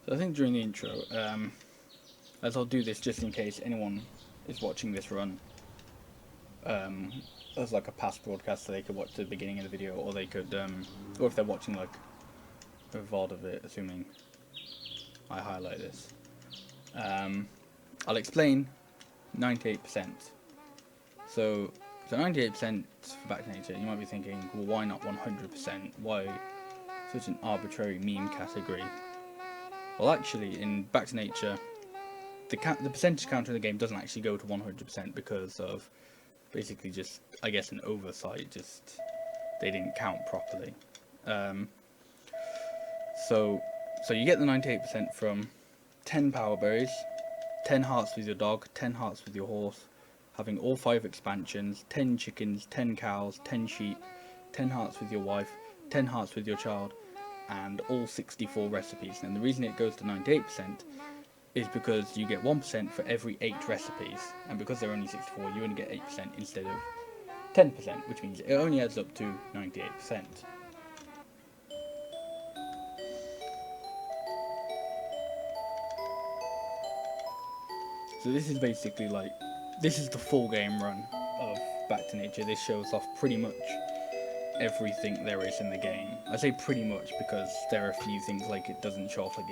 So I think during the intro, as I'll do this just in case anyone is watching this run um, as like a past broadcast, so they could watch the beginning of the video, or they could, or if they're watching like a VOD of it, assuming I highlight this, um, I'll explain 98%. So 98% for Back to Nature, you might be thinking, well, why not 100%? Why such an arbitrary meme category? Well, actually, in Back to Nature, the percentage counter in the game doesn't actually go to 100% because of basically just, I guess, an oversight. Just they didn't count properly. Um, so you get the 98% from 10 power berries, 10 hearts with your dog, 10 hearts with your horse, having all 5 expansions, 10 chickens, 10 cows, 10 sheep, 10 hearts with your wife, 10 hearts with your child, and all 64 recipes. And the reason it goes to 98% is because you get 1% for every 8 recipes, and because they're only 64, you only get 8% instead of 10%, which means it only adds up to 98%. So this is basically like, this is the full game run of Back to Nature. This shows off pretty much everything there is in the game. I say pretty much because there are a few things like it doesn't show off, like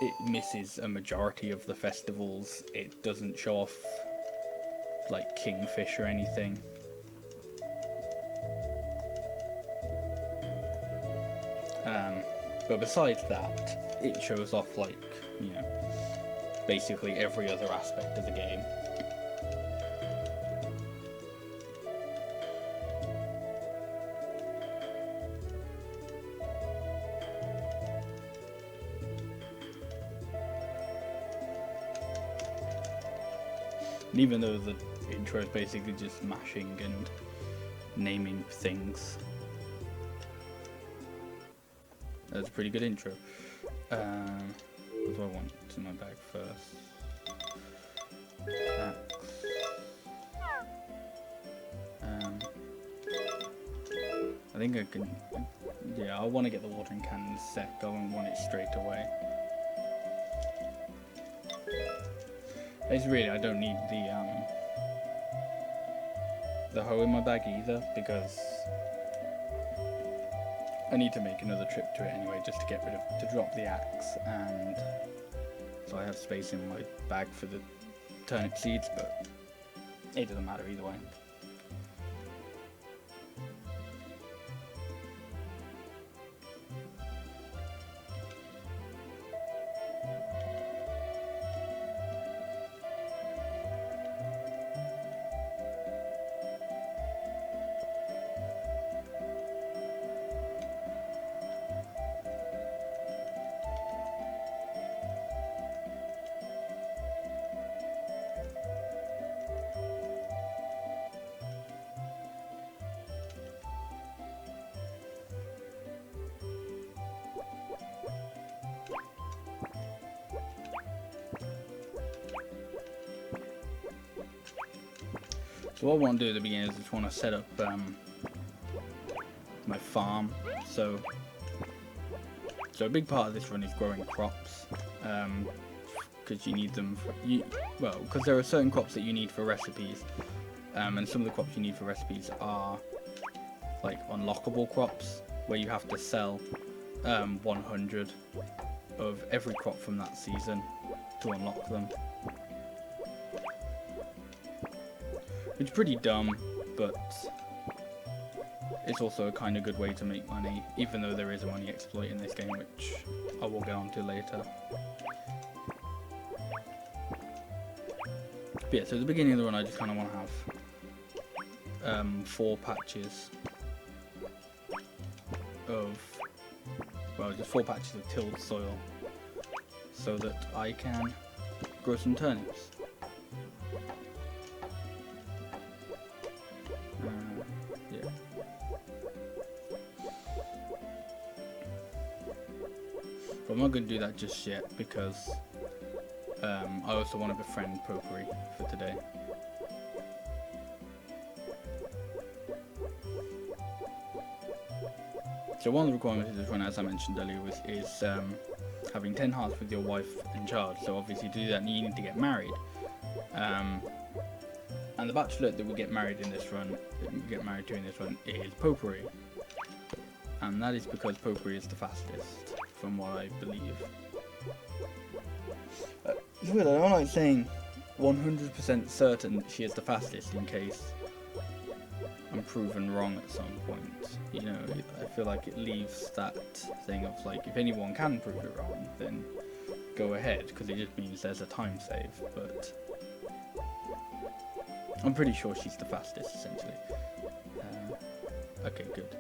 it misses a majority of the festivals. It doesn't show off like Kingfish or anything. But besides that, it shows off like, you know, basically every other aspect of the game. And even though the intro is basically just mashing and naming things, that's a pretty good intro. What do I want in my bag first? Axe. I think I can. Yeah, I want to get the watering can in a sec. I don't want it straight away. It's really, I don't need the hoe in my bag either, because I need to make another trip to it anyway, just to get rid of, to drop the axe, and so I have space in my bag for the turnip seeds, but it doesn't matter either way. So what I want to do at the beginning is I just want to set up my farm. So a big part of this run is growing crops, because you need them for, because there are certain crops that you need for recipes, and some of the crops you need for recipes are like unlockable crops, where you have to sell 100 of every crop from that season to unlock them. Which is pretty dumb, but it's also a kind of good way to make money, even though there is a money exploit in this game, which I will get onto later. But yeah, so at the beginning of the run I just kind of want to have 4 patches of, well, just 4 patches of tilled soil, so that I can grow some turnips. Yeah. But I'm not going to do that just yet, because I also want to befriend Potpourri for today. So one of the requirements of this run, as I mentioned earlier, is having 10 hearts with your wife and child. So obviously to do that you need to get married. And the bachelorette that we get married in this run, is Potpourri. And that is because Potpourri is the fastest, from what I believe. It's weird, I don't like saying 100% certain that she is the fastest in case I'm proven wrong at some point. You know, I feel like it leaves that thing of like, if anyone can prove it wrong, then go ahead, because it just means there's a time save, but I'm pretty sure she's the fastest, essentially. Okay, good.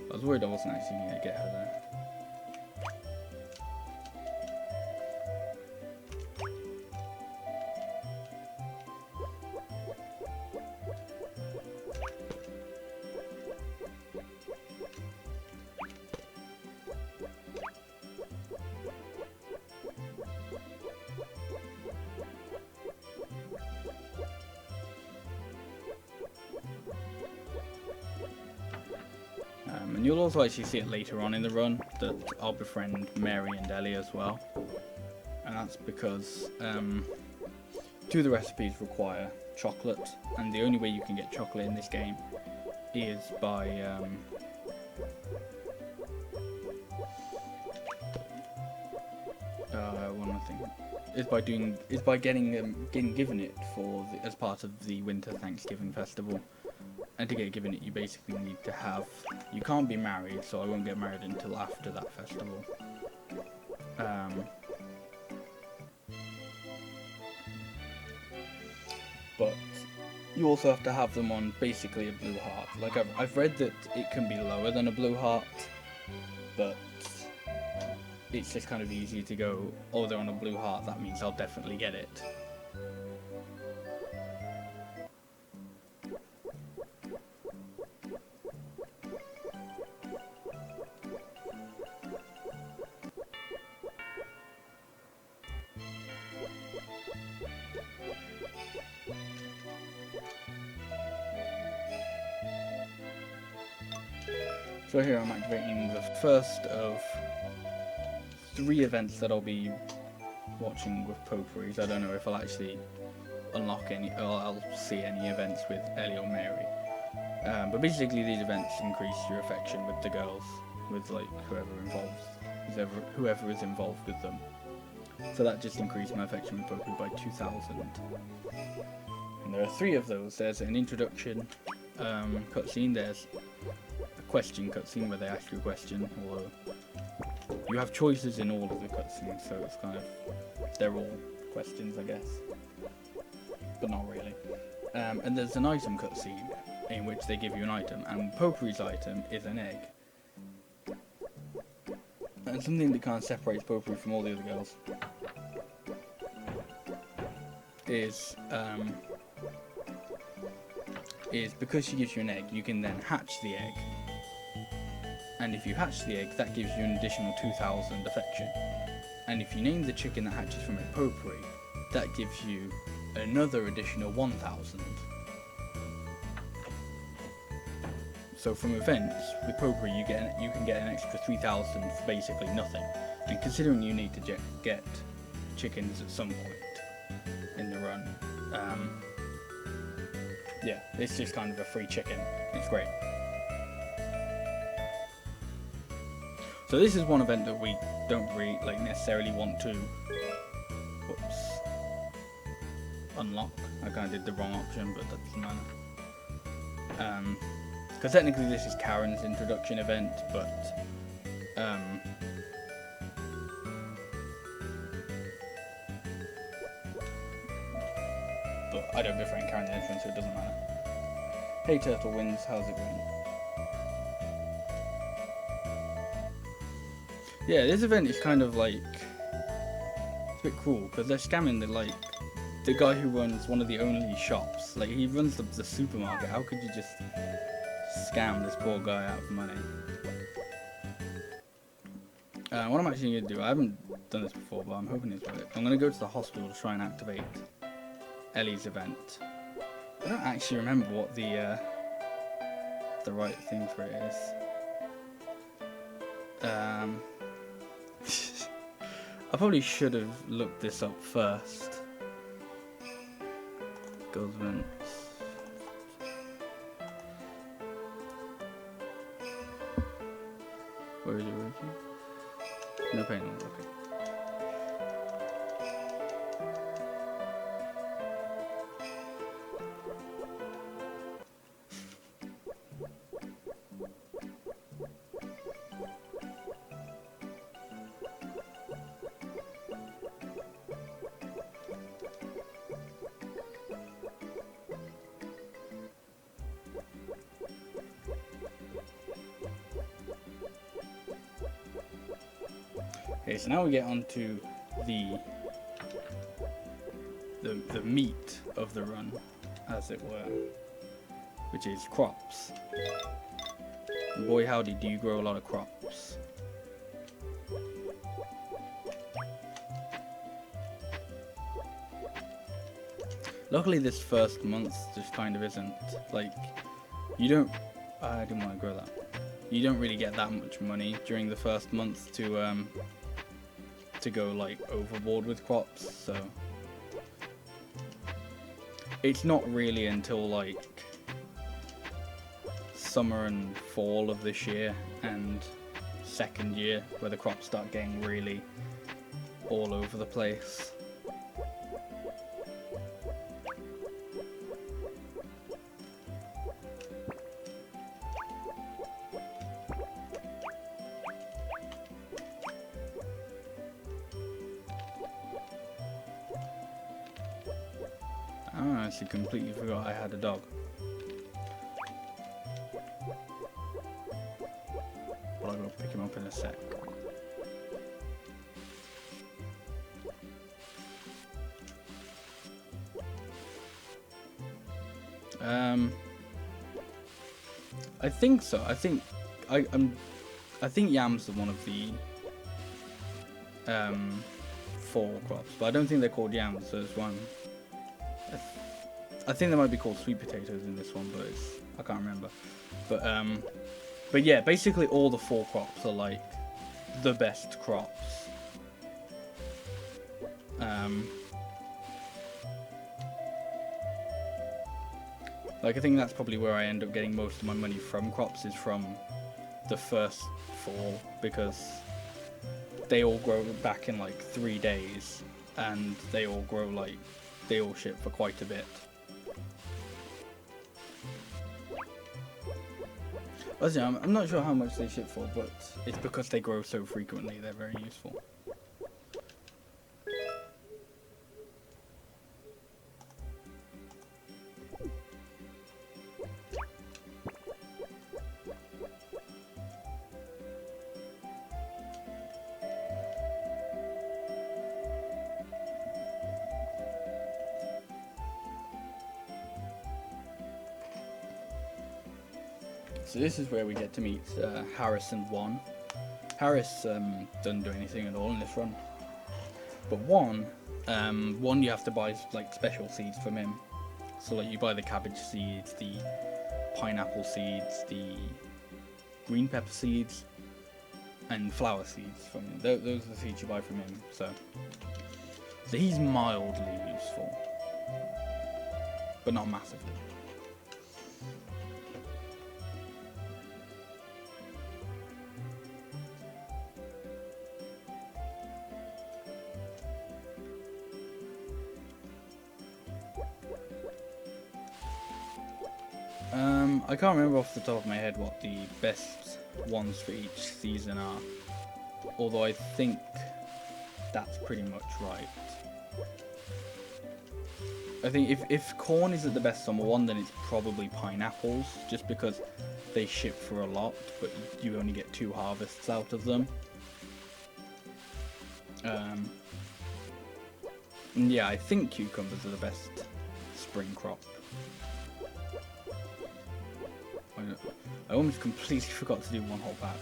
I was worried I wasn't actually going to get her there. And you'll also actually see it later on in the run that I'll befriend Mary and Ellie as well. And that's because 2 of the recipes require chocolate, and the only way you can get chocolate in this game is by one more thing. Is by getting given it as part of the Winter Thanksgiving Festival. And to get given it, you basically need to have... You can't be married, so I won't get married until after that festival. But you also have to have them on basically a blue heart. Like, I've read that it can be lower than a blue heart, but it's just kind of easy to go, oh, they're on a blue heart, that means I'll definitely get it. So here I'm activating the first of 3 events that I'll be watching with Potpourris. I don't know if I'll actually unlock any, or I'll see any events with Ellie or Mary. But basically these events increase your affection with the girls, with like whoever is involved with them. So that just increased my affection with Potpourri by 2,000. And there are 3 of those. There's an introduction cutscene, there's a question cutscene where they ask you a question, although you have choices in all of the cutscenes, so it's kind of, they're all questions, I guess, but not really. And there's an item cutscene in which they give you an item, and Potpourri's item is an egg. And something that kind of separates Potpourri from all the other girls is because she gives you an egg, you can then hatch the egg. And if you hatch the egg, that gives you an additional 2,000 affection. And if you name the chicken that hatches from a Potpourri, that gives you another additional 1,000. So from events, with Potpourri you can get an extra 3,000 for basically nothing. And considering you need to get chickens at some point in the run, yeah, it's just kind of a free chicken. It's great. So this is one event that we don't really necessarily want to unlock. I kind of did the wrong option, but that doesn't matter. Because technically this is Karen's introduction event, but I don't befriend Karen in this one, so it doesn't matter. Hey Turtle Wins, how's it going? Yeah, this event is kind of like, it's a bit cruel because they're scamming the guy who runs one of the only shops. Like, he runs the supermarket. How could you just scam this poor guy out of money? What I'm actually going to do, I haven't done this before, but I'm hoping it's worth it. I'm going to go to the hospital to try and activate Ellie's event. I don't actually remember what the right thing for it is. I probably should have looked this up first. Governments. Where is it working? No panel, okay. Okay, so now we get on to the meat of the run, as it were, which is crops. And boy howdy, do you grow a lot of crops. Luckily this first month just kind of isn't, like, you don't, I didn't want to grow that. You don't really get that much money during the first month to go like overboard with crops, so it's not really until like summer and fall of this year and second year where the crops start getting really all over the place. I actually completely forgot I had a dog. Well, I'll go pick him up in a sec. I think so. I think yams are one of the fall crops, but I don't think they're called yams. So it's one. I think they might be called sweet potatoes in this one, but I can't remember. But yeah, basically all the fall crops are like the best crops. Like I think that's probably where I end up getting most of my money from crops, is from the first fall, because they all grow back in like 3 days, and they all grow like, they all ship for quite a bit. I'm not sure how much they ship for, but it's because they grow so frequently, they're very useful. So this is where we get to meet Harris and Juan. Harris doesn't do anything at all in this run, but Juan you have to buy like special seeds from him. So like you buy the cabbage seeds, the pineapple seeds, the green pepper seeds, and flower seeds from him. Those are the seeds you buy from him. So he's mildly useful, but not massively. I can't remember off the top of my head what the best ones for each season are, although I think that's pretty much right. I think if corn isn't the best summer one, then it's probably pineapples, just because they ship for a lot, but you only get 2 harvests out of them. And yeah, I think cucumbers are the best spring crop. I almost completely forgot to do one whole batch.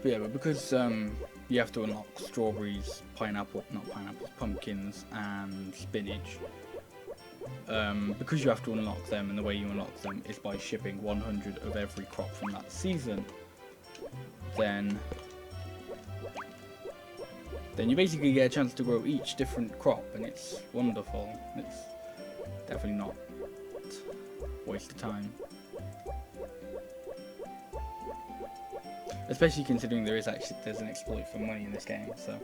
But yeah, but because you have to unlock strawberries, not pineapples, pumpkins, and spinach. Because you have to unlock them, and the way you unlock them is by shipping 100 of every crop from that season, then you basically get a chance to grow each different crop, and it's wonderful. It's definitely not a waste of time. Especially considering there's an exploit for money in this game, so.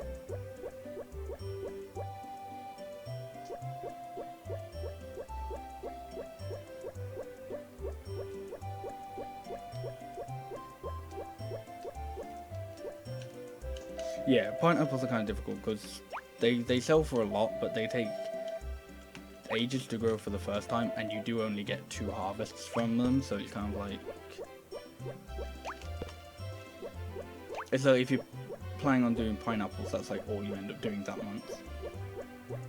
Yeah, pineapples are kind of difficult because they sell for a lot, but they take ages to grow for the first time, and you do only get 2 harvests from them, so it's kind of like... It's like if you're planning on doing pineapples, that's like all you end up doing that month.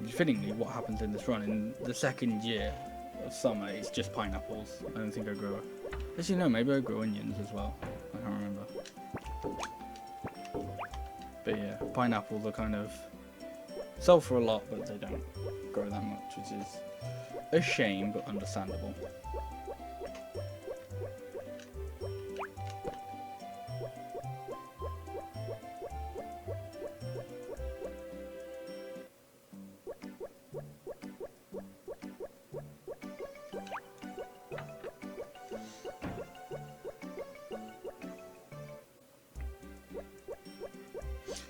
Fittingly, what happens in this run, in the second year of summer, it's just pineapples. I don't think I grow... Actually no, maybe I grow onions as well. I can't remember. But yeah, pineapples are kind of sell for a lot, but they don't grow that much, which is a shame, but understandable.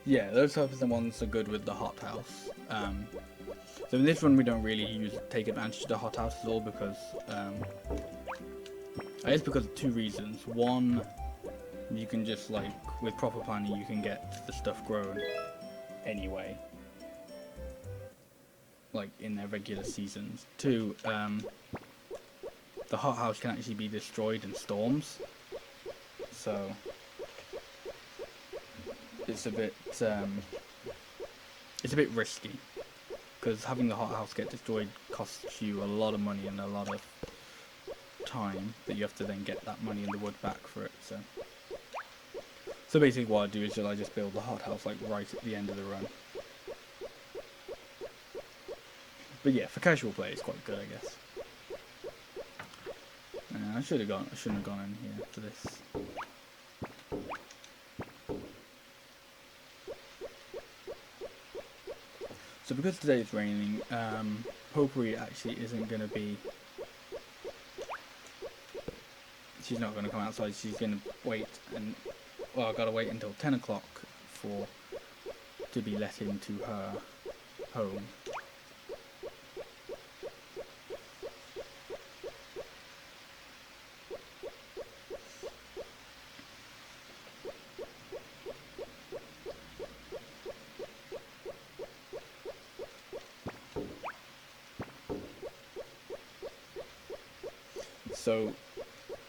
Yeah, those types of the ones are good with the hothouse. So in this one we don't really take advantage of the hothouse at all because it's because of 2 reasons. One, you can just like with proper planning you can get the stuff grown anyway, like in their regular seasons. 2, the hothouse can actually be destroyed in storms, so it's a bit risky, because having the hothouse get destroyed costs you a lot of money and a lot of time that you have to then get that money in the wood back for it. So basically what I do is I just build the hothouse like right at the end of the run. But yeah, for casual play it's quite good, I guess. I shouldn't have gone in here for this. So because today it's raining, Potpourri actually isn't going to be... She's not going to come outside, she's going to wait and... Well, I've got to wait until 10 o'clock to be let into her home.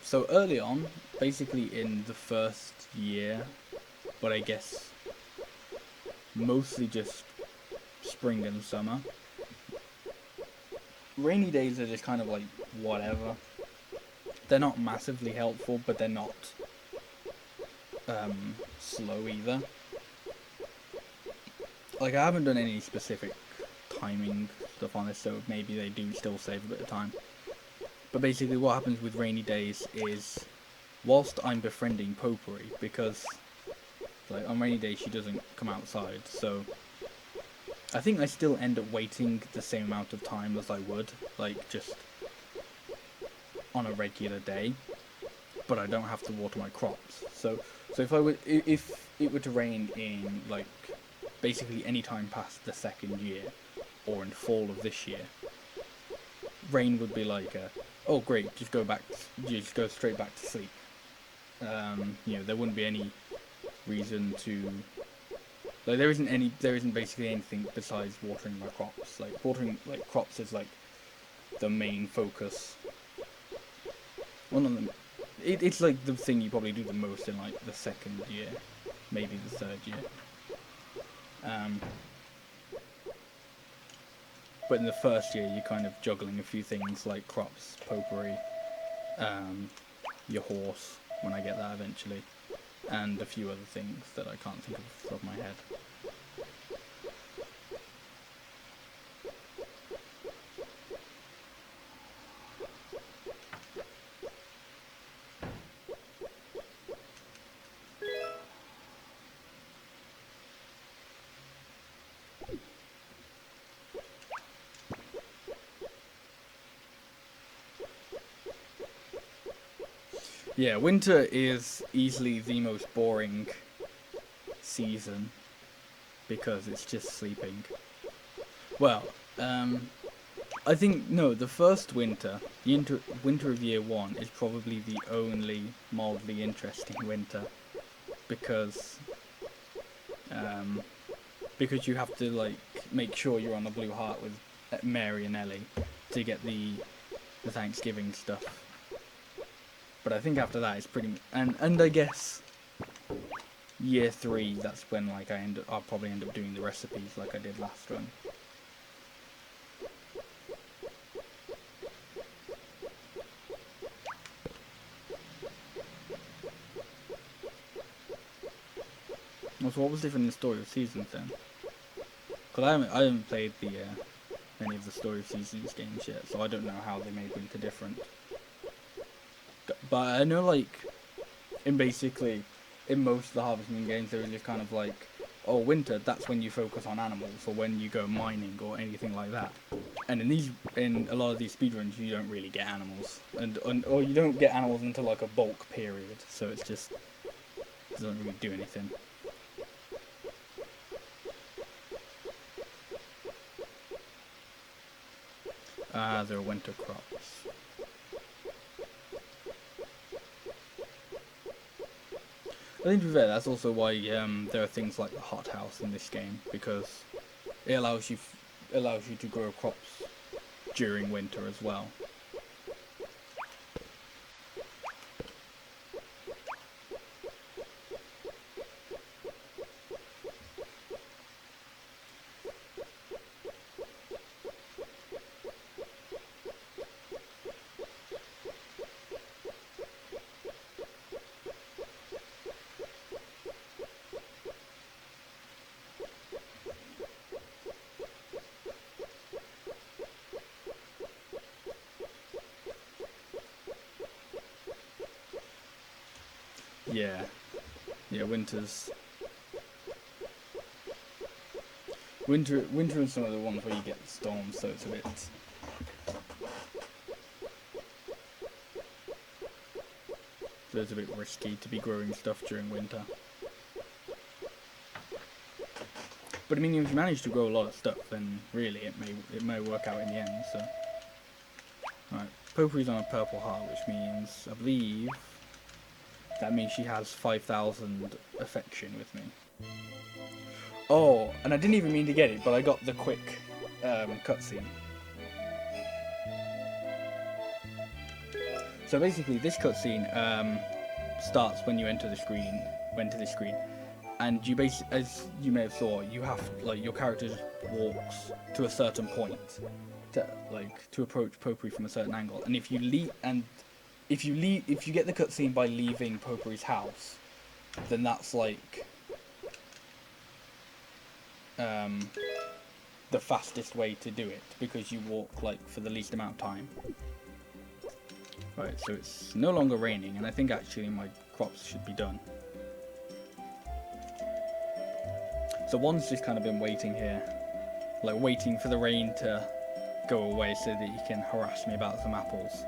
So early on, basically in the first year, but I guess mostly just spring and summer, rainy days are just kind of like whatever. They're not massively helpful, but they're not slow either. Like, I haven't done any specific timing stuff on this, so maybe they do still save a bit of time. But basically what happens with rainy days is, whilst I'm befriending Potpourri, because like on rainy days she doesn't come outside, so I think I still end up waiting the same amount of time as I would, like just on a regular day, but I don't have to water my crops. So if it were to rain in like basically any time past the second year, or in fall of this year, rain would be like oh great, just go straight back to sleep. You know, there wouldn't be any reason to, like, there isn't basically anything besides watering my crops. Like, watering like crops is like the main focus. Well, not the, it's like the thing you probably do the most in like the second year, maybe the third year. But in the first year, you're kind of juggling a few things like crops, Potpourri, your horse, when I get that eventually, and a few other things that I can't think of off the top of my head. Yeah, winter is easily the most boring season because it's just sleeping. Well, I think, no, the first winter, the winter of year 1 is probably the only mildly interesting winter because you have to, like, make sure you're on a blue heart with Mary and Ellie to get the Thanksgiving stuff. But I think after that it's pretty and I guess year 3, that's when, like, I'll probably end up doing the recipes like I did last run. So what was different in the Story of Seasons then? Because I haven't played any of the Story of Seasons games yet, so I don't know how they made winter different. But I know, like, in most of the Harvest Moon games, there is just kind of like, oh, winter, that's when you focus on animals, or when you go mining, or anything like that. And in a lot of these speedruns, you don't really get animals, or you don't get animals until, like, a bulk period. So it doesn't really do anything. There are winter crops. I think, to be fair, that's also why there are things like the hothouse in this game, because it allows you to grow crops during winter as well. Yeah, winter is some of the ones where you get the storms, so it's a bit risky to be growing stuff during winter. But I mean, if you manage to grow a lot of stuff, then really it may work out in the end. So, right, Potpourri's on a purple heart, which means, I believe, that means she has 5,000 affection with me. Oh, and I didn't even mean to get it, but I got the quick cutscene. So basically, this cutscene starts when you enter the screen, and you as you may have saw, you have, like, your character walks to a certain point to approach Potpourri from a certain angle, and if you get the cutscene by leaving Potpourri's house, then that's like the fastest way to do it, because you walk, like, for the least amount of time. Right, so it's no longer raining, and I think actually my crops should be done. So one's just kind of been waiting here, like waiting for the rain to go away so that he can harass me about some apples.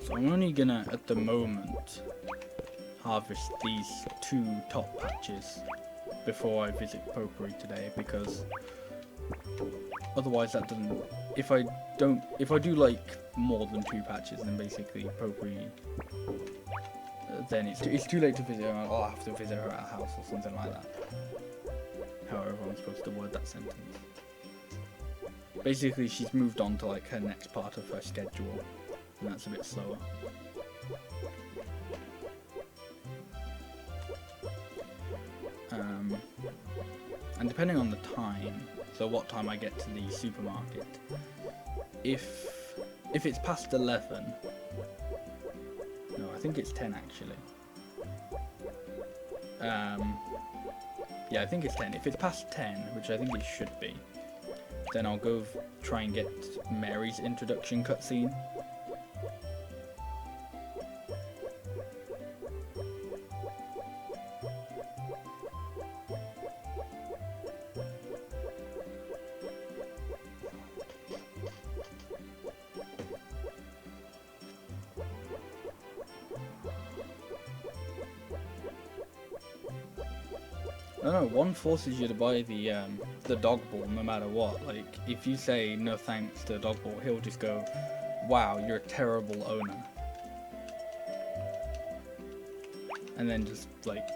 So I'm only gonna, at the moment, harvest these 2 top patches before I visit Potpourri today, because Otherwise, that doesn't. If I do like more than 2 patches, then basically Popri, then it's too late to visit her. I'll have to visit her at her house or something like that. However, I'm supposed to word that sentence. Basically, she's moved on to like her next part of her schedule, and that's a bit slower. And depending on the time, so what time I get to the supermarket, if it's past 11, no, I think it's 10 actually. Yeah, I think it's 10. If it's past 10, which I think it should be, then I'll go try and get Mary's introduction cutscene. No, one forces you to buy the dog ball no matter what. Like, if you say no thanks to the dog ball, he'll just go, wow, you're a terrible owner. And then just, like,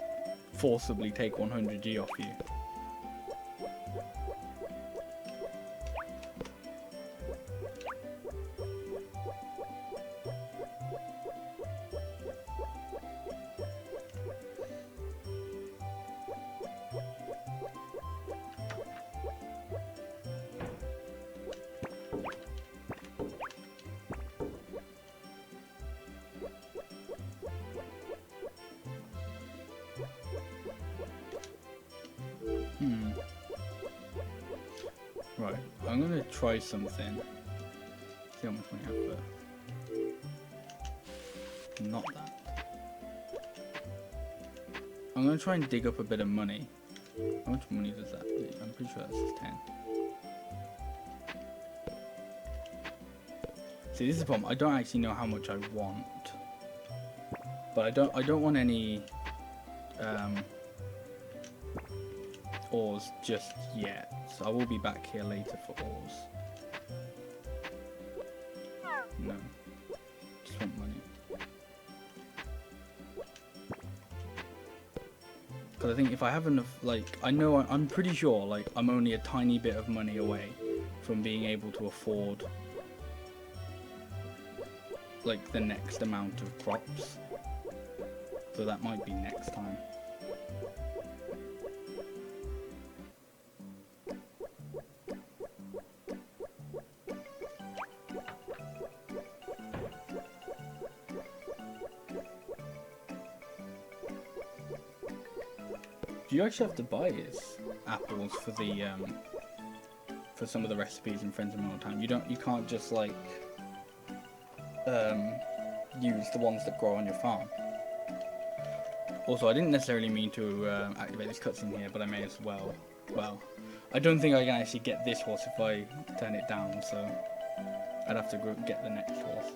forcibly take 100G off you. Right, I'm gonna try something. See how much money I have first. Not that. I'm gonna try and dig up a bit of money. How much money does that do? I'm pretty sure that's just 10. See, this is the problem. I don't actually know how much I want, but I don't want any ores just yet. So I will be back here later for ores. No, just want money. Because I think if I have enough, like, I'm pretty sure, like, I'm only a tiny bit of money away from being able to afford, like, the next amount of crops. So that might be next time. Do you actually have to buy his apples for the for some of the recipes in Friends of Middle Time? You can't just like use the ones that grow on your farm. Also, I didn't necessarily mean to activate this cutscene here, but I may as well. Well, I don't think I can actually get this horse if I turn it down, so I'd have to go get the next horse.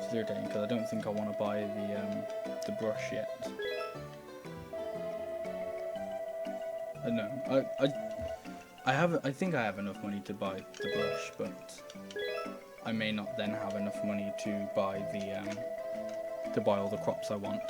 It's irritating because I don't think I want to buy the brush yet. No, I think I have enough money to buy the brush, but I may not then have enough money to buy all the crops I want.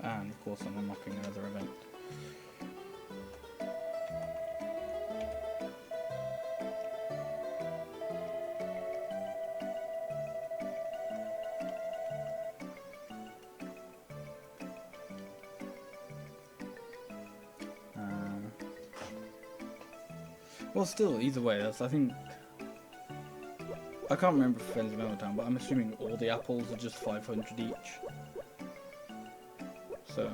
And of course I'm unlocking another event. Well, still, either way, I think I can't remember for Friends of Middle Town, but I'm assuming all the apples are just 500 each. So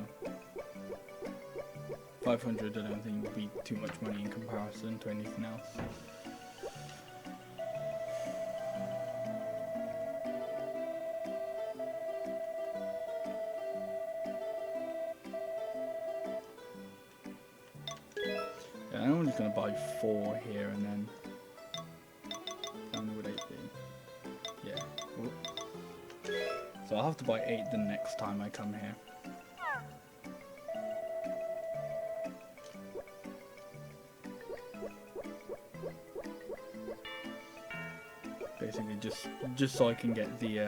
500 I don't think would be too much money in comparison to anything else. Yeah, I'm just going to buy 4 here and then... How many would 8 be? Yeah. Whoop. So I'll have to buy 8 the next time I come here. Basically just so I can get the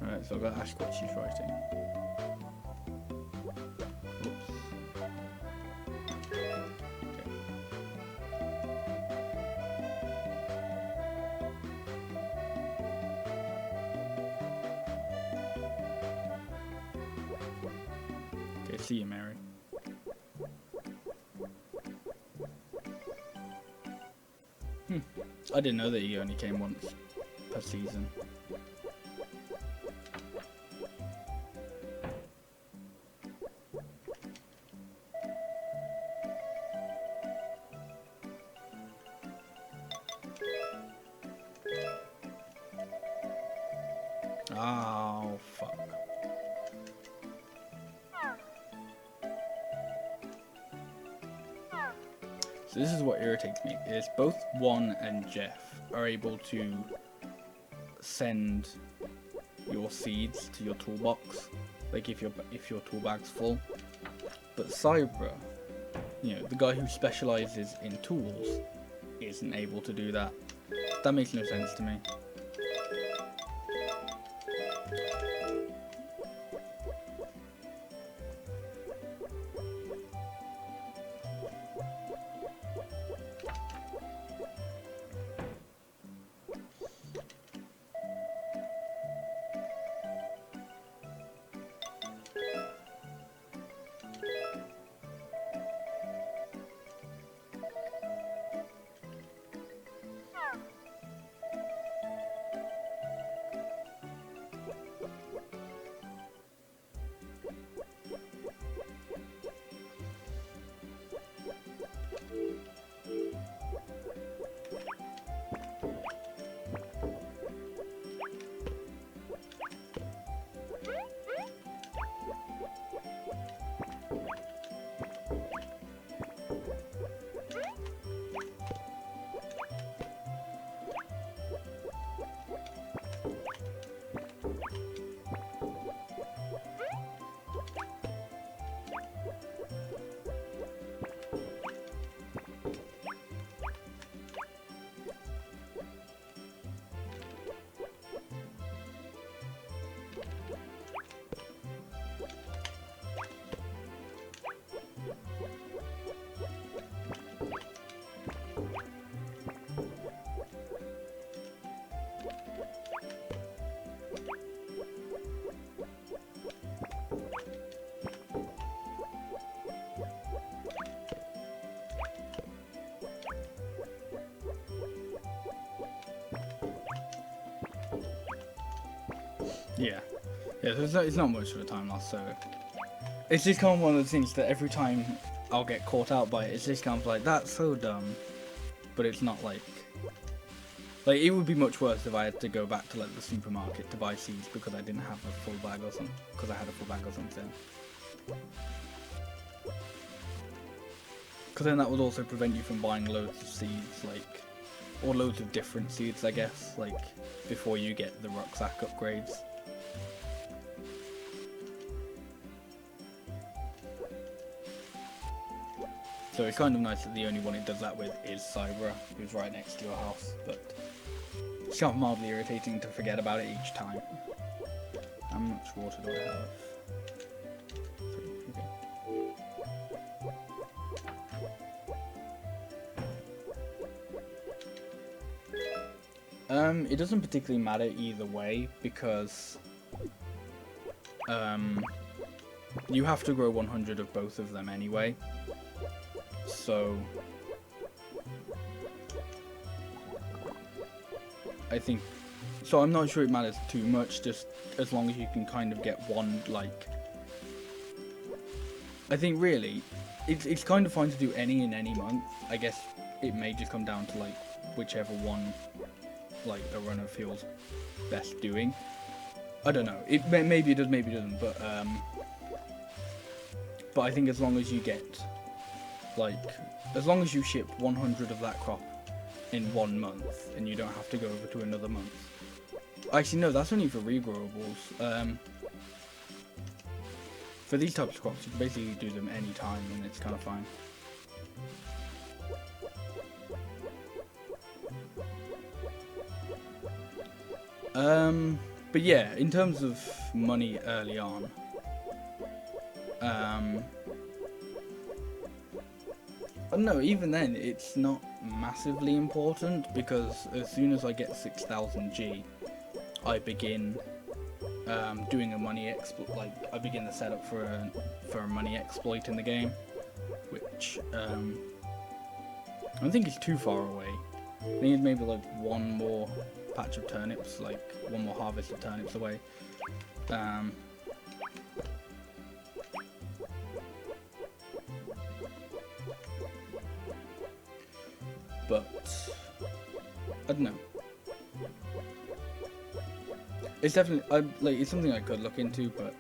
Alright, so I've got to ask what she's writing. Oops. Okay, see you, Mary. I didn't know that he only came once per season. Oh, fuck. So this is what irritates me, is both Juan and Jeff are able to send your seeds to your toolbox, like if your tool bag's full. But Cybra, you know, the guy who specializes in tools, isn't able to do that. That makes no sense to me. Yeah, so it's not much of a time loss, so it's just kind of one of the things that every time I'll get caught out by it, it's just kind of like, that's so dumb, but it's not like it would be much worse if I had to go back to like the supermarket to buy seeds because I didn't have a full bag or something, because I had a full bag or something. Because then that would also prevent you from buying loads of seeds, like, or loads of different seeds, I guess, like, before you get the rucksack upgrades. So it's kind of nice that the only one it does that with is Cybra, who's right next to your house, but it's kind of mildly irritating to forget about it each time. How much water do I have? 3, okay. It doesn't particularly matter either way, because you have to grow 100 of both of them anyway. So I think So I'm not sure it matters too much, just as long as you can kind of get one, like... I think really, it's kind of fine to do any in any month. I guess it may just come down to, like, whichever one, like, a runner feels best doing. I don't know. Maybe it does, maybe it doesn't, but I think as long as you get, like, as long as you ship 100 of that crop in 1 month, and you don't have to go over to another month. Actually, no, that's only for regrowables. For these types of crops, you can basically do them any time, and it's kind of fine. But yeah, in terms of money early on, no, even then, it's not massively important, because as soon as I get 6,000 G, I begin doing a money exploit. Like, I begin the setup for a money exploit in the game, which I don't think is too far away. I think it's maybe like one more patch of turnips, like one more harvest of turnips away. But I don't know. It's definitely like it's something I could look into, but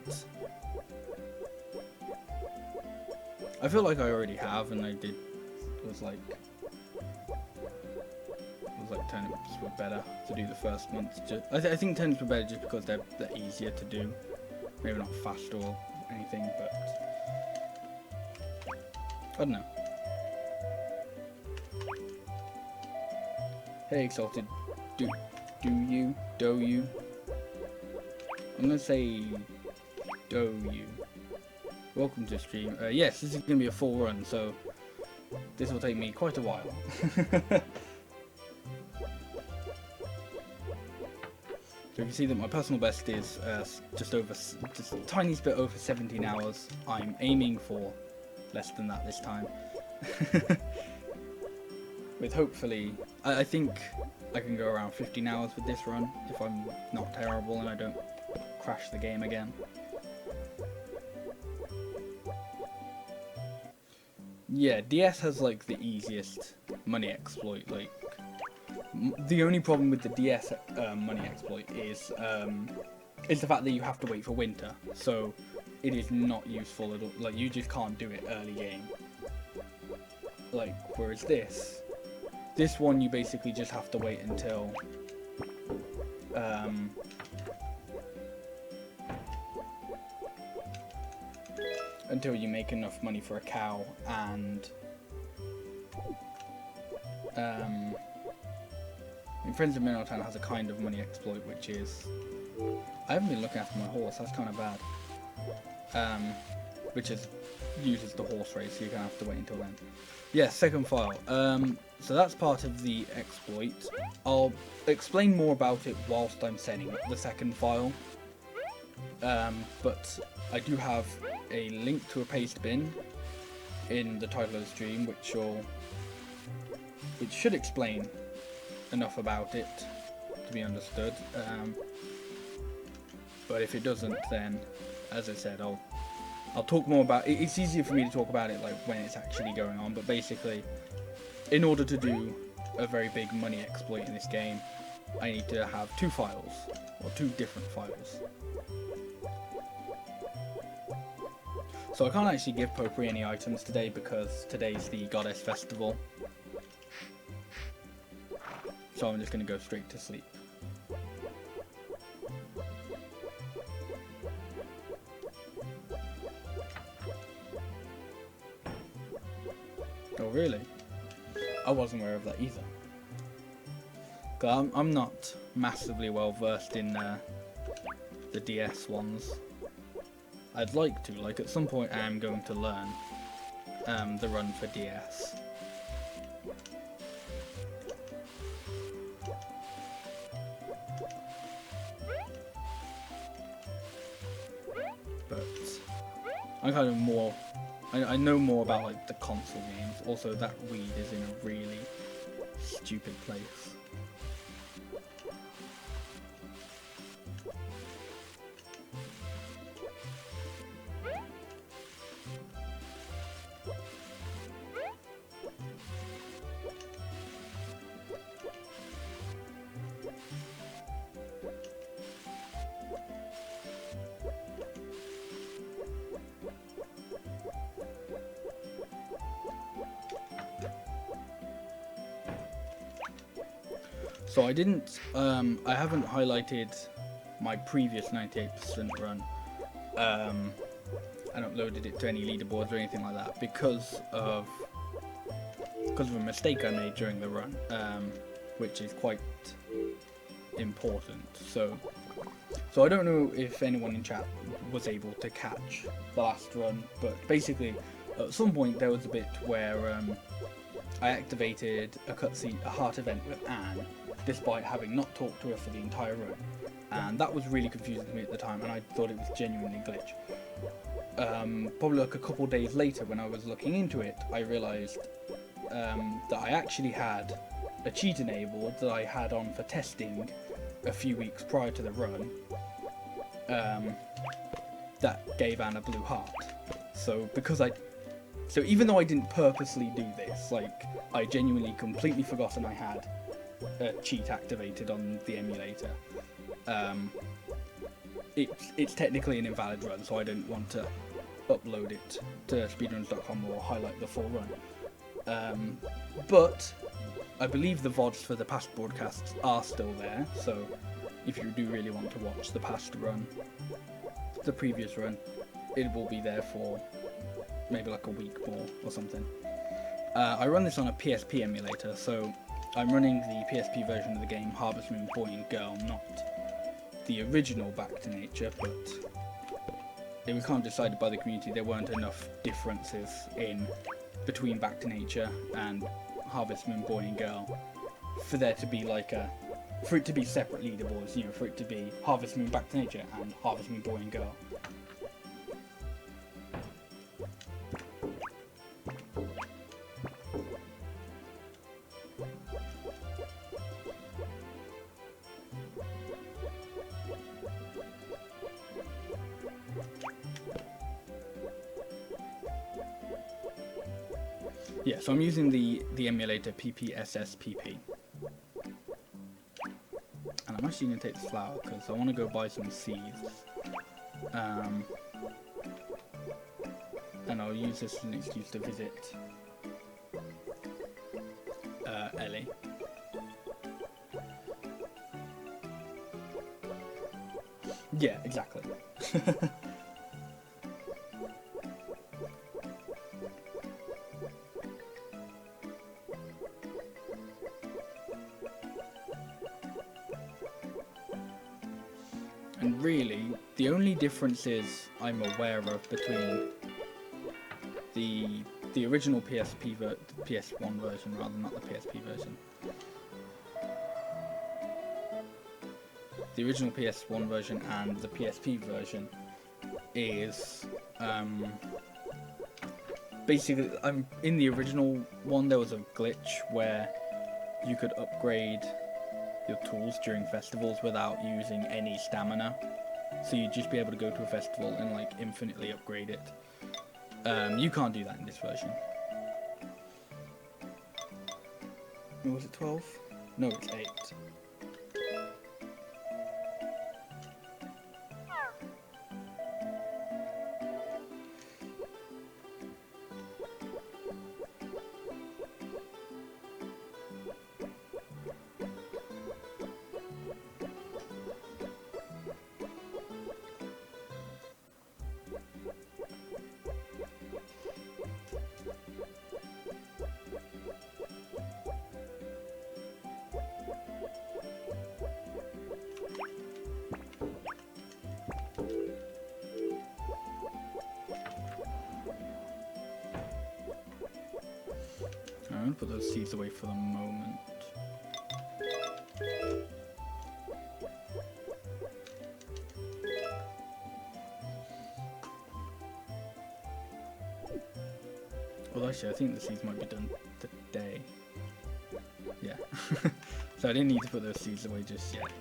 I feel like I already have, and I did. It was like turnips were better to do the first month. I think turnips were better just because they're easier to do. Maybe not fast or anything, but I don't know. Hey, Exalted, do you? I'm gonna say do you. Welcome to the stream. Yes, this is gonna be a full run, so this will take me quite a while. So you can see that my personal best is just a tiny bit over 17 hours. I'm aiming for less than that this time. With hopefully, I think I can go around 15 hours with this run if I'm not terrible and I don't crash the game again. Yeah, DS has like the easiest money exploit. Like, the only problem with the DS money exploit is the fact that you have to wait for winter, so it is not useful at all. Like, you just can't do it early game. Like, whereas this one you basically just have to wait until you make enough money for a cow, and Friends of Mineral Town has a kind of money exploit, which is, I haven't been looking after my horse, that's kind of bad, which uses the horse race, so you're going to have to wait until then. Yeah, second file. So that's part of the exploit. I'll explain more about it whilst I'm setting up the second file. But I do have a link to a paste bin in the title of the stream, which should explain enough about it to be understood. But if it doesn't, then, as I said, I'll talk more about it. It's easier for me to talk about it like when it's actually going on, but basically, in order to do a very big money exploit in this game, I need to have two files, or two different files. So I can't actually give Potpourri any items today because today's the Goddess Festival. So I'm just going to go straight to sleep. Oh really? I wasn't aware of that either. I'm not massively well versed in the DS ones. I'd like to, like at some point I am going to learn the run for DS. But I'm kind of more, I know more about like the console games. Also, that weed is in a really stupid place. So I didn't, I haven't highlighted my previous 98% run, and uploaded it to any leaderboards or anything like that because of a mistake I made during the run, which is quite important. So I don't know if anyone in chat was able to catch the last run, but basically at some point there was a bit where I activated a cutscene, a heart event with Anne, despite having not talked to her for the entire run, and that was really confusing to me at the time, and I thought it was genuinely glitch. Probably like a couple days later, when I was looking into it, I realised that I actually had a cheat enabled that I had on for testing a few weeks prior to the run, that gave Anne a blue heart. So even though I didn't purposely do this, like, I genuinely completely forgotten I had a cheat activated on the emulator. It's technically an invalid run, so I didn't want to upload it to speedruns.com or highlight the full run. But I believe the VODs for the past broadcasts are still there, so if you do really want to watch the past run, the previous run, it will be there for maybe like a week more or something. I run this on a PSP emulator, so I'm running the PSP version of the game Harvest Moon Boy and Girl, not the original Back to Nature, but it was kind of decided by the community there weren't enough differences between Back to Nature and Harvest Moon Boy and Girl for there to be for it to be separate leaderboards, you know, for it to be Harvest Moon Back to Nature and Harvest Moon Boy and Girl. Yeah, so I'm using the emulator PPSSPP. And I'm actually going to take this flower because I want to go buy some seeds. And I'll use this as an excuse to visit Ellie. Yeah, exactly. And really, the only differences I'm aware of between the original PS1 version, rather, not the PSP version. The original PS1 version and the PSP version is basically, in the original one there was a glitch where you could upgrade your tools during festivals without using any stamina, so you'd just be able to go to a festival and like infinitely upgrade it. You can't do that in this version. Was it 12? No, it's 8. I'm going to put those seeds away for the moment. Well, actually, I think the seeds might be done today. Yeah. So I didn't need to put those seeds away just yet.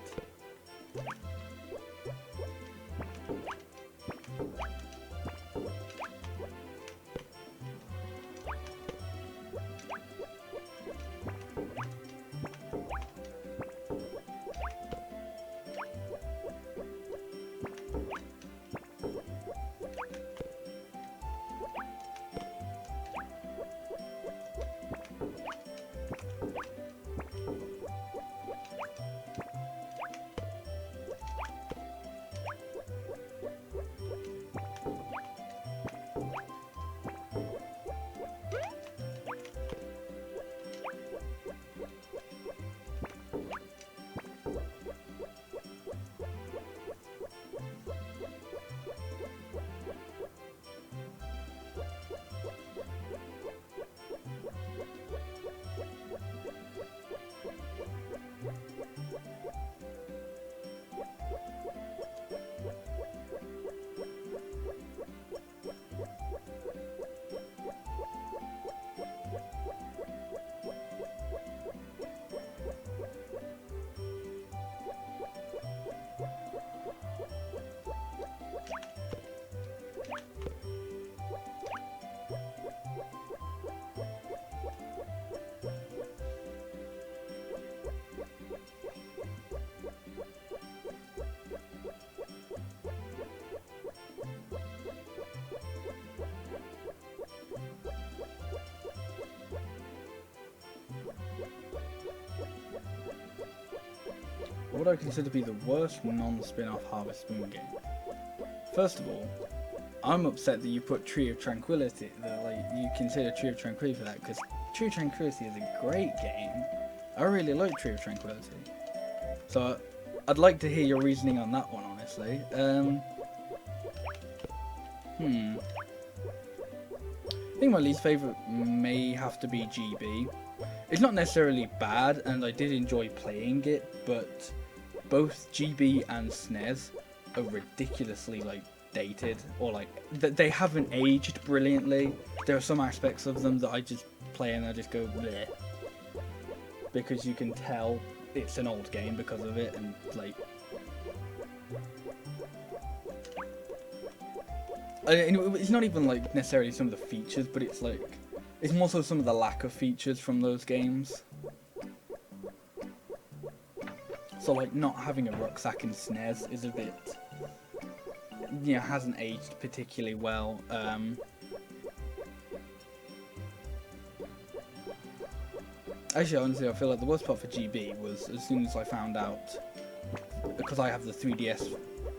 what would I consider to be the worst non-spin-off Harvest Moon game? First of all, I'm upset that you put Tree of Tranquility, you consider Tree of Tranquility for that, because Tree of Tranquility is a great game. I really like Tree of Tranquility. So, I'd like to hear your reasoning on that one, honestly. I think my least favourite may have to be GB. It's not necessarily bad, and I did enjoy playing it, but both GB and SNES are ridiculously, dated, or, they haven't aged brilliantly. There are some aspects of them that I just play and I just go, bleh. Because you can tell it's an old game because of it, and, it's not even necessarily some of the features, but it's it's more so some of the lack of features from those games. So not having a rucksack in SNES is a bit, hasn't aged particularly well. Actually, honestly, I feel like the worst part for GB was as soon as I found out, because I have the 3DS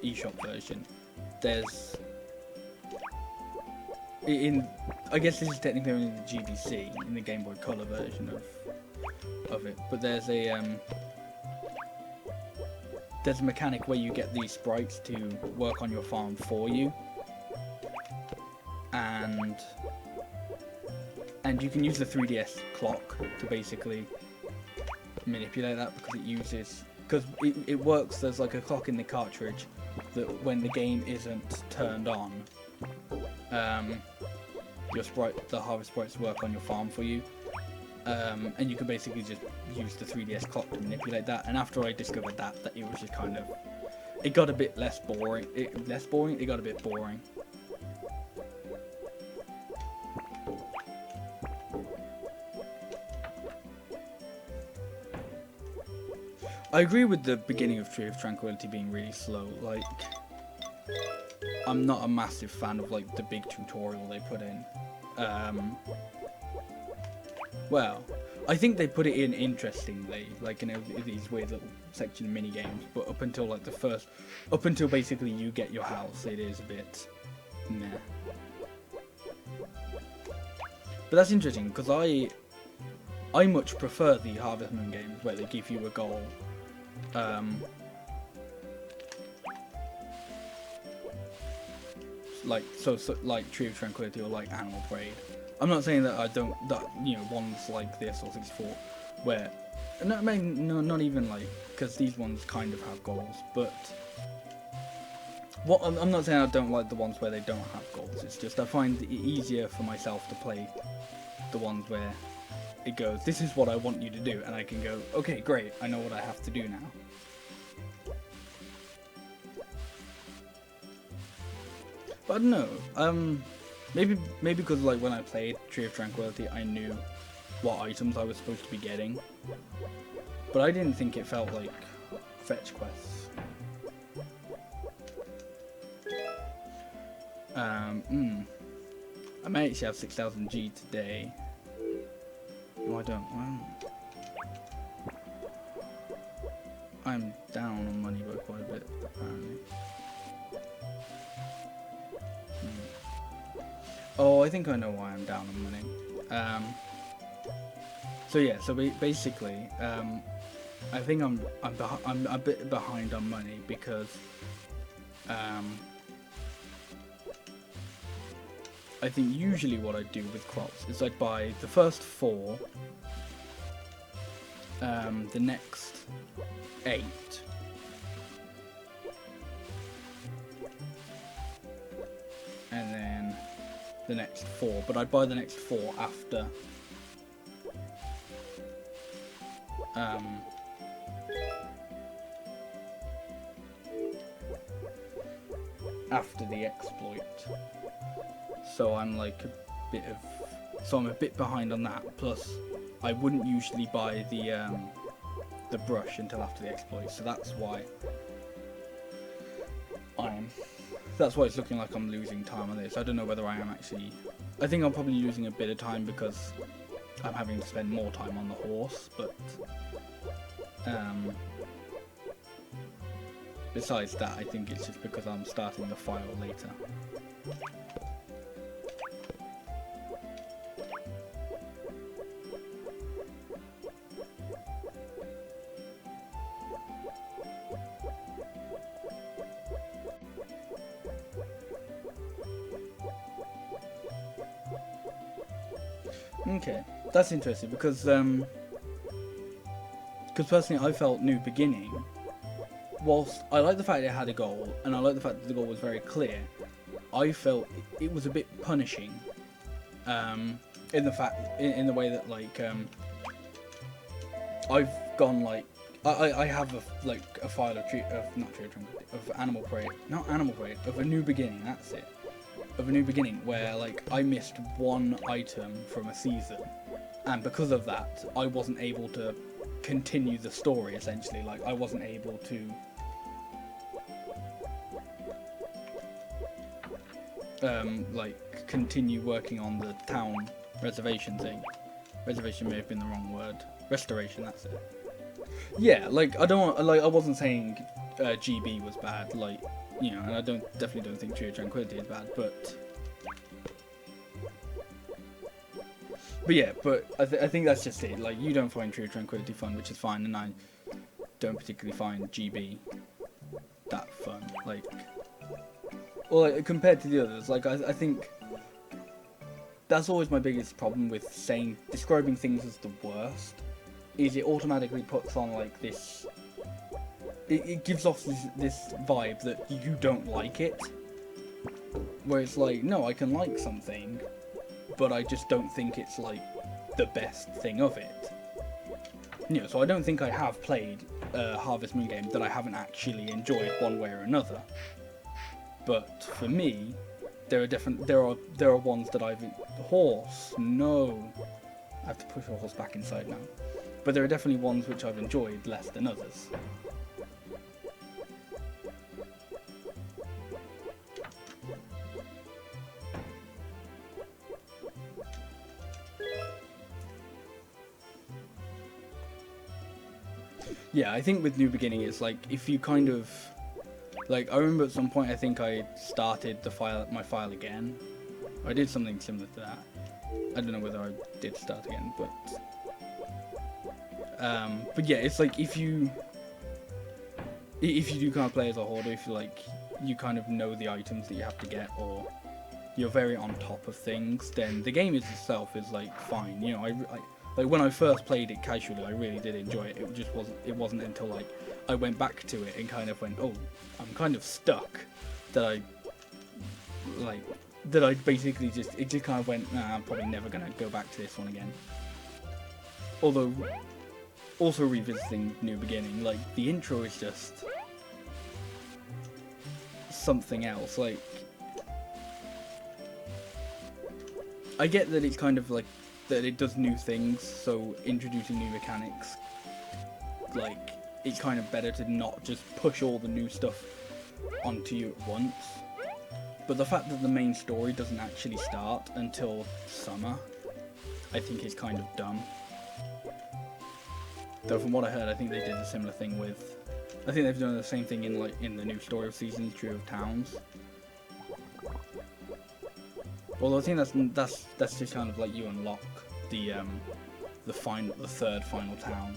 eShop version, there's I guess this is technically only the GBC, in the Game Boy Color version of it, but there's a mechanic where you get these sprites to work on your farm for you, and you can use the 3DS clock to basically manipulate that, because it works. There's a clock in the cartridge that when the game isn't turned on, the harvest sprites work on your farm for you, and you can basically just use the 3DS clock to manipulate that. And after I discovered that it was just it got a bit less boring. It got a bit boring. I agree with the beginning of Tree of Tranquility being really slow. I'm not a massive fan of the big tutorial they put in. Well, I think they put it in interestingly, in these weird little section of mini games. But up until up until basically you get your house, it is a bit meh. But that's interesting because I much prefer the Harvest Moon games where they give you a goal. Like Tree of Tranquility or Animal Parade. I'm not saying that ones like this or 64 where not even because these ones kind of have goals, but I'm not saying I don't like the ones where they don't have goals. It's just I find it easier for myself to play the ones where it goes, this is what I want you to do, and I can go, okay, great, I know what I have to do now. But I don't know, maybe because when I played Tree of Tranquility I knew what items I was supposed to be getting, but I didn't think it felt like fetch quests. I may actually have 6,000 G today. No, I don't. I'm down on money by quite a bit, apparently. Oh, I think I know why I'm down on money. So yeah, basically, I think I'm a bit behind on money because I think usually what I do with crops is I'd buy the first 4, the next 8, and then the next 4, but I'd buy the next 4 after the exploit. So I'm a bit behind on that. Plus, I wouldn't usually buy the brush until after the exploit. So that's why it's looking like I'm losing time on this. I don't know whether I am actually. I think I'm probably losing a bit of time because I'm having to spend more time on the horse. But besides that, I think it's just because I'm starting the file later. Okay, that's interesting because personally I felt New Beginning, whilst I like the fact it had a goal and I like the fact that the goal was very clear, I felt it was a bit punishing in the way that like I've gone like I have a file of Animal Parade, not Animal Parade, of A New Beginning, that's it. Of A New Beginning, where like I missed one item from a season, and because of that I wasn't able to continue the story. Essentially, like I wasn't able to like continue working on the town reservation thing. Reservation may have been the wrong word. Restoration, that's it. Yeah, like I wasn't saying GB was bad, like, you know, and I definitely don't think Tree of Tranquility is bad, but yeah, but I think that's just it. Like, you don't find Tree of Tranquility fun, which is fine, and I don't particularly find GB that fun. Like, well, like, compared to the others, like I think that's always my biggest problem with describing things as the worst, is it automatically puts on like this. It gives off this vibe that you don't like it, where it's like, no, I can like something, but I just don't think it's like the best thing of it. You know, so I don't think I have played a Harvest Moon game that I haven't actually enjoyed one way or another. But for me, there are ones that I've horse. No, I have to push a horse back inside now. But there are definitely ones which I've enjoyed less than others. Yeah, I think with New Beginning, it's like if you kind of like, I remember at some point I think I started my file again. I did something similar to that. I don't know whether I did start again, but yeah, it's like if you do kind of play as a hoarder, if you kind of know the items that you have to get, or you're very on top of things, then the game itself is like fine. You know, I like when I first played it casually, I really did enjoy it. It wasn't until like I went back to it and kind of went, oh, I'm kind of stuck, that I basically just kind of went, nah, I'm probably never gonna go back to this one again. Although, also revisiting New Beginning, like the intro is just something else. Like, I get that it's kind of like that it does new things, so introducing new mechanics, like, it's kind of better to not just push all the new stuff onto you at once. But the fact that the main story doesn't actually start until summer, I think is kind of dumb. Though from what I heard, I think they did a similar thing with, I think they've done the same thing in the new Story of Seasons, Tree of Towns. Although I think that's just kind of like you unlock the third final town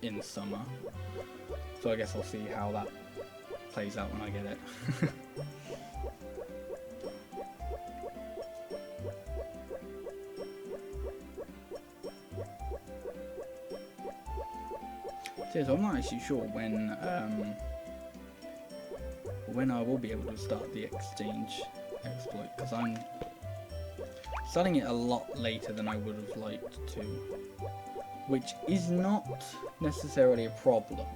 in summer. So I guess I'll see how that plays out when I get it. So I'm not actually sure when I will be able to start the exchange exploit, because I'm starting it a lot later than I would have liked to, which is not necessarily a problem.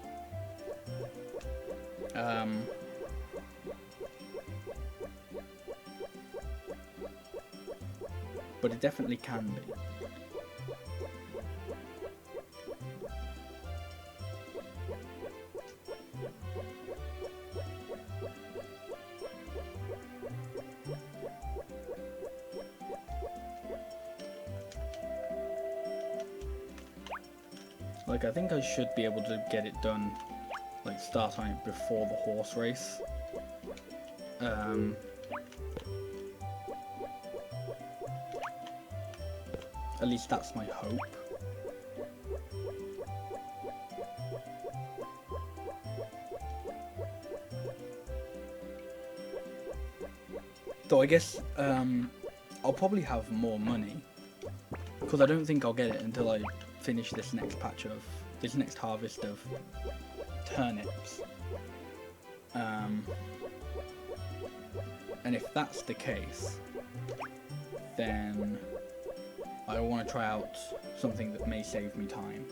But it definitely can be. Like, I think I should be able to get it done like start on it before the horse race. At least that's my hope. Though I guess I'll probably have more money, because I don't think I'll get it until I finish this next harvest of turnips. And if that's the case, then I want to try out something that may save me time.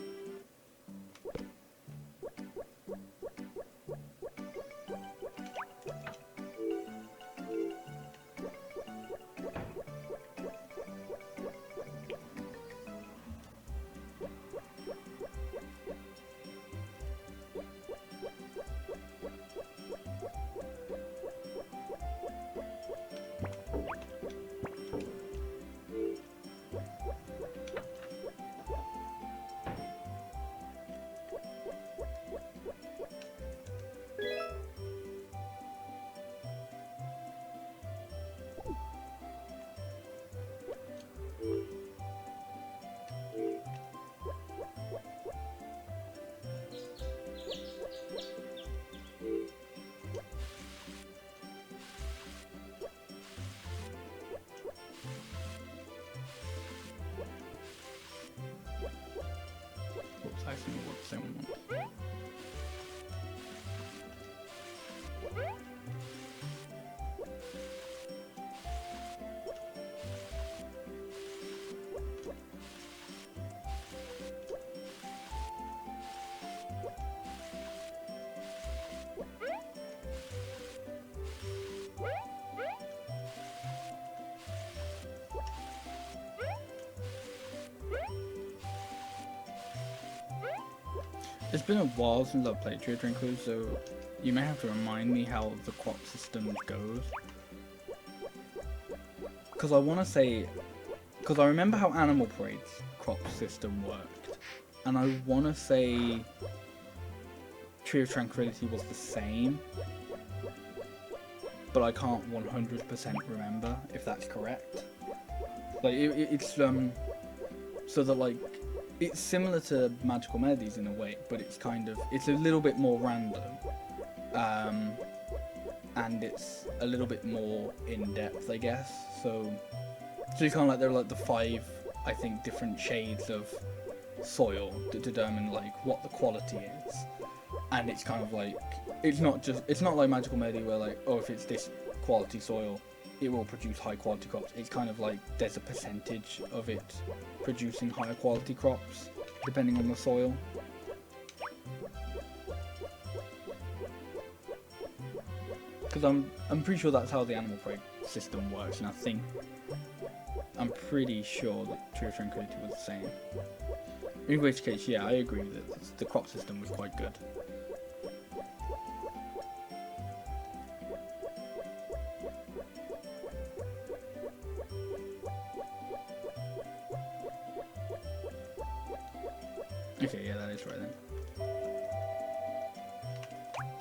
I think what the same one. It's been a while since I've played Tree of Tranquility, so you may have to remind me how the crop system goes. Because I want to say, because I remember how Animal Parade's crop system worked, and I want to say Tree of Tranquility was the same, but I can't 100% remember if that's correct. Like it's so that like. It's similar to Magical Melodies in a way, but it's a little bit more random, and it's a little bit more in depth, I guess. So it's kind of like there are like the 5, I think, different shades of soil to determine like what the quality is, and it's kind of like it's not like Magical Melody where like, oh, if it's this quality soil, it will produce high quality crops. It's kind of like there's a percentage of it producing higher quality crops depending on the soil. Because I'm pretty sure that's how the Animal Parade system works, and I'm pretty sure that Tree of Tranquility was the same. In which case, yeah, I agree that the crop system was quite good. Okay, yeah, that is right then.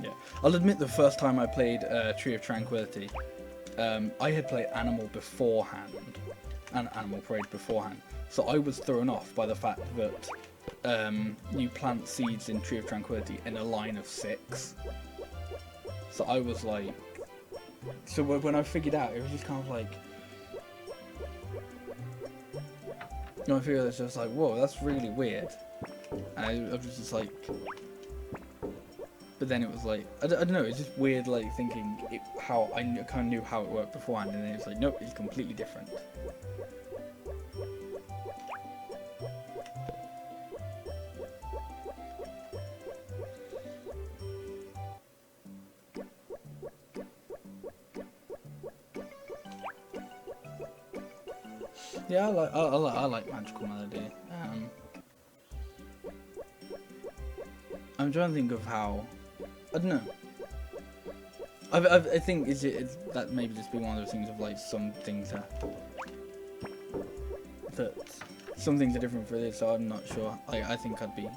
Yeah, I'll admit the first time I played Tree of Tranquility, I had played Animal beforehand, and Animal Parade beforehand, so I was thrown off by the fact that you plant seeds in Tree of Tranquility in a line of 6. So I was like, so when I figured out, it was just kind of like, you know, I figured it's just like, whoa, that's really weird. And I was just like, but then it was like, I don't know, it's just weird, like thinking how I kind of knew how it worked beforehand, and then it's like, nope, it's completely different. Yeah, I like Magical Melody. I'm trying to think of how. I don't know. I think it's that maybe just be one of those things of like some things are different for this. So I'm not sure. I think I'd be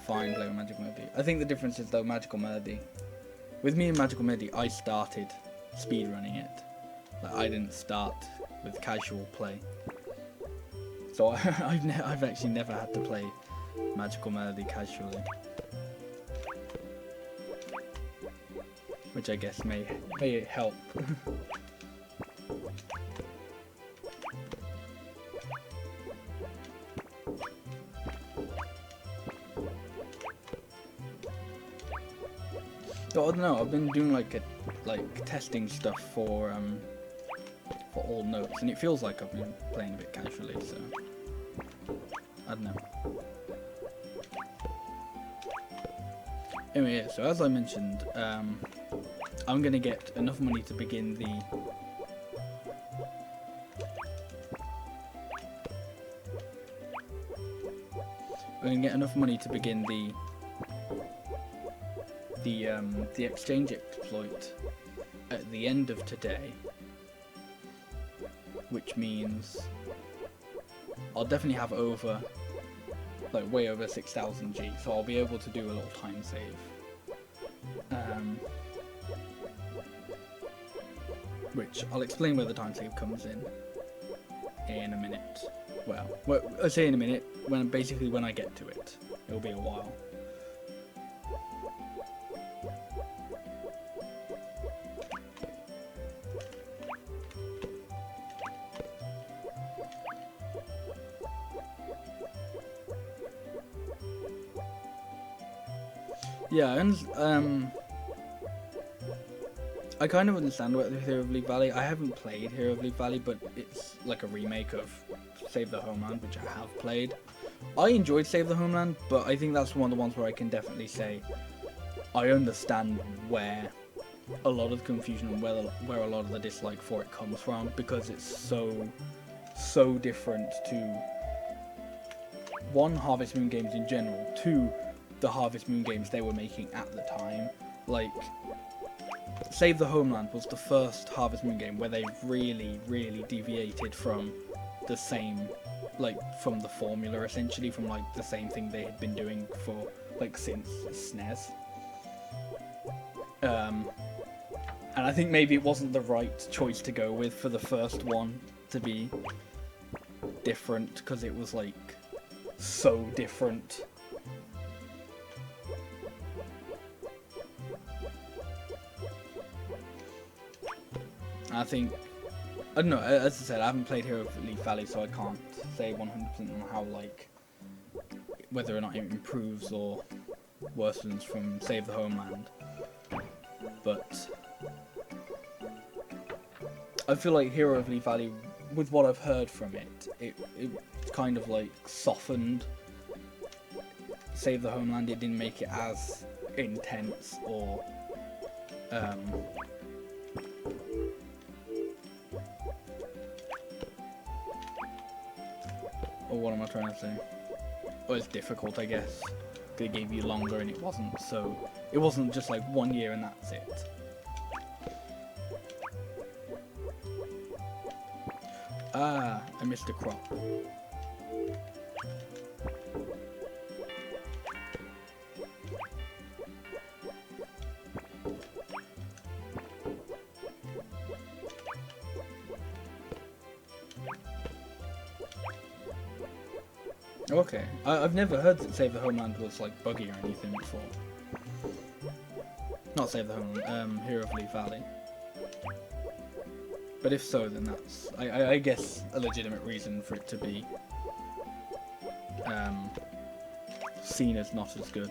fine play with Magical Melody. I think the difference is though Magical Melody. With me and Magical Melody, I started speedrunning it. Like, I didn't start with casual play. So I've actually never had to play Magical Melody casually. Which I guess may help. I don't know, I've been doing like testing stuff for all notes, and it feels like I've been playing a bit casually, so I don't know. Anyway, yeah, so as I mentioned, I'm gonna get enough money to begin the the exchange exploit at the end of today, which means I'll definitely have over, like, way over 6,000 G, so I'll be able to do a little time save. Which I'll explain where the time save comes in a minute. Well, I say in a minute, when I get to it. It'll be a while. Yeah, and I kind of understand about the Hero of Leaf Valley. I haven't played Hero of Leaf Valley, but it's like a remake of Save the Homeland, which I have played. I enjoyed Save the Homeland, but I think that's one of the ones where I can definitely say I understand where a lot of the confusion and where a lot of the dislike for it comes from, because it's so different to, one, Harvest Moon games in general, two, the Harvest Moon games they were making at the time. Like, Save the Homeland was the first Harvest Moon game where they really deviated from the same, like, from the formula, essentially, from like the same thing they had been doing for, like, since SNES. And I think maybe it wasn't the right choice to go with for the first one to be different, because it was like so different. I think, I don't know, as I said, I haven't played Hero of Leaf Valley, so I can't say 100% on how, like, whether or not it improves or worsens from Save the Homeland. But I feel like Hero of Leaf Valley, with what I've heard from it, it kind of like softened Save the Homeland. It didn't make it as intense or or what am I trying to say? Well, it's difficult, I guess. They gave you longer, and it wasn't just like 1 year and that's it. Ah, I missed a crop. Okay, I've never heard that Save the Homeland was like buggy or anything before. Not Save the Homeland, Hero of Leaf Valley. But if so, then that's, I guess, a legitimate reason for it to be seen as not as good.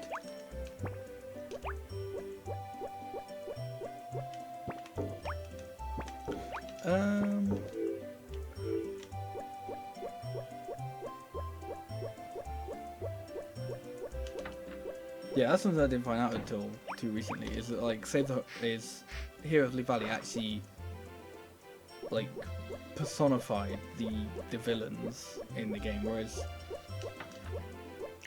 Yeah, that's something I didn't find out until too recently, is that, like, Hero of Leaf Valley actually, like, personified the villains in the game, whereas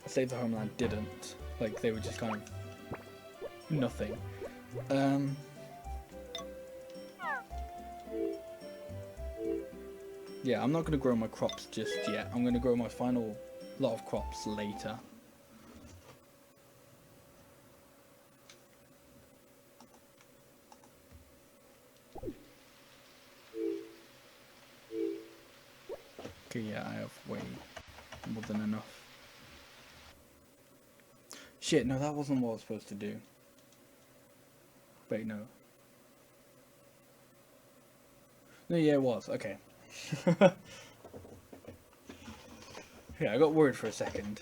Save the Homeland didn't. Like, they were just kind of nothing. Yeah, I'm not going to grow my crops just yet. I'm going to grow my final lot of crops later. Okay, yeah, I have way more than enough. Shit, no, that wasn't what I was supposed to do. Wait, no. No, yeah, it was. Okay. Yeah, I got worried for a second.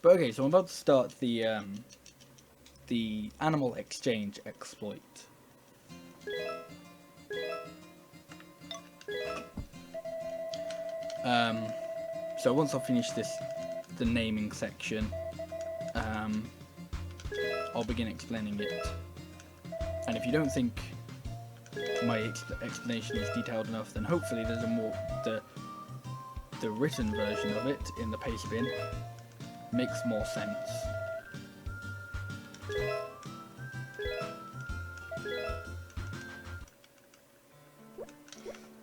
But okay, so I'm about to start the animal exchange exploit. So once I finish the naming section, I'll begin explaining it. And if you don't think my explanation is detailed enough, then hopefully there's the written version of it in the paste bin makes more sense.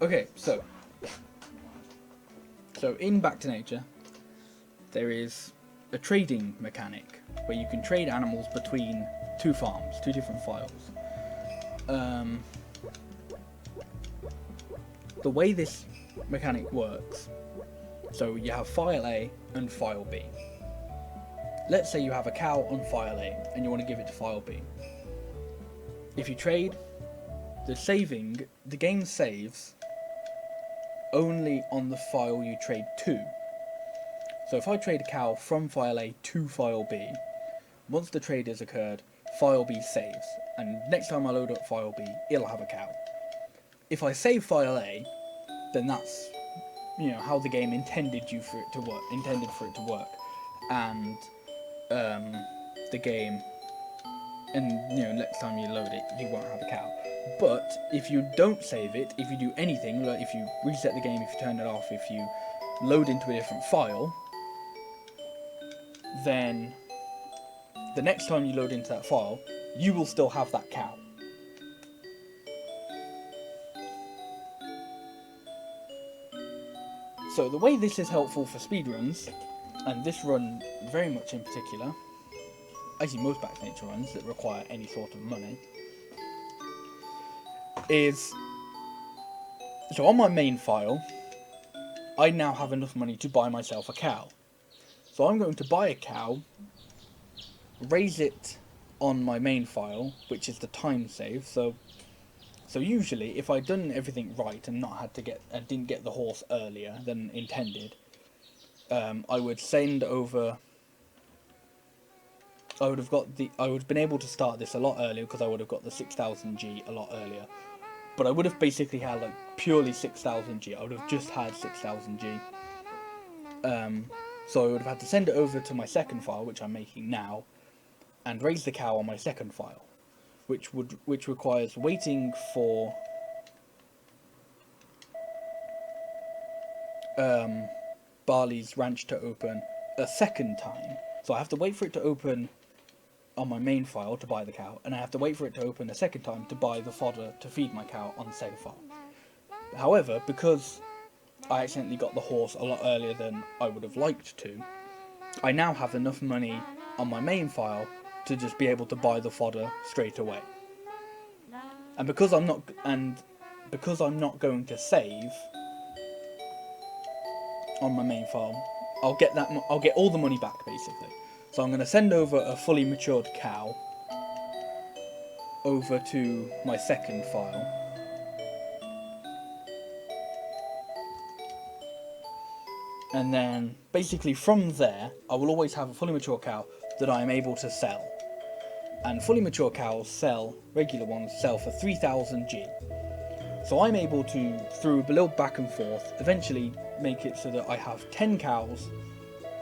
Okay, so in Back to Nature, there is a trading mechanic where you can trade animals between two farms, two different files. The way this mechanic works, so you have file A and file B. Let's say you have a cow on file A and you want to give it to file B. If you trade, the game saves only on the file you trade to. So if I trade a cow from file A to file B, once the trade has occurred, file B saves, and next time I load up file B, it'll have a cow. If I save file A, then that's, you know, how the game intended for it to work, and the game, and you know, next time you load it, you won't have a cow. But if you don't save it, if you do anything, like if you reset the game, if you turn it off, if you load into a different file, then the next time you load into that file, you will still have that cow. So the way this is helpful for speedruns, and this run very much in particular, actually most Back to Nature runs that require any sort of money, is, so on my main file, I now have enough money to buy myself a cow. So I'm going to buy a cow, raise it on my main file, which is the time save. So usually, if I'd done everything right and didn't get the horse earlier than intended, I would send over. I would have been able to start this a lot earlier because I would have got the 6000 G a lot earlier. But I would have basically had like purely 6000 G. I would have just had 6000 G. So I would have had to send it over to my second file, which I'm making now, and raise the cow on my second file, which requires waiting for Barley's ranch to open a second time. So I have to wait for it to open on my main file to buy the cow, and I have to wait for it to open a second time to buy the fodder to feed my cow on the second file. However, because I accidentally got the horse a lot earlier than I would have liked to, I now have enough money on my main file to just be able to buy the fodder straight away. And because I'm not going to save on my main file, I'll get all the money back basically. So I'm going to send over a fully matured cow over to my second file. And then basically from there, I will always have a fully mature cow that I am able to sell. And fully mature cows regular ones sell for 3000 G. So I'm able to, through a little back and forth, eventually make it so that I have 10 cows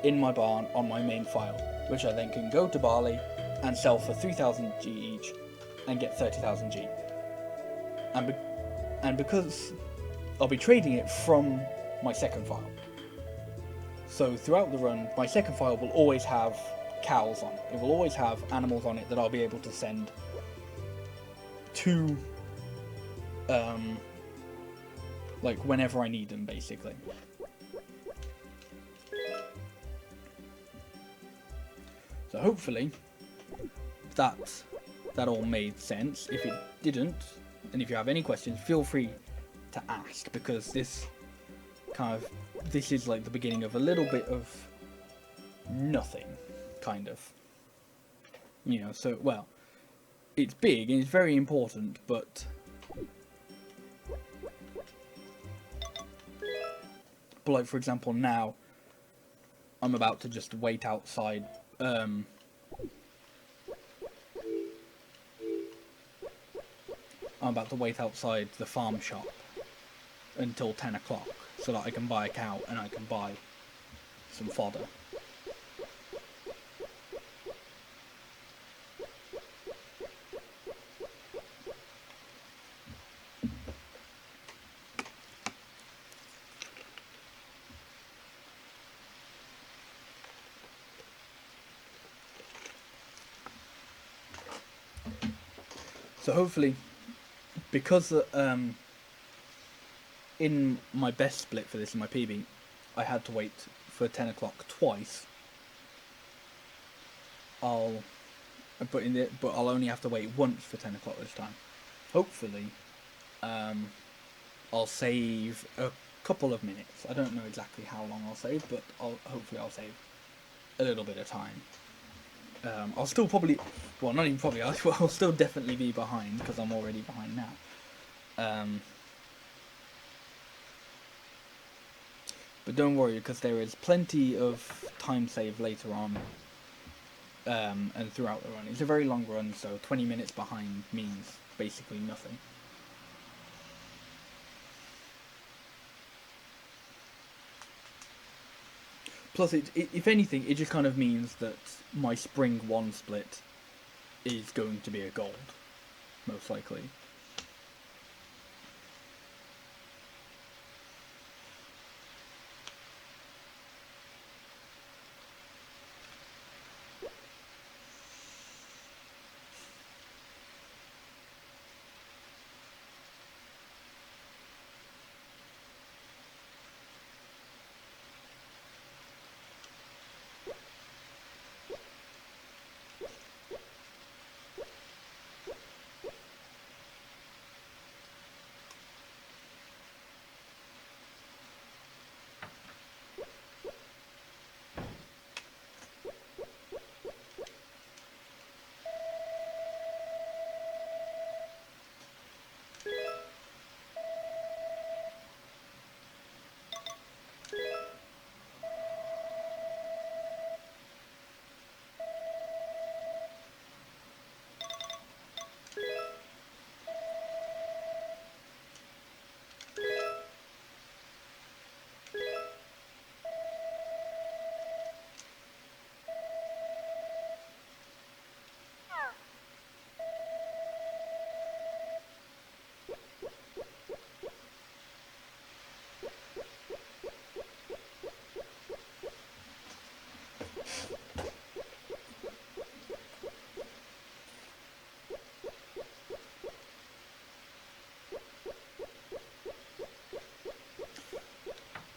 in my barn on my main file, which I then can go to Barley and sell for 3000 G each and get 30,000 G. And because I'll be trading it from my second file. So throughout the run, my second file will always have cows on it. It will always have animals on it that I'll be able to send to, like whenever I need them, basically. So hopefully that that all made sense. If it didn't, and if you have any questions, feel free to ask, because this is like the beginning of a little bit of nothing, kind of. You know, so, well, it's big and it's very important, but like, for example, now I'm about to just wait outside, I'm about to wait outside the farm shop until 10 o'clock so that I can buy a cow and I can buy some fodder. So hopefully, because in my best split for this, in my PB, I had to wait for 10 o'clock twice. But I'll only have to wait once for 10 o'clock this time. Hopefully, I'll save a couple of minutes. I don't know exactly how long I'll save, but hopefully I'll save a little bit of time. I'll still probably, well, not even probably, I'll still definitely be behind, because I'm already behind now. But don't worry, because there is plenty of time save later on, and throughout the run. It's a very long run, so 20 minutes behind means basically nothing. Plus, if anything, it just kind of means that my Spring 1 split is going to be a gold, most likely.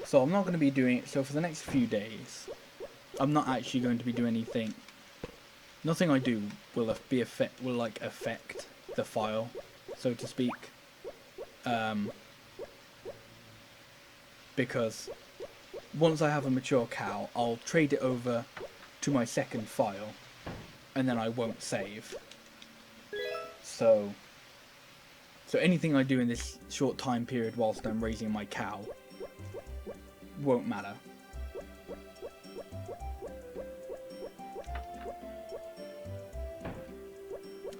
So I'm not going to be doing, so for the next few days, I'm not actually going to be doing anything. Nothing I do will affect the file, so to speak. Because once I have a mature cow, I'll trade it over to my second file, and then I won't save. So anything I do in this short time period whilst I'm raising my cow won't matter.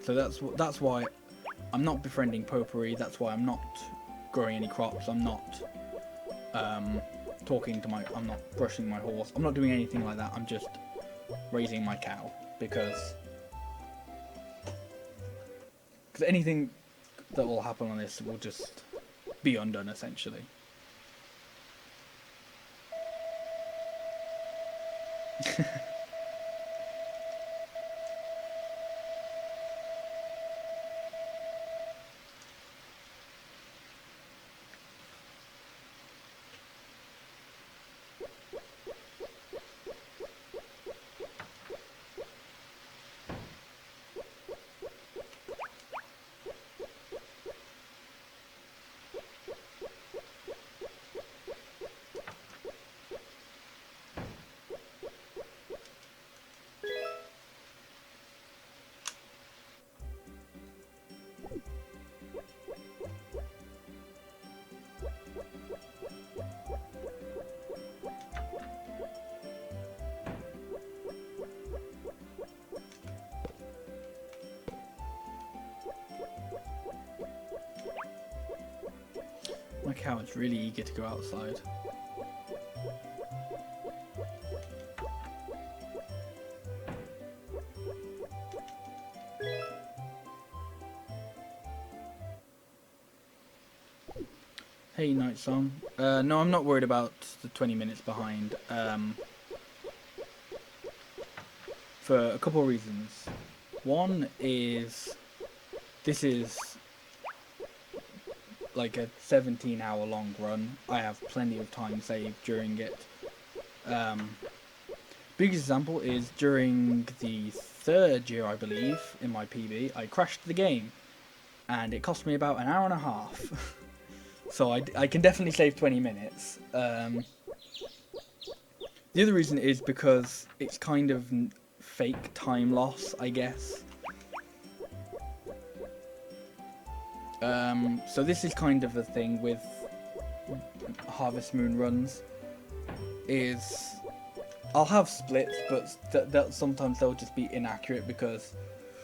So that's why I'm not befriending Potpourri. That's why I'm not growing any crops. I'm not I'm not brushing my horse. I'm not doing anything like that. I'm just raising my cow because anything that will happen on this will just be undone essentially. cow is really eager to go outside. Hey, Night Song. No, I'm not worried about the 20 minutes behind. For a couple of reasons. One is this is like a 17-hour long run. I have plenty of time saved during it. Biggest example is during the 3rd year, I believe, in my PB, I crashed the game, and it cost me about an hour and a half. So I can definitely save 20 minutes. The other reason is because it's kind of fake time loss, I guess. So this is kind of the thing with Harvest Moon runs, is I'll have splits, but sometimes they'll just be inaccurate because,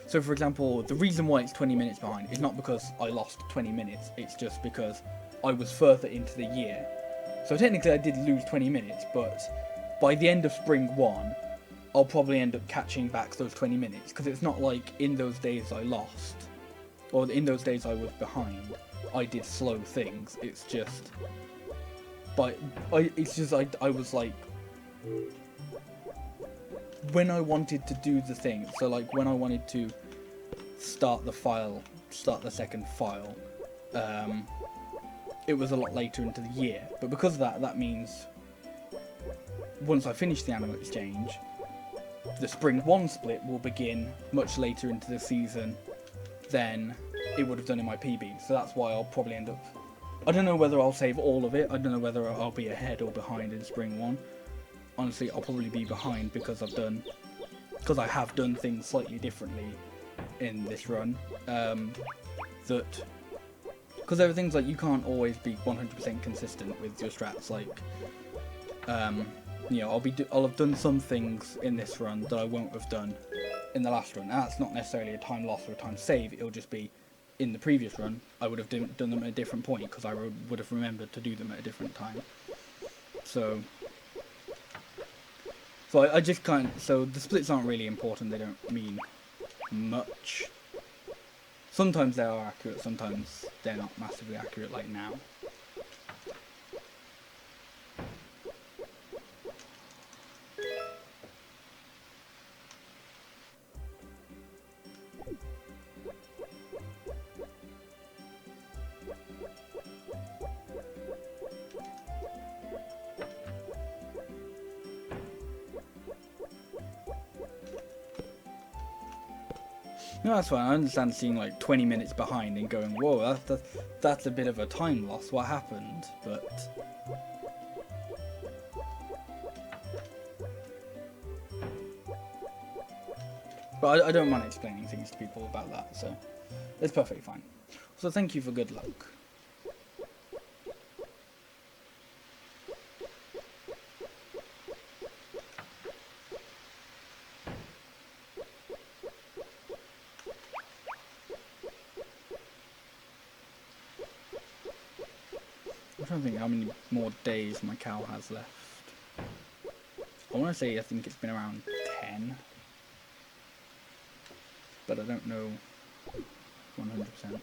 so for example, the reason why it's 20 minutes behind is not because I lost 20 minutes, it's just because I was further into the year. So technically I did lose 20 minutes, but by the end of Spring 1, I'll probably end up catching back those 20 minutes, because it's not like in those days I lost, or in those days I was behind, I did slow things. It's just, I was like, when I wanted to do the thing, so like when I wanted to start the second file, it was a lot later into the year. But because of that, that means once I finish the Animal Exchange, the Spring 1 split will begin much later into the season than it would have done in my PB. So that's why I'll probably end up, I don't know whether I'll save all of it, I don't know whether I'll be ahead or behind in Spring 1. Honestly, I'll probably be behind because I have done things slightly differently in this run. Because there are things like you can't always be 100% consistent with your strats. Like, you know, I'll have done some things in this run that I won't have done in the last run, and that's not necessarily a time loss or a time save. It'll just be in the previous run I would have done them at a different point because I would have remembered to do them at a different time. So I just can't. So the splits aren't really important. They don't mean much. Sometimes they are accurate, sometimes they're not massively accurate, like now. No, that's fine. I understand seeing like 20 minutes behind and going, whoa, that's a bit of a time loss. What happened? But I don't mind explaining things to people about that, so it's perfectly fine. So thank you for good luck. I'm trying to think how many more days my cow has left. I want to say I think it's been around 10. But I don't know 100%.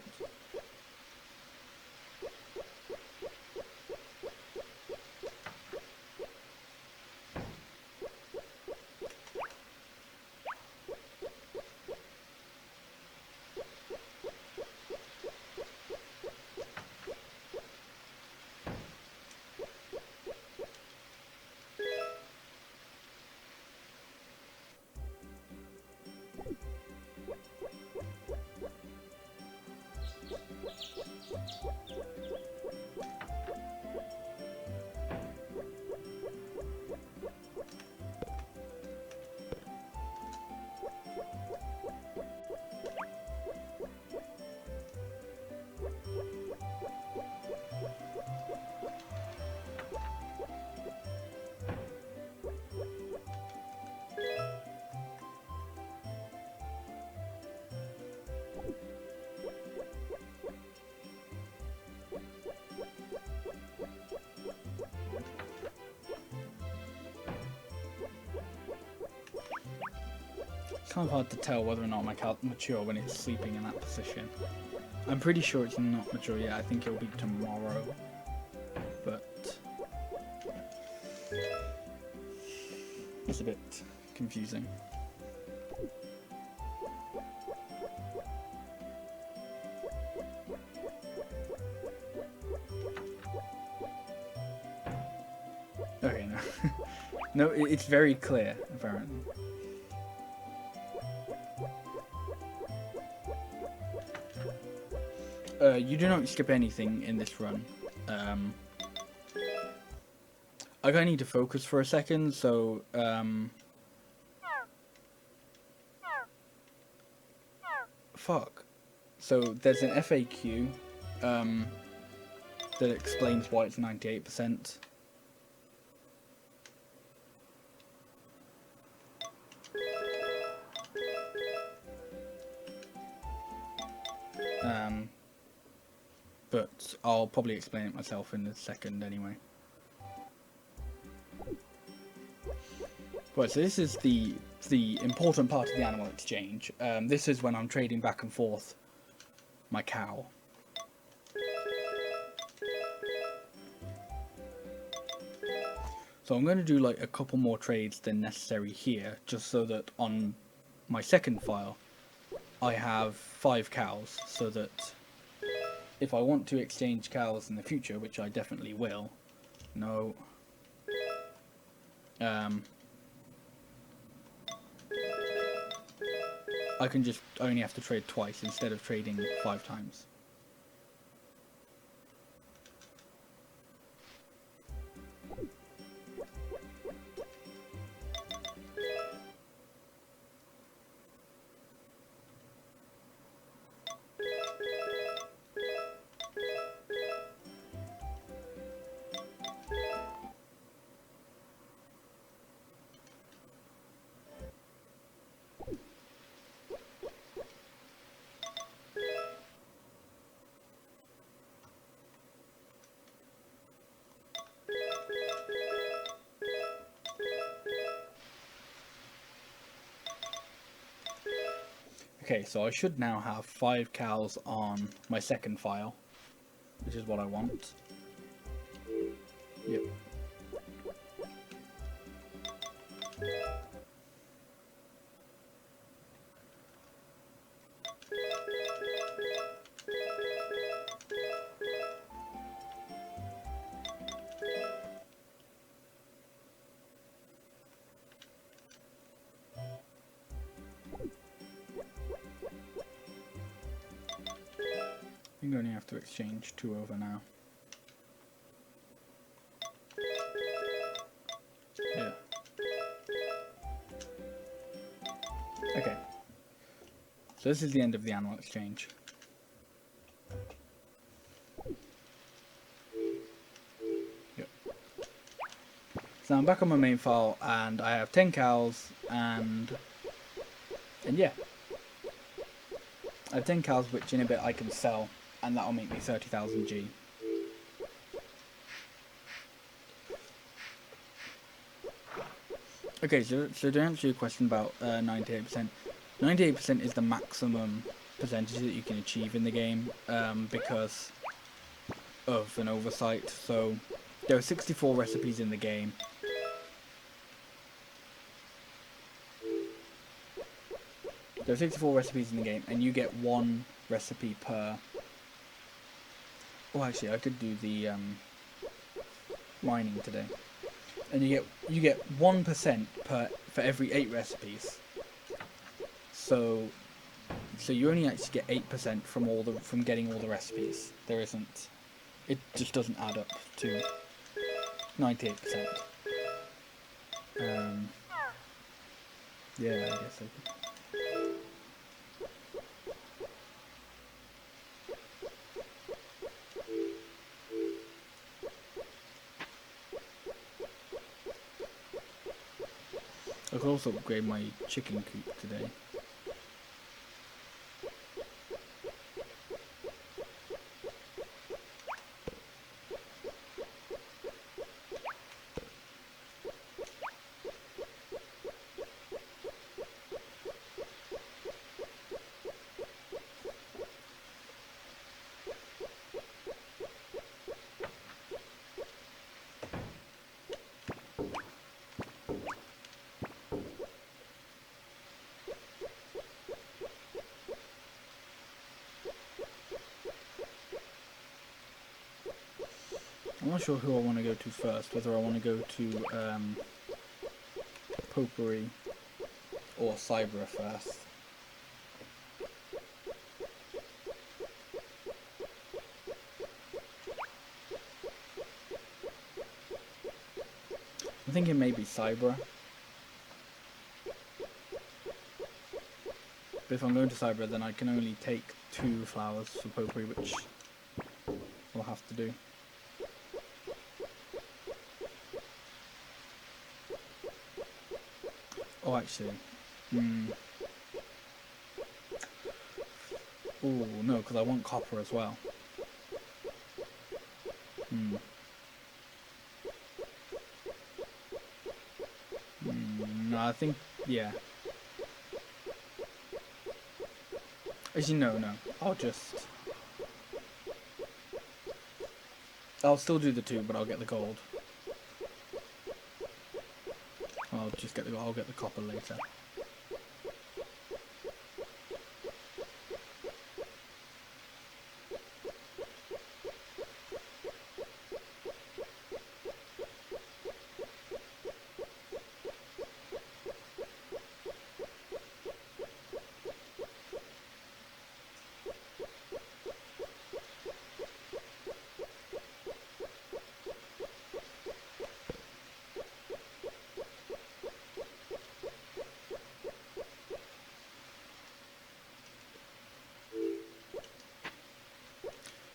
kind of hard to tell whether or not my cow's mature when it's sleeping in that position. I'm pretty sure it's not mature yet. I think it'll be tomorrow. But it's a bit confusing. Okay, no. No, it's very clear, apparently. You do not skip anything in this run. I kinda need to focus for a second, so fuck. So there's an FAQ that explains why it's 98%. But I'll probably explain it myself in a second anyway. Right, so this is the important part of the animal exchange. This is when I'm trading back and forth my cow. So I'm going to do like a couple more trades than necessary here, just so that on my second file I have 5 cows, so that if I want to exchange cows in the future, which I definitely will, I can just only have to trade twice instead of trading 5 times. Okay, so I should now have 5 cows on my second file, which is what I want. Yep. I think I only have to exchange 2 over now. Yeah. Okay. So this is the end of the animal exchange. Yep. So I'm back on my main file and I have 10 cows and yeah. I have 10 cows which in a bit I can sell, and that'll make me 30,000 G. Okay, so to answer your question about 98%, 98% is the maximum percentage that you can achieve in the game because of an oversight. So there are 64 recipes in the game. There are 64 recipes in the game, and you get 1 recipe per... Oh, actually, I could do the mining today. And you get 1% for every 8 recipes. So you only actually get 8% from getting all the recipes. There isn't. It just doesn't add up to 98%. Yeah, I guess I could. I could also upgrade my chicken coop today. not sure who I want to go to first, whether I want to go to Potpourri or Cybra first. I'm thinking maybe Cybra. But if I'm going to Cybra, then I can only take 2 flowers for Potpourri, which I'll have to do. Oh, actually. Oh, no, because I want copper as well. No, I think, yeah. Actually, no. I'll still do the 2, but I'll get the gold. I'll get the copper later.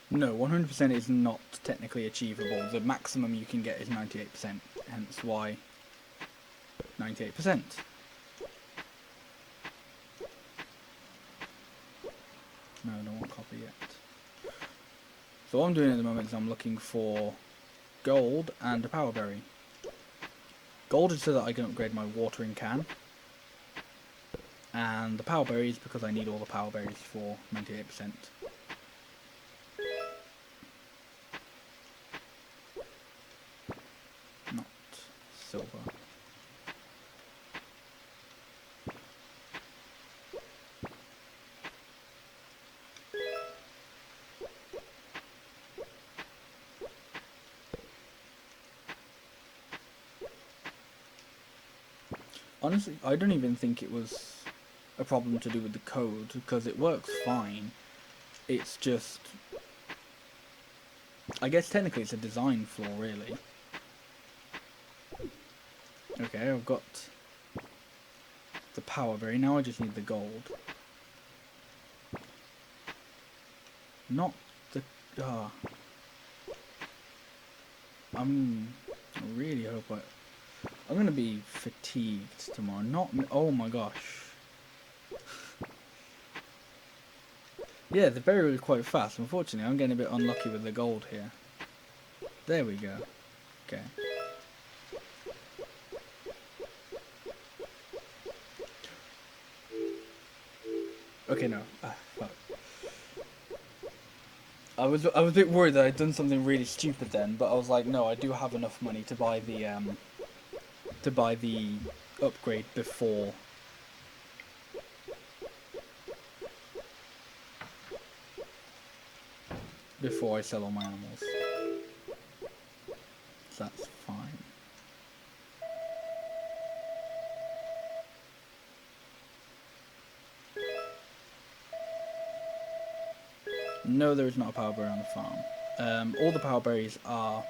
No, 100% is not technically achievable. The maximum you can get is 98%, hence why 98%. No, I don't want copper yet. So what I'm doing at the moment is I'm looking for gold and a power berry. Gold is so that I can upgrade my watering can. And the power berry is because I need all the power berries for 98%. Not silver. Honestly, I don't even think it was a problem to do with the code, because it works fine. It's just, I guess technically it's a design flaw, really. Okay, I've got the power berry, now I just need the gold. Not the, I really hope I'm going to be fatigued tomorrow. Oh my gosh. Yeah, the berry was quite fast. Unfortunately, I'm getting a bit unlucky with the gold here. There we go. Okay. Okay, no. Fuck. I was a bit worried that I'd done something really stupid then, but I was like, no, I do have enough money to buy the upgrade before I sell all my animals. So that's fine. No, there is not a power berry on the farm. All the power berries are...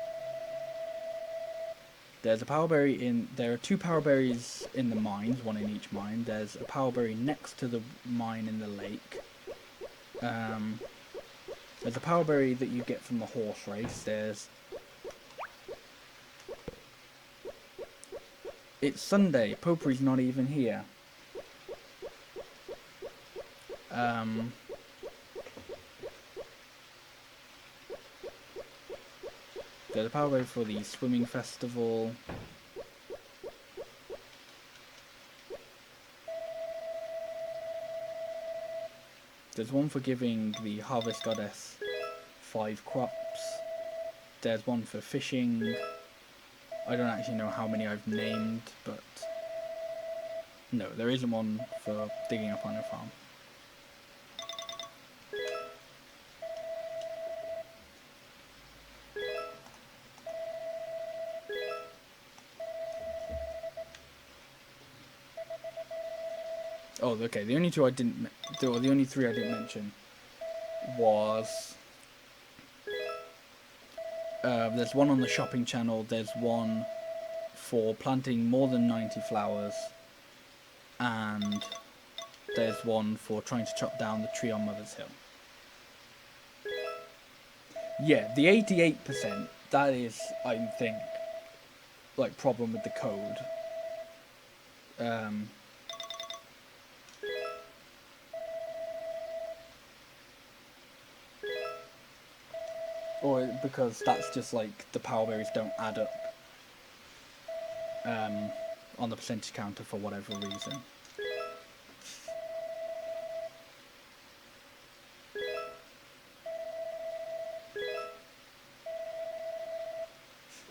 There are 2 power berries in the mines, 1 in each mine. There's a power berry next to the mine in the lake. There's a power berry that you get from the horse race. It's Sunday. Potpourri's not even here. There's a power berry for the swimming festival. There's one for giving the harvest goddess 5 crops. There's one for fishing. I don't actually know how many I've named, but no, there isn't one for digging up on a farm. Oh, okay. The only two I didn't, or the only three I didn't mention was there's one on the shopping channel. There's one for planting more than 90 flowers, and there's one for trying to chop down the tree on Mother's Hill. Yeah, the 88%, that is, I think, like, problem with the code. Or because that's just like the power berries don't add up on the percentage counter for whatever reason.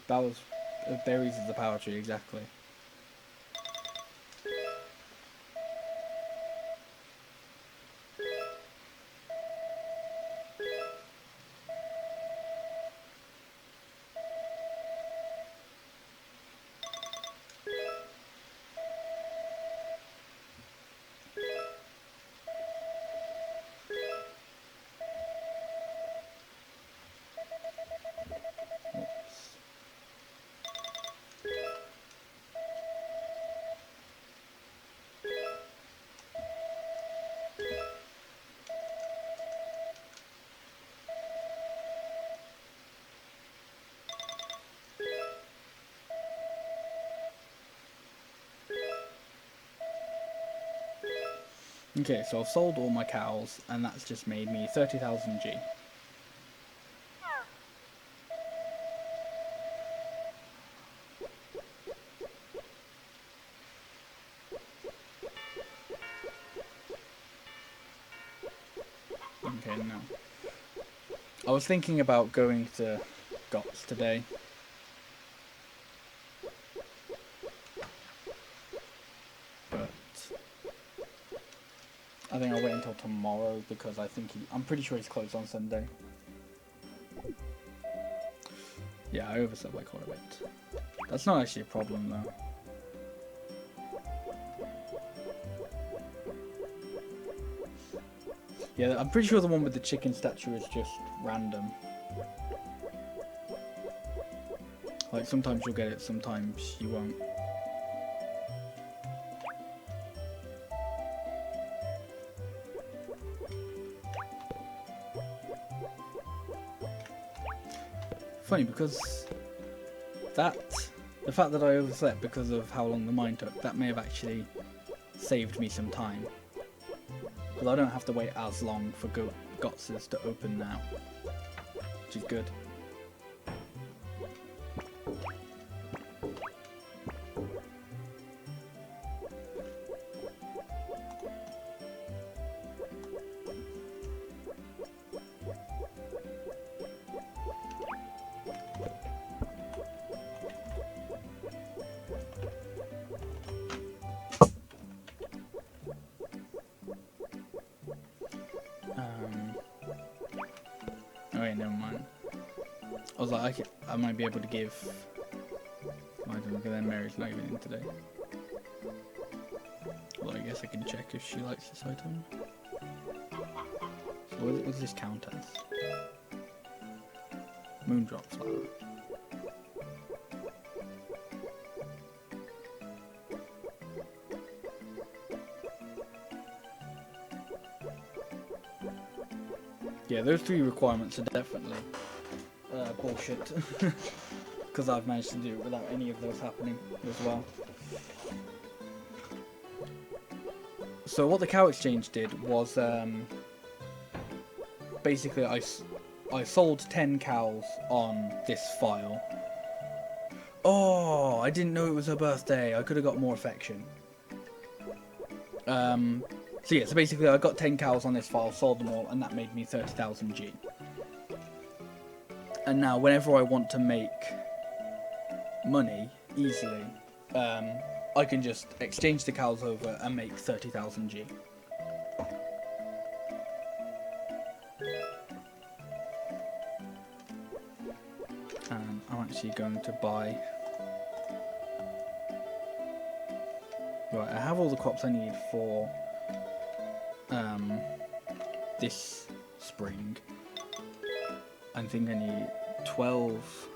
That was berries is the power tree, exactly. Okay, so I've sold all my cows, and that's just made me 30,000 G. Okay, now. I was thinking about going to GOTS today. But I think I'll wait until tomorrow because I think I'm pretty sure he's closed on Sunday. Yeah, I overslept by quite a bit. That's not actually a problem though. Yeah, I'm pretty sure the one with the chicken statue is just random. Like, sometimes you'll get it, sometimes you won't. Funny, because the fact that I overslept because of how long the mine took, that may have actually saved me some time. Because I don't have to wait as long for GOTS's to open now, which is good. Oh wait, never mind. I was like, I might be able to give... I don't know, then Mary's not even in today. Well, I guess I can check if she likes this item. So what does this count as? Moondrop flower. Yeah, those three requirements are definitely bullshit. Because I've managed to do it without any of those happening as well. So what the cow exchange did was basically I sold 10 cows on this file. Oh, I didn't know it was her birthday. I could have got more affection. So yeah, so basically I got 10 cows on this file, sold them all, and that made me 30,000 G. And now whenever I want to make money easily, I can just exchange the cows over and make 30,000 G. And I'm actually going to buy... Right, I have all the crops I need for this spring. I think I need 12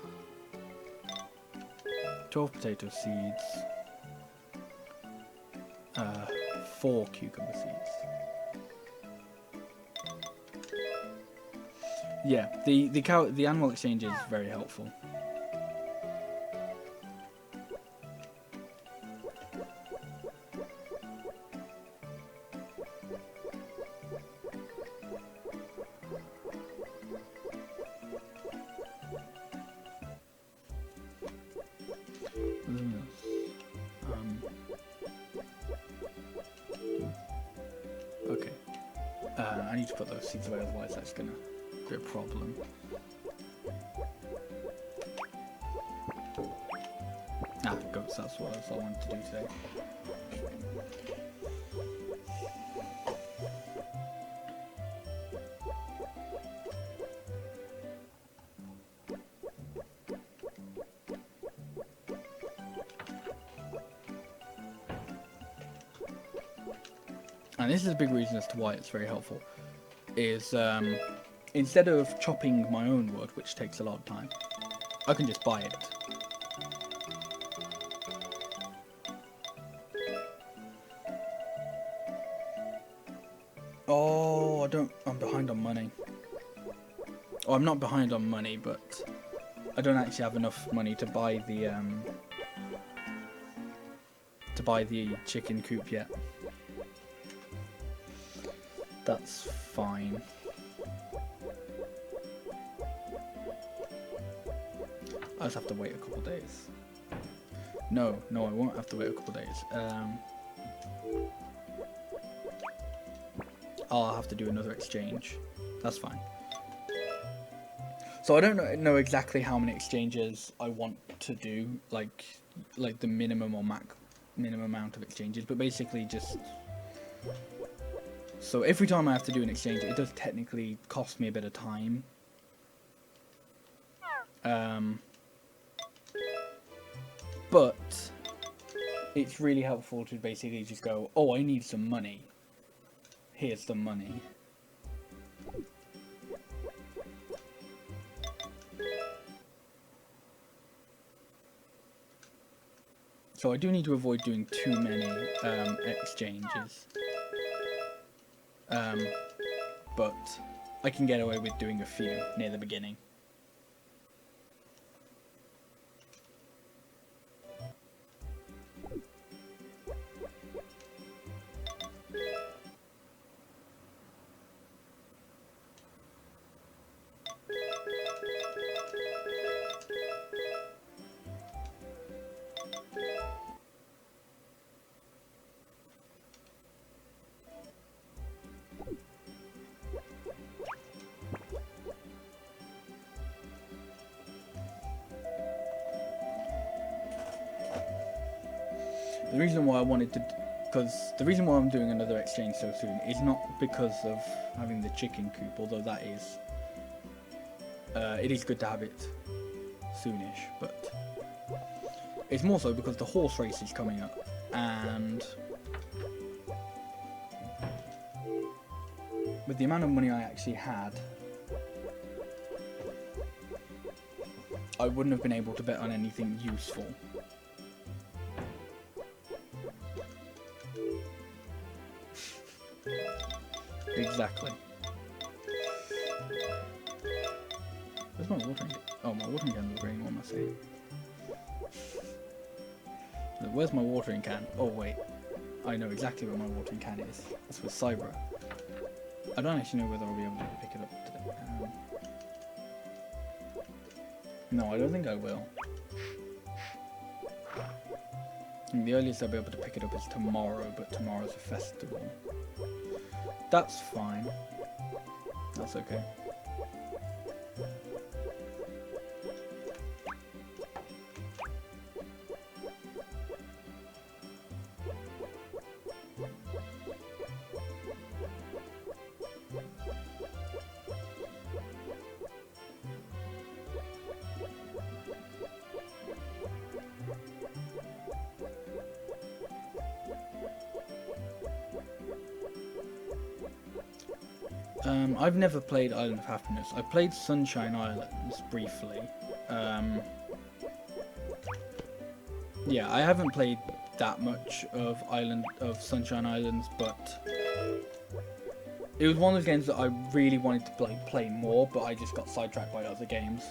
potato seeds, 4 cucumber seeds. Yeah, the animal exchange is very helpful. Okay. I need to put those seeds away, otherwise that's gonna be a problem. Ah, goats, that's what I wanted to do today. And this is a big reason as to why it's very helpful, is instead of chopping my own wood, which takes a lot of time, I can just buy it. Oh, I'm behind on money. Oh, I'm not behind on money, but I don't actually have enough money to buy the chicken coop yet. That's fine. I just have to wait a couple days. No, I won't have to wait a couple days. I'll have to do another exchange. That's fine. So I don't know exactly how many exchanges I want to do, like the minimum or minimum amount of exchanges, but basically just. So every time I have to do an exchange, it does technically cost me a bit of time. But it's really helpful to basically just go, oh, I need some money. Here's the money. So I do need to avoid doing too many exchanges. But I can get away with doing a few near the beginning. The reason why I wanted to, because the reason why I'm doing another exchange so soon is not because of having the chicken coop, although that is, it is good to have it soonish, but it's more so because the horse race is coming up, and with the amount of money I actually had, I wouldn't have been able to bet on anything useful. Exactly. Where's my watering can? Oh, my watering can was green, what am I saying? Where's my watering can? Oh wait, I know exactly where my watering can is. That's with Cybra. I don't actually know whether I'll be able to pick it up today. No, I don't think I will. I think the earliest I'll be able to pick it up is tomorrow, but tomorrow's a festival. That's fine. That's okay. I've never played Island of Happiness. I played Sunshine Islands briefly. Yeah, I haven't played that much of Sunshine Islands, but it was one of those games that I really wanted to play more, but I just got sidetracked by other games.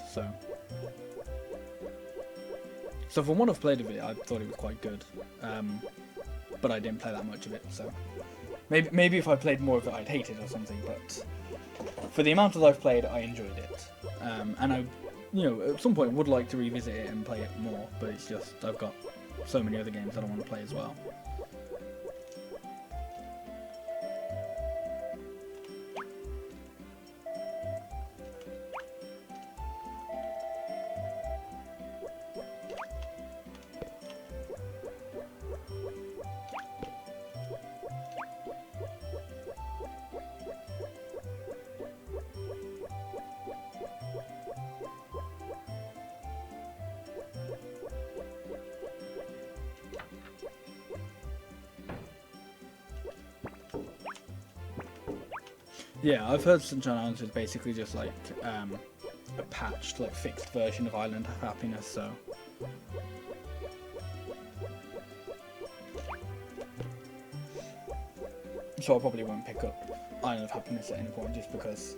So from what I've played of it, I thought it was quite good, but I didn't play that much of it. So maybe if I played more of it, I'd hate it or something. But for the amount that I've played, I enjoyed it, and I, at some point would like to revisit it and play it more. But it's just I've got so many other games that I want to play as well. Yeah, I've heard Sunshine Islands is basically just like a patched, like fixed version of Island of Happiness, so I probably won't pick up Island of Happiness at any point just because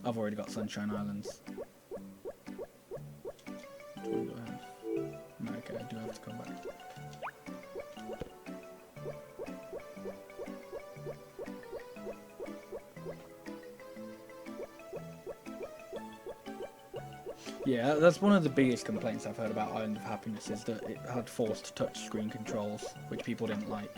I've already got Sunshine Islands. Which one do I have? No, okay, I do have to come back. Yeah, that's one of the biggest complaints I've heard about Island of Happiness, is that it had forced touch screen controls, which people didn't like.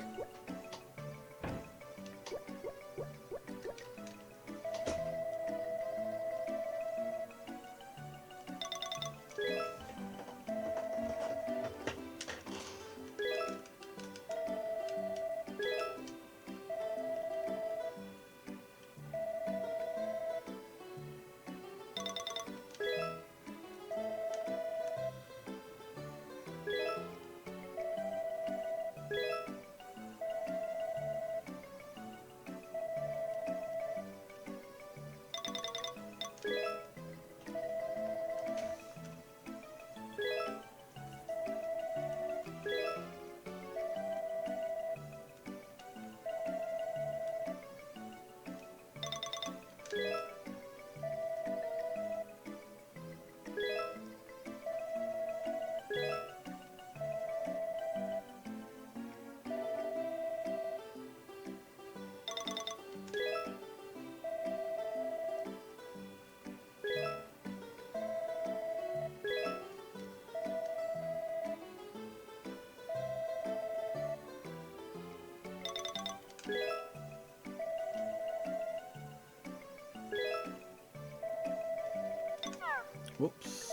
Whoops.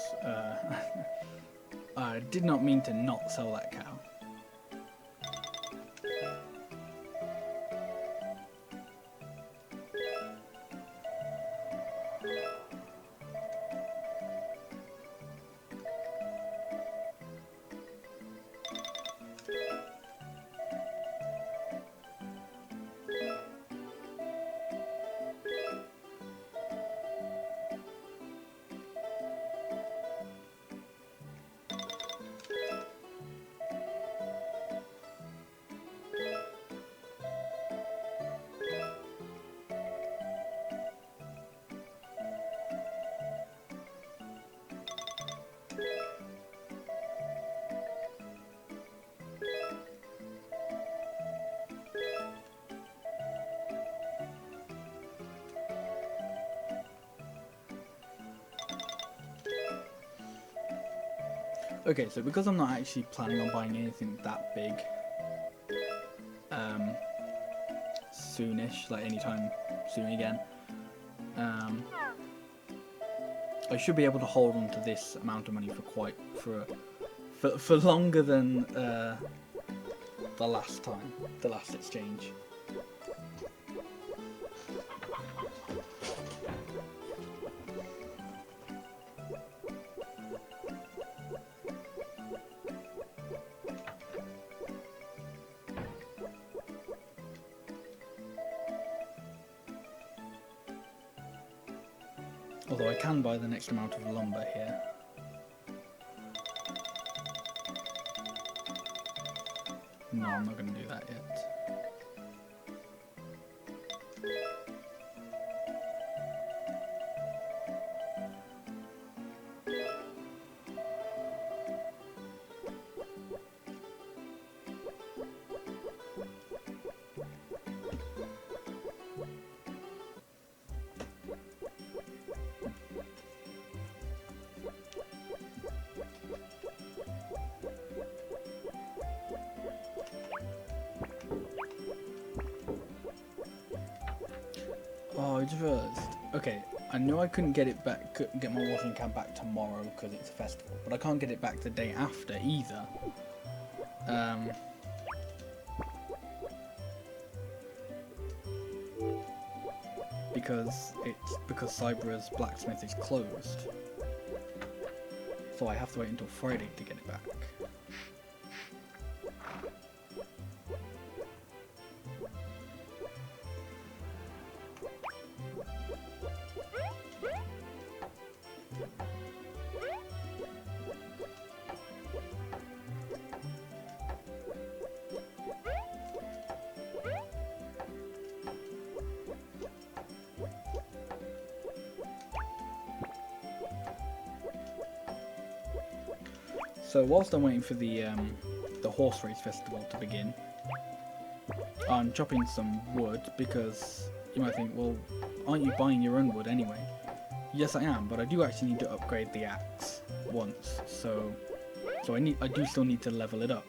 I did not mean to not sell that cow. Okay, so because I'm not actually planning on buying anything that big soonish, like anytime soon again, I should be able to hold on to this amount of money for longer than the last exchange. Although I can buy the next amount of lumber here. No, I'm not going to do that yet. Oh, I just realised. Okay, I knew I couldn't get it back, get my watering can back tomorrow because it's a festival, but I can't get it back the day after either. Because Cybra's blacksmith is closed, so I have to wait until Friday to get it back. So whilst I'm waiting for the horse race festival to begin, I'm chopping some wood because you might think, well, aren't you buying your own wood anyway? Yes, I am, but I do actually need to upgrade the axe once, so I do still need to level it up.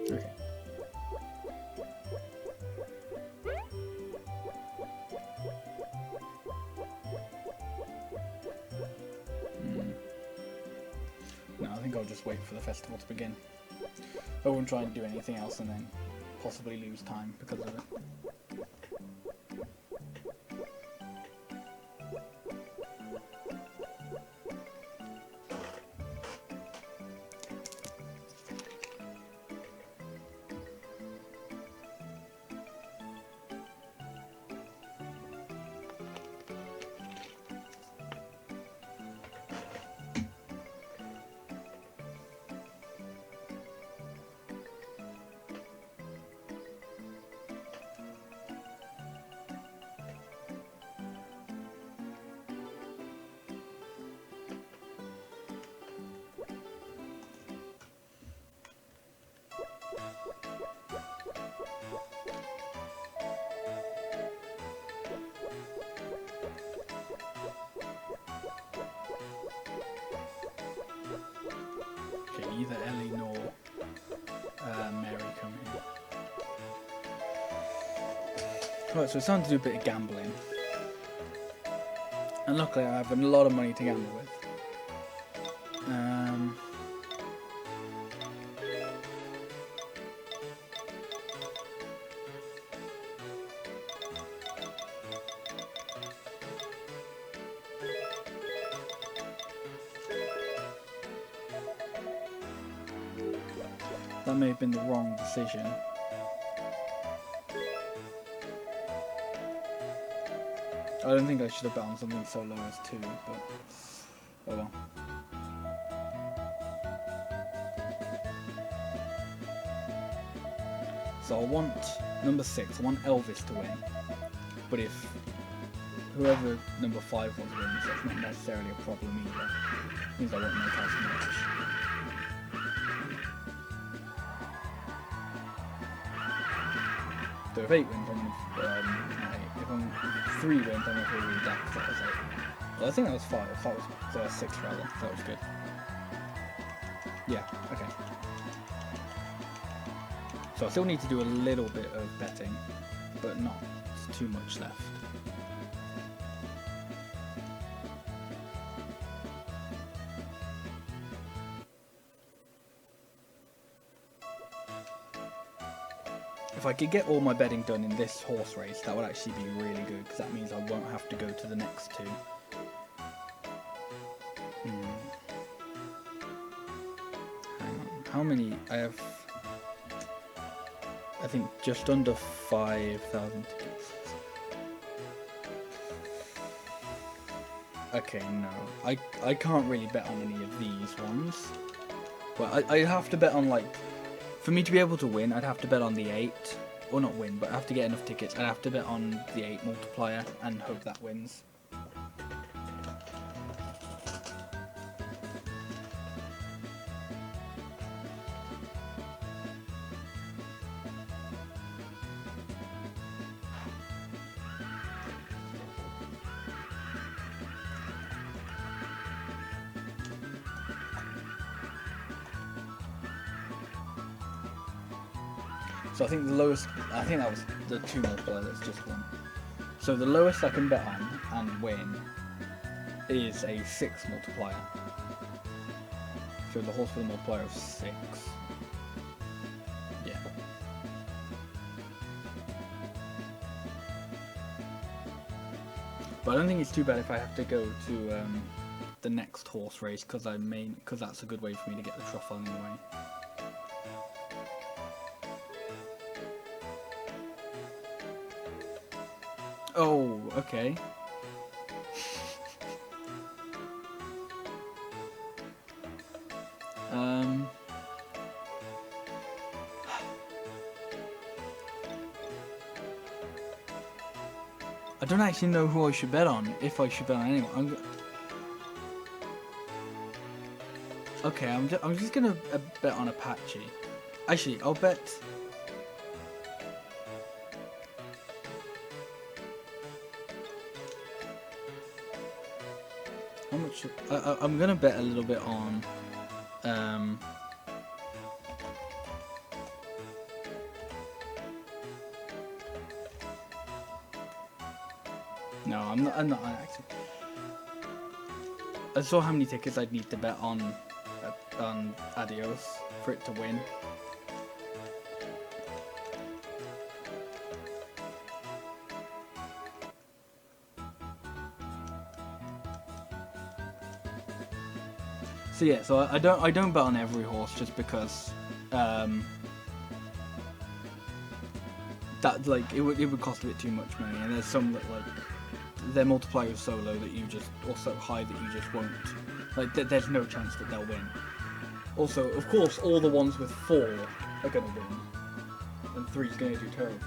Okay. No, I think I'll just wait for the festival to begin. I won't try and do anything else and then possibly lose time because of it. Either Ellie nor Mary come here. Right, so it's time to do a bit of gambling. And luckily I have a lot of money to gamble with. That may have been the wrong decision. I don't think I should have bet on something so low as 2, but oh well. So I want number 6, I want Elvis to win. But if whoever number 5 wins, that's not necessarily a problem either. It means I won't make as much. So if 8 wins, if 3 wins, I'm going to feel really daft. That was 8. Well, I think that was 5. That was 6 rather. That was good. Yeah, okay. So I still need to do a little bit of betting, but not too much left. If I could get all my betting done in this horse race, that would actually be really good, because that means I won't have to go to the next two. Hang on. How many? I have, I think, just under 5,000 tickets. Okay, no. I can't really bet on any of these ones. But I have to bet on, like, for me to be able to win, I'd have to bet on the 8. Or not win, but I have to get enough tickets. I'd have to bet on the 8 multiplier and hope that wins. So I think the lowest, I think that was the 2 multiplier, that's just one. So the lowest I can bet on and win is a 6 multiplier. So the horse with a multiplier of 6. Yeah. But I don't think it's too bad if I have to go to the next horse race, because that's a good way for me to get the truffle anyway. Oh, okay. I don't actually know who I should bet on, if I should bet on anyone. Okay, I'm just gonna bet on Apache. Actually, I'll bet. How much? I'm gonna bet a little bit on. No, I'm not actually. I saw how many tickets I'd need to bet on Adios for it to win. So yeah, so I don't bet on every horse just because that, like, it would cost a bit too much money, and there's some that, like, their multiplier is so low that you just, or so high that you just won't, like, there's no chance that they'll win. Also, of course, all the ones with 4 are gonna win, and 3's gonna do terrible.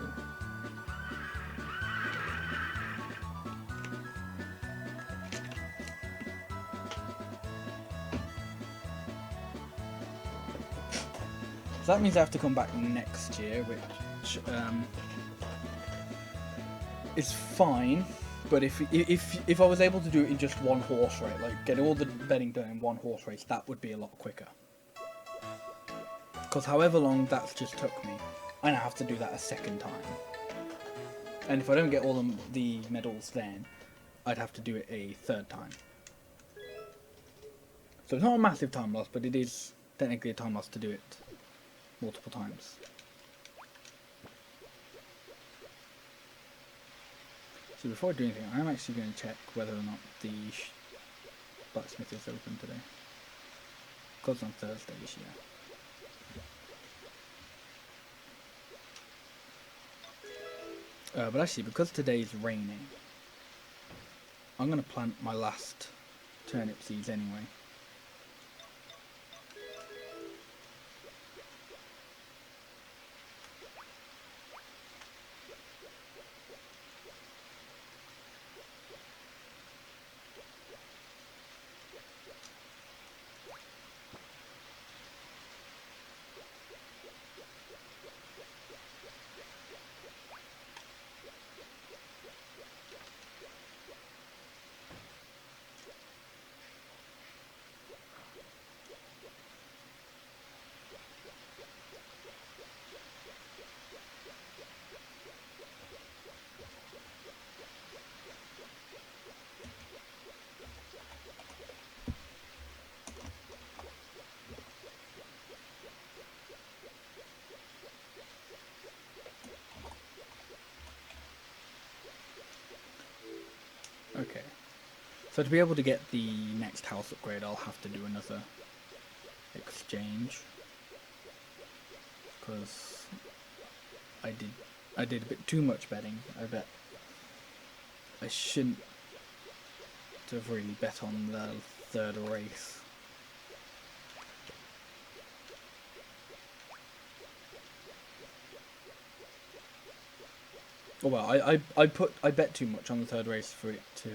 So that means I have to come back next year, which is fine. But if I was able to do it in just one horse race, like get all the betting done in one horse race, that would be a lot quicker. Because however long that's just took me, I now have to do that a second time. And if I don't get all the medals then, I'd have to do it a third time. So it's not a massive time loss, but it is technically a time loss to do it multiple times. So before I do anything, I'm actually going to check whether or not the blacksmith is open today. Because on Thursday this year. But actually, because today is raining, I'm going to plant my last turnip seeds anyway. So to be able to get the next house upgrade, I'll have to do another exchange, because I did a bit too much betting. I bet I shouldn't have really bet on the third race. Oh well, I bet too much on the third race for it to,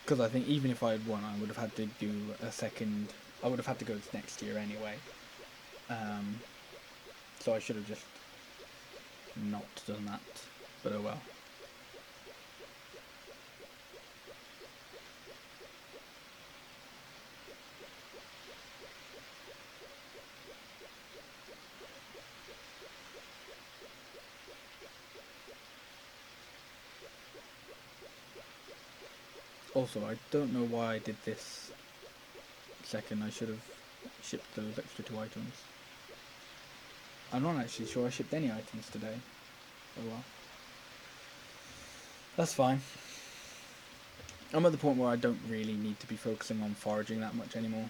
because I think even if I had won, I would have had to do a second. I would have had to go to next year anyway. So I should have just not done that. But oh well. Also, I don't know why I did this second. I should have shipped those extra 2 items. I'm not actually sure I shipped any items today. Oh well. That's fine. I'm at the point where I don't really need to be focusing on foraging that much anymore.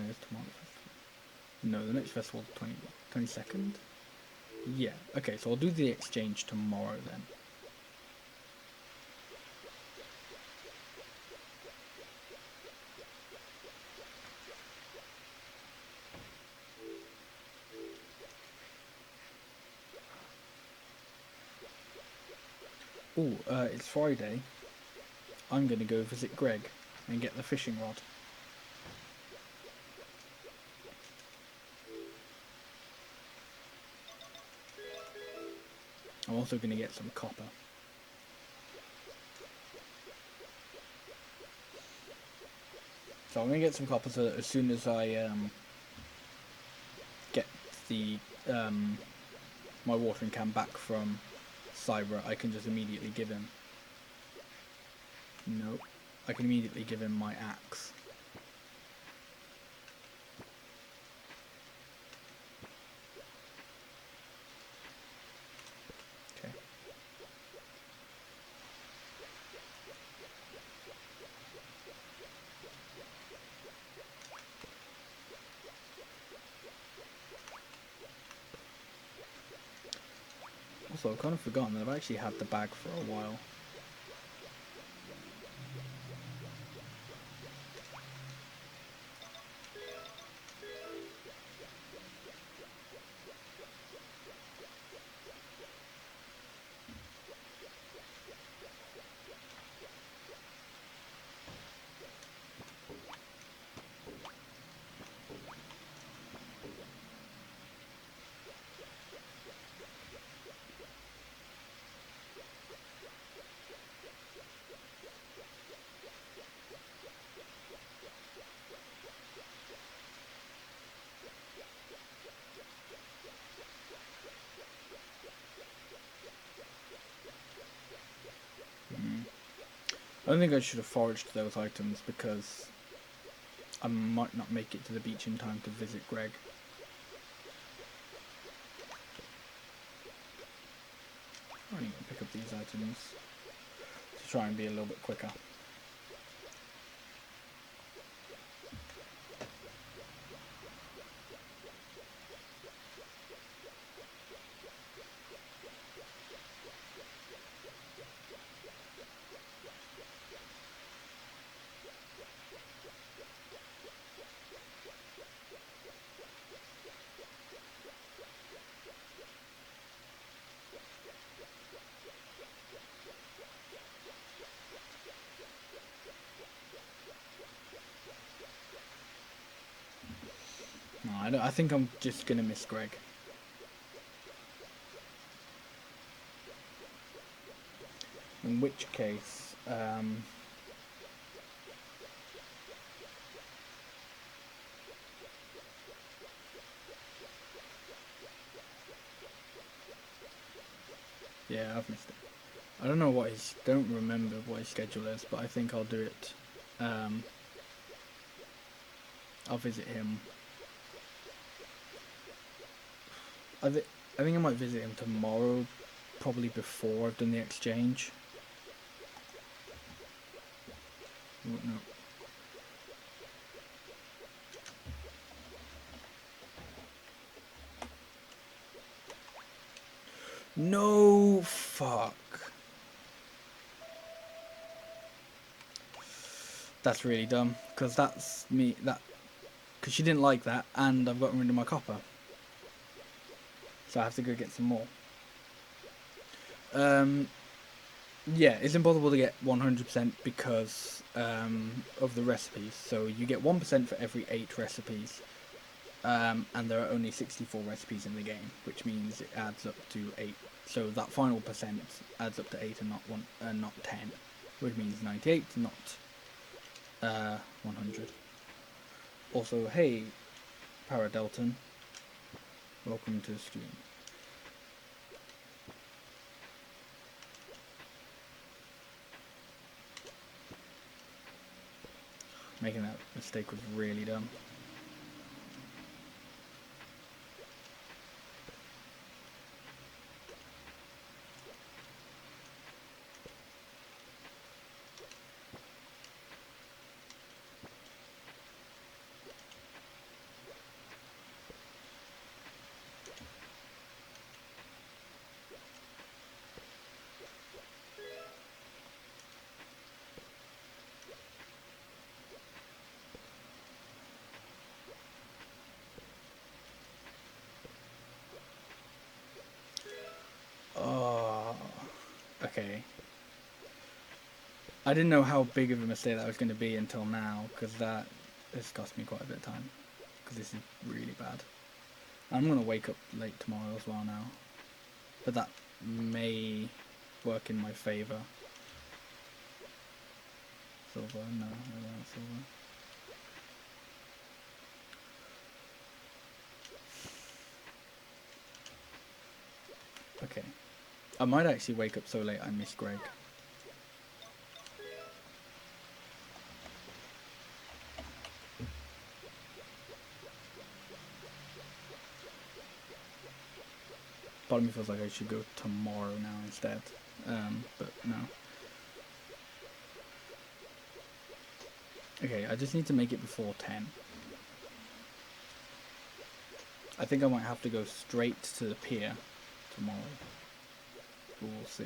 It's tomorrow. No, the next festival's 22nd. Yeah, okay, so I'll do the exchange tomorrow then. Oh, it's Friday. I'm gonna go visit Greg and get the fishing rod. I'm also gonna get some copper. So I'm gonna get some copper so that as soon as I get the my watering can back from Cyber, I can just immediately give him. Nope. I can immediately give him my axe. Okay. Also, I've kind of forgotten that I've actually had the bag for a while. I don't think I should have foraged those items because I might not make it to the beach in time to visit Greg. I need to pick up these items to try and be a little bit quicker. No, I think I'm just gonna miss Greg. which case, yeah, I've missed it. I don't know what his, don't remember what his schedule is, but I think I'll do it. I'll visit him. I think I might visit him tomorrow, probably before I've done the exchange. Oh, no. No, fuck. That's really dumb, because that's me, because she didn't like that, and I've gotten rid of my copper. So I have to go get some more. Yeah, it's impossible to get 100% because of the recipes. So you get 1% for every 8 recipes, and there are only 64 recipes in the game, which means it adds up to 8. So that final percent adds up to 8 and not 10, which means 98, not 100. Also, hey, Paradelton, welcome to the stream. Making that mistake was really dumb. Oh, okay. I didn't know how big of a mistake that was going to be until now, because that has cost me quite a bit of time, because this is really bad. I'm going to wake up late tomorrow as well now, but that may work in my favour. Silver, no, not silver. Okay. I might actually wake up so late I miss Greg. Part of me feels like I should go tomorrow now instead, but no. Okay, I just need to make it before 10. I think I might have to go straight to the pier tomorrow. We'll see.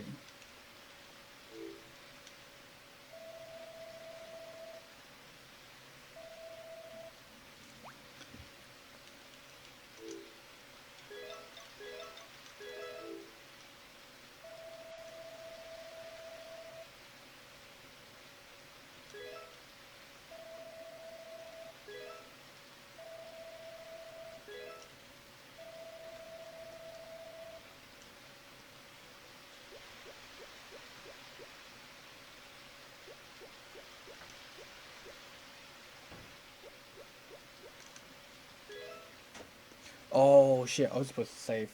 Oh shit, I was supposed to save.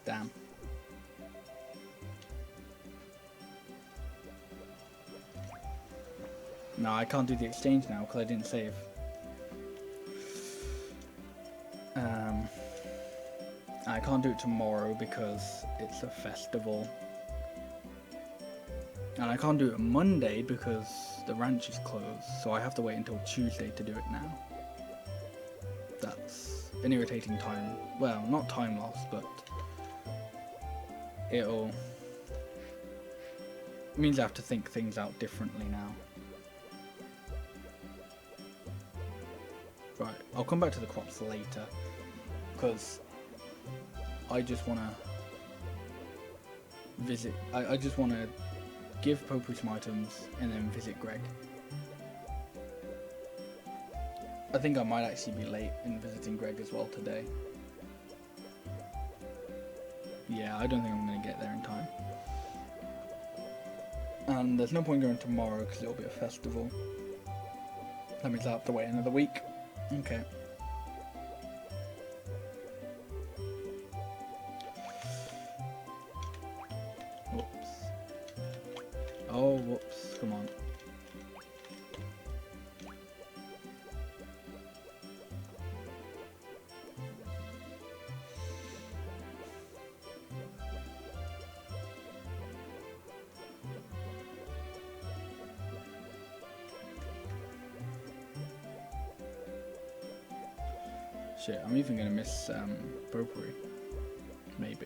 Damn. No, I can't do the exchange now because I didn't save. I can't do it tomorrow because it's a festival. And I can't do it Monday because the ranch is closed, so I have to wait until Tuesday to do it now. That's an irritating time. Well, not time loss, but it means I have to think things out differently now. Right, I'll come back to the crops later because I just want to visit. I just want to give Popu some items and then visit Greg. I think I might actually be late in visiting Greg as well today. Yeah, I don't think I'm going to get there in time. And there's no point going tomorrow because it'll be a festival. That means I'll have to wait another week. Okay. Whoops. Oh, whoops. Come on. Shit, I'm even gonna miss Potpourri. Maybe.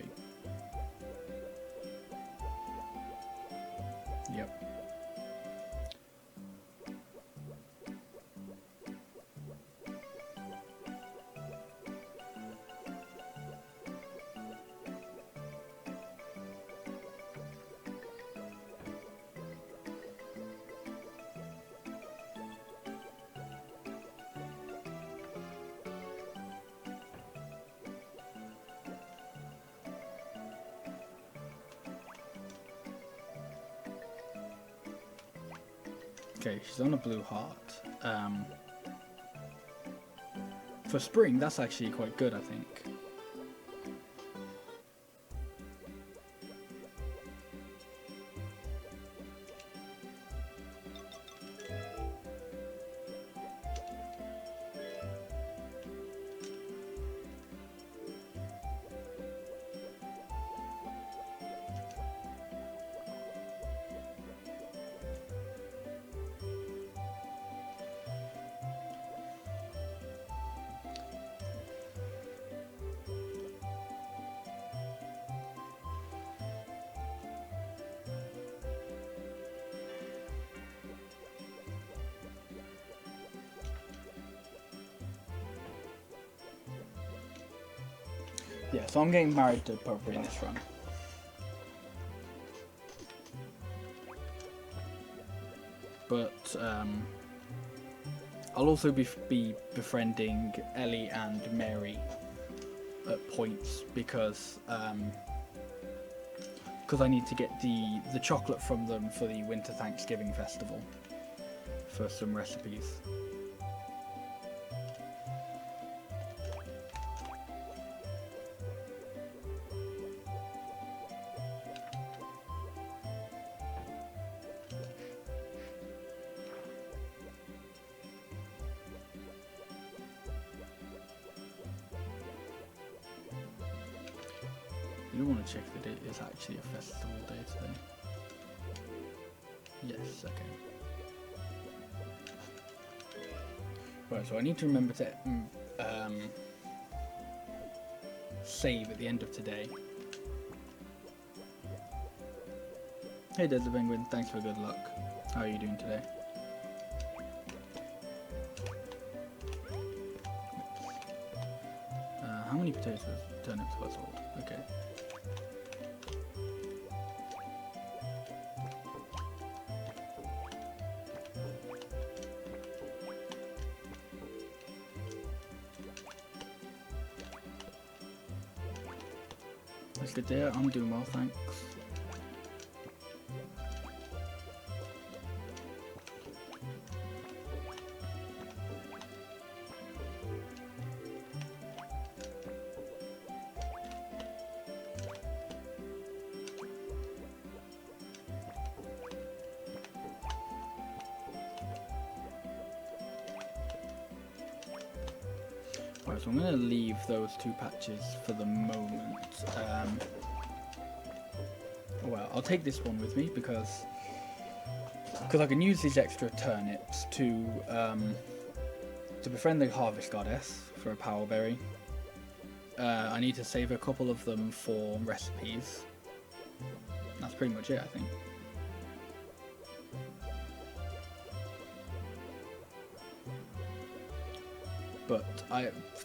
Yep. Okay, she's on a blue heart. For spring, that's actually quite good, I think. Yeah, so I'm getting married to Potpourri in this run. But I'll also be befriending Ellie and Mary at points because I need to get the chocolate from them for the Winter Thanksgiving Festival for some recipes. You do want to check that it is actually a festival day today. Yes, okay. Right, so I need to remember to save at the end of today. Hey Deadly Penguin, thanks for good luck. How are you doing today? How many potatoes, turnips have I sold? Okay. That's good there. I'm doing well, thanks. Right, so I'm going to leave those two patches for the moment. Well, I'll take this one with me because I can use these extra turnips to befriend the Harvest Goddess for a power berry. I need to save a couple of them for recipes. That's pretty much it, I think. But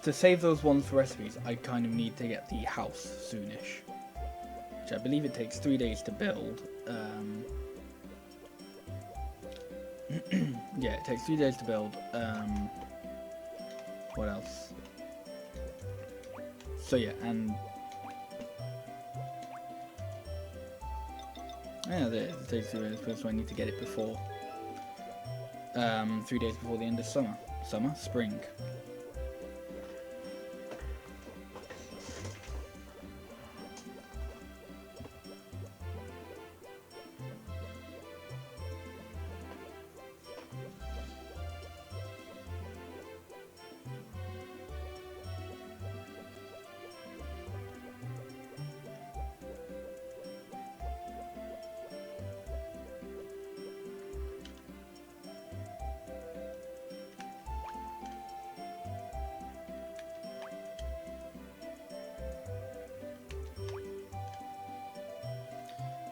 to save those ones for recipes, I kind of need to get the house soonish, which I believe it takes 3 days to build. Yeah, it takes 3 days to build. What else? So yeah, and Yeah, the days so I need to get it before 3 days before the end of summer. Spring.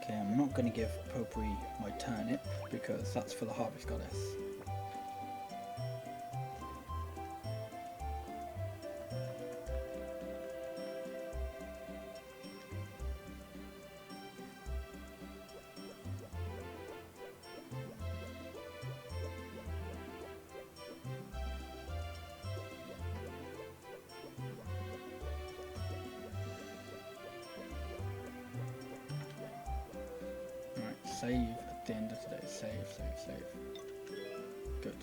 Okay, I'm not going to give Potpourri my turnip because that's for the Harvest Goddess. Save at the end of today. Save. Good.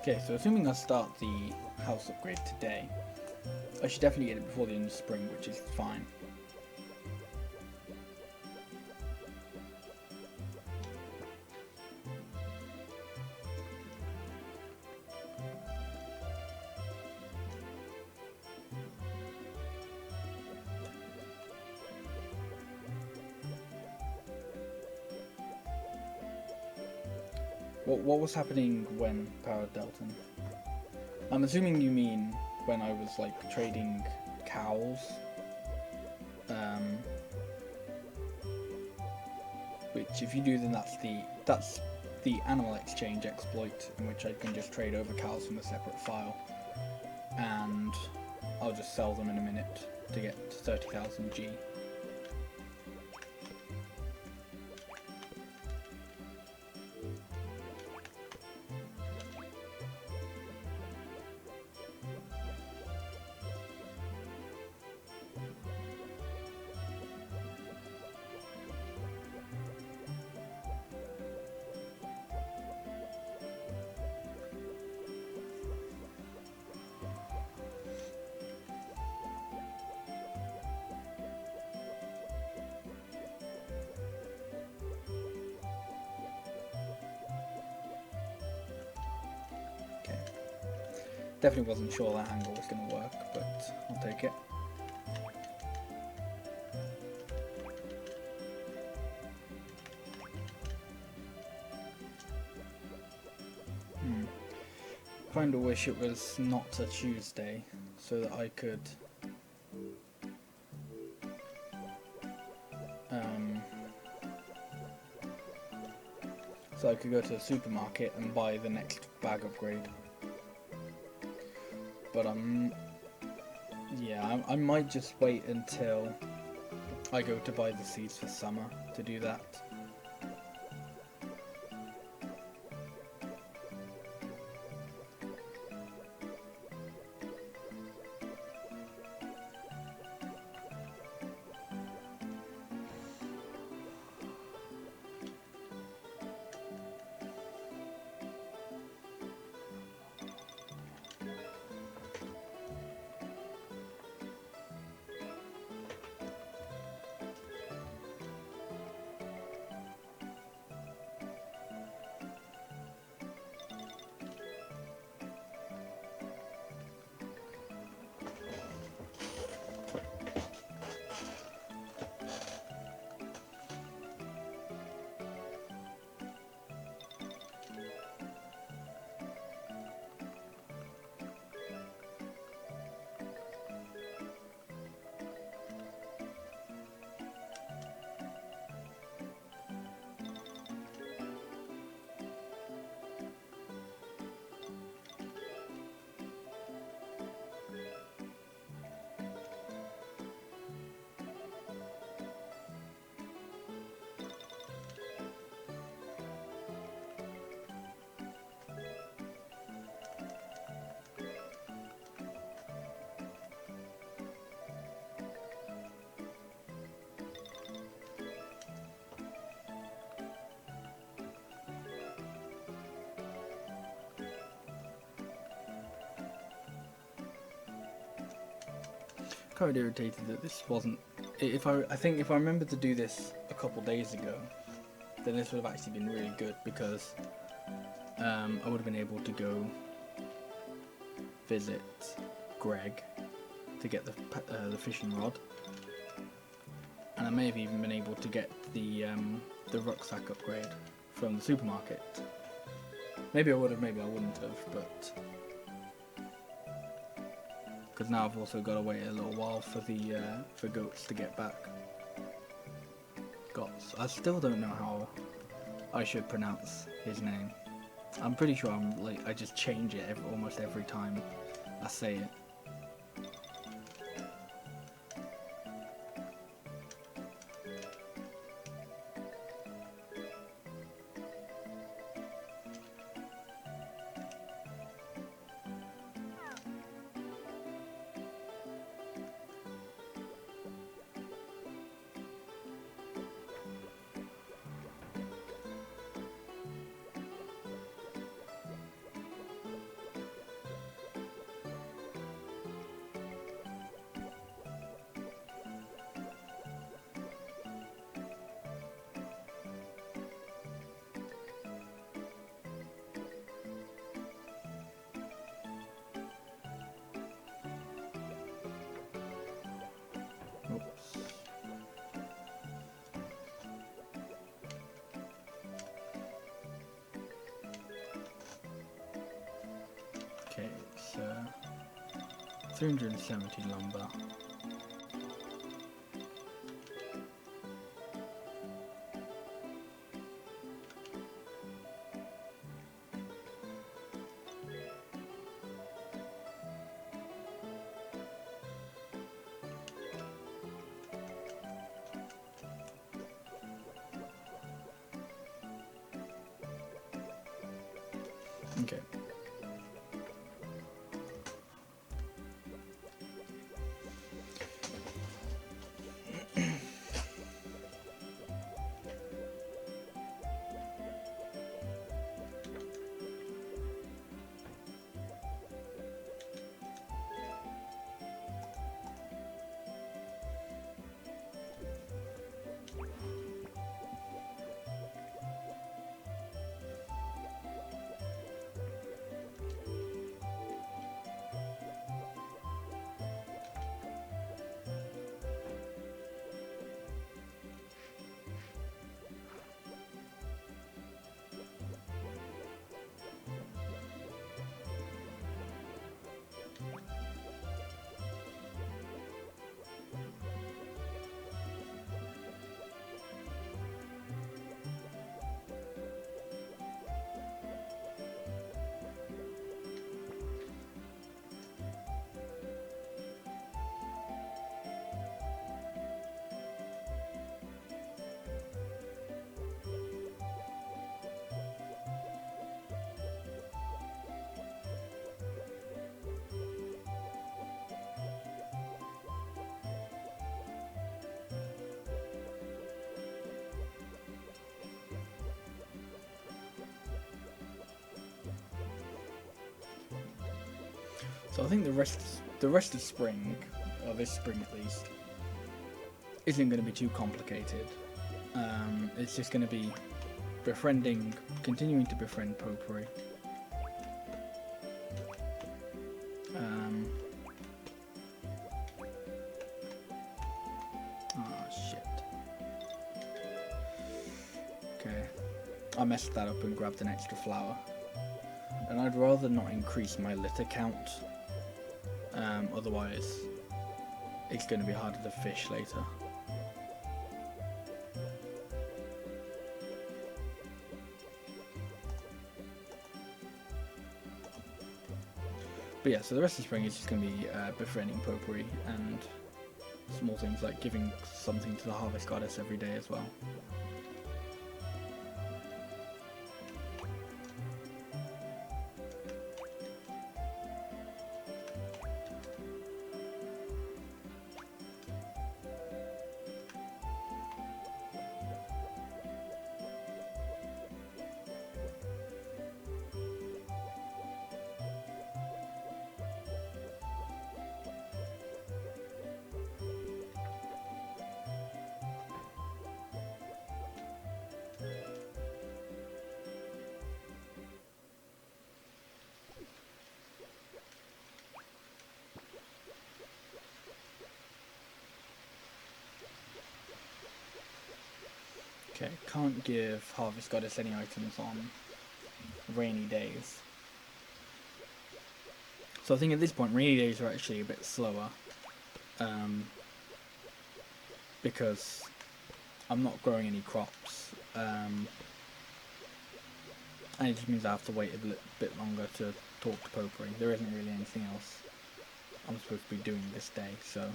Okay, so assuming I start the house upgrade today, I should definitely get it before the end of spring, which is fine. What was happening when powered Delton? I'm assuming you mean when I was like trading cows. Which if you do, then that's the animal exchange exploit, in which I can just trade over cows from a separate file, and I'll just sell them in a minute to get 30,000 G. Definitely wasn't sure that angle was going to work, but I'll take it. Kind of wish it was not a Tuesday, so that I could go to the supermarket and buy the next bag upgrade. But yeah, I might just wait until I go to buy the seeds for summer to do that. Quite irritated that this wasn't. I think if I remembered to do this a couple days ago, then this would have actually been really good, because I would have been able to go visit Greg to get the fishing rod, and I may have even been able to get the rucksack upgrade from the supermarket. Maybe I would have, maybe I wouldn't have, but because now I've also got to wait a little while for the for goats to get back. Gots. I still don't know how I should pronounce his name. I'm pretty sure I just change it almost every time I say it. Oops. Okay, it's 370 lumber. Okay. So I think the rest of spring, or this spring at least, isn't going to be too complicated. It's just going to be continuing to befriend Potpourri. Oh shit. Okay, I messed that up and grabbed an extra flower. And I'd rather not increase my litter count. Otherwise, it's going to be harder to fish later. But yeah, so the rest of spring is just going to be befriending Potpourri and small things like giving something to the harvest goddess every day as well. Okay, can't give Harvest Goddess any items on rainy days. So I think at this point rainy days are actually a bit slower. Because I'm not growing any crops. And it just means I have to wait a bit longer to talk to Potpourri. There isn't really anything else I'm supposed to be doing this day, so...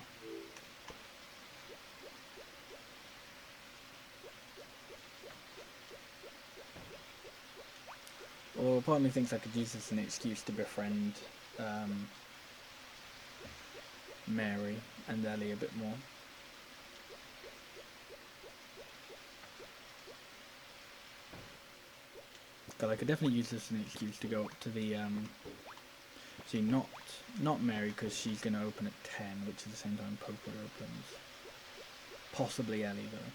Well, part of me thinks I could use this as an excuse to befriend Mary and Ellie a bit more. But I could definitely use this as an excuse to go up to the, see, not Mary, because she's going to open at 10, which is the same time Potpourri opens. Possibly Ellie, though.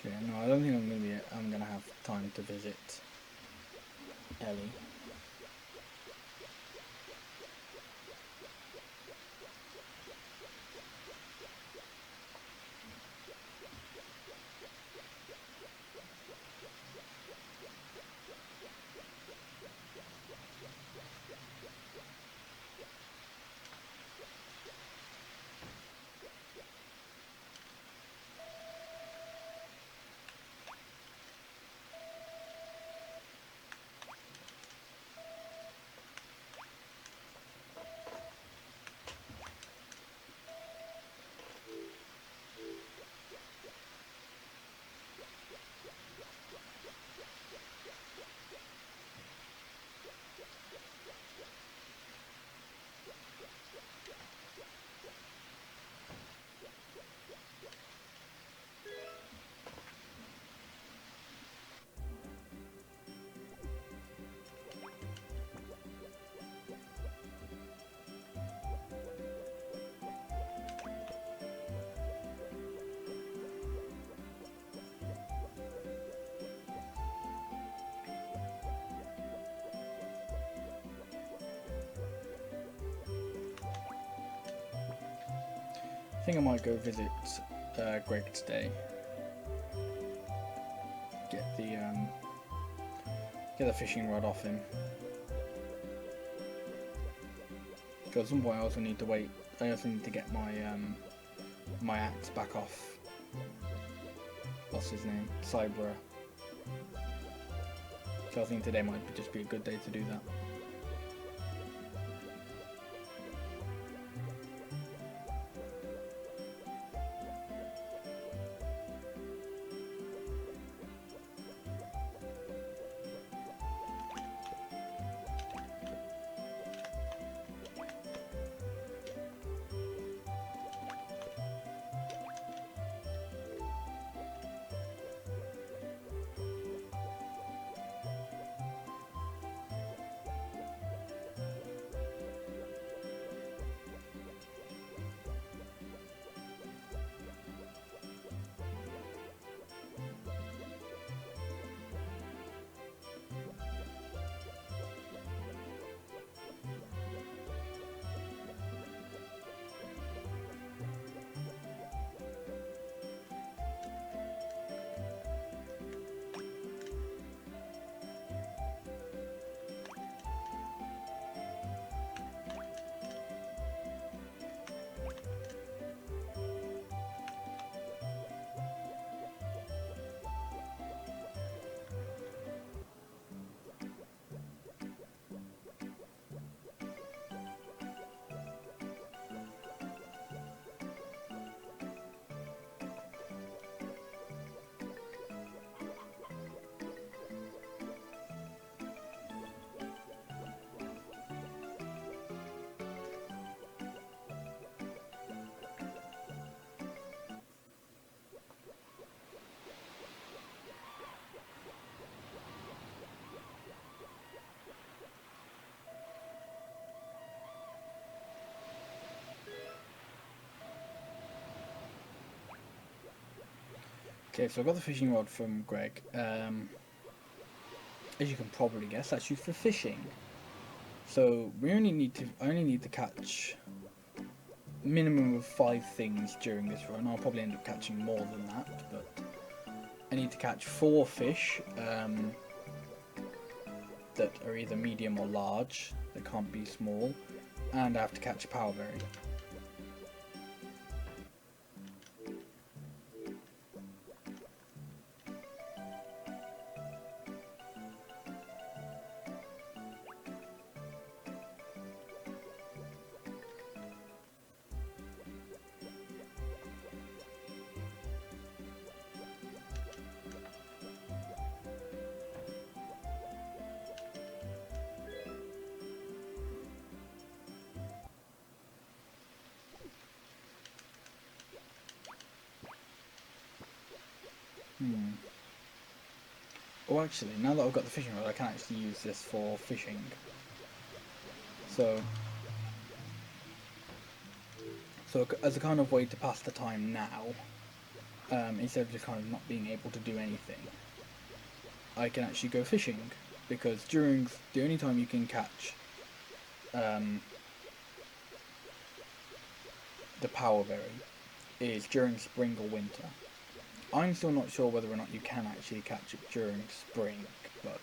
Okay, no, I don't think I'm gonna have time to visit Ellie. I think I might go visit Greg today. Get the fishing rod off him. Because at some point I also need to wait. I also need to get my my axe back off. What's his name? Cybra. So I think today might just be a good day to do that. Okay, so I got the fishing rod from Greg. As you can probably guess, that's used for fishing. So I only need to catch a minimum of 5 things during this run. I'll probably end up catching more than that, but I need to catch 4 fish that are either medium or large. They can't be small, and I have to catch a power berry. Oh, actually, now that I've got the fishing rod, I can actually use this for fishing. So as a kind of way to pass the time now, instead of just kind of not being able to do anything, I can actually go fishing, because during the only time you can catch the power berry is during spring or winter. I'm still not sure whether or not you can actually catch it during spring, but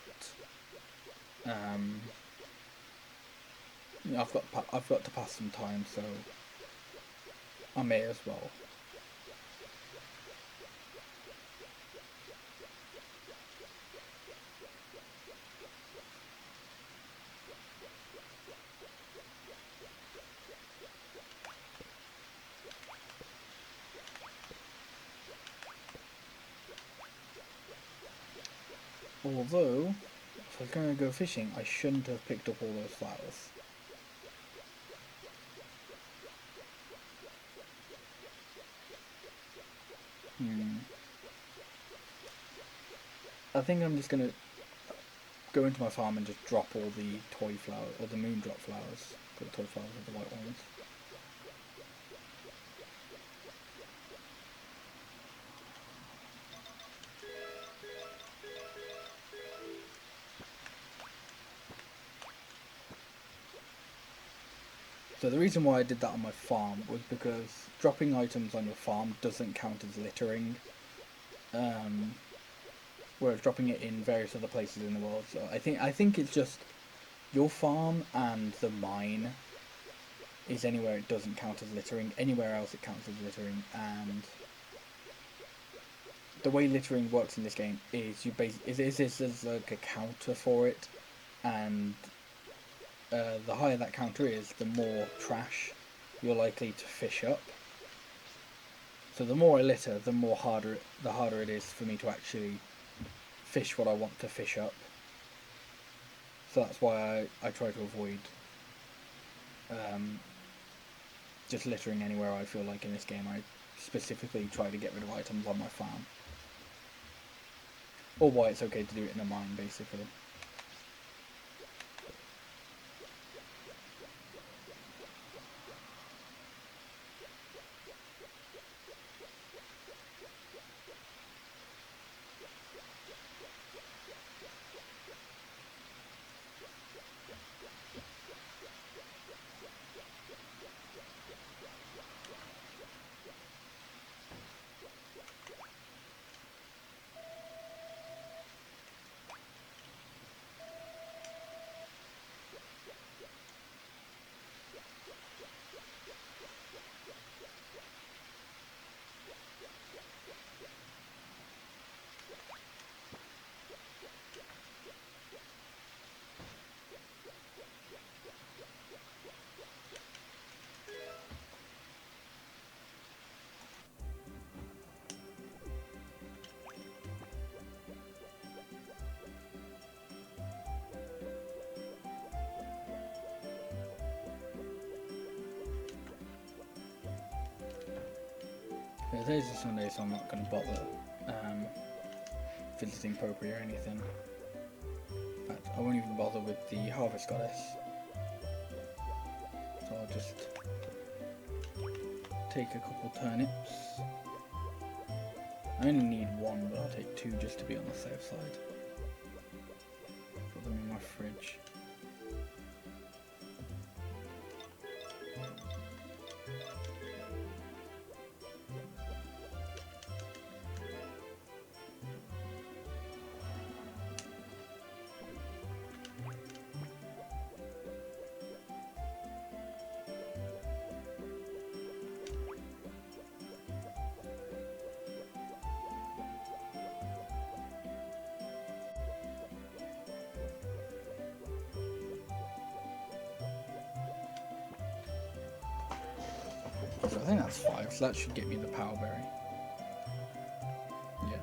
you know, I've got to pass some time, so I may as well. Although, if I was going to go fishing, I shouldn't have picked up all those flowers. I think I'm just going to go into my farm and just drop all the toy flowers, or the moon drop flowers. Put the toy flowers are the white ones. So the reason why I did that on my farm was because dropping items on your farm doesn't count as littering, whereas dropping it in various other places in the world. So I think it's just your farm and the mine is anywhere it doesn't count as littering. Anywhere else it counts as littering, and the way littering works in this game is there's like a counter for it, and the higher that counter is, the more trash you're likely to fish up. So the more I litter, the harder it is for me to actually fish what I want to fish up. So that's why I try to avoid just littering anywhere I feel like in this game. I specifically try to get rid of items on my farm. Or why it's okay to do it in a mine, basically. Today's a Sunday, so I'm not going to bother visiting Popery or anything. In fact, I won't even bother with the Harvest Goddess. So I'll just take a couple turnips I only need one, but I'll take two just to be on the safe side. Put them in my fridge. So I think that's 5, so that should get me the power berry. Yeah.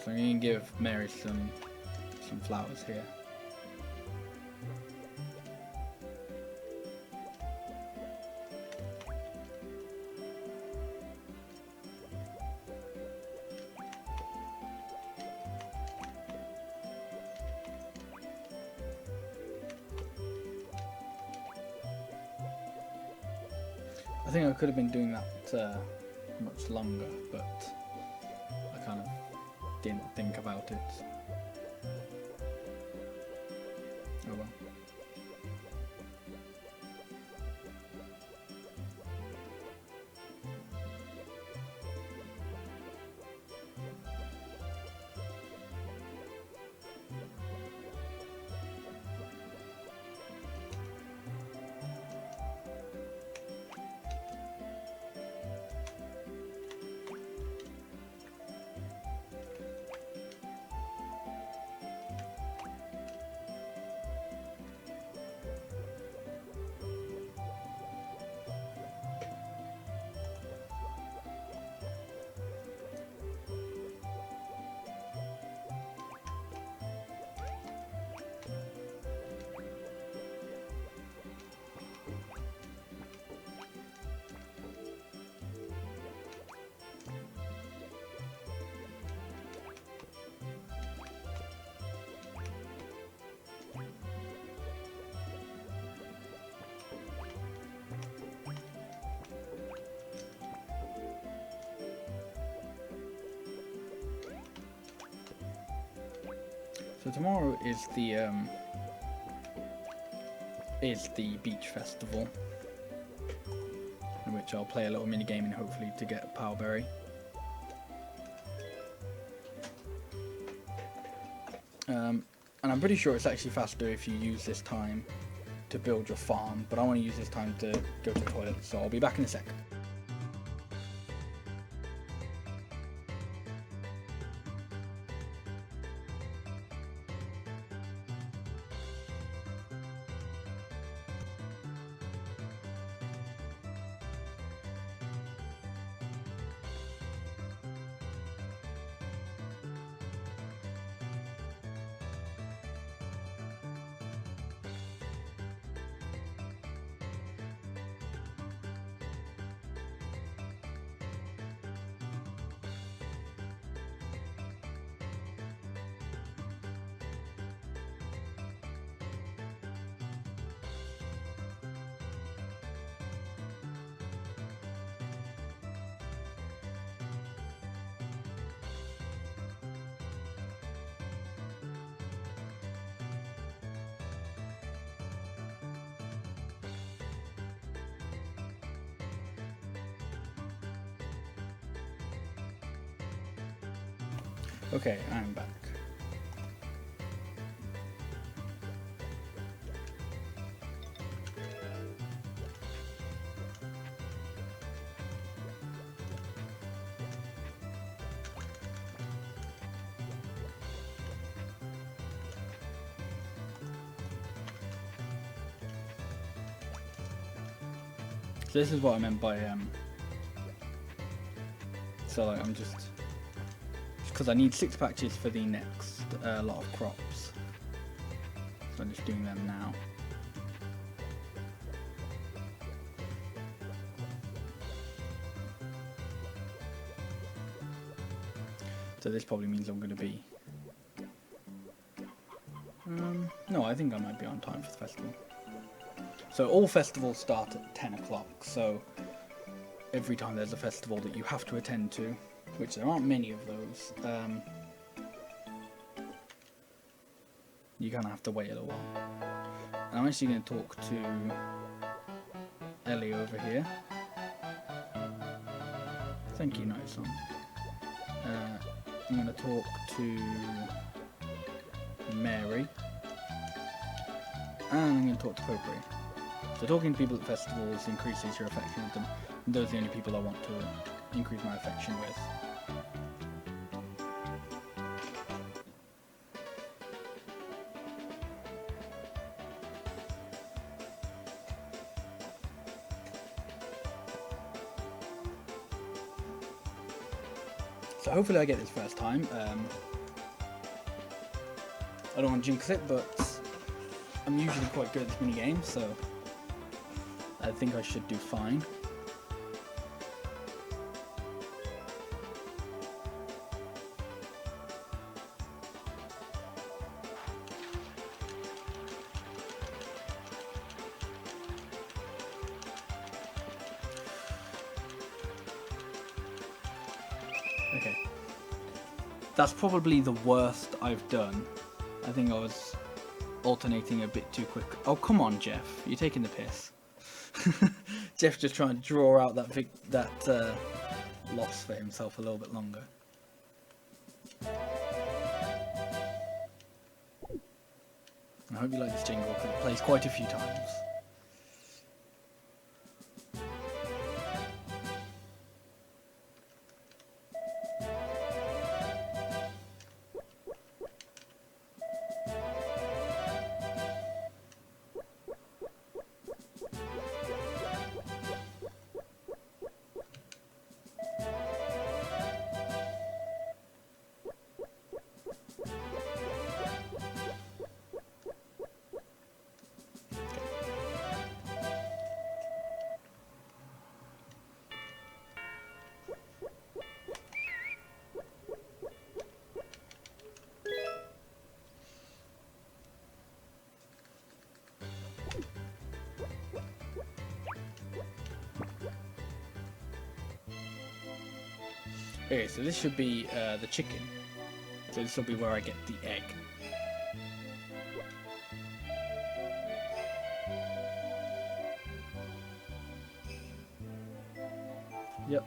So I'm going to give Mary some flowers here. I think I could have been doing that much longer, but I kind of didn't think about it. Oh well. So tomorrow is the beach festival, in which I'll play a little mini game and hopefully to get a power berry. And I'm pretty sure it's actually faster if you use this time to build your farm, but I want to use this time to go to the toilet, so I'll be back in a sec. Okay, I'm back. So this is what I meant by so like I'm just because I need 6 patches for the next lot of crops, so I'm just doing them now. So this probably means I'm going to be no, I think I might be on time for the festival. So all festivals start at 10 o'clock, so every time there's a festival that you have to attend to, which there aren't many of those, you're going to have to wait a little while. I'm actually going to talk to Ellie over here. Thank you, nice one. I'm going to talk to Mary, and I'm going to talk to Potpourri. So talking to people at festivals increases your affection with them, and those are the only people I want to increase my affection with. So hopefully I get this first time. I don't want to jinx it, but I'm usually quite good at this mini game, so I think I should do fine. Okay. That's probably the worst I've done. I think I was alternating a bit too quick. Oh, come on, Jeff. You're taking the piss. Jeff just trying to draw out that loss for himself a little bit longer. I hope you like this jingle because it plays quite a few times. Okay, so this should be the chicken. So this will be where I get the egg. Yep.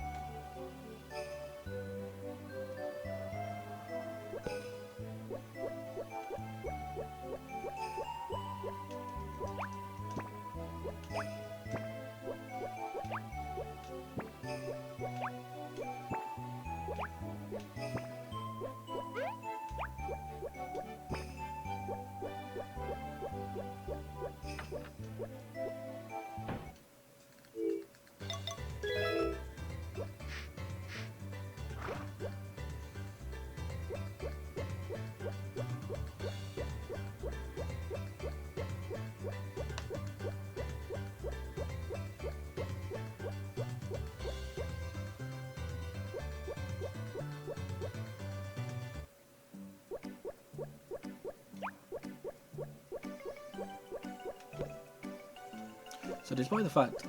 So despite the fact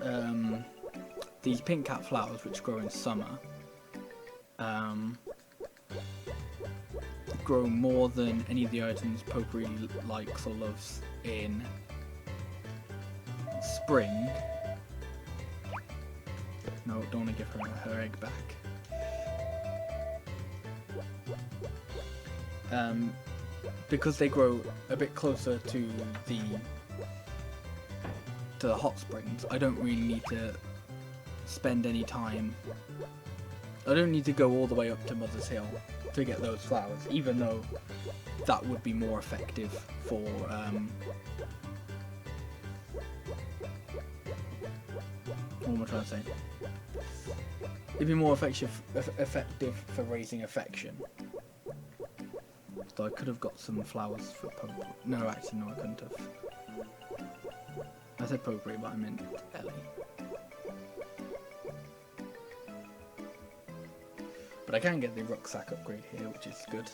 these pink cat flowers, which grow in summer, grow more than any of the items Potpourri likes or loves in spring. No, don't want to give her egg back. because they grow a bit closer to the hot springs, I don't really need to spend any time. I don't need to go all the way up to Mother's Hill to get those flowers, even though that would be more effective for what am I trying to say? It'd be more effective for raising affection. So I could have got some flowers for Potpourri. No, actually, no, I couldn't have. I said Potpourri, but I meant Ellie. But I can get the rucksack upgrade here, which is good.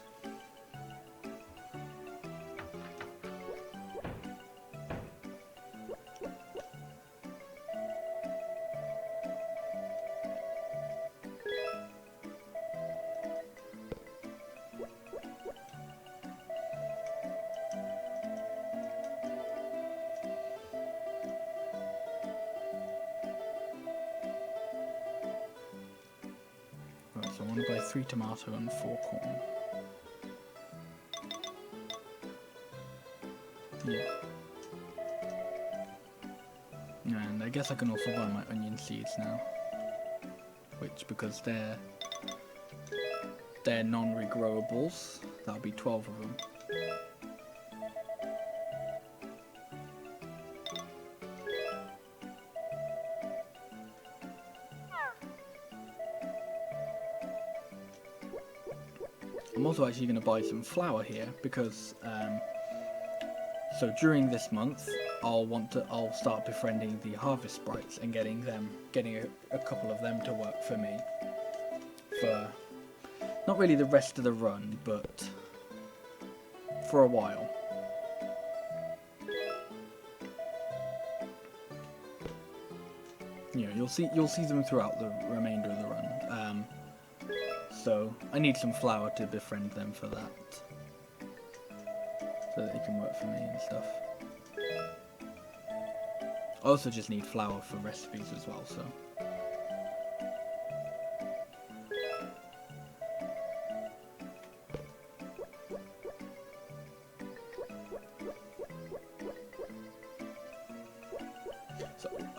So I want to buy 3 tomato and 4 corn. Yeah. And I guess I can also buy my onion seeds now. Which, because they're non-regrowables, that'll be 12 of them. I'm also actually going to buy some flour here because so during this month I'll start befriending the harvest sprites and getting a couple of them to work for me for not really the rest of the run, but for a while. You know, you'll see them throughout the remainder of the run. So I need some flour to befriend them for that, so that they can work for me and stuff. I also just need flour for recipes as well, so.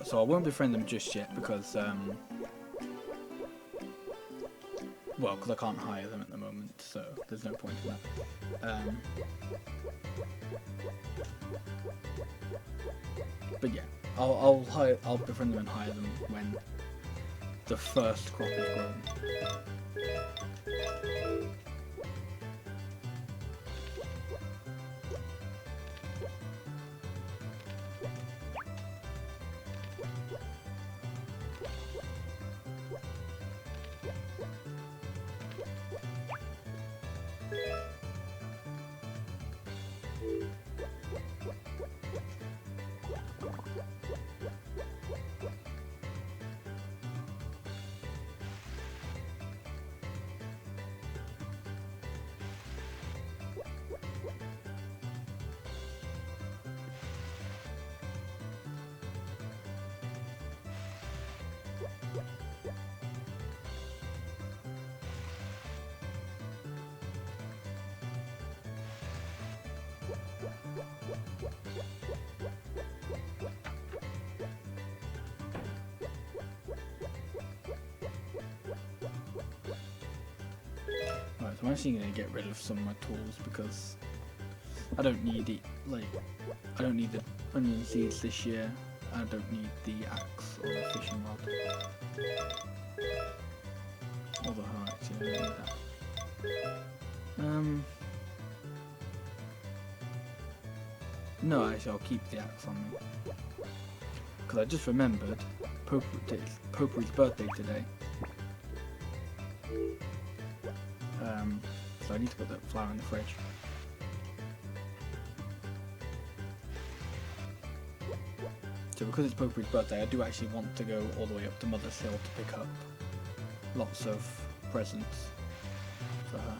So I won't befriend them just yet because well, because I can't hire them at the moment, so there's no point to that. But yeah, I'll befriend them and hire them when the first crop is grown. Right, so I'm actually going to get rid of some of my tools because I don't need it. Like, I don't need the onion seeds this year. I don't need the axe or the fishing rod. Although actually I don't need that. No, actually I'll keep the axe on me. Because I just remembered Potpourri's birthday today. So I need to put that flour in the fridge. So because it's Potpourri's birthday, I do actually want to go all the way up to Mother's Hill to pick up lots of presents for her.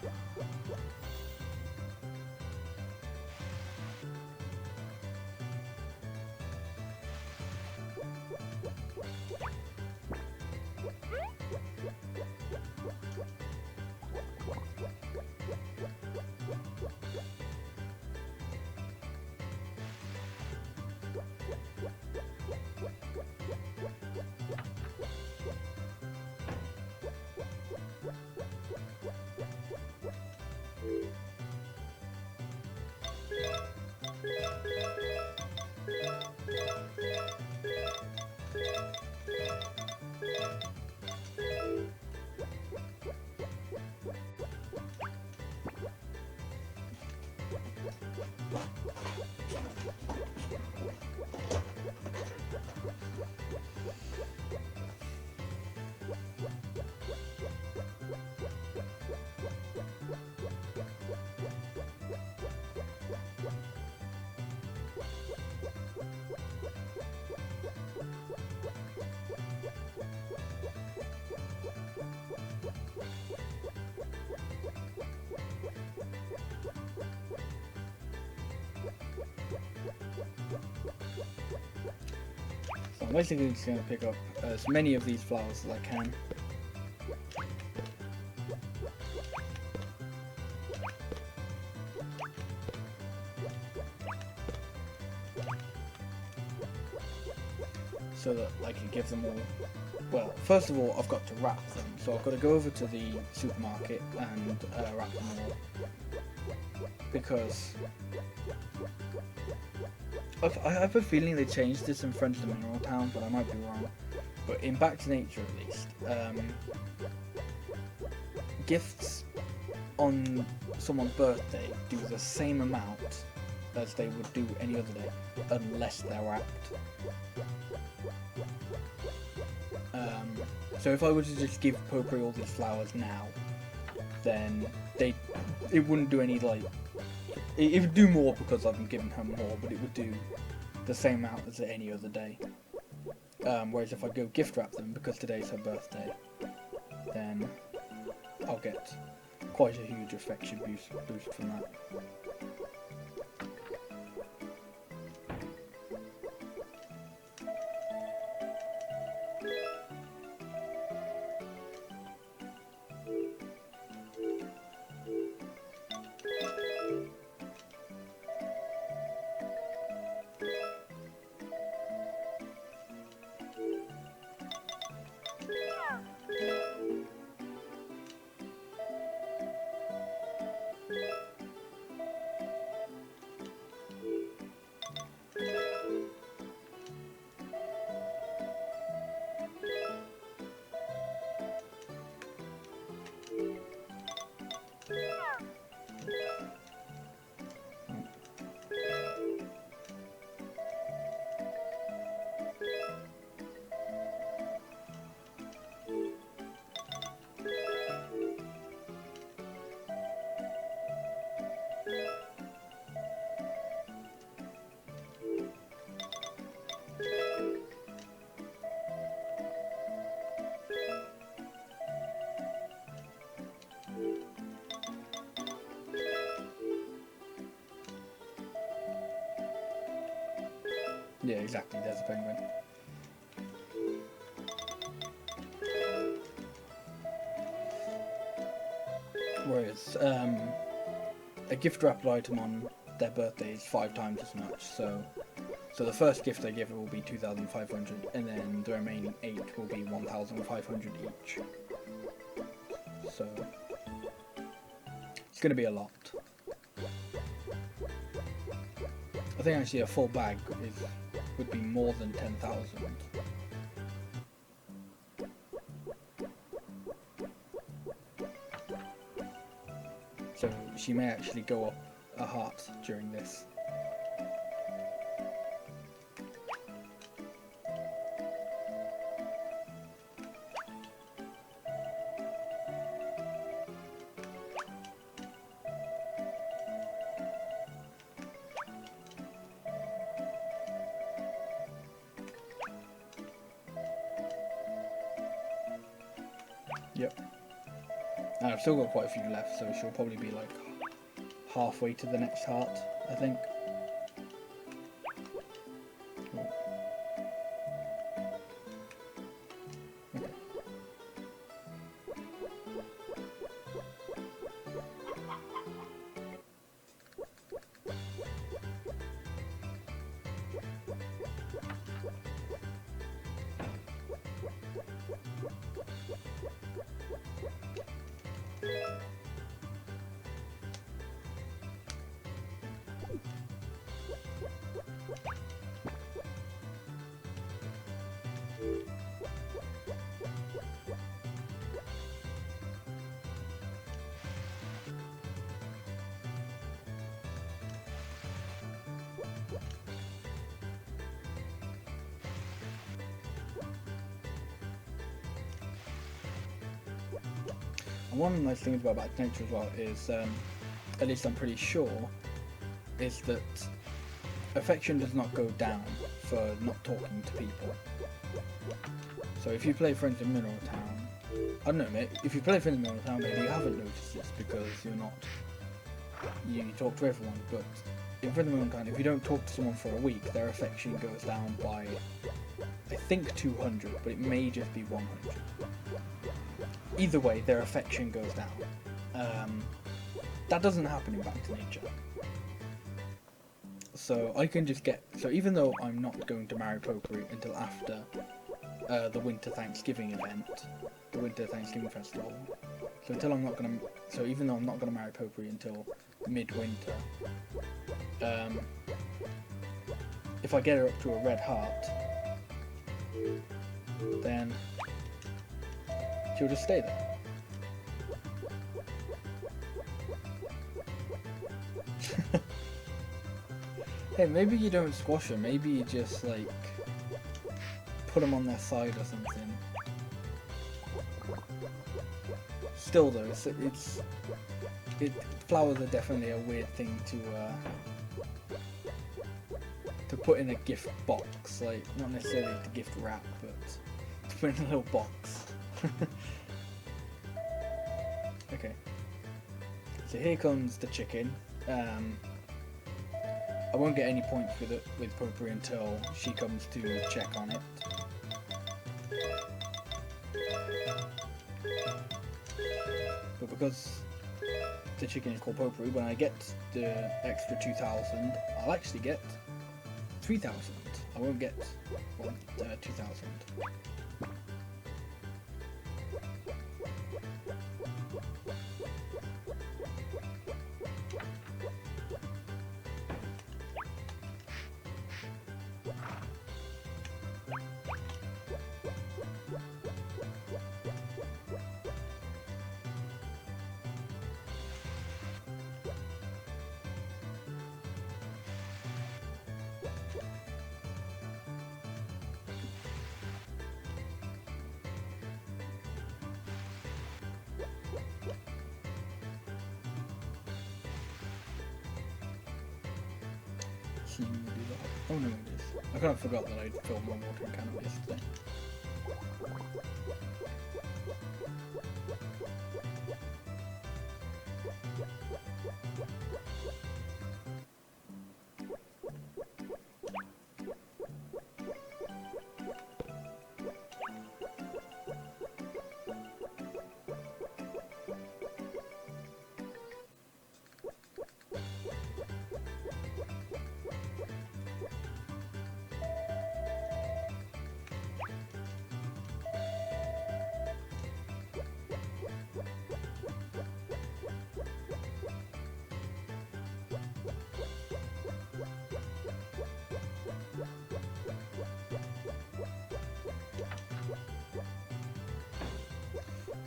So I'm basically just going to pick up as many of these flowers as I can. So that I can give them all. Well, first of all, I've got to wrap them. So I've got to go over to the supermarket and wrap them all. Because I have a feeling they changed this in Friends of the Mineral Town, but I might be wrong. But in Back to Nature at least, gifts on someone's birthday do the same amount as they would do any other day, unless they're wrapped. So if I were to just give Popri all these flowers now, then it wouldn't do any, like, it would do more because I've been giving her more, but it would do the same amount as any other day. Whereas if I go gift wrap them, because today's her birthday, then I'll get quite a huge affection boost from that. Yeah, exactly, there's a penguin. Whereas a gift wrapped item on their birthday is 5 times as much, so the first gift I give will be 2,500, and then the remaining 8 will be 1,500 each. So it's going to be a lot. I think actually a full bag would be more than 10,000. So she may actually go up a heart during this. Yep. And I've still got quite a few left, so she'll probably be like halfway to the next heart, I think. Okay. one nice thing about Back to Nature as well is, at least I'm pretty sure, is that affection does not go down for not talking to people. So if you play Friends in Mineral Town, I don't know, mate, if you play Friends in Mineral Town, maybe you haven't noticed this because you talk to everyone, but in Friends in Mineral Town, if you don't talk to someone for a week, their affection goes down by, I think 200, but it may just be 100. Either way, their affection goes down. That doesn't happen in Back to Nature. So I can just so even though I'm not going to marry Potpourri until after the Winter Thanksgiving event, the Winter Thanksgiving Festival, so even though I'm not gonna marry Potpourri until midwinter, if I get her up to a red heart, then she'll just stay there. Hey, maybe you don't squash them, maybe you just, like, put them on their side or something. Still though, flowers are definitely a weird thing to put in a gift box, like, not necessarily to gift wrap, but to put in a little box. Okay, so here comes the chicken. I won't get any points with Potpourri until she comes to check on it. But because the chicken is called Potpourri, when I get the extra 2,000, I'll actually get 3,000. I won't get 2,000. Oh no, it is. I kind of forgot that I'd filmed my watering can yesterday.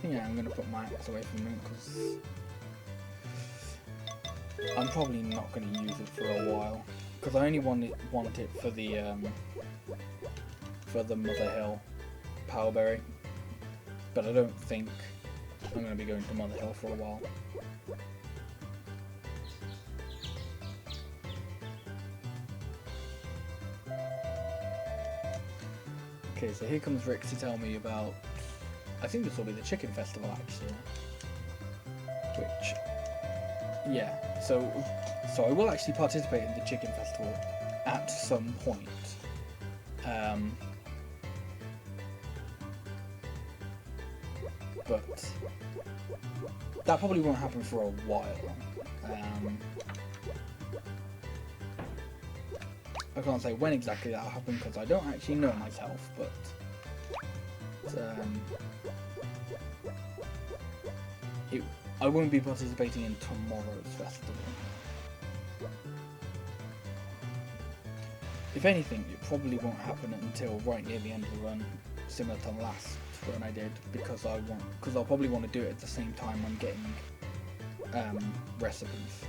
Yeah, I'm going to put my axe away from them because I'm probably not going to use it for a while. Because I only want it for the Mother Hill Powerberry, but I don't think I'm going to be going to Mother Hill for a while. Okay, so here comes Rick to tell me about, I think this will be the Chicken Festival actually, which, yeah, so I will actually participate in the Chicken Festival at some point. But that probably won't happen for a while. I can't say when exactly that'll happen because I don't actually know myself, but I won't be participating in tomorrow's festival. If anything, it probably won't happen until right near the end of the run, similar to the last run I did, because I'll probably want to do it at the same time I'm getting recipes.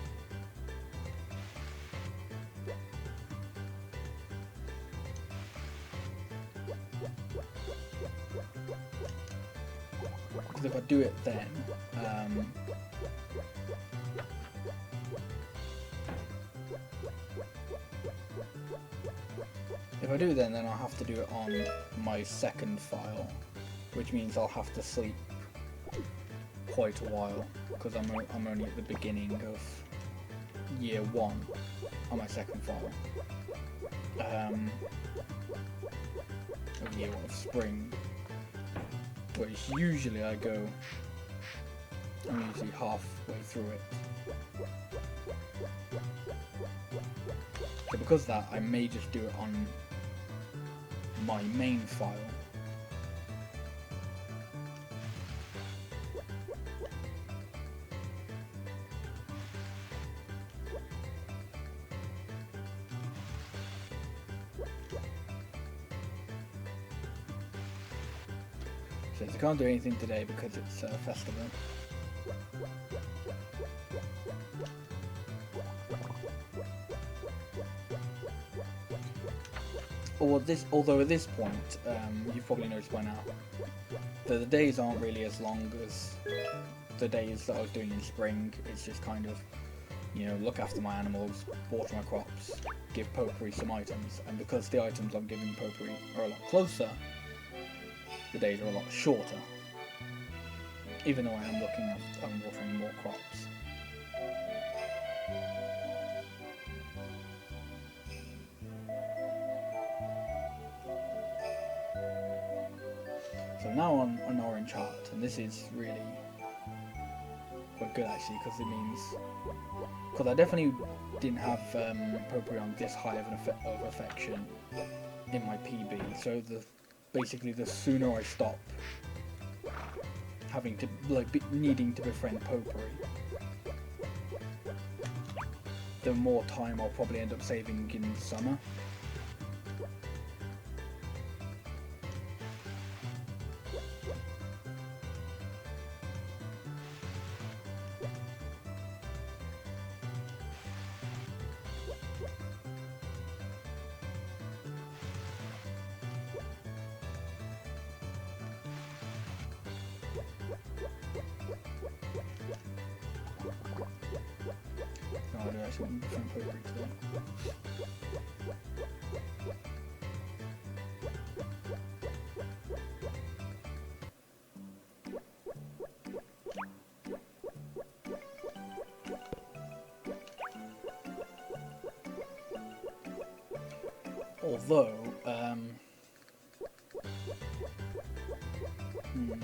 because if I do it then, then I'll have to do it on my second file, which means I'll have to sleep quite a while, because I'm only at the beginning of year 1 on my second file. Of year 1 of spring, whereas usually I'm usually halfway through it. So because of that, I may just do it on my main file. Since I can't do anything today because it's a festival. Although at this point, you've probably noticed by now, that the days aren't really as long as the days that I was doing in spring. It's just kind of, you know, look after my animals, water my crops, give Potpourri some items, and because the items I'm giving Potpourri are a lot closer, the days are a lot shorter, even though I am I'm watering more crops. So now on an orange heart, and this is really quite good actually, because it means, because I definitely didn't have Potpourri on this high of affection in my PB, so basically the sooner I stop having to needing to befriend Potpourri, the more time I'll probably end up saving in summer. No, I do actually want to befriend Potpourri today. Although,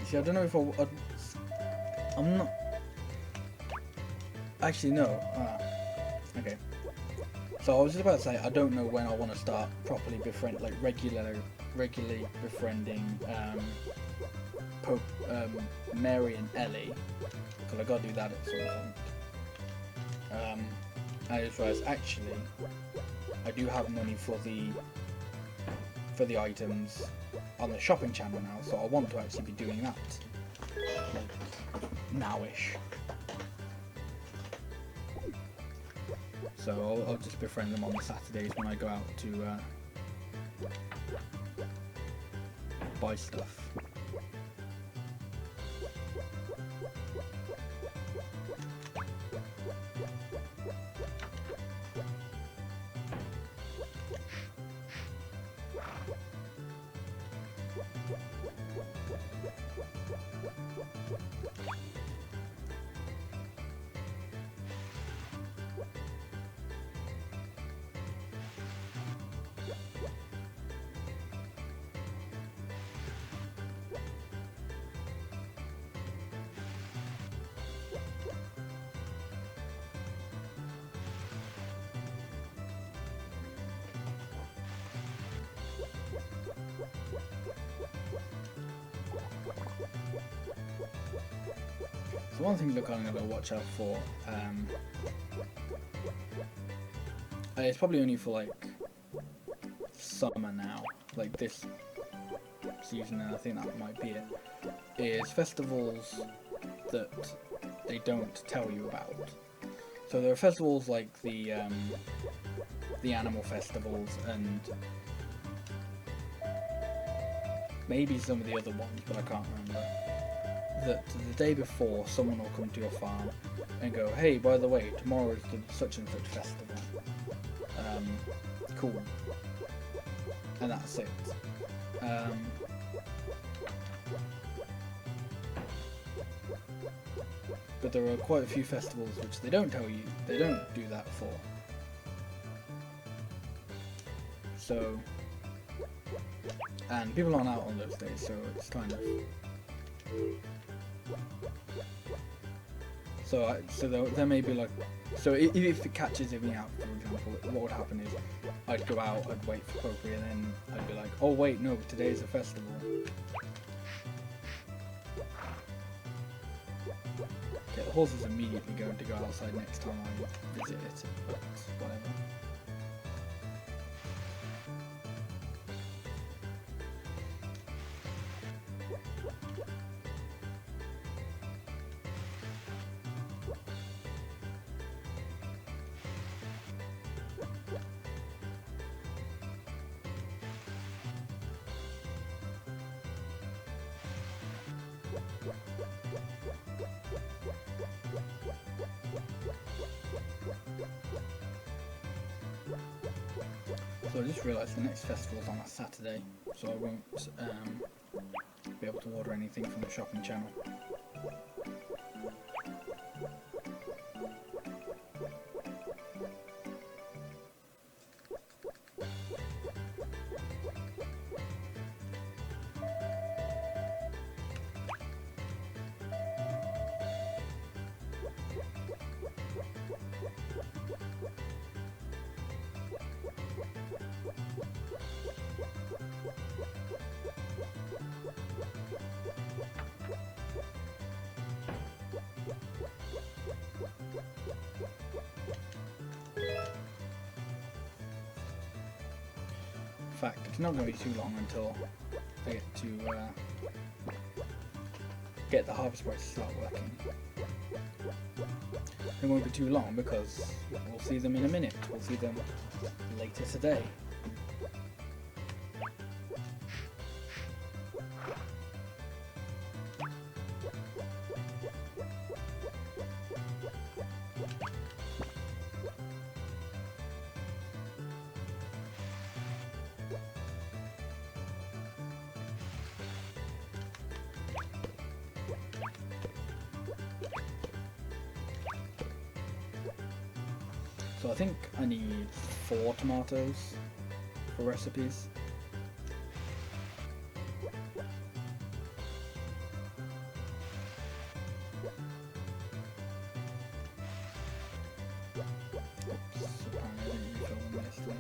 see, I don't know if I'm not. Actually, no. Okay. So I was just about to say, I don't know when I want to start properly regularly befriending Mary and Ellie, because I gotta do that at some point. I just realised actually I do have money for the items on the shopping channel now, so I want to actually be doing that nowish. So I'll just befriend them on the Saturdays when I go out to buy stuff. So one thing to kind of watch out for, it's probably only for like summer now, like this season, and I think that might be it, is festivals that they don't tell you about. So there are festivals like the animal festivals and maybe some of the other ones, but I can't remember. that the day before someone will come to your farm and go, hey, by the way, tomorrow is the such and such festival. Cool. And that's it. But there are quite a few festivals which they don't tell you, they don't do that for. So, and people aren't out on those days, so it's kind of... So there may be like... So if it catches me out, for example, what would happen is I'd go out, I'd wait for Poppy, and then I'd be like, oh wait, no, today's a festival. Okay, the horse is immediately going to go outside next time I visit it, but whatever. So I just realised the next festival's on a Saturday, so I won't be able to order anything from the shopping channel. In fact, it's not going to be too long until I get to get the harvest price to start working. It won't be too long because we'll see them in a minute. We'll see them later today. So I think I need 4 tomatoes for recipes. Oops, apparently I didn't refill them yesterday.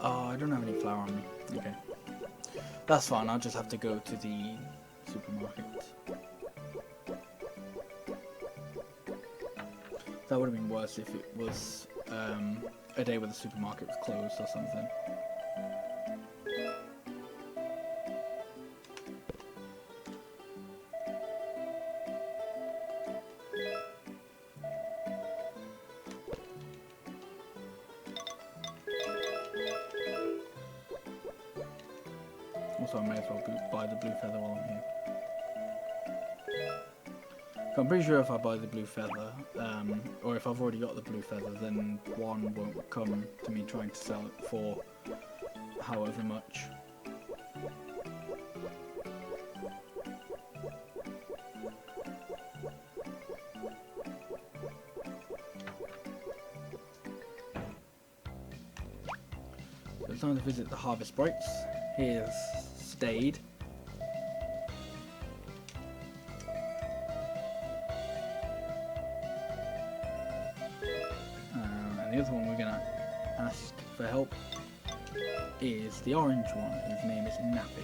Oh, I don't have any flour on me. Okay. That's fine, I'll just have to go to the supermarket. That would have been worse if it was a day where the supermarket was closed or something. Also, I may as well buy the blue feather while I'm here. I'm pretty sure if I buy the blue feather, or if I've already got the blue feather, then one won't come to me trying to sell it for however much. So it's time to visit the harvest sprites. Here's Stayed. And the other one we're going to ask for help is the orange one, whose name is Nappy.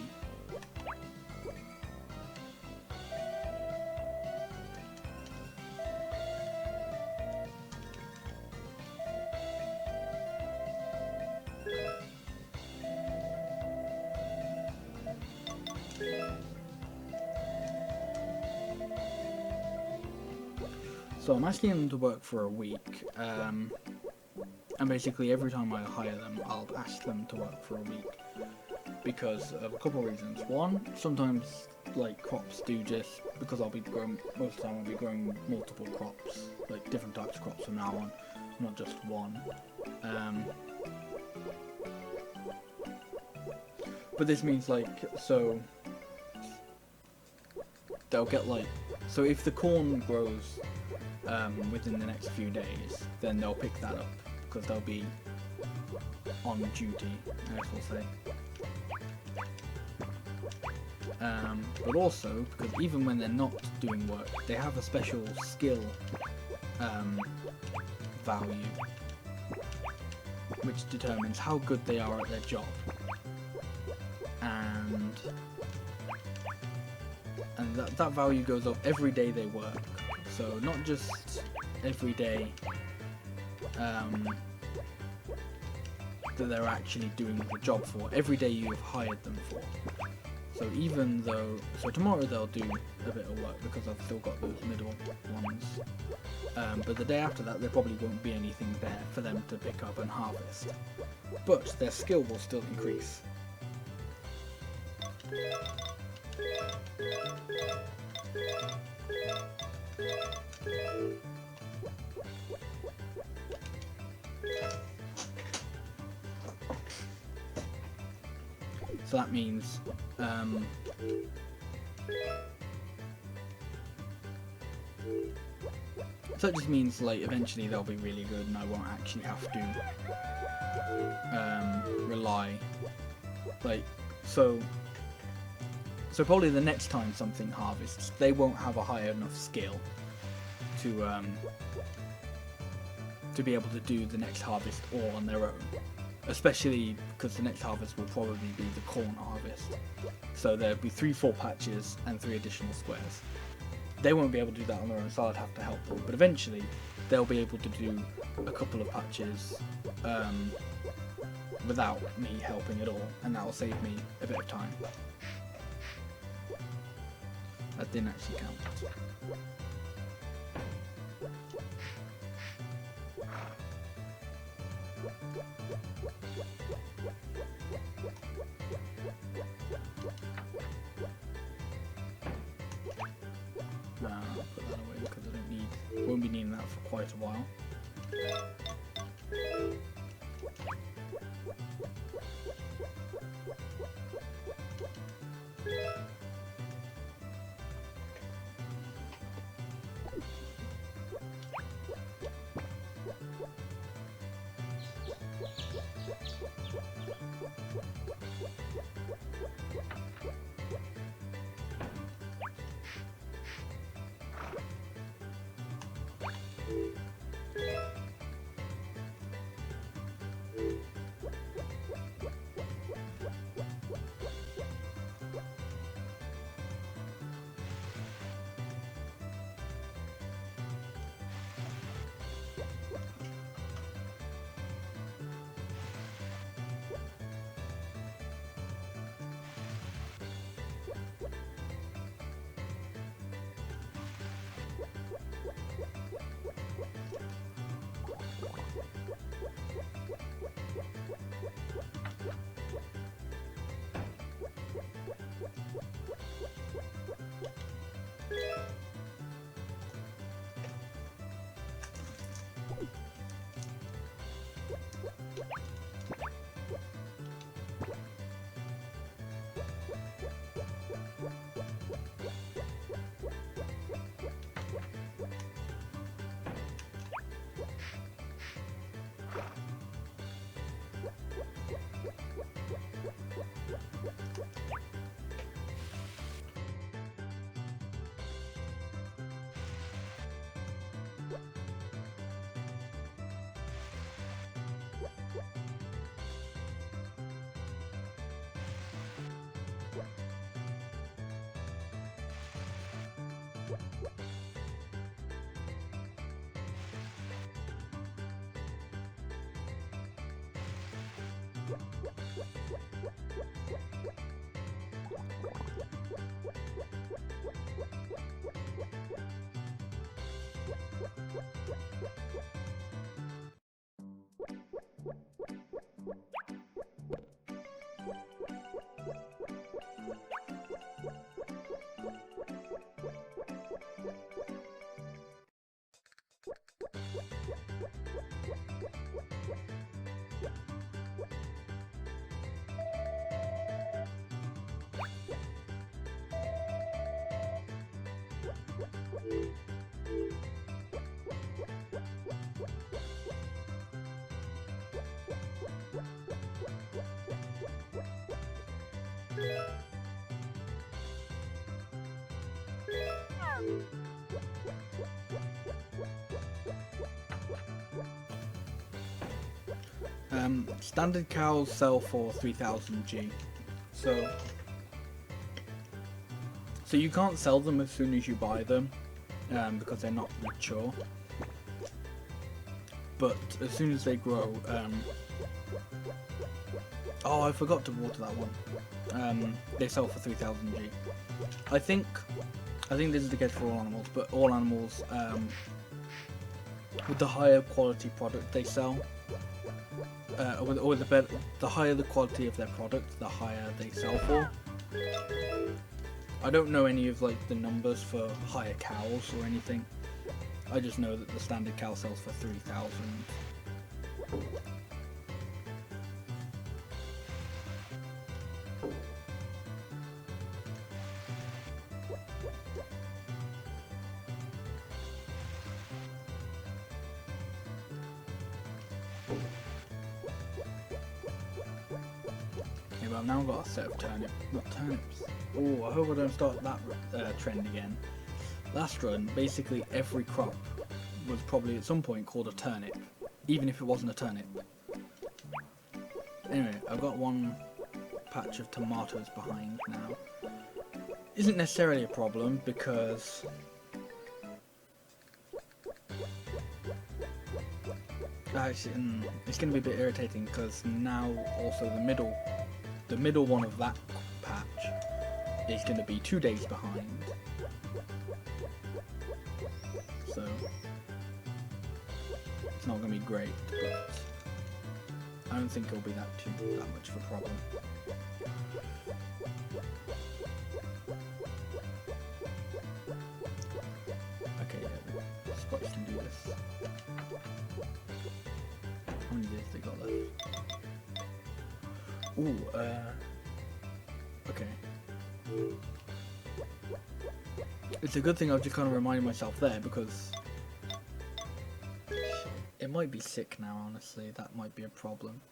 So I'm asking them to work for a week, and basically every time I hire them, I'll ask them to work for a week, because of a couple of reasons. One, sometimes like crops do just, because I'll be growing, most of the time I'll be growing multiple crops, like different types of crops from now on, not just one. But this means like, so they'll get like, so if the corn grows within the next few days, then they'll pick that up because they'll be on duty, I guess we'll say. But also, because even when they're not doing work, they have a special skill value which determines how good they are at their job. And that value goes up every day they work. So not just every day that they're actually doing the job for, every day you've hired them for. So even though, so tomorrow they'll do a bit of work because I've still got those middle ones, but the day after that there probably won't be anything there for them to pick up and harvest, but their skill will still increase. So that means so it just means like eventually they'll be really good and I won't actually have to rely, like, so probably the next time something harvests, they won't have a high enough skill to be able to do the next harvest all on their own. Especially because the next harvest will probably be the corn harvest. So there'll be 3 full patches and 3 additional squares. They won't be able to do that on their own, so I'd have to help them. But eventually, they'll be able to do a couple of patches without me helping at all, and that will save me a bit of time. That didn't actually count. I'll put that away because I won't be needing that for quite a while. Standard cows sell for 3000 G, so you can't sell them as soon as you buy them, because they're not mature. But as soon as they grow, oh, I forgot to water that one. They sell for 3000 G. I think this is the case for all animals, but all animals, with the higher quality product they sell, or the higher the quality of their product, the higher they sell for. I don't know any of like the numbers for higher cows or anything. I just know that the standard cow sells for 3000. Okay, but I've now got a set of turnips. Oh, I hope I don't start that trend again. Last run, basically every crop was probably at some point called a turnip, even if it wasn't a turnip. Anyway, I've got one patch of tomatoes behind now. Isn't necessarily a problem because actually it's going to be a bit irritating because now also the middle one of that patch is going to be 2 days behind. So it's not going to be great, but I don't think it'll be that much of a problem. Okay, yeah, the Scottish can do this. How many days they got left? Ooh, okay. It's a good thing I've just kind of reminded myself there, because it might be sick now, honestly. That might be a problem.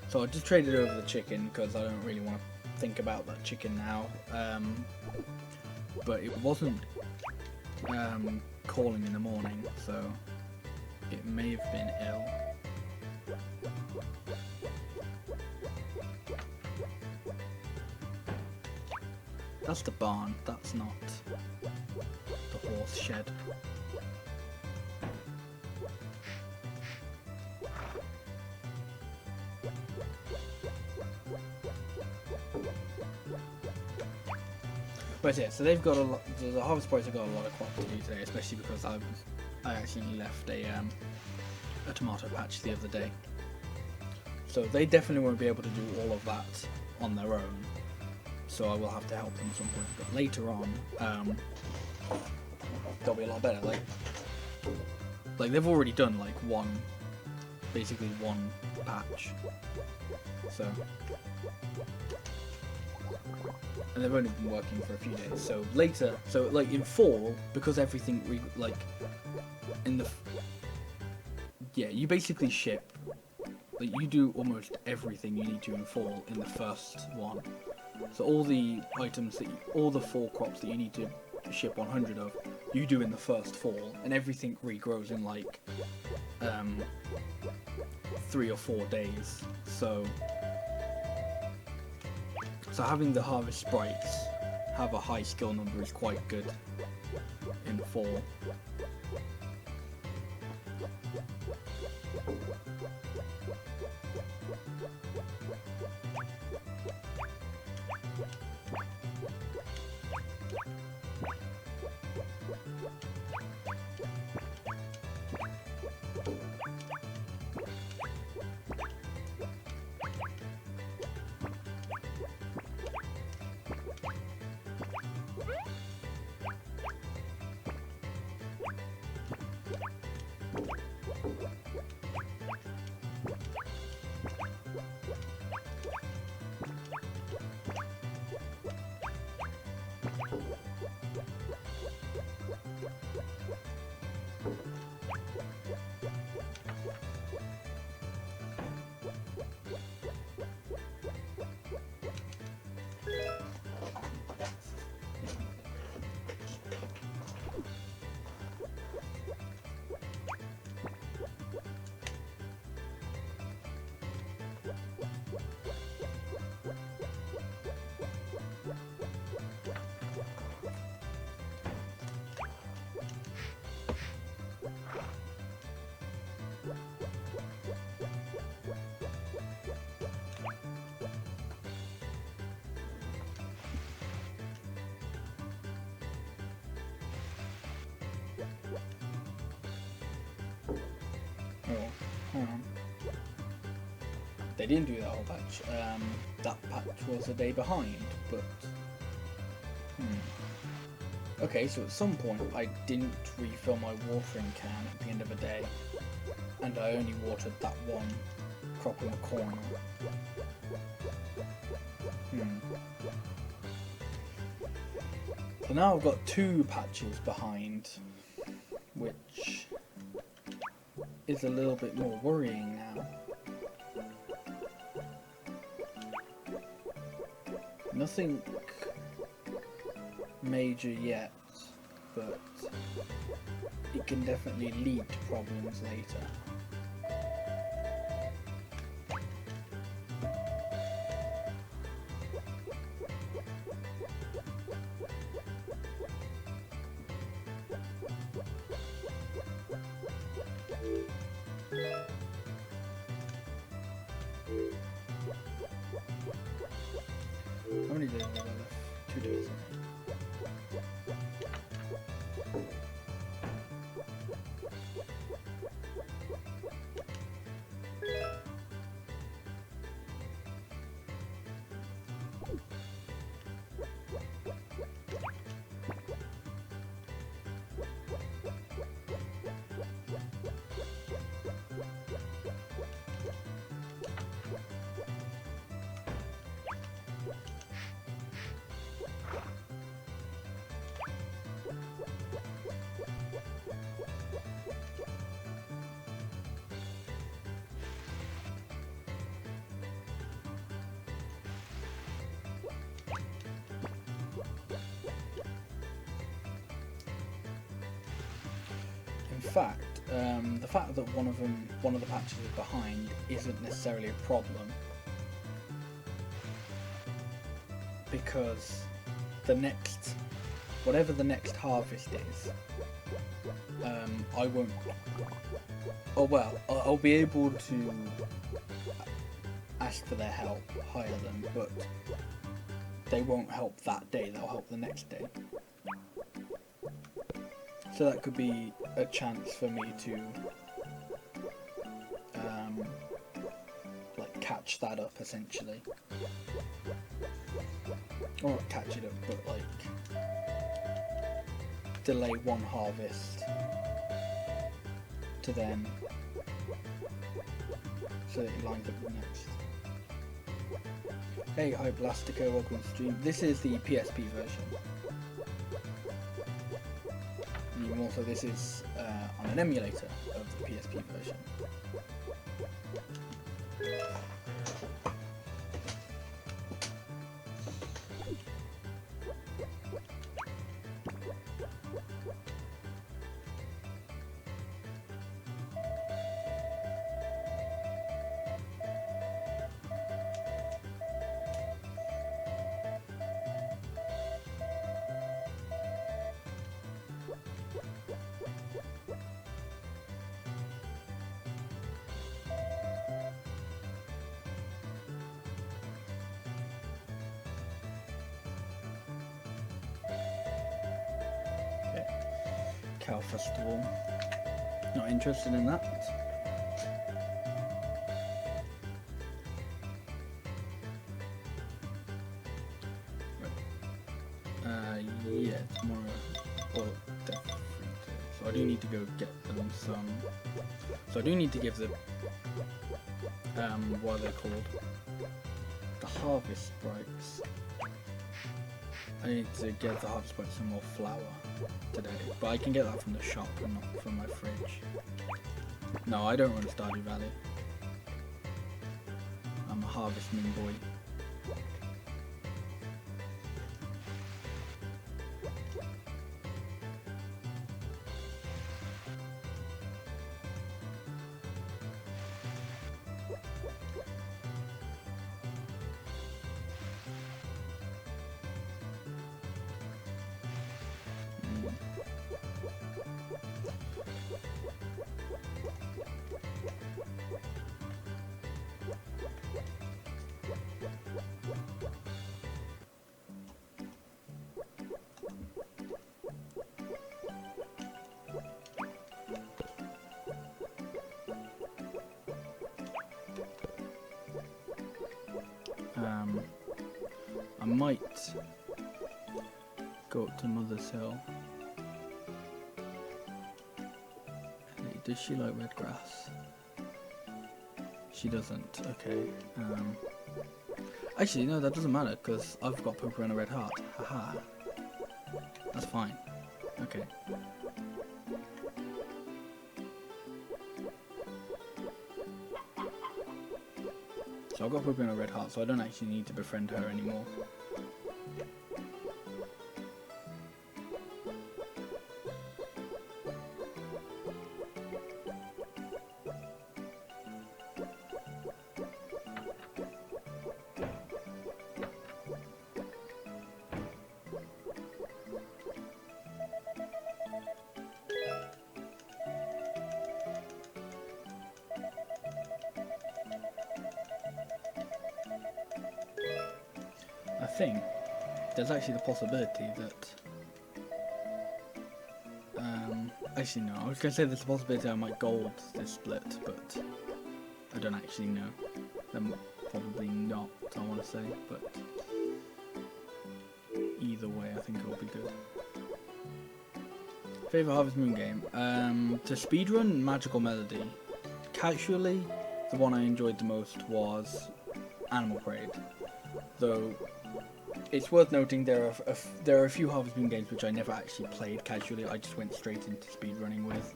So I just traded over the chicken because I don't really want to think about that chicken now. But it wasn't calling in the morning, so it may have been ill. That's the barn, that's not the horse shed. But yeah, so they've got a lot. The harvest boys have got a lot of crop to do today, especially because I accidentally left a tomato patch the other day. So they definitely won't be able to do all of that on their own. So I will have to help them at some point. But later on, they'll be a lot better. Like they've already done like basically one patch. So, and they've only been working for a few days. So later, so like in fall, because everything you basically ship. Like you do almost everything you need to in fall in the first one. So all the items all the fall crops that you need to ship 100 of, you do in the first fall, and everything regrows in like 3 or 4 days. So having the harvest sprites have a high skill number is quite good in fall. They didn't do that whole patch. That patch was a day behind, but... Okay, so at some point I didn't refill my watering can at the end of a day, and I only watered that one crop in the corner. So now I've got 2 patches behind, which is a little bit more worrying now. Nothing major yet, but it can definitely lead to problems later. How many days have I left? 2 days. In fact, the fact that one of the patches is behind isn't necessarily a problem, because whatever the next harvest is, I won't. Oh well, I'll be able to ask for their help, hire them, but they won't help that day. They'll help the next day. So that could be a chance for me to like catch that up essentially, or not catch it up, but like delay one harvest to then, so that it lines up with the next. Hey, hi Blastico, welcome to stream. This is the PSP version. And also this is on an emulator of the PSP version. Cow Festival. Not interested in that. Yeah, tomorrow. Or definitely. So I do need to go get them some. So I do need to give the what are they called? The harvest sprites. I need to get the harvest sprites some more flour today, but I can get that from the shop and not from my fridge. No, I don't run Stardew Valley. I'm a Harvest Moon boy. I might go up to Mother's Hill. Hey, does she like red grass? She doesn't. Okay. Actually, no, that doesn't matter because I've got Poker and a red heart. Haha. That's fine. Okay. So I've got Poker and a red heart, so I don't actually need to befriend her anymore. I think there's actually the possibility that actually no, I was going to say there's a possibility I might gold this split, but I don't actually know. Probably not, I want to say, but either way I think it'll be good. Favourite Harvest Moon game? To speedrun, Magical Melody. Casually, the one I enjoyed the most was Animal Parade. Though it's worth noting there are a few Harvest Moon games which I never actually played casually. I just went straight into speedrunning with.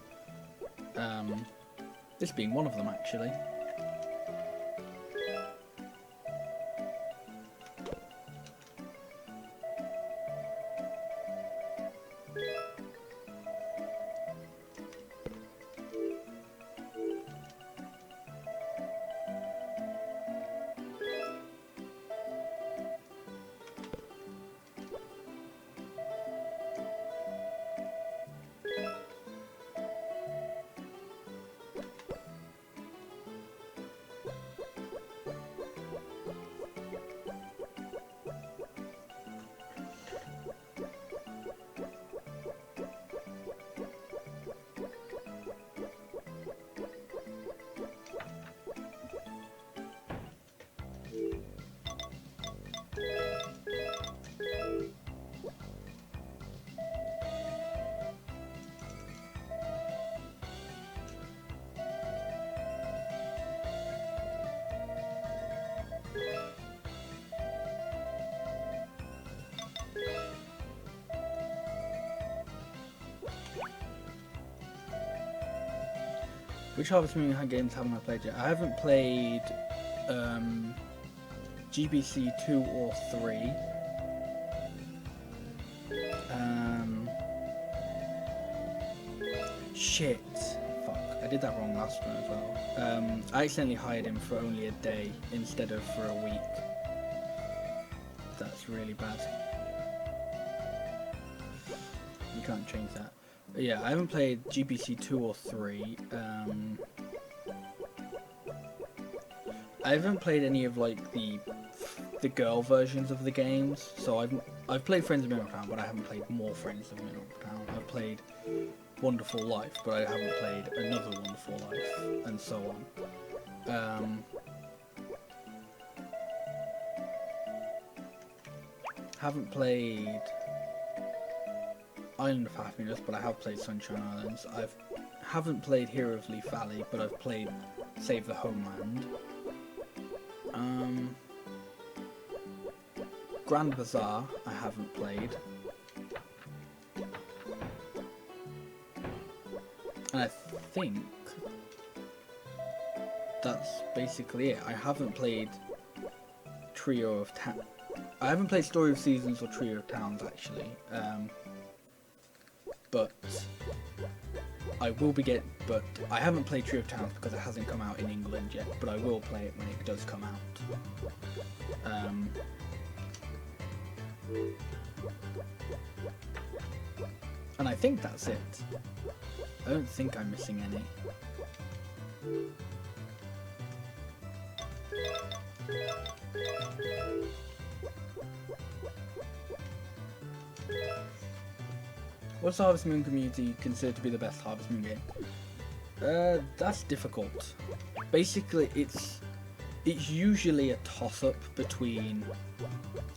This being one of them actually. Which Harvest Moon games haven't I played yet? I haven't played GBC 2 or 3. Shit. Fuck. I did that wrong last one as well. I accidentally hired him for only a day instead of for a week. That's really bad. You can't change that. But yeah, I haven't played GBC 2 or 3. I haven't played any of like the girl versions of the games. So I've played Friends of Mineral Town, but I haven't played more Friends of Mineral Town. I've played Wonderful Life, but I haven't played Another Wonderful Life, and so on. Haven't played Island of Happiness, but I have played Sunshine Islands. Haven't played Hero of Leaf Valley, but I've played Save the Homeland. Grand Bazaar, I haven't played. And I think that's basically it. I haven't played Trio of Towns. I haven't played Story of Seasons or Trio of Towns, actually. But I will be but I haven't played Trio of Towns because it hasn't come out in England yet, but I will play it when it does come out. And I think that's it. I don't think I'm missing any. What's the Harvest Moon community considered to be the best Harvest Moon game? That's difficult. Basically, it's usually a toss-up between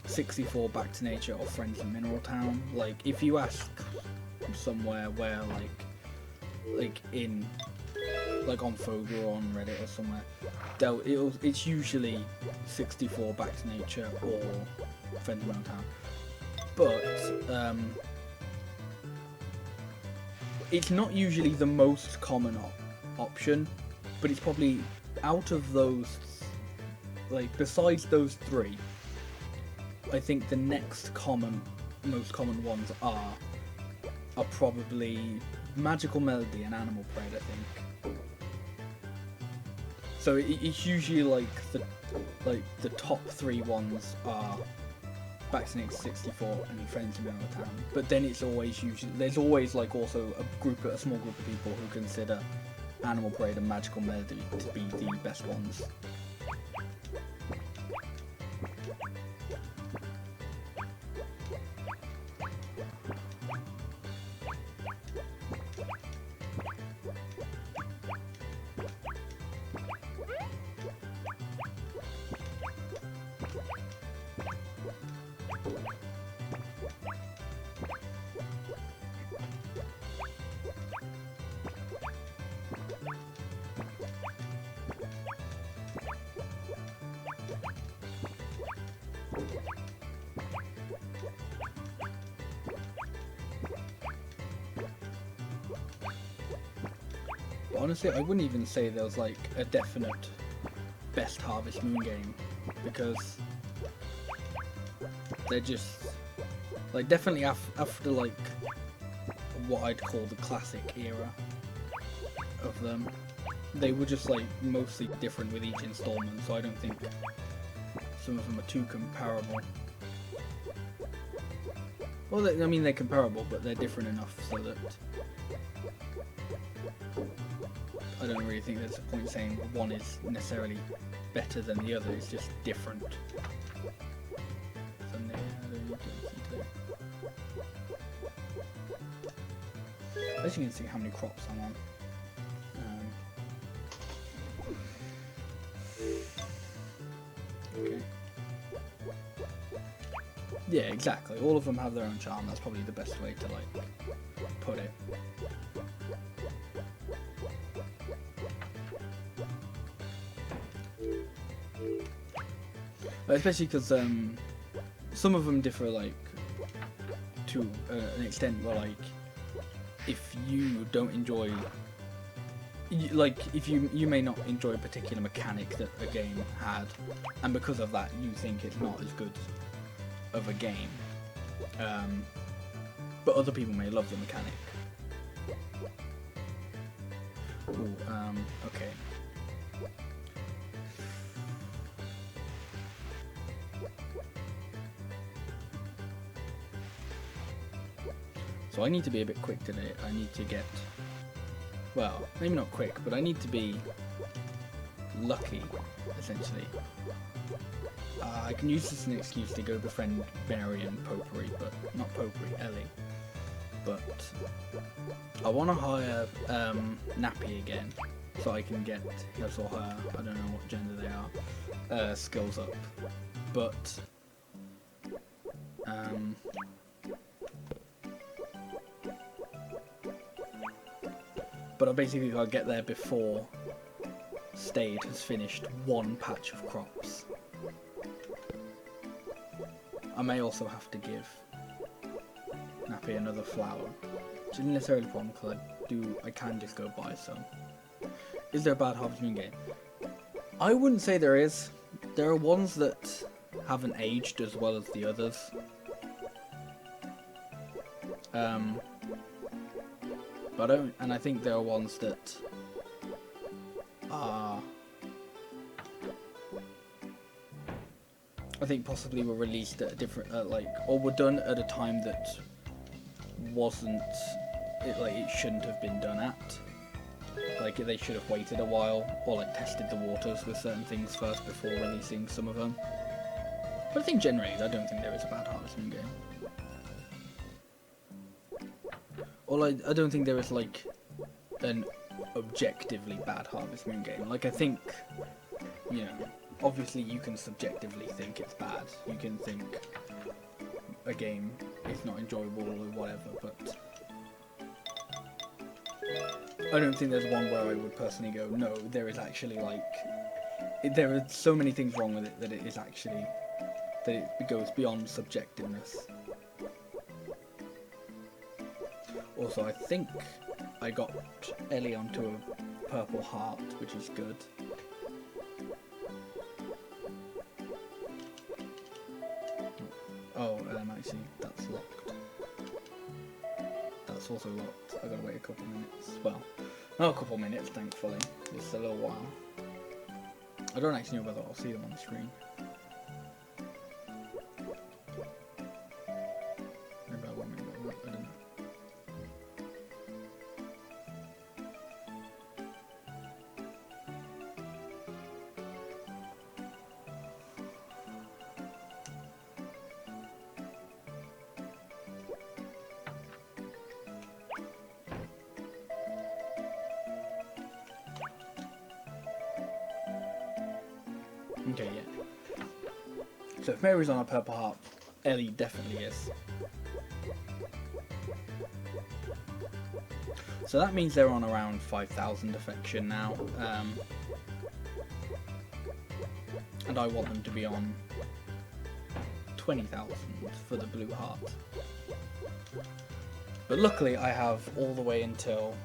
64 Back to Nature or Friends in Mineral Town. Like, if you ask somewhere where, like on Foga or on Reddit or somewhere, it's usually 64 Back to Nature or Friends in Mineral Town. But, it's not usually the most common option, but it's probably out of those, like, besides those three, I think the next most common ones are probably Magical Melody and Animal Parade, I think. So it's usually the top three ones are Back to Nature 64 and Friends in Mineral Town, but then there's always like also a small group of people who consider Animal Parade and Magical Melody to be the best ones. Honestly, I wouldn't even say there was like a definite best Harvest Moon game, because they're just like definitely after like what I'd call the classic era of them, they were just like mostly different with each installment, so I don't think some of them are too comparable. Well, I mean they're comparable, but they're different enough so that I don't really think there's a point saying one is necessarily better than the other, it's just different. As you can see how many crops I'm on. Okay. Yeah, exactly. All of them have their own charm. That's probably the best way to like put it. Especially because some of them differ like to an extent where like if you don't enjoy like if you may not enjoy a particular mechanic that a game had, and because of that you think it's not as good of a game, but other people may love the mechanic. Ooh, okay. So I need to be a bit quick today. I need to get, well, maybe not quick, but I need to be lucky, essentially. I can use this as an excuse to go befriend Mary and Potpourri, but not Potpourri, Ellie. But I want to hire Nappy again, so I can get his or her, I don't know what gender they are, skills up. But I basically gotta get there before Stade has finished one patch of crops. I may also have to give Nappy another flower, which isn't necessarily a problem because I can just go buy some. Is there a bad Harvest Moon game? I wouldn't say there is. There are ones that haven't aged as well as the others. But I think there are ones that are, I think possibly were released at a different, or were done at a time that wasn't, it shouldn't have been done at. Like, they should have waited a while, or tested the waters with certain things first before releasing some of them. But I think generally, I don't think there is a bad Harvest Moon game. Or I don't think there is an objectively bad Harvest Moon game. I think, obviously you can subjectively think it's bad. You can think a game is not enjoyable or whatever, but I don't think there's one where I would personally go, no, there is actually there are so many things wrong with it that it is actually, that it goes beyond subjectiveness. Also, I think I got Ellie onto a purple heart, which is good. Oh, actually, that's locked. That's also locked. I gotta wait a couple minutes. Well, not a couple minutes, thankfully. Just a little while. I don't actually know whether I'll see them on the screen. Maybe I won't, maybe I won't, I don't know. Okay, yeah. So if Mary's on a purple heart, Ellie definitely is. So that means they're on around 5,000 affection now. And I want them to be on 20,000 for the blue heart. But luckily I have all the way until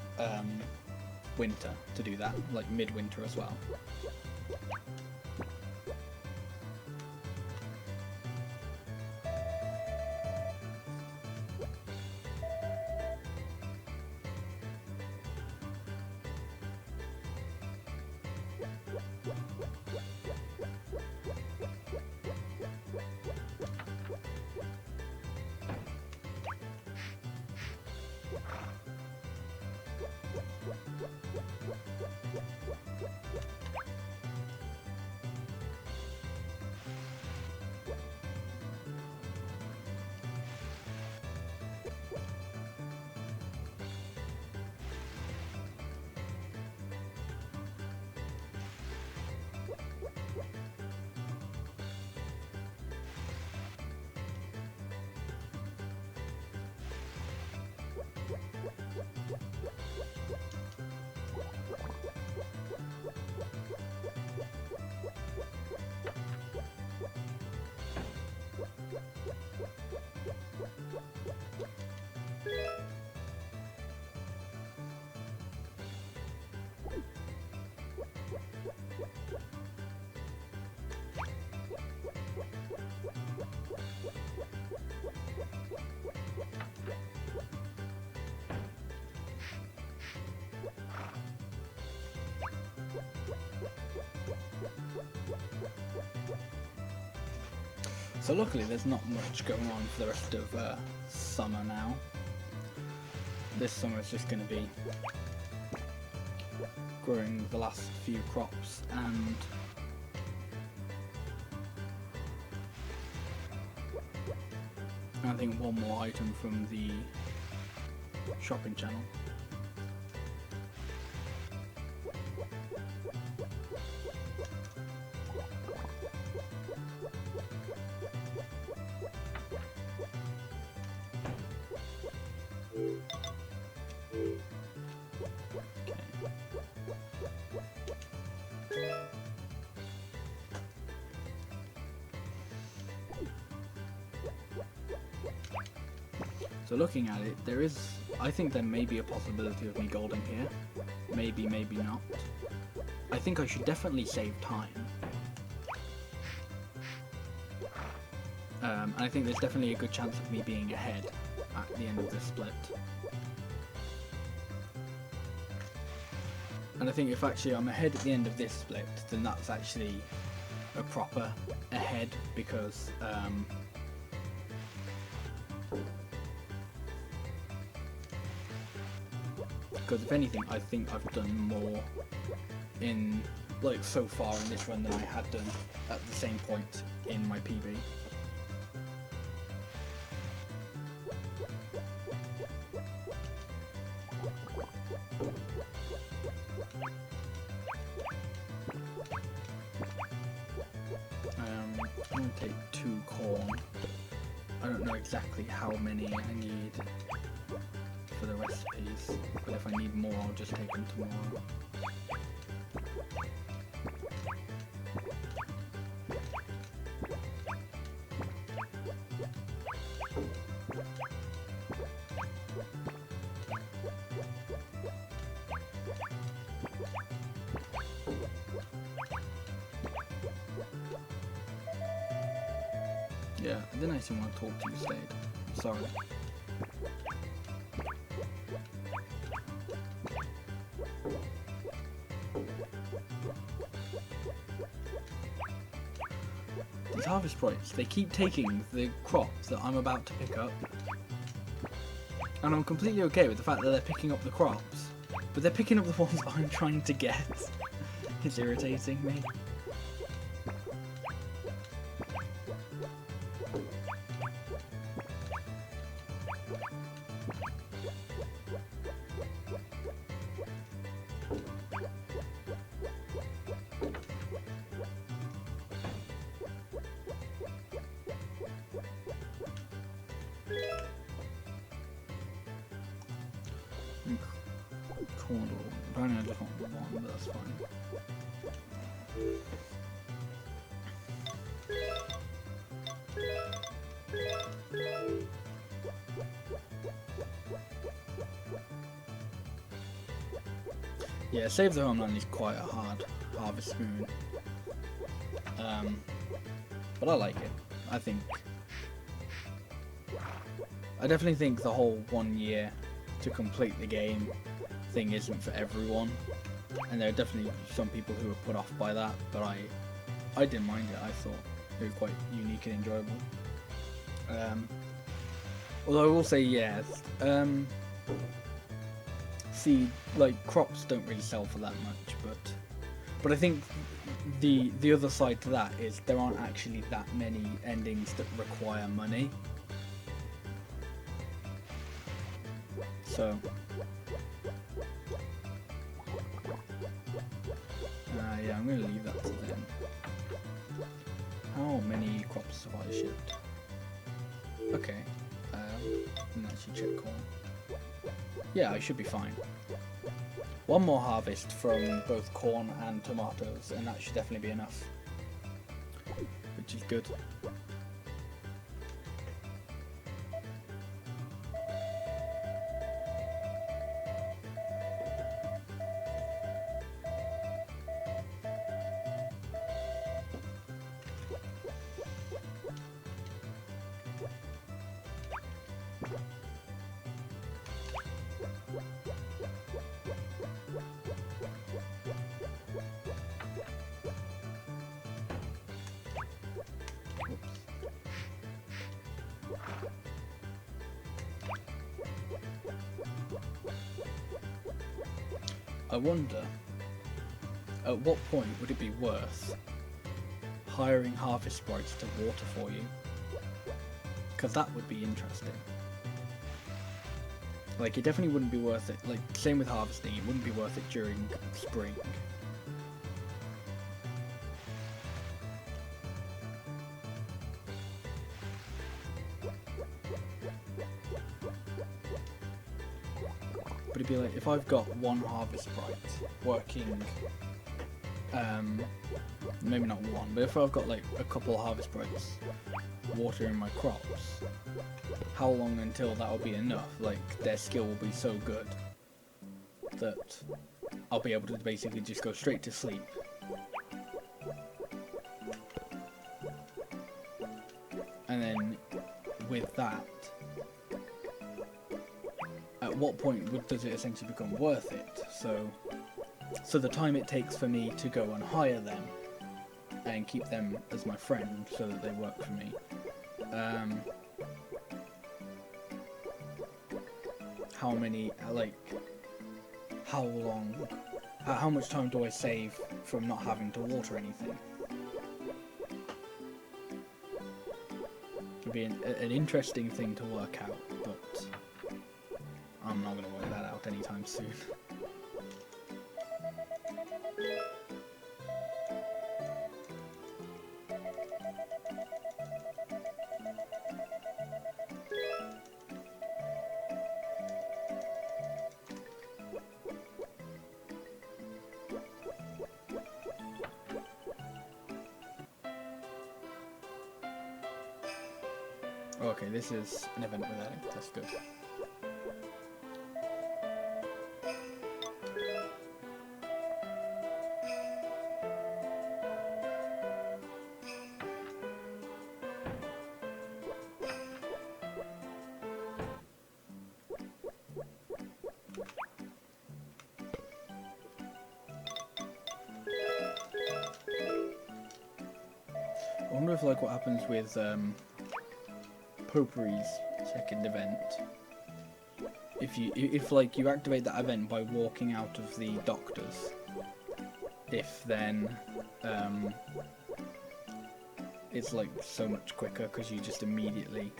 winter to do that, midwinter as well. So luckily there's not much going on for the rest of summer now. This summer is just going to be growing the last few crops and I think one more item from the shopping channel. So looking at it, I think there may be a possibility of me golding here. Maybe, maybe not. I think I should definitely save time. And I think there's definitely a good chance of me being ahead at the end of this split. And I think if actually I'm ahead at the end of this split, then that's actually a proper ahead because if anything, I think I've done more in so far in this run than I had done at the same point in my PB. I'm going to take 2 corn. I don't know exactly how many I need for the recipes, but if I need more I'll just take them tomorrow. Yeah, I didn't actually want to talk to you, Slade. Sorry. These harvest sprites, they keep taking the crops that I'm about to pick up. And I'm completely okay with the fact that they're picking up the crops, but they're picking up the ones I'm trying to get. It's irritating me. Apparently I just want one, but that's fine. Yeah, Save the Homeland is quite a hard harvest spoon. But I like it. I definitely think the whole 1 year to complete the game thing isn't for everyone, and there are definitely some people who are put off by that, but I didn't mind it. I thought it was quite unique and enjoyable. Although I will say, yeah, crops don't really sell for that much, but I think the other side to that is there aren't actually that many endings that require money. So yeah, I'm going to leave that to them. How many crops have I shipped? Okay, and actually check corn. Yeah, I should be fine. One more harvest from both corn and tomatoes, and that should definitely be enough, which is good. I wonder, at what point would it be worth hiring harvest sprites to water for you? Because that would be interesting. Like, it definitely wouldn't be worth it. Like, same with harvesting, it wouldn't be worth it during spring. But it'd be like, if I've got one harvest sprite working, maybe not one, but if I've got like a couple harvest sprites watering my crops, how long until that'll be enough? Like, their skill will be so good that I'll be able to basically just go straight to sleep. And then with that, at what point does it essentially become worth it? So the time it takes for me to go and hire them and keep them as my friend so that they work for me. How many, like, how long, how much time do I save from not having to water anything? It'd be an interesting thing to work out, but I'm not going to work that out anytime soon. Okay, this is an event with Ellie, that's good. I wonder if, like, what happens with Potpourri's second event, if like you activate that event by walking out of the doctors, if then it's like so much quicker because you just immediately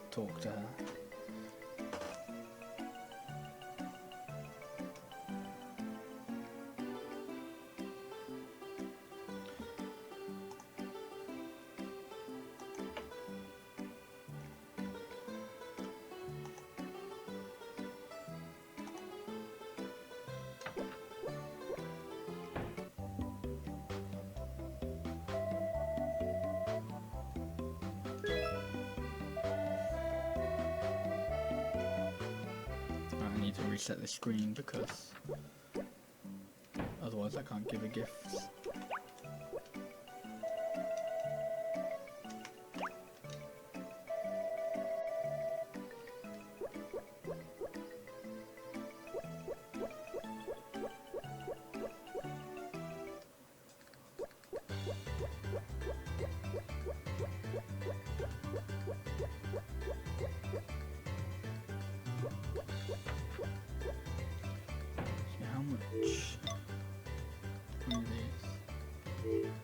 talk to her. I need to reset the screen because otherwise I can't give her gifts.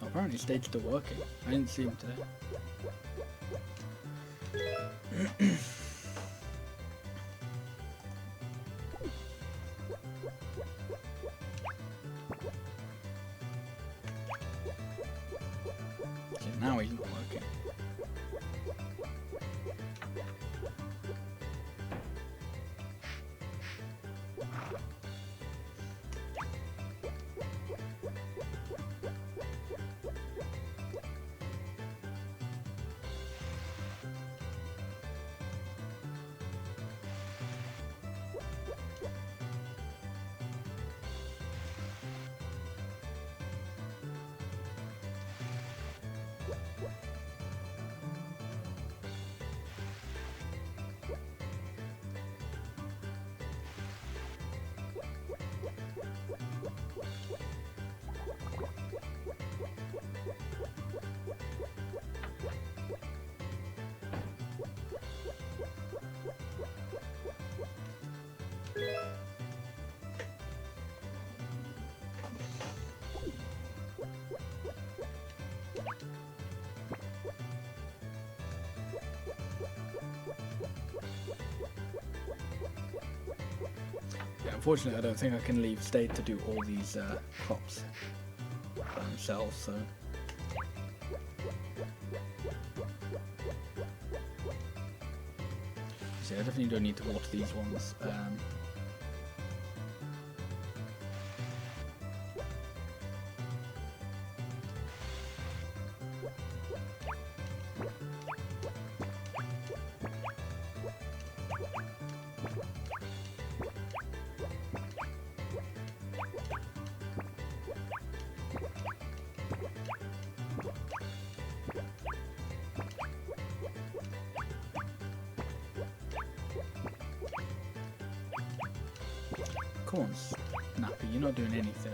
Oh, apparently stage still working. I didn't see him today. Okay, now he's not working. Unfortunately, I don't think I can leave Stade to do all these crops by themselves, so... So I definitely don't need to water these ones. Come on, Snappy, you're not doing anything.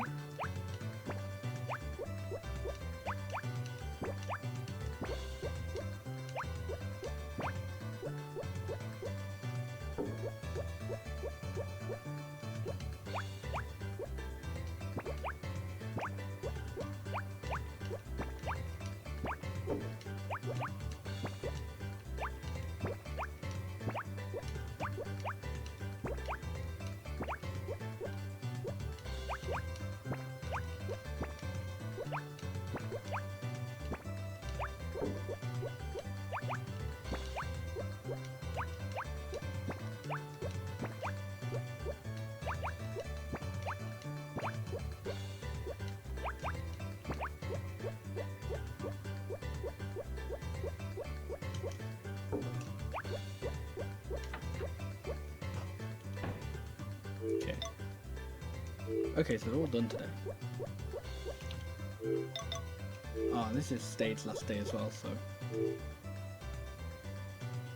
Okay. Okay, so they're all done today. Oh, this is Stade's last day as well, so...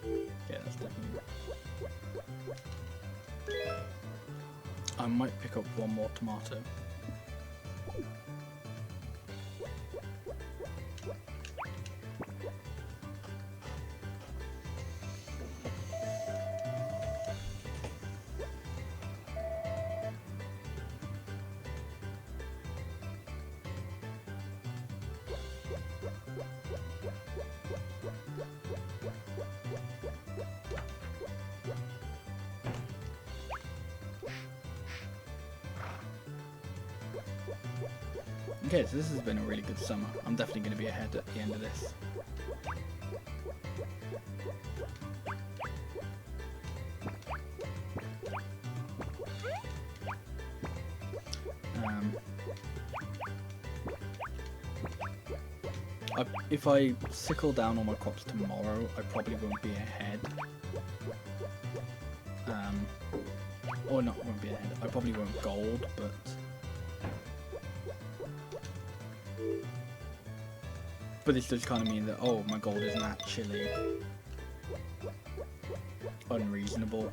Yeah, that's definitely... I might pick up one more tomato. Okay, so this has been a really good summer. I'm definitely going to be ahead at the end of this. If I sickle down all my crops tomorrow, I probably won't be ahead. Or not won't be ahead. I probably won't gold, but this does kind of mean that, oh, my gold isn't actually unreasonable.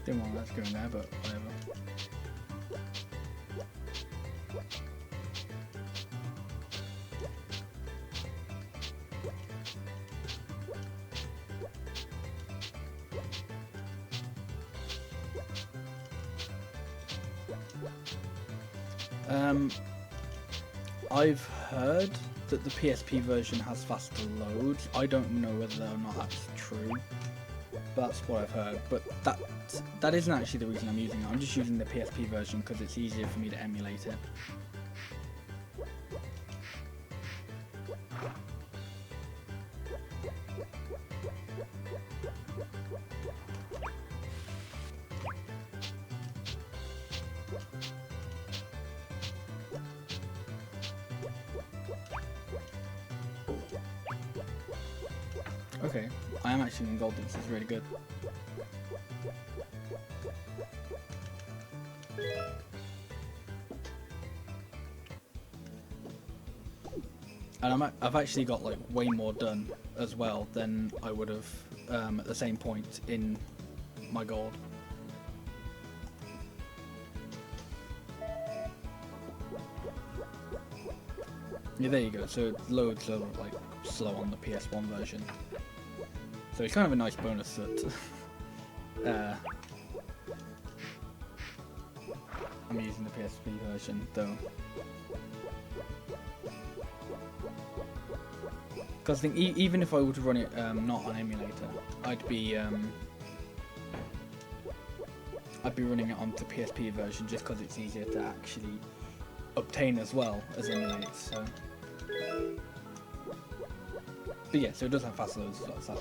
Didn't want that to go in there, but whatever. I've heard that the PSP version has faster loads. I don't know whether or not that's true. That's what I've heard, but that isn't actually the reason I'm using it. I'm just using the PSP version because it's easier for me to emulate it. Okay, I am actually in gold. This is really good. And I've actually got like way more done as well than I would have at the same point in my gold. Yeah, there you go. So it loads of like slow on the PS1 version. So it's kind of a nice bonus that I'm using the PSP version though. Because I think even if I were to run it not on emulator, I'd be running it on the PSP version just because it's easier to actually obtain as well as emulate. So, but yeah, so it does have fast loads as well. So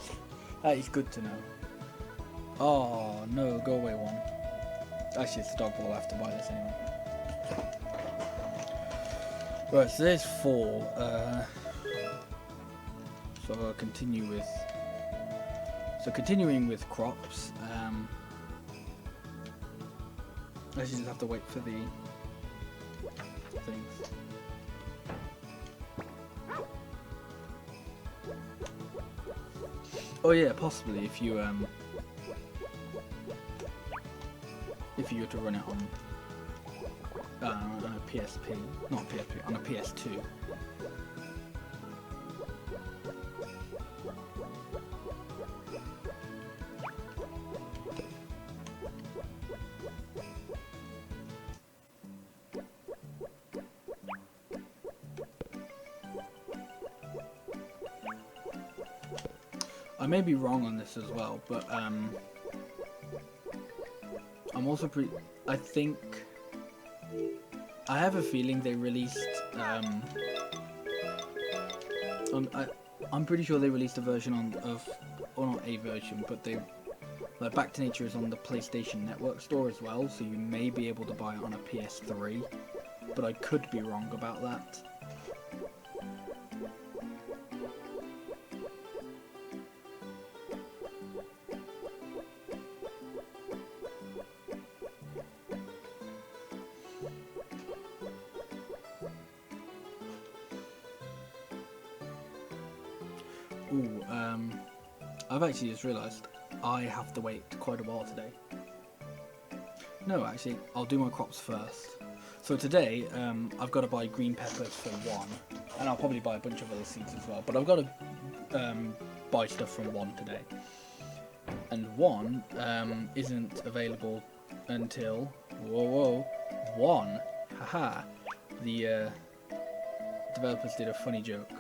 that is good to know. Oh no, go away one. Actually, it's the dog ball. I have to buy this anyway. Right, so there's 4. So I'll continue with. So continuing with crops. I just have to wait for the things. Oh yeah, possibly if you were to run it on a PSP, not PSP, on a PS2. I may be wrong on this as well, but I'm also I think I have a feeling they released I'm pretty sure they released a version or not a version, but like Back to Nature is on the PlayStation Network store as well, so you may be able to buy it on a PS3, but I could be wrong about that. Ooh, I've actually just realised I have to wait quite a while today. No, actually, I'll do my crops first. So today, I've got to buy green peppers for 1, and I'll probably buy a bunch of other seeds as well, but I've got to buy stuff from 1 today. And 1 isn't available until, 1, haha, the developers did a funny joke.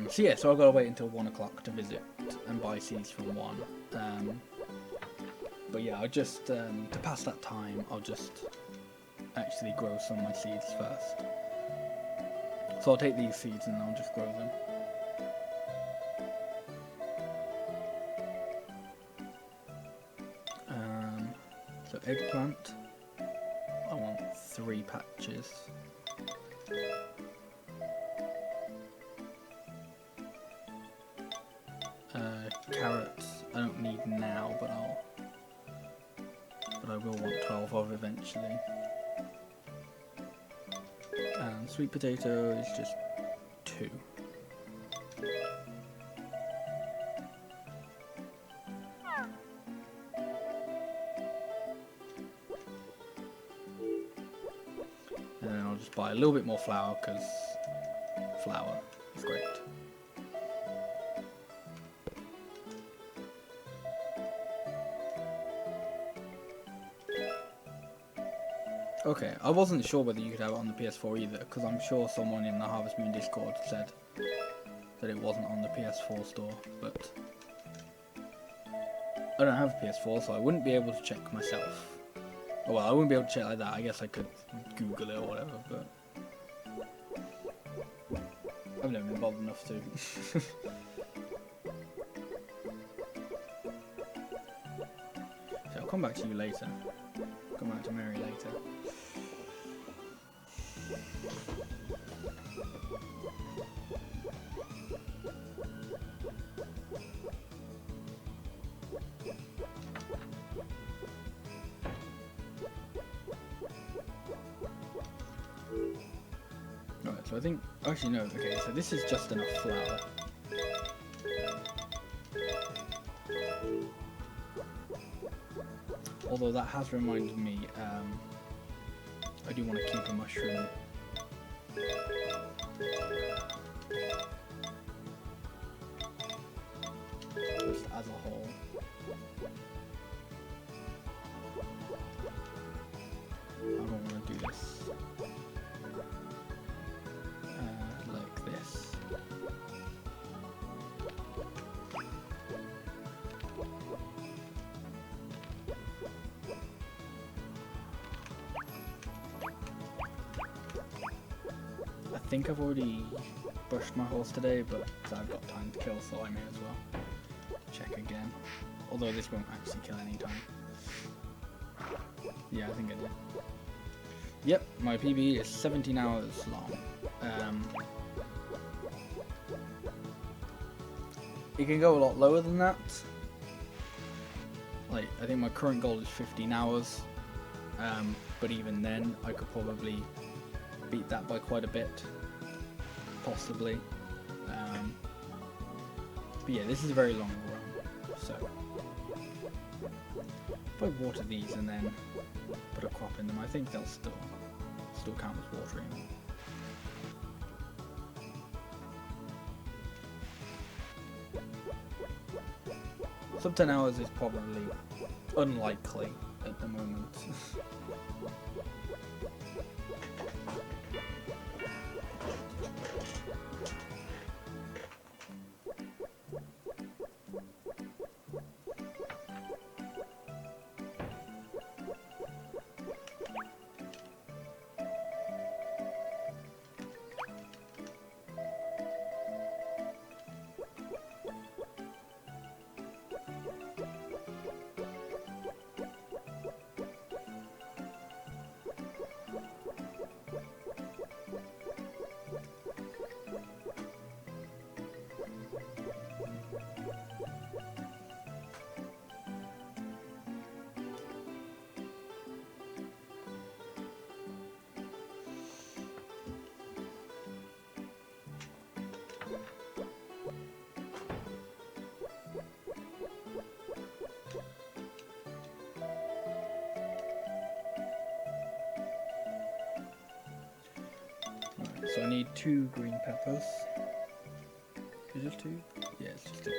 So yeah, so I've got to wait until 1 o'clock to visit and buy seeds from 1. But yeah, I'll just, to pass that time, I'll just actually grow some of my seeds first. So I'll take these seeds and I'll just grow them. So eggplant, I want 3 patches. Carrots, I don't need now, but I will want 12 of eventually. And sweet potato is just 2. And then I'll just buy a little bit more flour because flour is great. Okay, I wasn't sure whether you could have it on the PS4 either, because I'm sure someone in the Harvest Moon Discord said that it wasn't on the PS4 store, but I don't have a PS4, so I wouldn't be able to check myself. Oh, well, I wouldn't be able to check like that. I guess I could Google it or whatever, but I've never been bothered enough to. So I'll come back to you later. Come back to Mary later. Right, so I think, actually no, okay, so this is just enough flour. Although that has reminded me, I do want to keep a mushroom as a whole. I don't want to do this like this. I think I've already brushed my horse today, but I've got time to kill, so I may as well check again. Although this won't actually kill any time. Yeah, I think I did. Yep, my PB is 17 hours long. It can go a lot lower than that. Like, I think my current goal is 15 hours. But even then, I could probably beat that by quite a bit. Possibly. But yeah, this is a very long run. So, if I water these and then put a crop in them, I think they'll still count as watering them. Sub 10 hours is probably unlikely at the moment. So I need 2 green peppers. Is it 2? Yeah, it's just 2.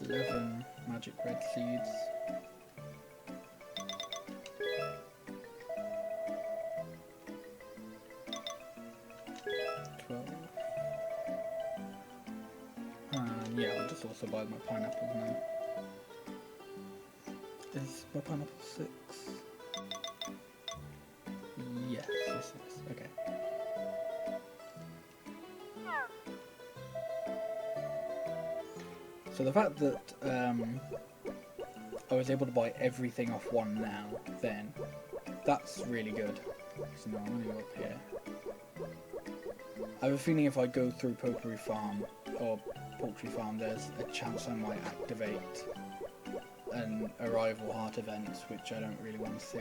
$11 magic red seeds. And yeah, I'll just also buy my pineapples now. Is my pineapple 6? Yes, yes, yes. Okay. So the fact that I was able to buy everything off one now, then that's really good. So now I'm going to go up here. I have a feeling if I go through Poultry Farm, or Poultry Farm, there's a chance I might activate an arrival heart event, which I don't really want to see.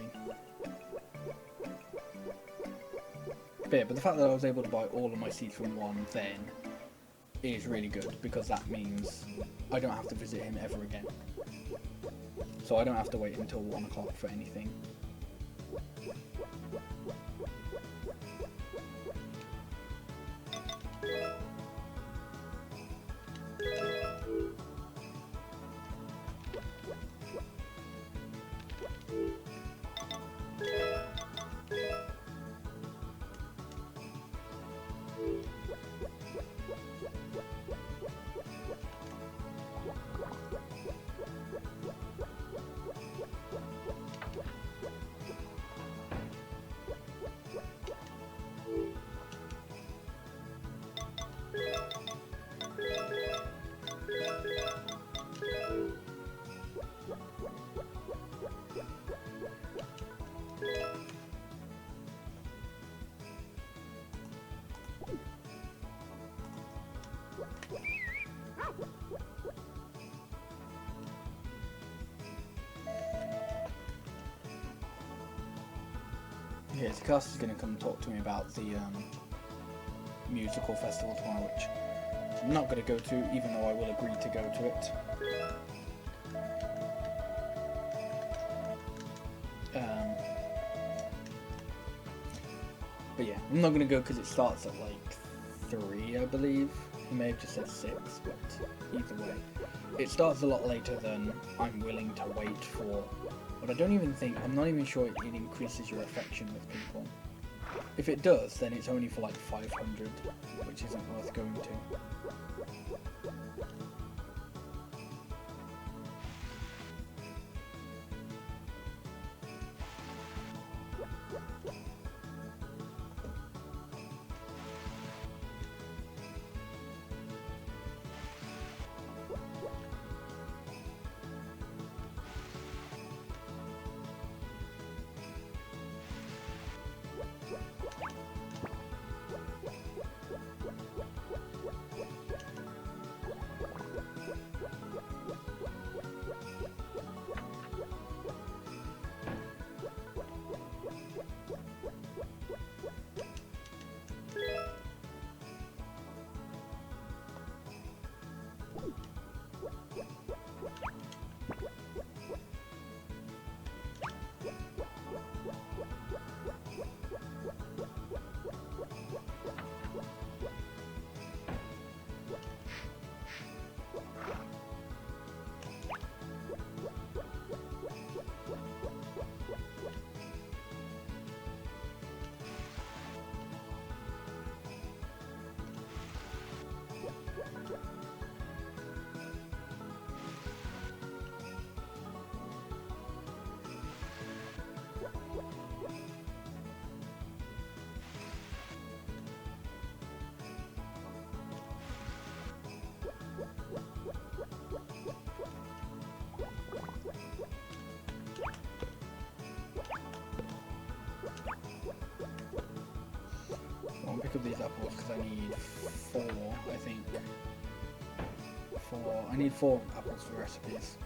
But the fact that I was able to buy all of my seeds from one then is really good, because that means I don't have to visit him ever again. So I don't have to wait until 1 o'clock for anything. Yeah, Takashi's going to come and talk to me about the musical festival tomorrow, which I'm not going to go to, even though I will agree to go to it. I'm not going to go because it starts at like 3, I believe. He may have just said 6, but either way. It starts a lot later than I'm willing to wait for. But I don't even think, I'm not even sure it increases your affection with people. If it does, then it's only for like 500, which isn't worth going to. I'll pick up these apples because I need 4, I think. I need 4 apples for recipes.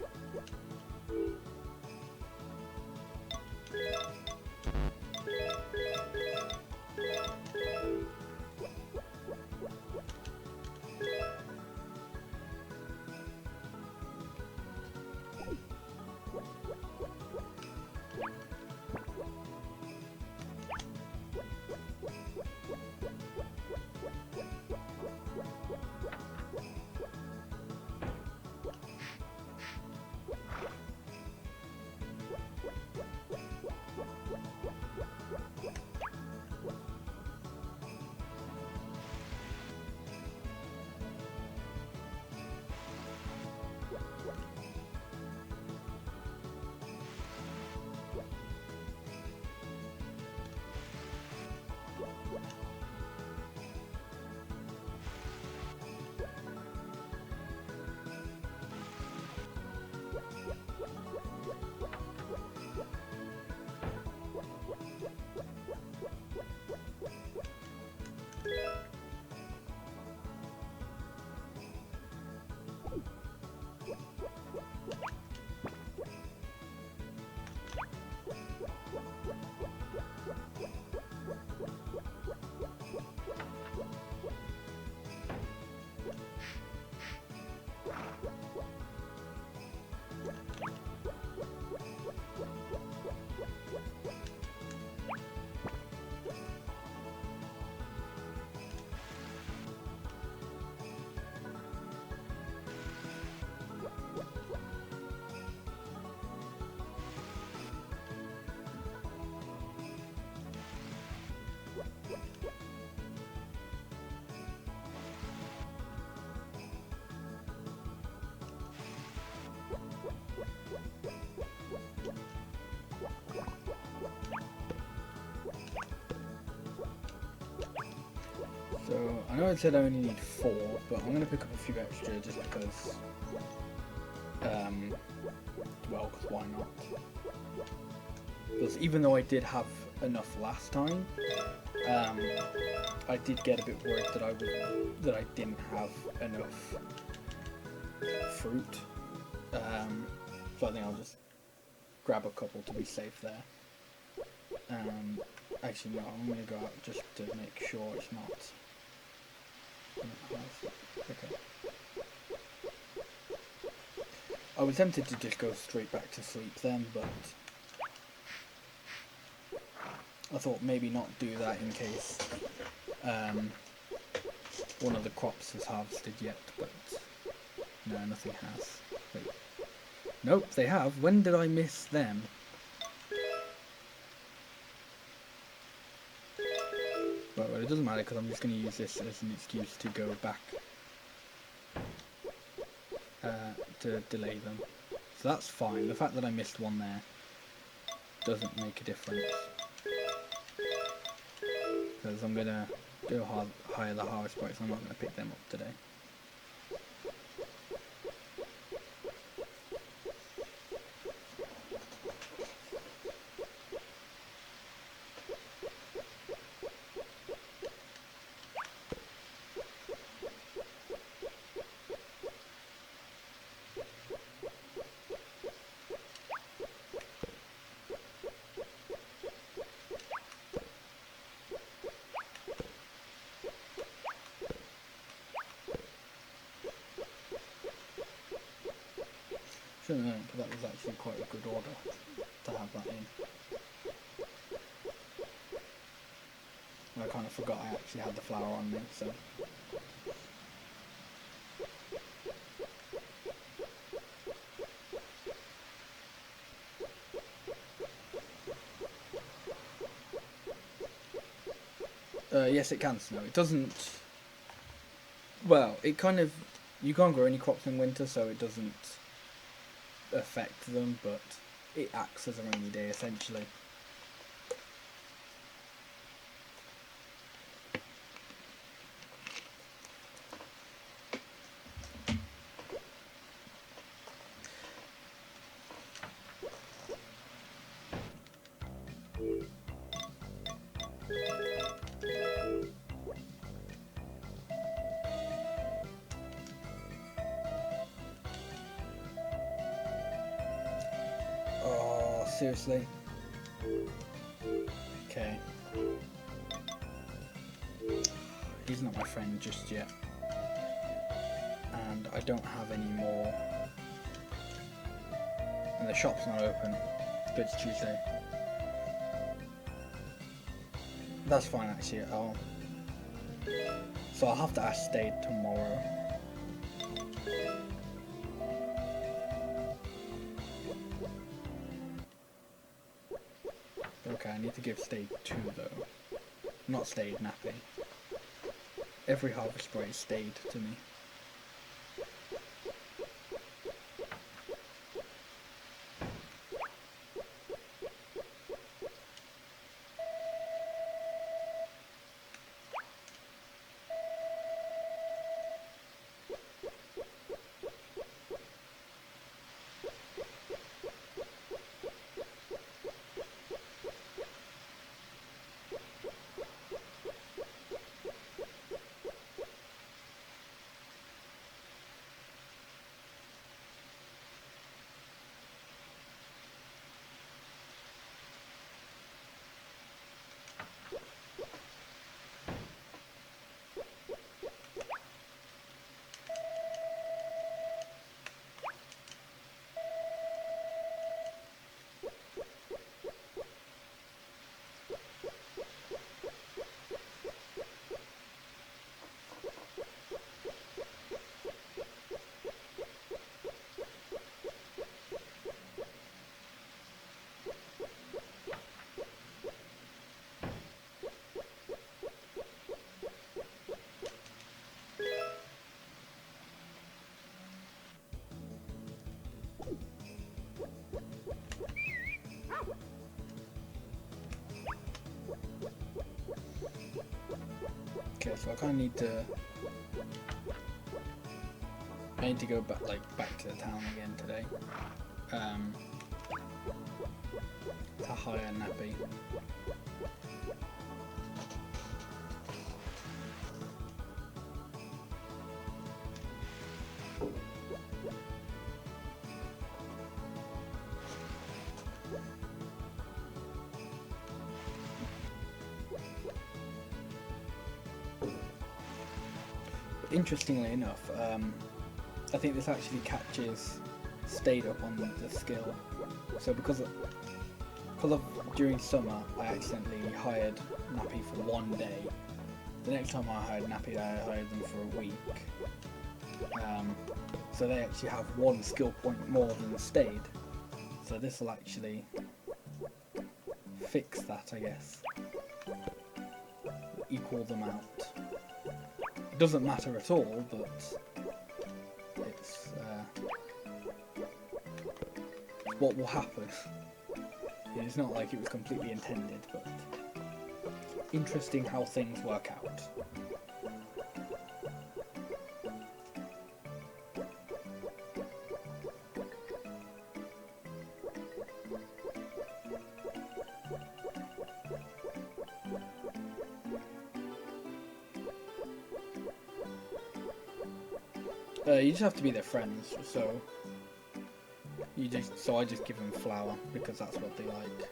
So, I know I said I only need 4, but I'm going to pick up a few extra just because, well, because why not? Because even though I did have enough last time, I did get a bit worried that I didn't have enough fruit. So I think I'll just grab a couple to be safe there. Actually, no, I'm going to go out just to make sure it's not. Okay. I was tempted to just go straight back to sleep then, but I thought maybe not do that in case one of the crops has harvested yet, but no, nothing has. Wait. Nope, they have. When did I miss them? Well, it doesn't matter because I'm just going to use this as an excuse to go back to delay them. So that's fine. The fact that I missed one there doesn't make a difference, because I'm going to go higher the harvest price. I'm not going to pick them up today. Shouldn't have known, but that was actually quite a good order to have that in. I kind of forgot I actually had the flour on me, so. Yes, it can snow. It doesn't. Well, it kind of. You can't grow any crops in winter, so it doesn't affect them, but it acts as a rainy day essentially. Oh, seriously? Okay. He's not my friend just yet. And I don't have any more. And the shop's not open. But it's Tuesday. That's fine actually. So I'll have to ask Stade tomorrow. Okay, I need to give Stade 2 though. Not Stade, Nappy. Every harvest spray is Stade to me. Okay, so I kind of need to. I need to go back, back to the town again today. To hire Nappy. Interestingly enough, I think this actually catches Stade up on the skill. So because I've during summer I accidentally hired Nappy for 1 day. The next time I hired Nappy, I hired them for a week. So they actually have 1 skill point more than Stayed. So this will actually fix that, I guess. Equal them out. It doesn't matter at all, but it's what will happen. It's not like it was completely intended, but interesting how things work out. You just have to be their friends, so I just give them flour because that's what they like.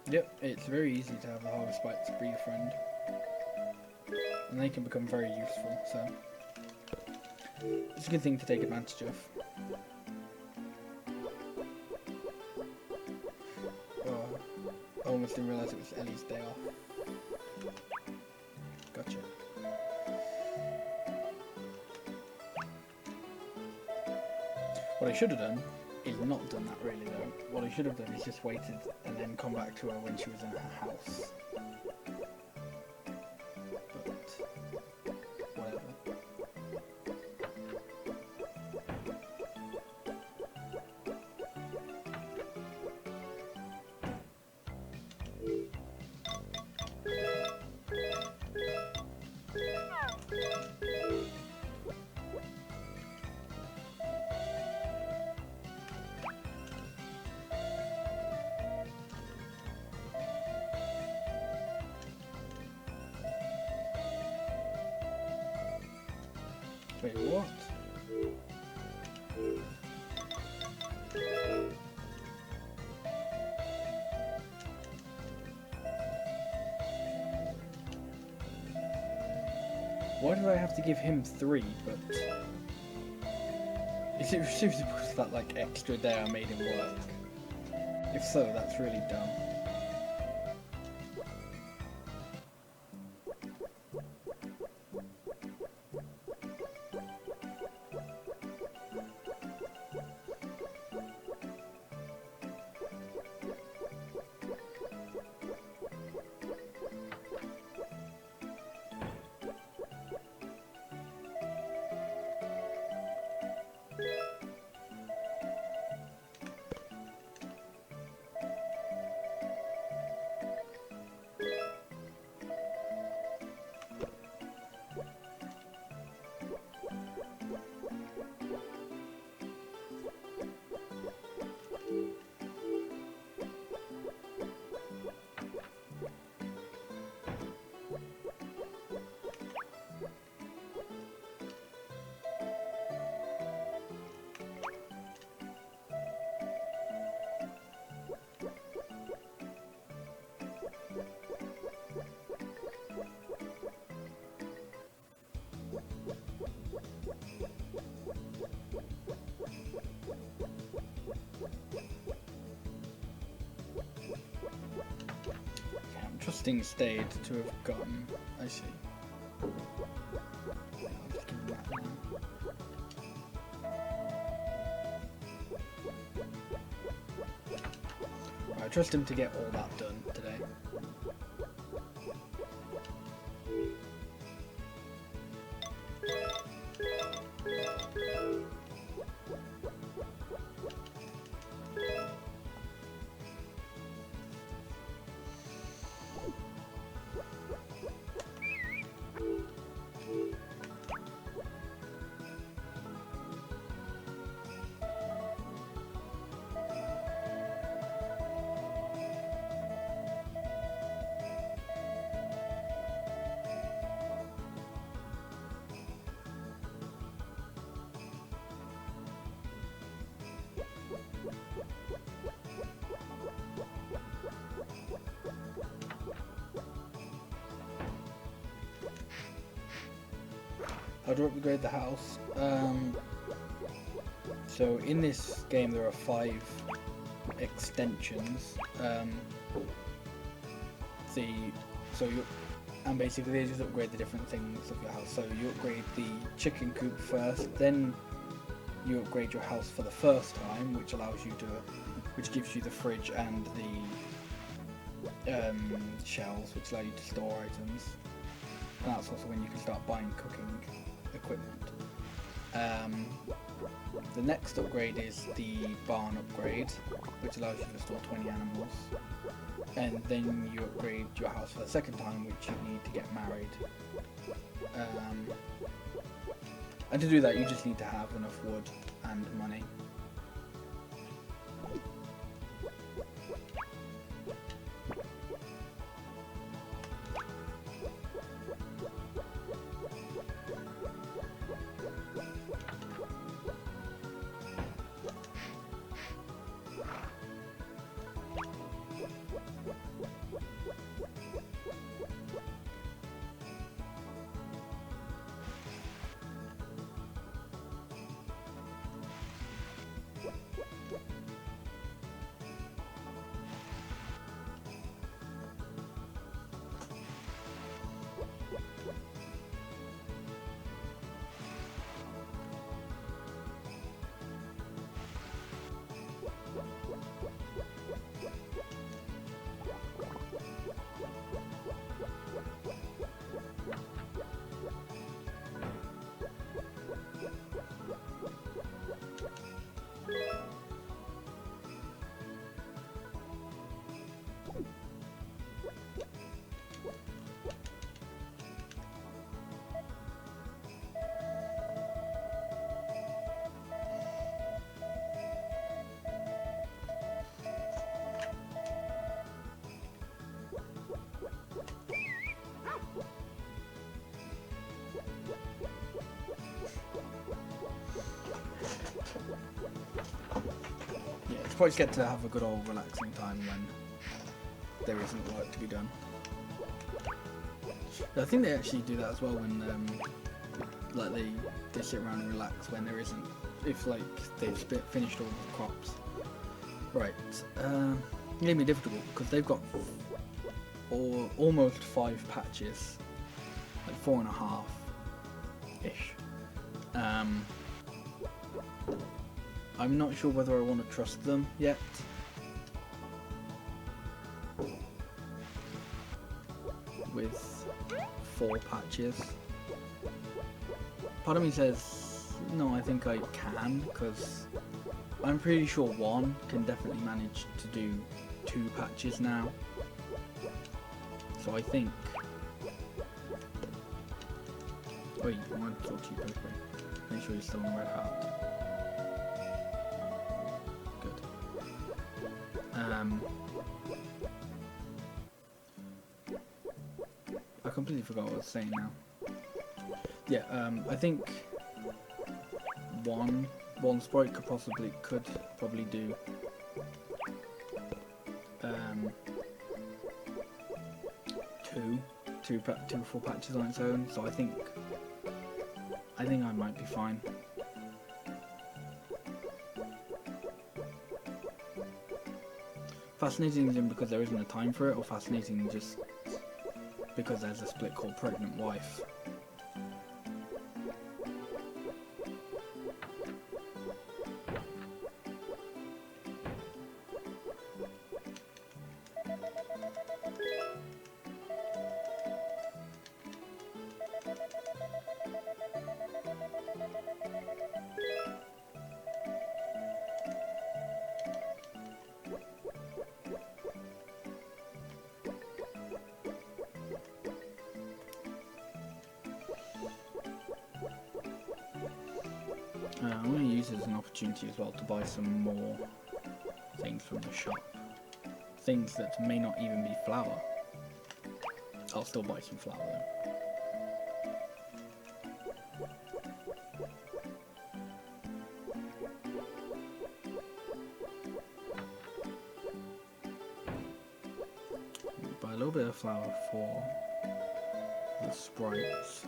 Yep, it's very easy to have the harvest bites be your friend, and they can become very useful, so it's a good thing to take advantage of. Oh, I almost didn't realise it was Ellie's day off. Gotcha. What I should have done is not done that really though. What I should have done is just waited and then come back to her when she was in her house. But whatever. Wait, what? Why did I have to give him 3, but... Is it seriously because of that, like, extra day I made him work? If so, that's really dumb. Trusting Stayed to have gotten. I see. I trust him to get all that done today. How do I upgrade the house? So in this game there are 5 extensions. And basically they just upgrade the different things of your house. So you upgrade the chicken coop first, then you upgrade your house for the first time, which gives you the fridge and the shelves, which allow you to store items. And that's also when you can start buying cooking equipment. The next upgrade is the barn upgrade, which allows you to store 20 animals. And then you upgrade your house for the second time, which you need to get married. And to do that, you just need to have enough wood and money. Quite get to have a good old relaxing time when there isn't work to be done. I think they actually do that as well when like they sit around and relax when there isn't, if like they've finished all the crops. Right, it made me difficult because they've got almost 5 patches, like 4.5 ish. I'm not sure whether I want to trust them yet. With 4 patches. Part of me says, no, I think I can, because I'm pretty sure one can definitely manage to do 2 patches now. So I think... Wait, I want to talk to you quickly. Make sure you're still on red heart. I completely forgot what I was saying now. Yeah, I think one sprite could probably do two full patches on its own. So I think I might be fine. Fascinating isn't because there isn't a time for it, or fascinating just because there's a split called Pregnant Wife. I'm going to use it as an opportunity as well to buy some more things from the shop. Things that may not even be flour. I'll still buy some flour though. Buy a little bit of flour for the sprites.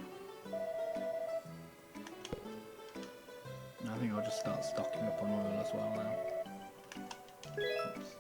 just start stocking up on oil as well now. Oops.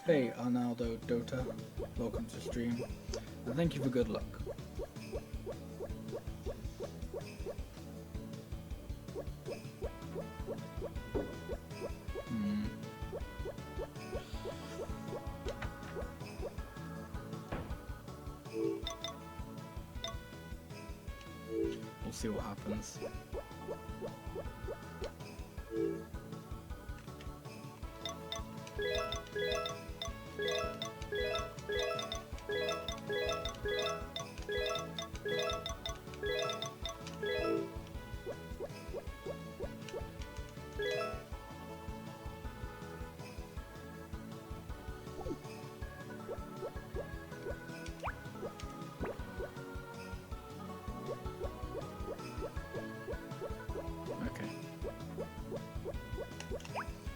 Hey Arnaldo Dota, welcome to stream, and thank you for good luck. We'll see what happens.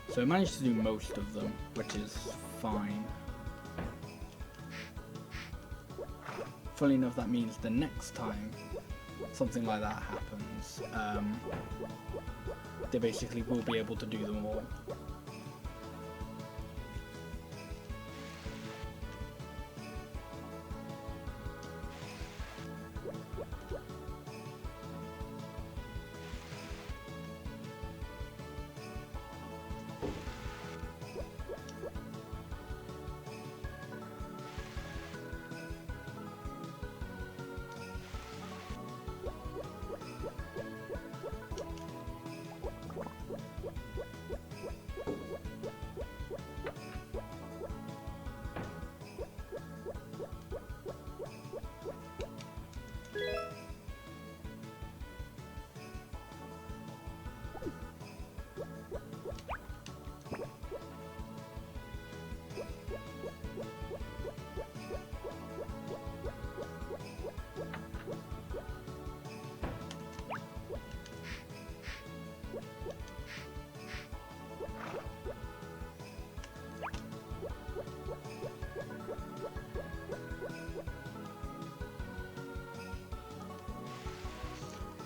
So I managed to do most of them, which is fine. Funnily enough, that means the next time something like that happens, they basically will be able to do them all.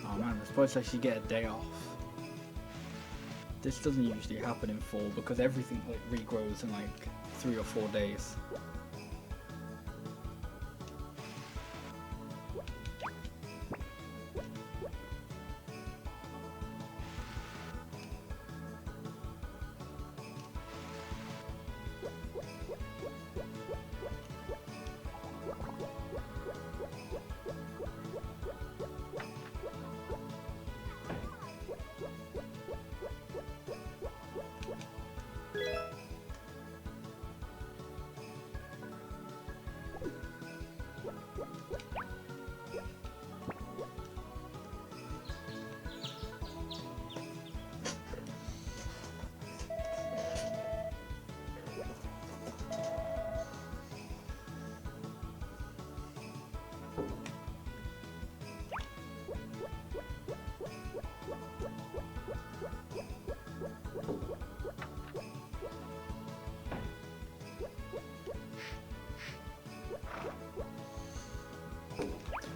Oh man, I suppose I should get a day off. This doesn't usually happen in fall because everything like regrows in like 3 or 4 days.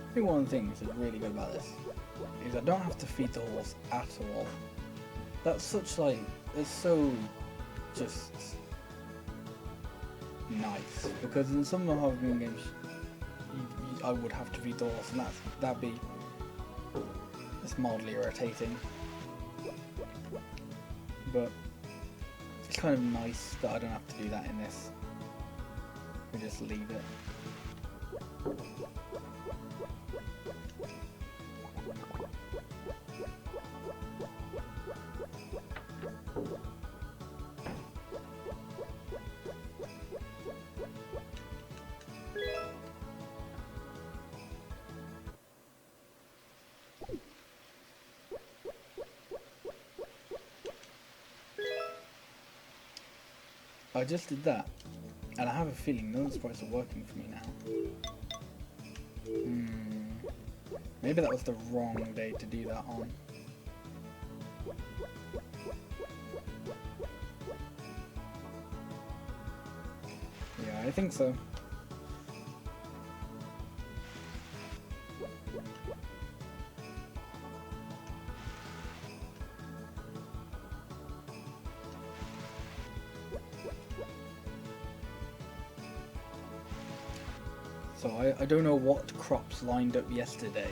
I think one of the things that's really good about this is I don't have to feed the horse at all. That's such like, it's so just nice, because in some of the Harvey games I would have to read doors, and that'd be, it's mildly irritating, but it's kind of nice that I don't have to do that in this. We just leave it. I just did that, and I have a feeling none of the sprites are working for me now. Maybe that was the wrong day to do that on. Yeah, I think so. So I don't know what crops lined up yesterday,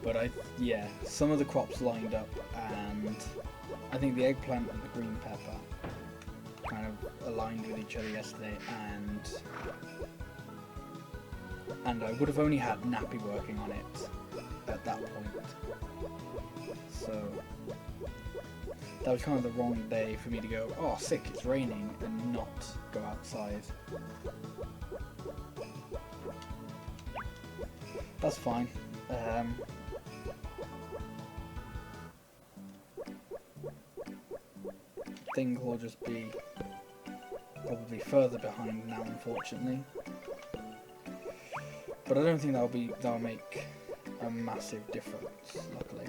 but yeah, some of the crops lined up, and I think the eggplant and the green pepper kind of aligned with each other yesterday, and I would have only had Nappy working on it at that point. So that was kind of the wrong day for me to go, oh sick, it's raining, and not go outside. That's fine. Things will just be probably further behind now, unfortunately. But I don't think that'll make a massive difference, luckily.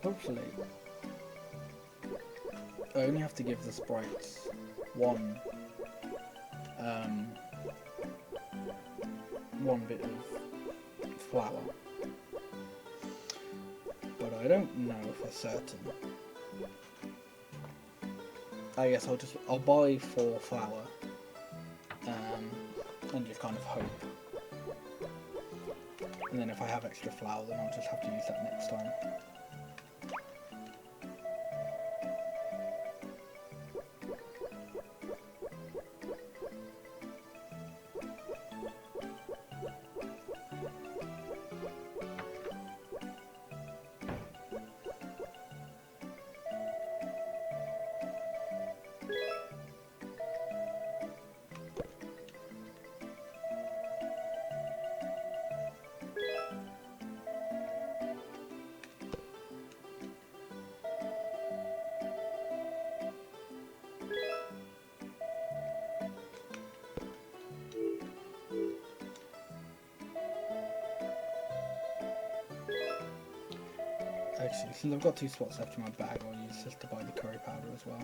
Hopefully, I only have to give the sprites one bit of flour, but I don't know for certain. I guess I'll buy 4 flour and just kind of hope. And then if I have extra flour, then I'll just have to use that next time. Actually, since I've got 2 spots left in my bag, I'll use this to buy the curry powder as well.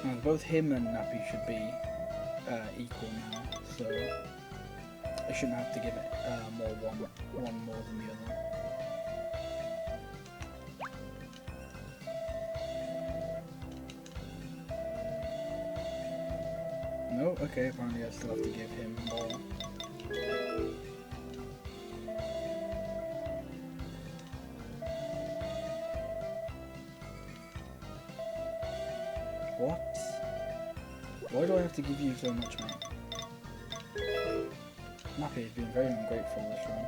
And both him and Nappy should be equal now, so I shouldn't have to give it one more than the other. No, okay, apparently I still have to give him more. What? Why do I have to give you so much, mate? Nappy has been very ungrateful this run.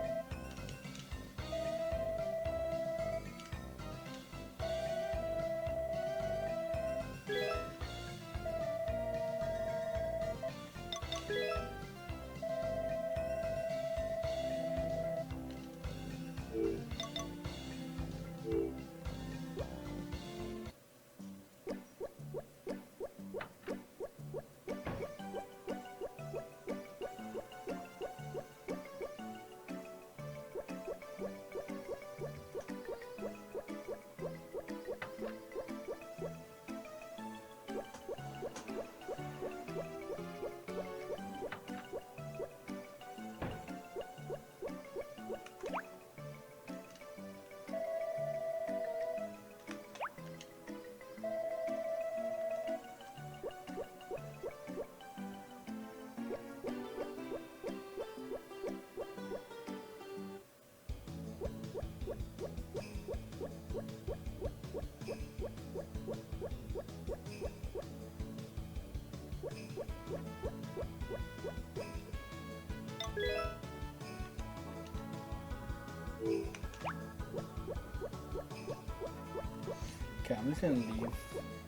Okay, I'm just going to leave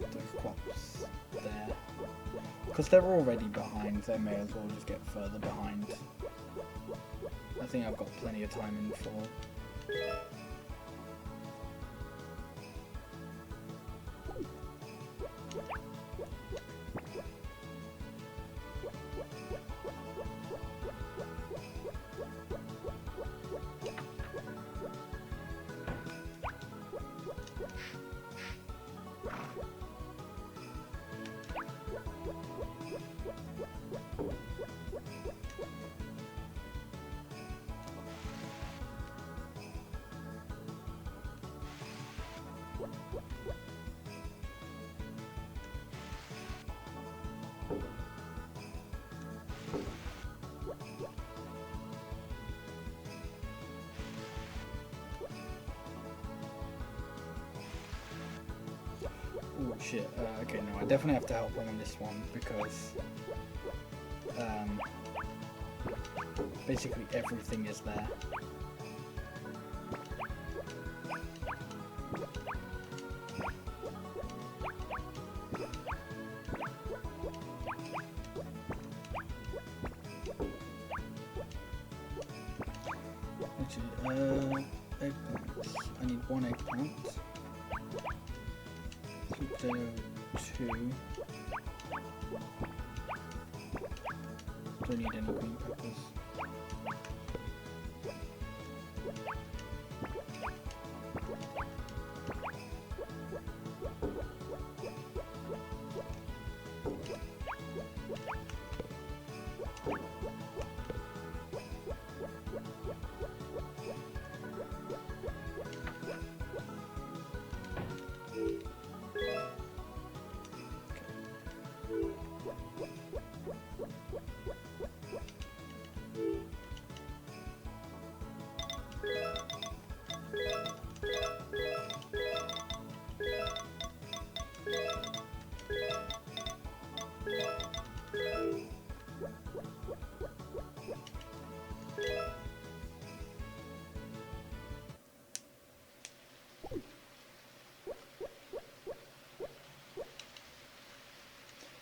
those crops there. Because they're already behind, they may as well just get further behind. I think I've got plenty of time in for. Oh shit, okay, no, I definitely have to help him on this one because basically everything is there. Actually, eggplants. I need one eggplant. Two. Don't need any green peppers.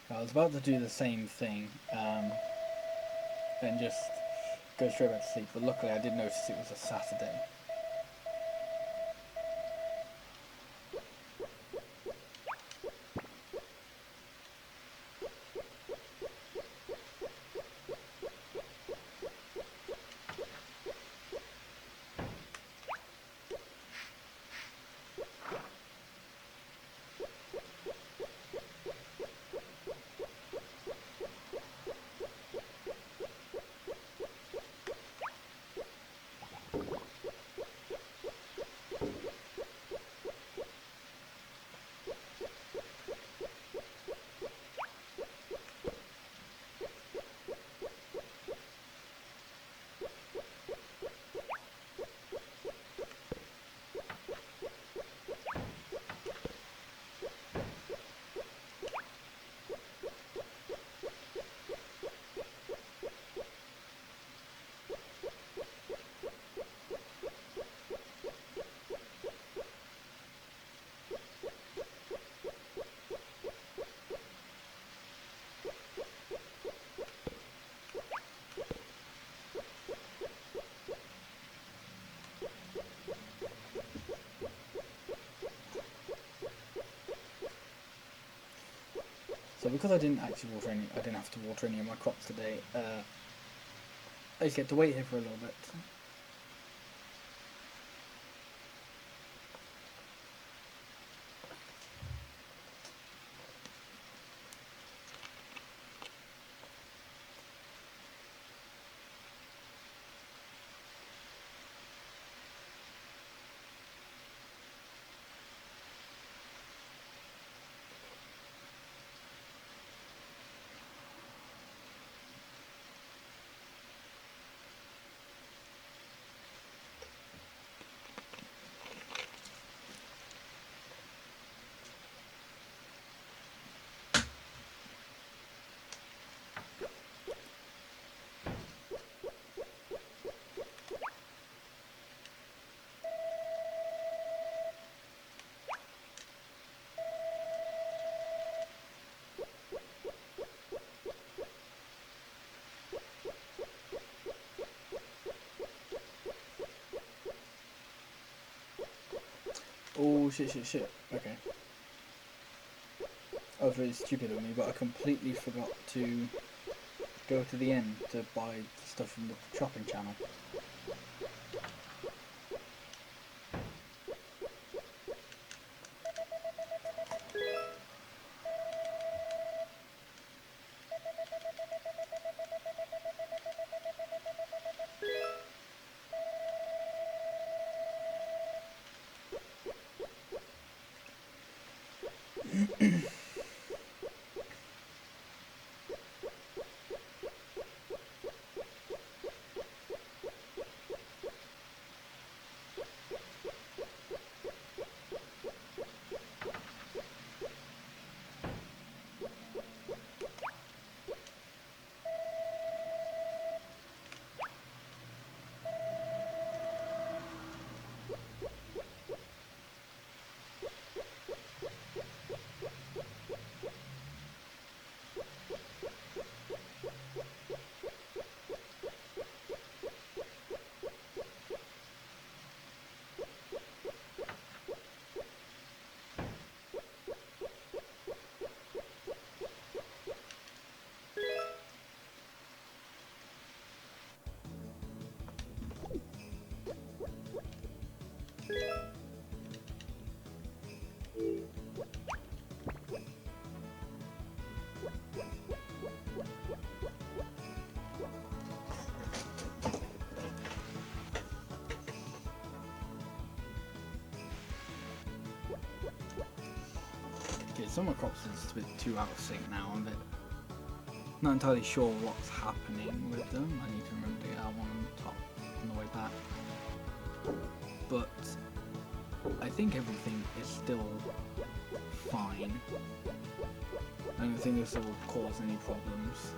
I was about to do the same thing and just go straight back to sleep, but luckily I did notice it was a Saturday. So because I didn't actually I didn't have to water any of my crops today. I just get to wait here for a little bit. Oh shit. Okay. That was really stupid of me, but I completely forgot to go to the end to buy stuff from the shopping channel. Okay, some of my crops are just a bit too out of sync now. I'm a bit not entirely sure what's happening with them. I need to remember to get that one on the top on the way back. But I think everything is still fine. I don't think this will cause any problems.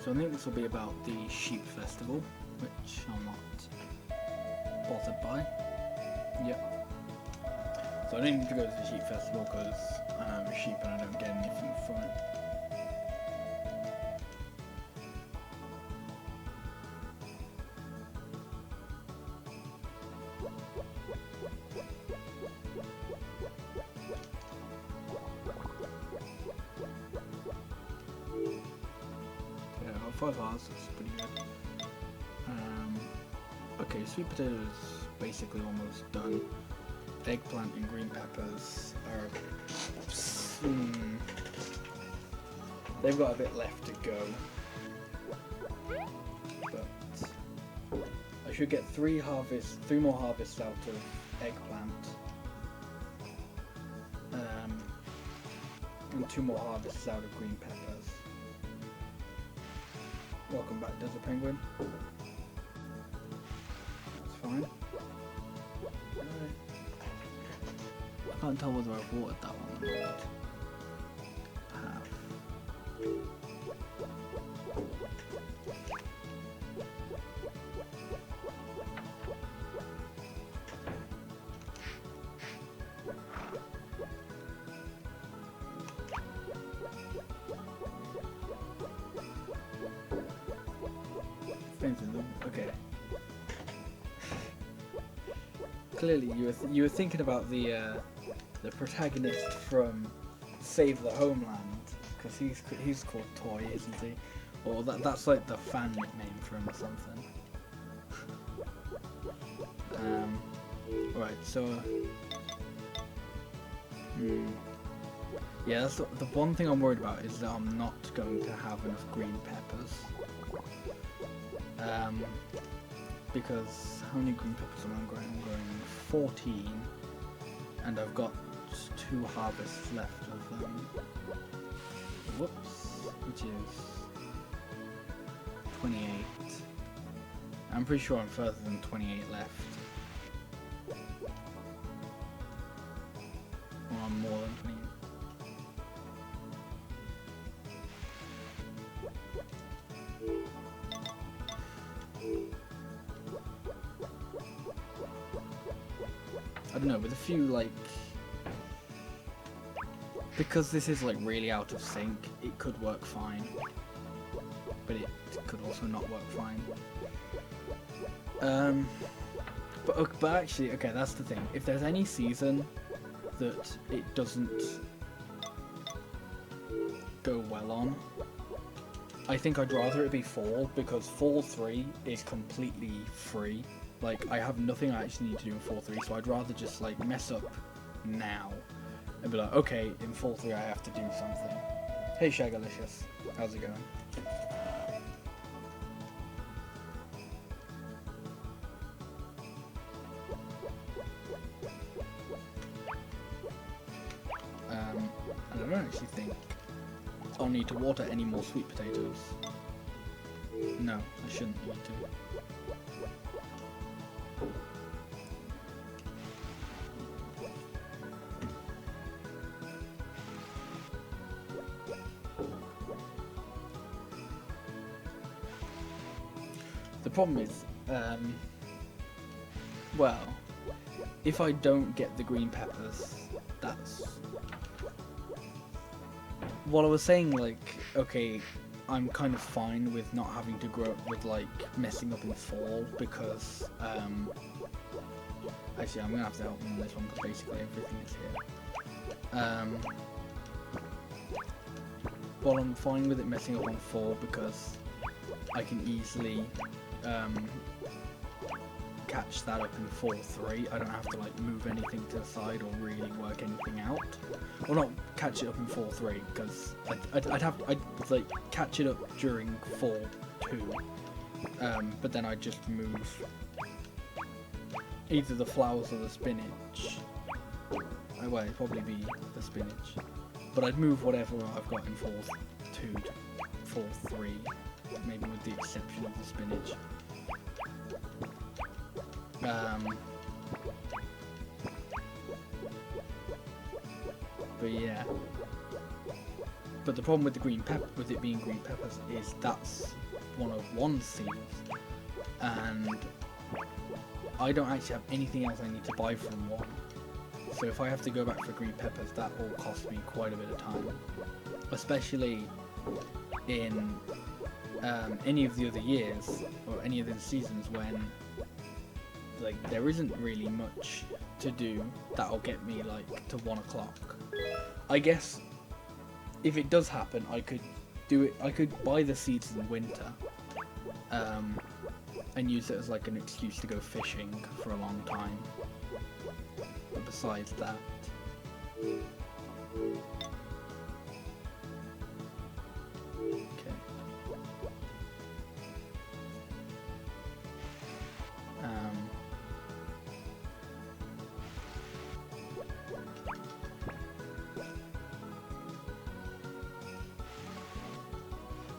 So I think this will be about the sheep festival. which I'm not bothered by. Yep. So I don't need to go to the sheep festival because I'm a sheep and I don't get anything from it. Yeah, 5 hours, that's pretty good. Okay, sweet potatoes basically almost done. Eggplant and green peppers are... they've got a bit left to go. But I should get 3 more harvests out of eggplant. And 2 more harvests out of green peppers. Welcome back, Desert Penguin. That's fine. I can't tell whether I've watered that one or not. I have. Okay. Clearly, you were thinking about the protagonist from Save the Homeland, because he's called Toy, isn't he? Or that's like the fan nickname for him or something. Right. So. Yeah, that's the one thing I'm worried about is that I'm not going to have enough green peppers. Because how many green peppers am I growing? I'm growing 14, and I've got 2 harvests left of them. Whoops, which is 28. I'm pretty sure I'm further than 28 left. Or I'm more than 28. I don't know, with a few, like, because this is like really out of sync, it could work fine, but it could also not work fine. But actually, okay, that's the thing. If there's any season that it doesn't go well on, I think I'd rather it be fall, because fall 3 is completely free. Like, I have nothing I actually need to do in fall 3, so I'd rather just like mess up now and be like, okay, in fall 3 I have to do something. Hey Shagalicious, how's it going? And I don't actually think I'll need to water any more sweet potatoes. No, I shouldn't need to. The problem is, well, if I don't get the green peppers, that's... Well, I was saying, like, okay, I'm kind of fine with not having to grow up with, like, messing up in fall, because, actually, I'm gonna have to help me on this one, because basically everything is here. Well, I'm fine with it messing up on fall, because I can easily catch that up in fall 3. I don't have to like move anything to the side or really work anything out. Well, not catch it up in fall 3, because I'd like catch it up during fall 2, but then I'd just move either the flowers or the spinach. Well, it'd probably be the spinach, but I'd move whatever I've got in fall 2 to fall 3. Maybe with the exception of the spinach. But yeah. But the problem with the green pepper, with it being green peppers, is that's 101 seeds. and I don't actually have anything else I need to buy from one. So if I have to go back for green peppers, that will cost me quite a bit of time, especially in any of the other years or any of the seasons when like there isn't really much to do that'll get me like to 1 o'clock. I guess if it does happen, I could do it. I could buy the seeds in winter, and use it as like an excuse to go fishing for a long time. But besides that, okay.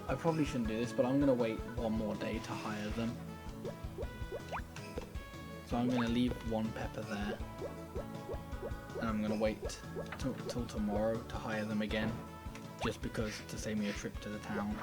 I probably shouldn't do this, but I'm gonna wait one more day to hire them. So I'm gonna leave 1 pepper there, and I'm gonna wait till tomorrow to hire them again, just because to save me a trip to the town.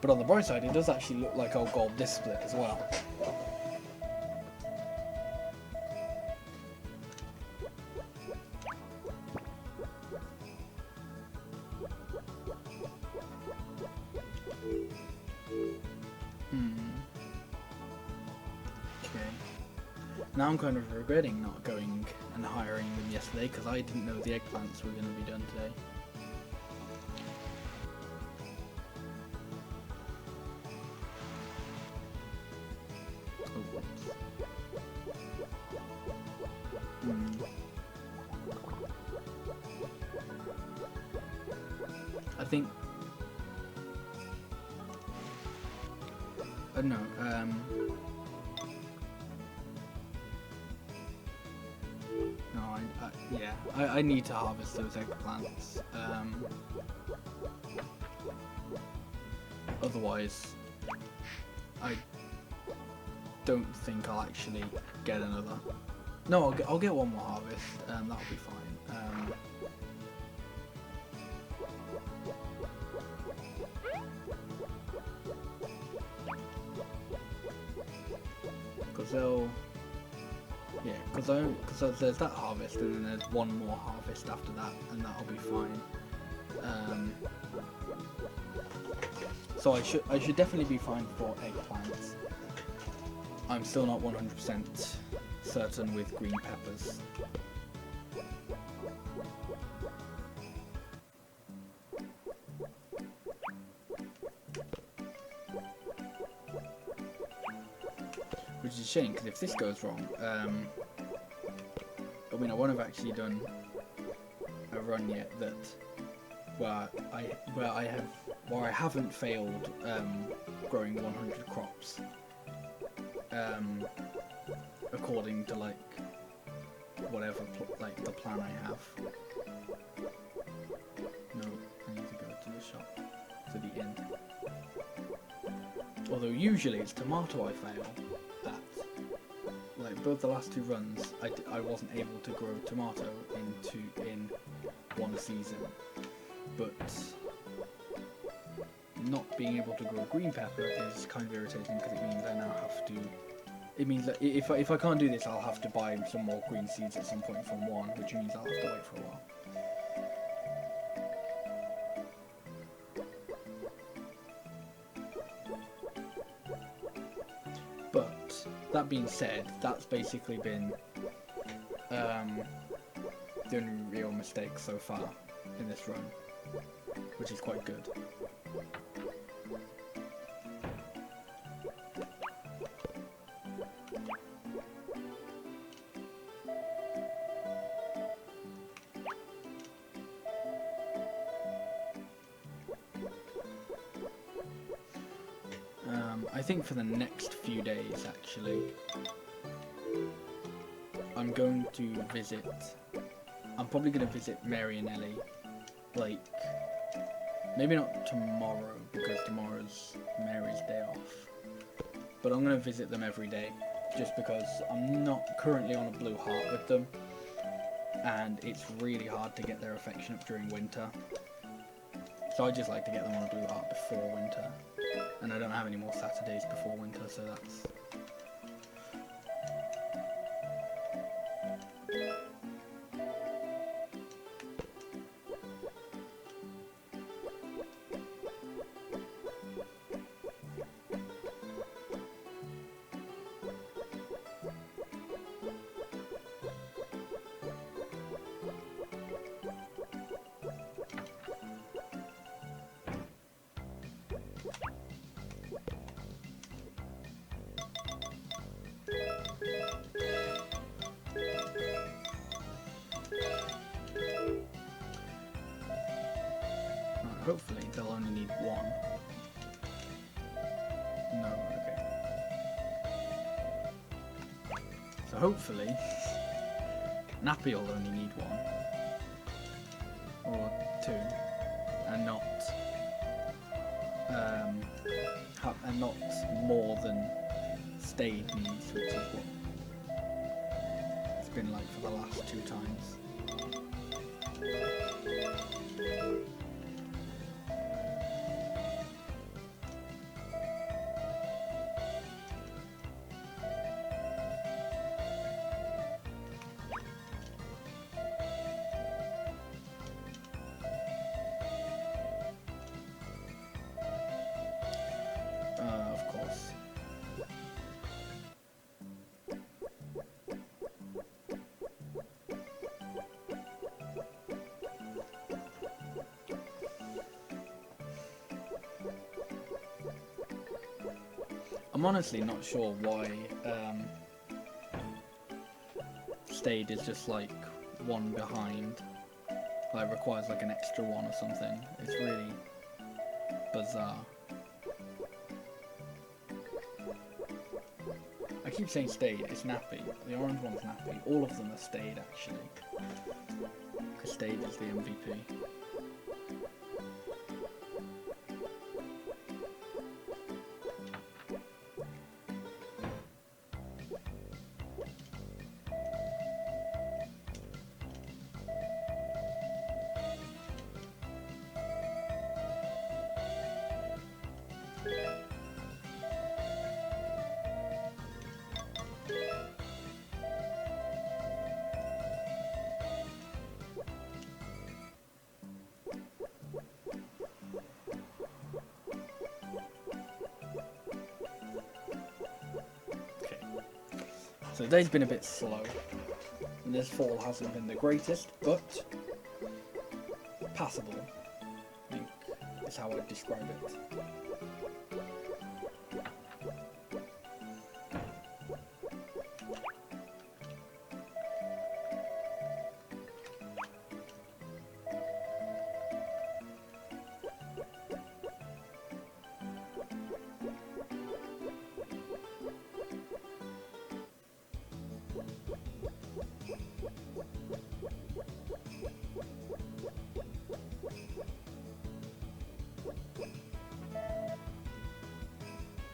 But on the bright side, it does actually look like I'll gold this split as well. Okay. Now I'm kind of regretting not going and hiring them yesterday because I didn't know the eggplants were going to be done today. I think no, yeah, I need to harvest those eggplants. Otherwise, I don't think I'll actually get another. No, I'll get one more harvest. That'll be fine. Because they'll, yeah, because there's that harvest and then there's one more harvest after that, and that'll be fine. So I should definitely be fine for eggplants. I'm still not 100% certain with green peppers. Which is a shame, because if this goes wrong, I mean, I won't have actually done a run yet that where I haven't failed growing 100 crops according to like whatever like the plan I have. No, I need to go to the shop, to the inn. Although usually it's tomato I fail at. Like both the last 2 runs, I wasn't able to grow tomato in one season, but not being able to grow green pepper is kind of irritating because it means I now have to. It means that if I can't do this, I'll have to buy some more green seeds at some point from one, which means I'll have to wait for a while. But that being said, that's basically been the only real mistake so far in this run, which is quite good. I think for the next few days, actually, I'm going to visit. I'm probably going to visit Mary and Ellie, like, maybe not tomorrow, because tomorrow's Mary's day off, but I'm going to visit them every day, just because I'm not currently on a blue heart with them, and it's really hard to get their affection up during winter, so I just like to get them on a blue heart before winter, and I don't have any more Saturdays before winter, so that's... Hopefully they'll only need one. No, okay. So hopefully Nappy will only need one. Or two. And not more than Stade needs, which is what it's been like for the last 2 times. Of course. I'm honestly not sure why Stade is just like one behind, like requires like an extra one or something. It's really bizarre. I keep saying Stade, it's Nappy. The orange one's Nappy. All of them are Stade actually, because Stade is the MVP. So the day's been a bit slow, and this fall hasn't been the greatest, but passable, I think is how I'd describe it.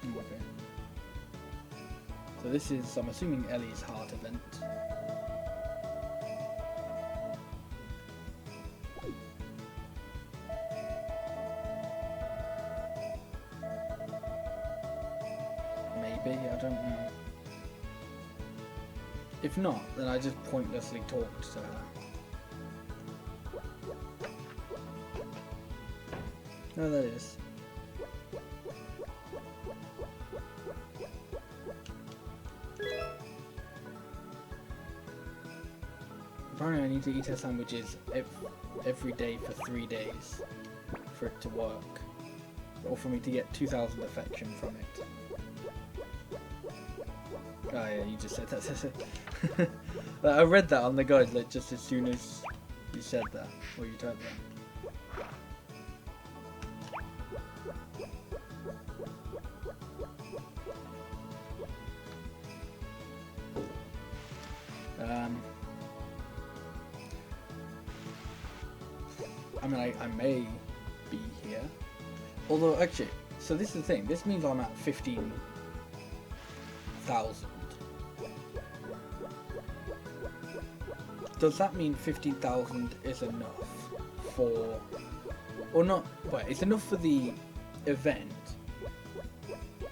Okay. So this is, I'm assuming, Ellie's heart event. Maybe, I don't know. If not, then I just pointlessly talked to her. No, that is. Apparently I need to eat her sandwiches every day for 3 days for it to work. Or for me to get 2,000 affection from it. Oh yeah, you just said that. I read that on the guide, like, just as soon as you said that, or you typed that. mean, I may be here. Although, actually, so this is the thing. This means I'm at 15,000. Does that mean 15,000 is enough for... Or not... Well, it's enough for the event.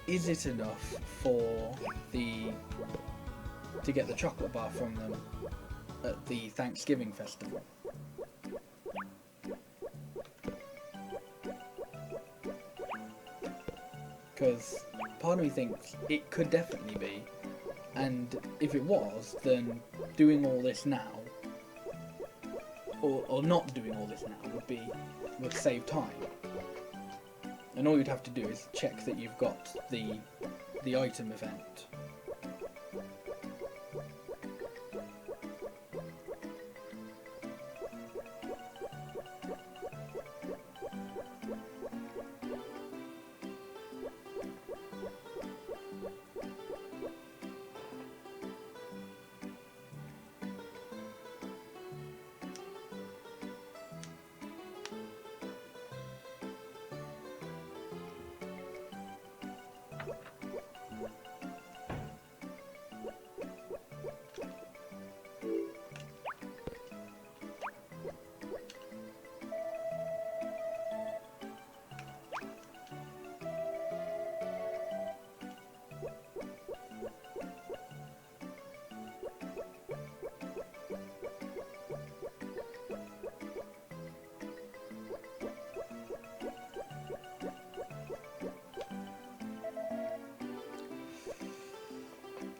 Is it enough for the... to get the chocolate bar from them at the Thanksgiving festival? Because part of me thinks it could definitely be, and if it was, then doing all this now, or not doing all this now, would save time. And all you'd have to do is check that you've got the item event.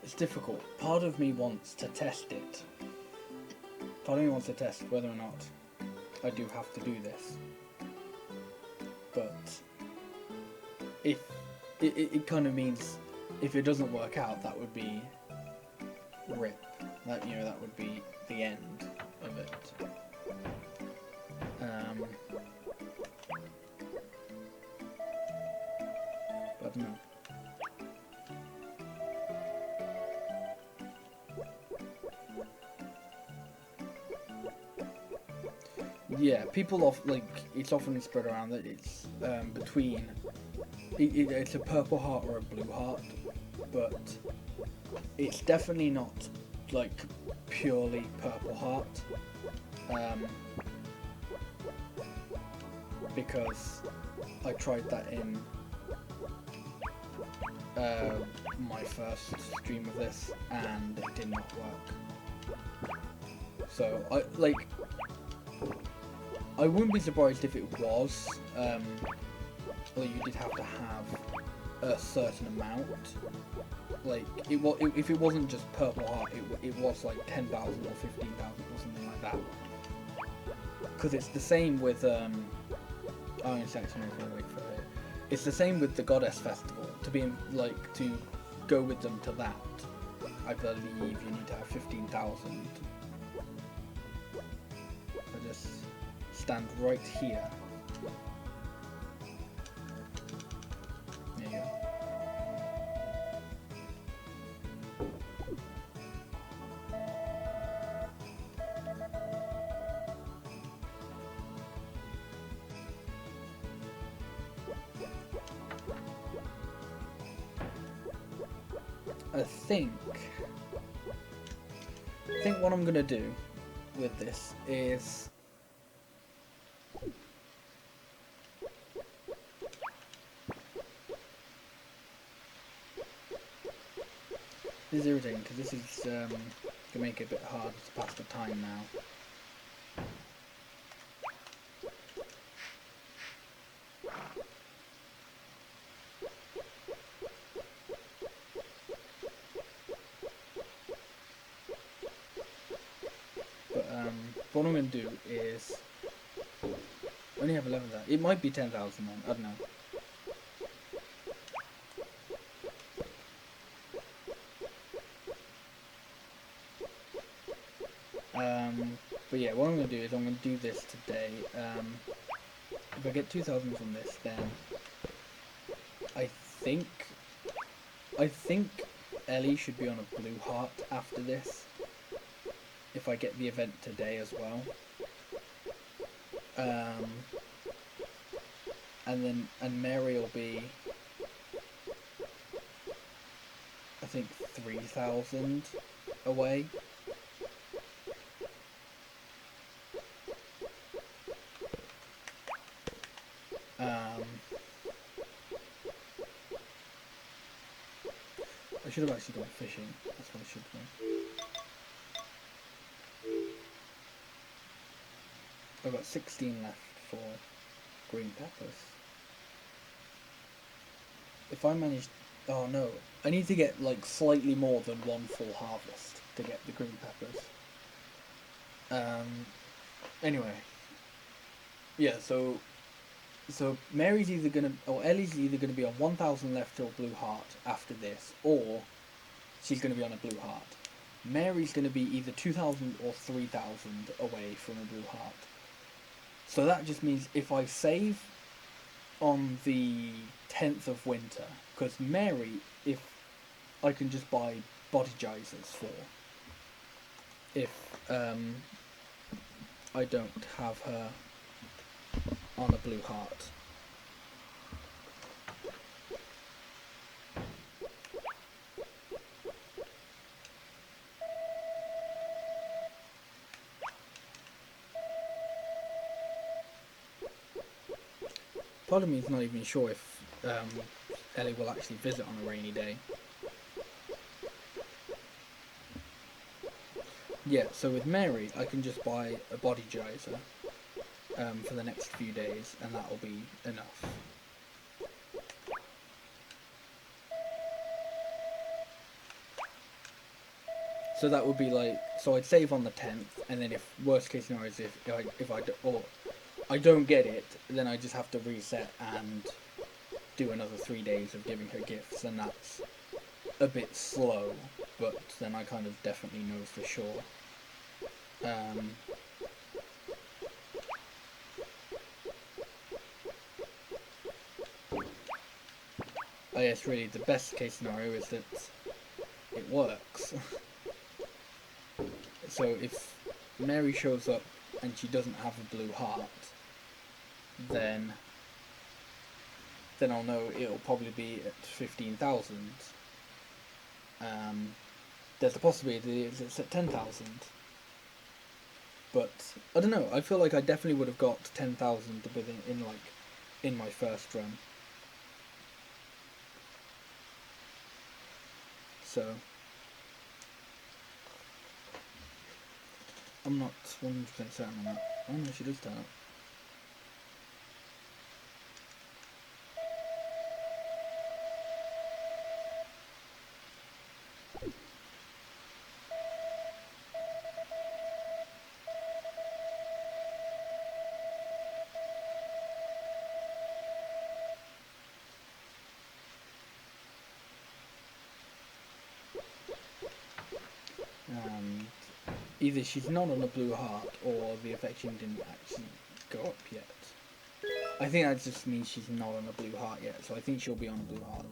It's difficult. Part of me wants to test it. Part of me wants to test whether or not I do have to do this. But if it kind of means if it doesn't work out, that would be rip. That, you know, that would be the end of it. But no. Yeah, people it's often spread around that it's between it's a purple heart or a blue heart, but it's definitely not like purely purple heart, because I tried that in my first stream of this and it did not work. So I wouldn't be surprised if it was, well, you did have to have a certain amount. Like, if it wasn't just purple heart, it was like 10,000 or 15,000 or something like that. Because it's the same with, oh, it's actually wait for it. It's the same with the Goddess Festival. To go with them to that, I believe you need to have 15,000. I just stand right here. There you go. I think what I'm gonna do with this is this is irritating because this is gonna make it a bit hard to pass the time now. What I'm going to do is I only have 11,000. It might be 10,000 then. I don't know. But yeah, what I'm going to do is I'm going to do this today. If I get 2,000 from this, then I think Ellie should be on a blue heart after this. If I get the event today as well. And Mary will be, I think, 3,000 away. I should have actually gone fishing. That's what I should have done. I've got 16 left for green peppers. If I manage... Oh no. I need to get like slightly more than one full harvest to get the green peppers. Anyway. Yeah, so Mary's either gonna, or Ellie's either gonna be on 1,000 left till blue heart after this, or she's gonna be on a blue heart. Mary's gonna be either 2,000 or 3,000 away from a blue heart. So that just means if I save on the 10th of winter, because Mary, if I can just buy body geysers for, if I don't have her on a blue heart. Part of me is not even sure if Ellie will actually visit on a rainy day. Yeah, so with Mary, I can just buy a body geyser for the next few days, and that'll be enough. So that would be like, so I'd save on the 10th, and then if worst case scenario is if I don't get it, then I just have to reset and do another 3 days of giving her gifts, and that's a bit slow, but then I kind of definitely know for sure. I guess really the best case scenario is that it works. So if Mary shows up and she doesn't have a blue heart, then I'll know it'll probably be at 15,000. There's a possibility it's at 10,000. But I don't know, I feel like I definitely would have got 10,000 in my first run. So I'm not 100% certain on that. Oh no, she does turn up. Either she's not on a blue heart, or the affection didn't actually go up yet. I think that just means she's not on a blue heart yet, so I think she'll be on a blue heart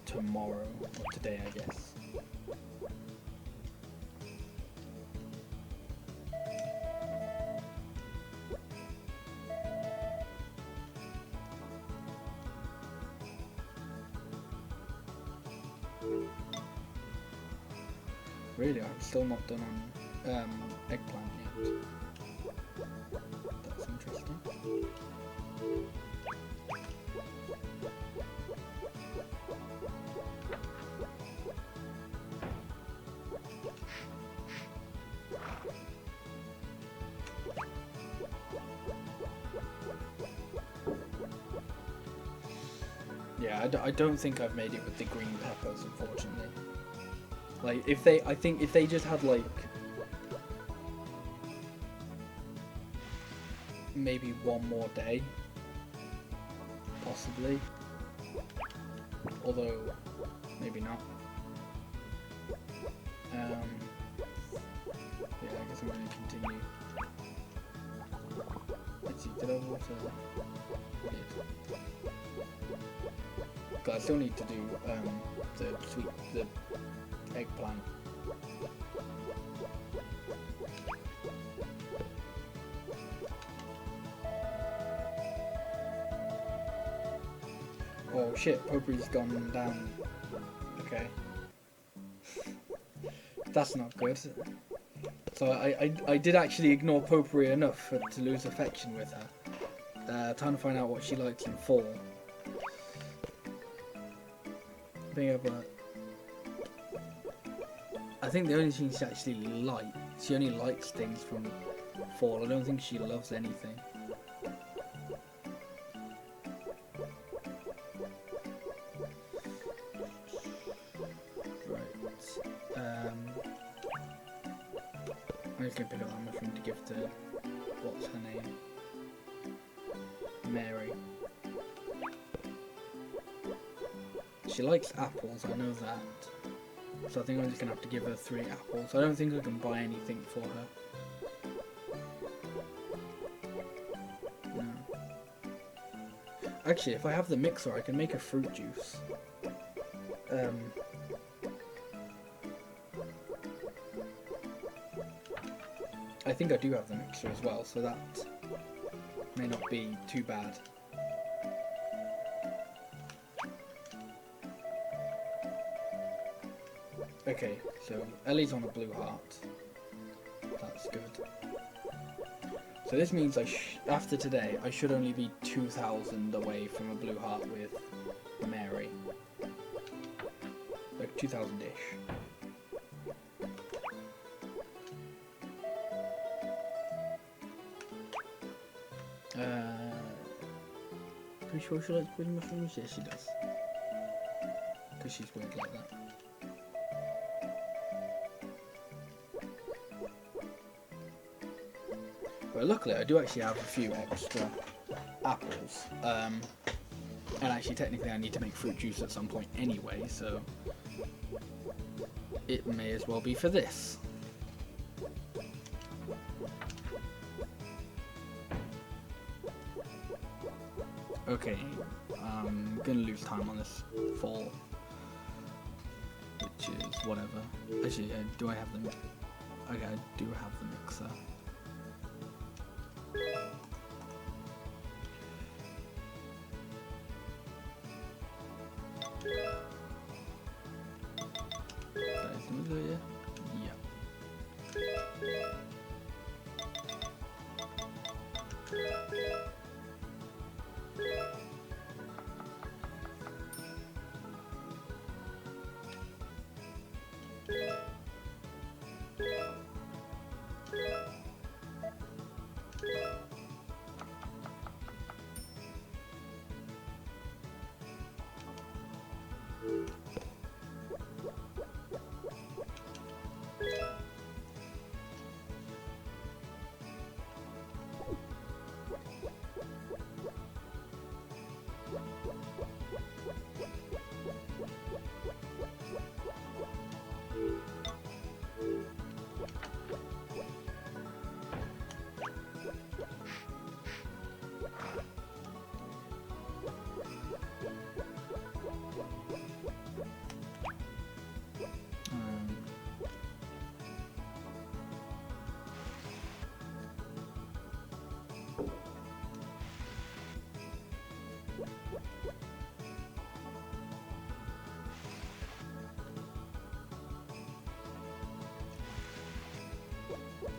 tomorrow, or today I guess. Really, I'm still not done on eggplant yet. That's interesting. Yeah, I don't think I've made it with the green peppers, unfortunately. Like, I think if they just had, like, maybe one more day, possibly, although, maybe not. Yeah, I guess I'm going to continue. Let's see, did I water? I did. But I still need to do, the eggplant. Oh shit, Potpourri's gone down. Okay. That's not good. So I did actually ignore Potpourri enough to lose affection with her. Trying to find out what she likes in fall. I think the only thing she actually likes, she only likes things from fall. I don't think she loves anything. I'm just going to pick up that mushroom to give to, what's her name? Mary. She likes apples, I know that. So I think I'm just going to have to give her 3 apples. I don't think I can buy anything for her. No. Actually, if I have the mixer, I can make a fruit juice. I think I do have the mixer as well, so that may not be too bad. Okay, so Ellie's on a blue heart. That's good. So this means after today, I should only be 2,000 away from a blue heart with Mary. Like 2,000-ish. Pretty sure she likes green mushrooms? Yes, she does. Because she's weird like that. But luckily, I do actually have a few extra apples. And actually, technically, I need to make fruit juice at some point anyway, so it may as well be for this. Okay, I'm gonna lose time on this fall, which is whatever. Actually, do I have the mixer? Okay, I do have the mixer. That is the mixer, yeah? Yeah.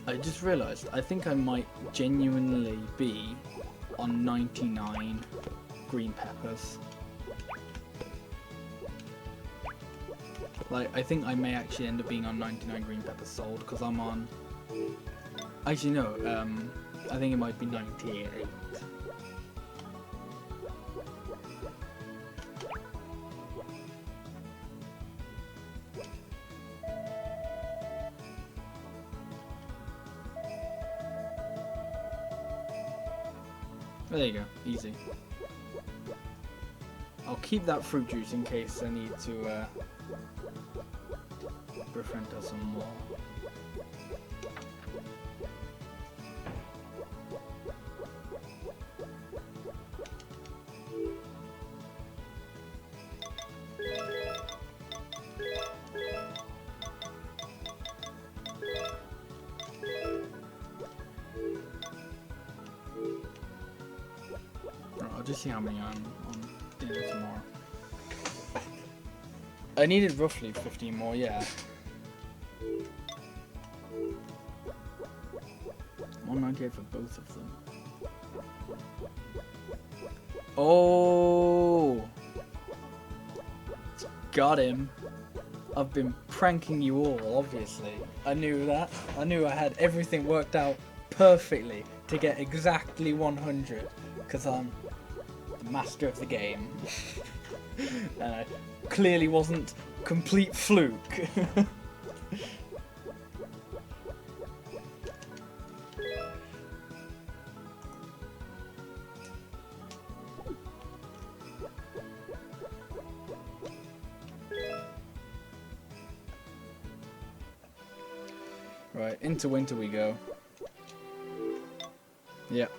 I just realised, I think I might genuinely be on 99 green peppers. Like, I think I may actually end up being on 99 green peppers sold, because I'm on... Actually, no, I think it might be 98. There you go, easy. I'll keep that fruit juice in case I need to befriend her some more. I'll just see how many I'm on Yeah, tomorrow. I needed roughly 15 more, yeah. 198 for both of them. Oh! Got him. I've been pranking you all, obviously. I knew that. I knew I had everything worked out perfectly to get exactly 100. Because I'm the master of the game. And I clearly wasn't complete fluke. Right, into winter we go. Yep.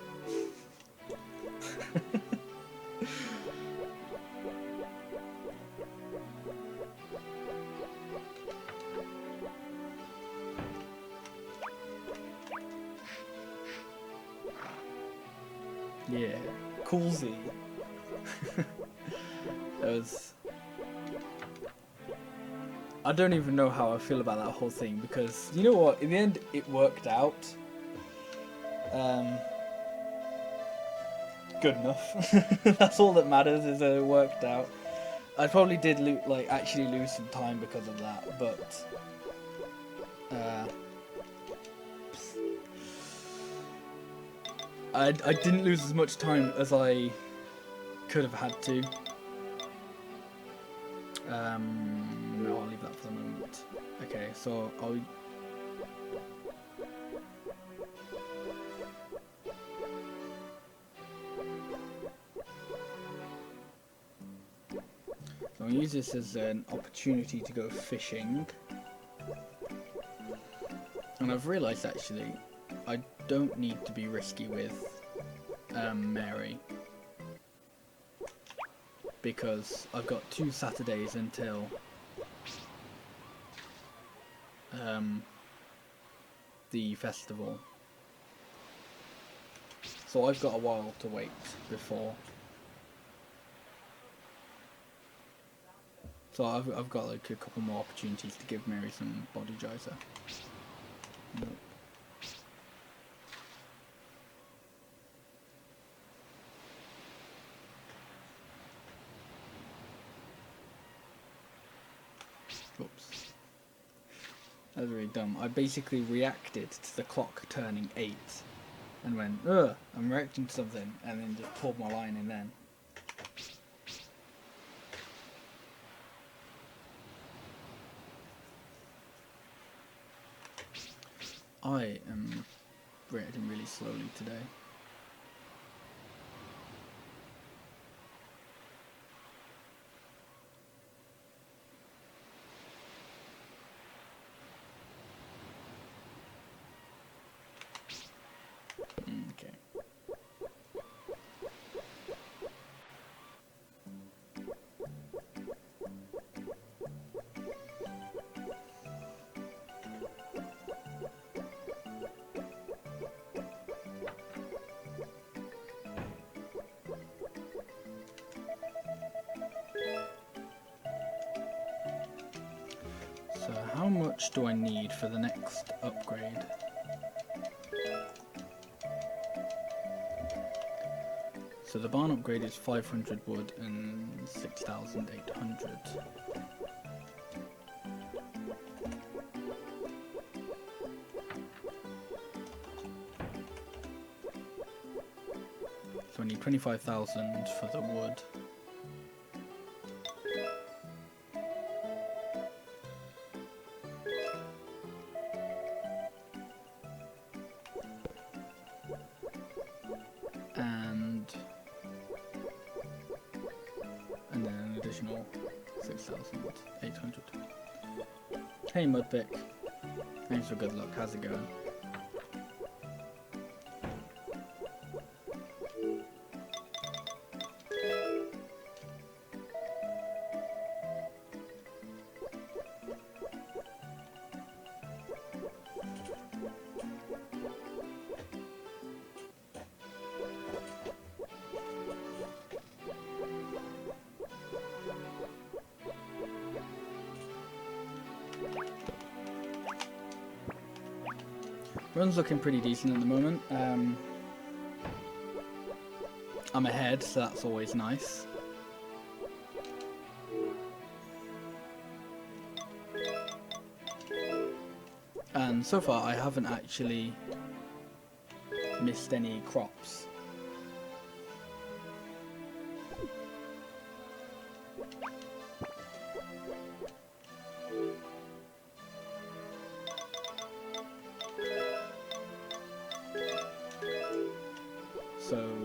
Yeah, coolsy. That was... I don't even know how I feel about that whole thing, because, you know what, in the end it worked out. Good enough. That's all that matters, is that it worked out. I probably did actually lose some time because of that, but... I didn't lose as much time as I could have had to. No, I'll leave that for the moment. Okay, so I'll use this as an opportunity to go fishing. And I've realised actually, I don't need to be risky with Mary. Because I've got 2 Saturdays until the festival. So I've got a while to wait before. So I've got like a couple more opportunities to give Mary some body geyser. Nope. Oops. That was really dumb. I basically reacted to the clock turning 8 and went, ugh, I'm reacting to something, and then just pulled my line in then. I am reacting really slowly today. Okay. So how much do I need for the next upgrade? So the barn upgrade is 500 wood and 6,800. So I need 25,000 for the wood. And then an additional 6,800. Hey Mudpick, thanks for good luck, how's it going? Run's looking pretty decent at the moment. I'm ahead, so that's always nice. And so far I haven't actually missed any crops.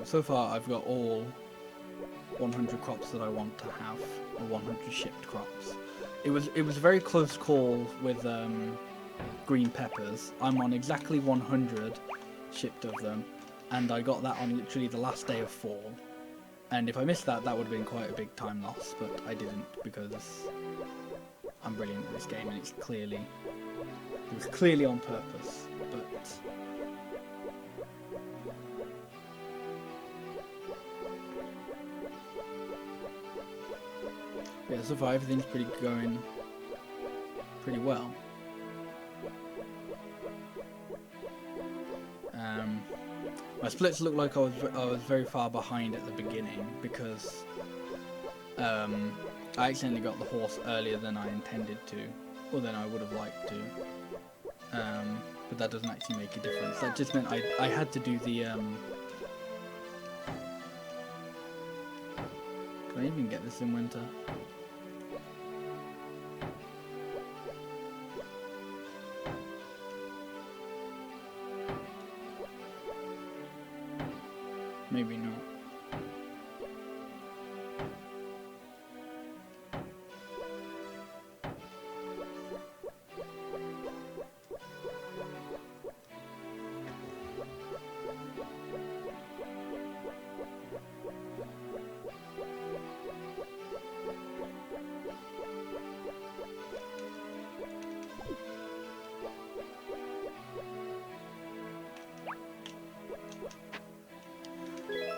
So far I've got all 100 crops that I want to have, or 100 shipped crops. It was a very close call with green peppers. I'm on exactly 100 shipped of them, and I got that on literally the last day of fall. And if I missed that, that would have been quite a big time loss, but I didn't because I'm brilliant at this game, and it was clearly on purpose. But yeah, so far everything's going pretty well. My splits look like I was very far behind at the beginning because I accidentally got the horse earlier than I intended to, or than I would have liked to. But that doesn't actually make a difference. That just meant I had to do the can I even get this in winter? Maybe not.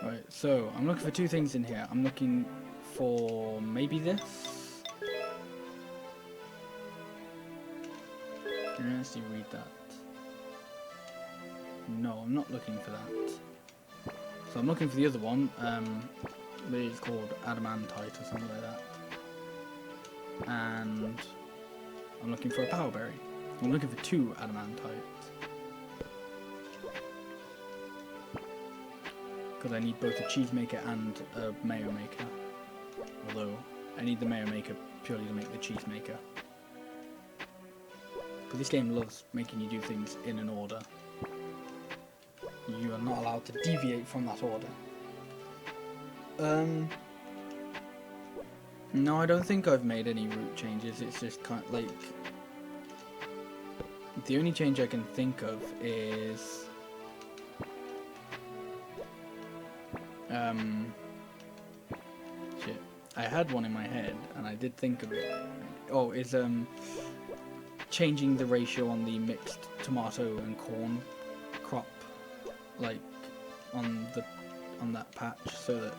Right, so I'm looking for two things in here. I'm looking for maybe this. Can I actually read that? No, I'm not looking for that. So I'm looking for the other one. Maybe it's called adamantite or something like that. And I'm looking for a power berry. I'm looking for two adamantite. Because I need both a cheese maker and a mayo maker. Although, I need the mayo maker purely to make the cheese maker. Because this game loves making you do things in an order. You are not allowed to deviate from that order. No, I don't think I've made any route changes. It's just kind of like... The only change I can think of is... shit. I had one in my head, and I did think of it. Oh, is changing the ratio on the mixed tomato and corn crop, like on that patch, so that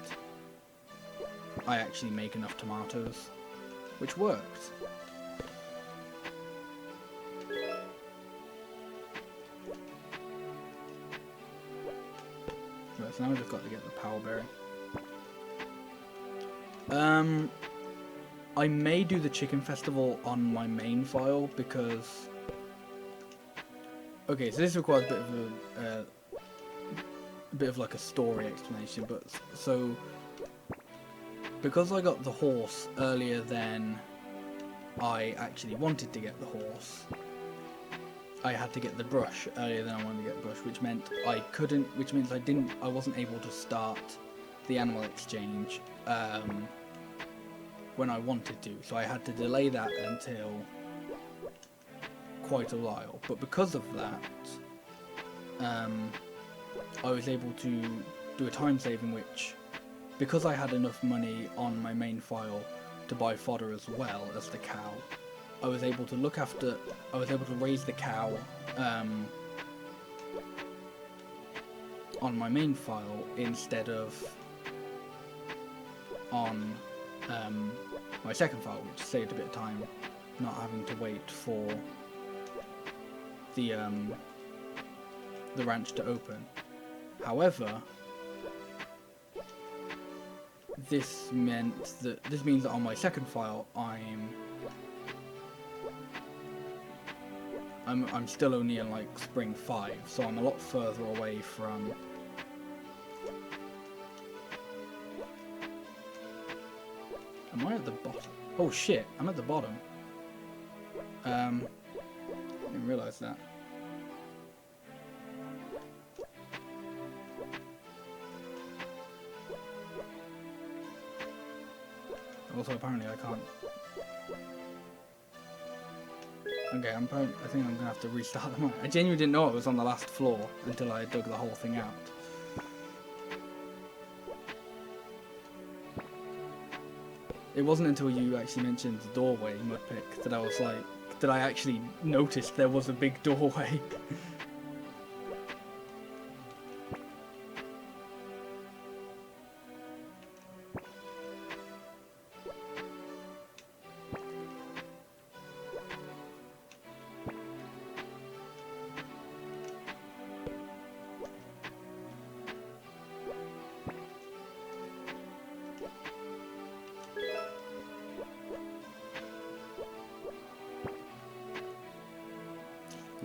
I actually make enough tomatoes, which worked. Right, so now I've just got to get the power berry. I may do the chicken festival on my main file because... Okay, so this requires a bit of like a story explanation, but so because I got the horse earlier than I actually wanted to get the horse, I had to get the brush earlier than I wanted to get the brush, which means I wasn't able to start the animal exchange when I wanted to, so I had to delay that until quite a while. But because of that, I was able to do a time save in which, because I had enough money on my main file to buy fodder as well as the cow, I was able to raise the cow on my main file instead of on my second file, which saved a bit of time, not having to wait for the the ranch to open. However, this means that on my second file I'm still only in like spring 5, so I'm a lot further away from. Am I at the bottom? Oh shit, I'm at the bottom. I didn't realise that. Also, apparently I can't. Okay, I think I'm gonna have to restart the mine. I genuinely didn't know it was on the last floor until I dug the whole thing out. It wasn't until you actually mentioned the doorway, Mudpick, that I was like, that I actually noticed there was a big doorway.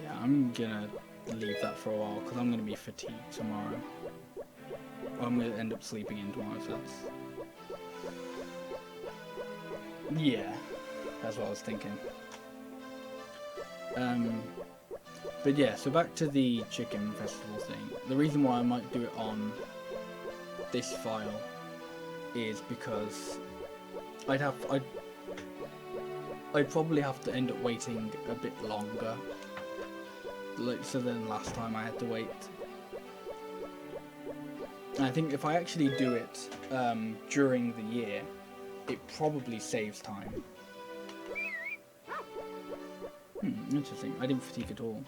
Yeah, I'm gonna leave that for a while because I'm gonna be fatigued tomorrow. Or I'm gonna end up sleeping in tomorrow, so that's... Yeah, that's what I was thinking. But yeah, so back to the chicken festival thing. The reason why I might do it on this file is because I'd probably have to end up waiting a bit longer. Like, so then last time I had to wait. And I think if I actually do it during the year, it probably saves time. Interesting. I didn't fatigue at all.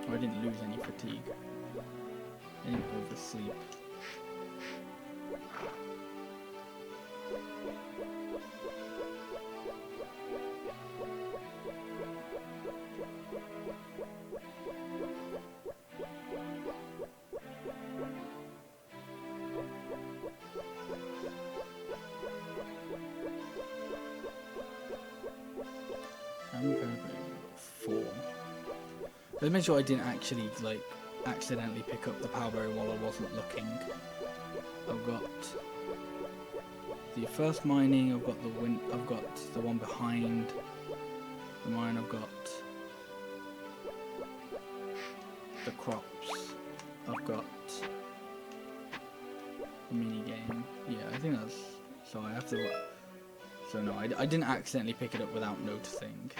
Or I didn't lose any fatigue. I didn't oversleep. I'm 4. Let's make sure I didn't actually like accidentally pick up the powberry while I wasn't looking. I've got the first mining. I've got the one behind the mine. I've got the crops. I've got the mini game. Yeah, I think that's. So I have to. So no, I didn't accidentally pick it up without noticing.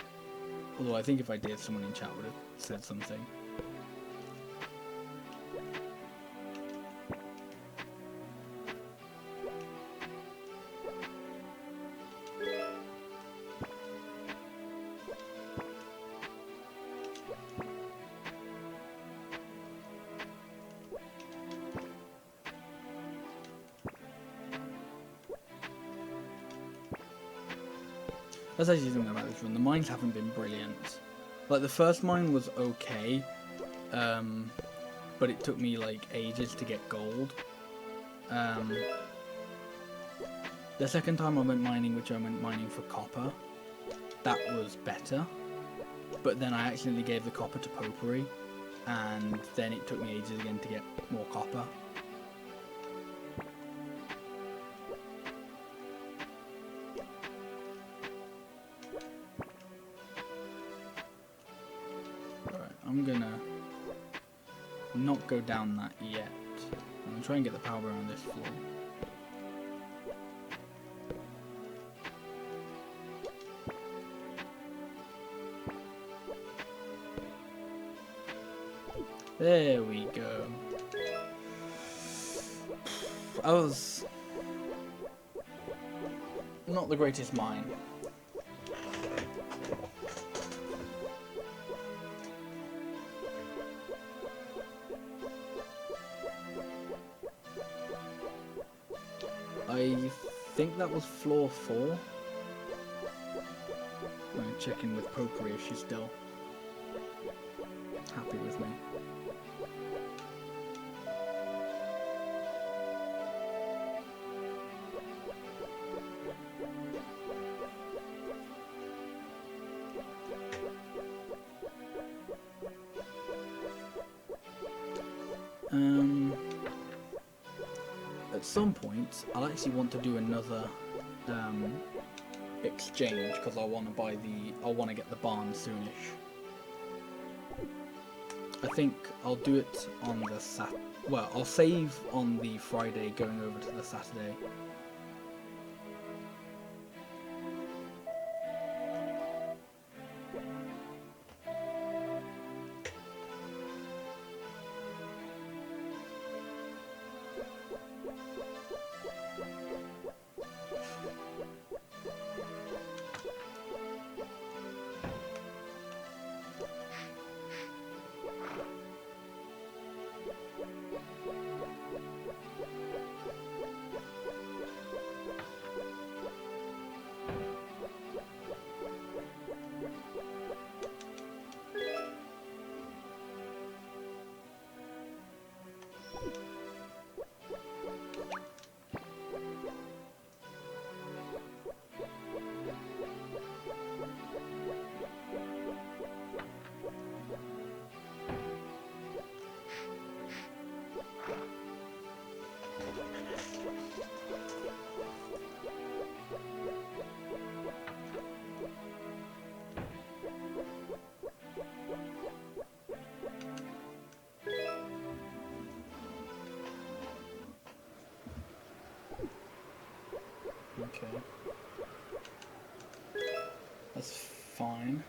Although I think if I did, someone in chat would have said something. That's actually something about this run. The mines haven't been brilliant. Like, the first mine was okay, but it took me, like, ages to get gold. The second time I went mining, which I went mining for copper, that was better. But then I accidentally gave the copper to Popery, and then it took me ages again to get more copper. I'm gonna not go down that yet. I'm gonna try and get the power on this floor. There we go. I was not the greatest mine. I think that was floor 4. Right. check in with Pokery if she's still happy with me. At some point, I'll actually want to do another exchange because I want to get the barn soonish. I think I'll do it on the I'll save on the Friday going over to the Saturday. Okay. That's fine.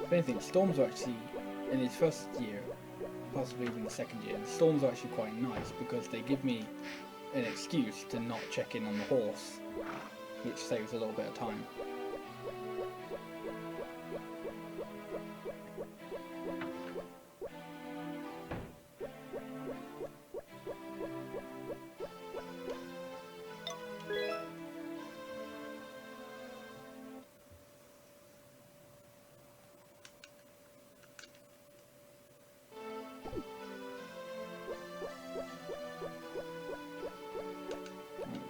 If anything, storms are actually, in his first year, possibly even the second year, the storms are actually quite nice because they give me an excuse to not check in on the horse, which saves a little bit of time.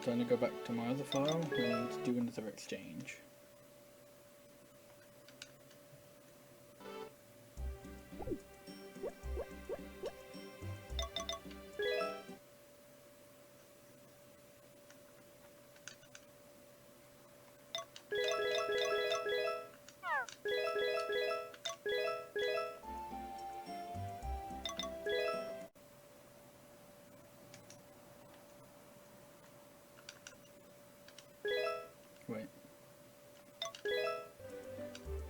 Time to go back to my other file and do another exchange. Wait.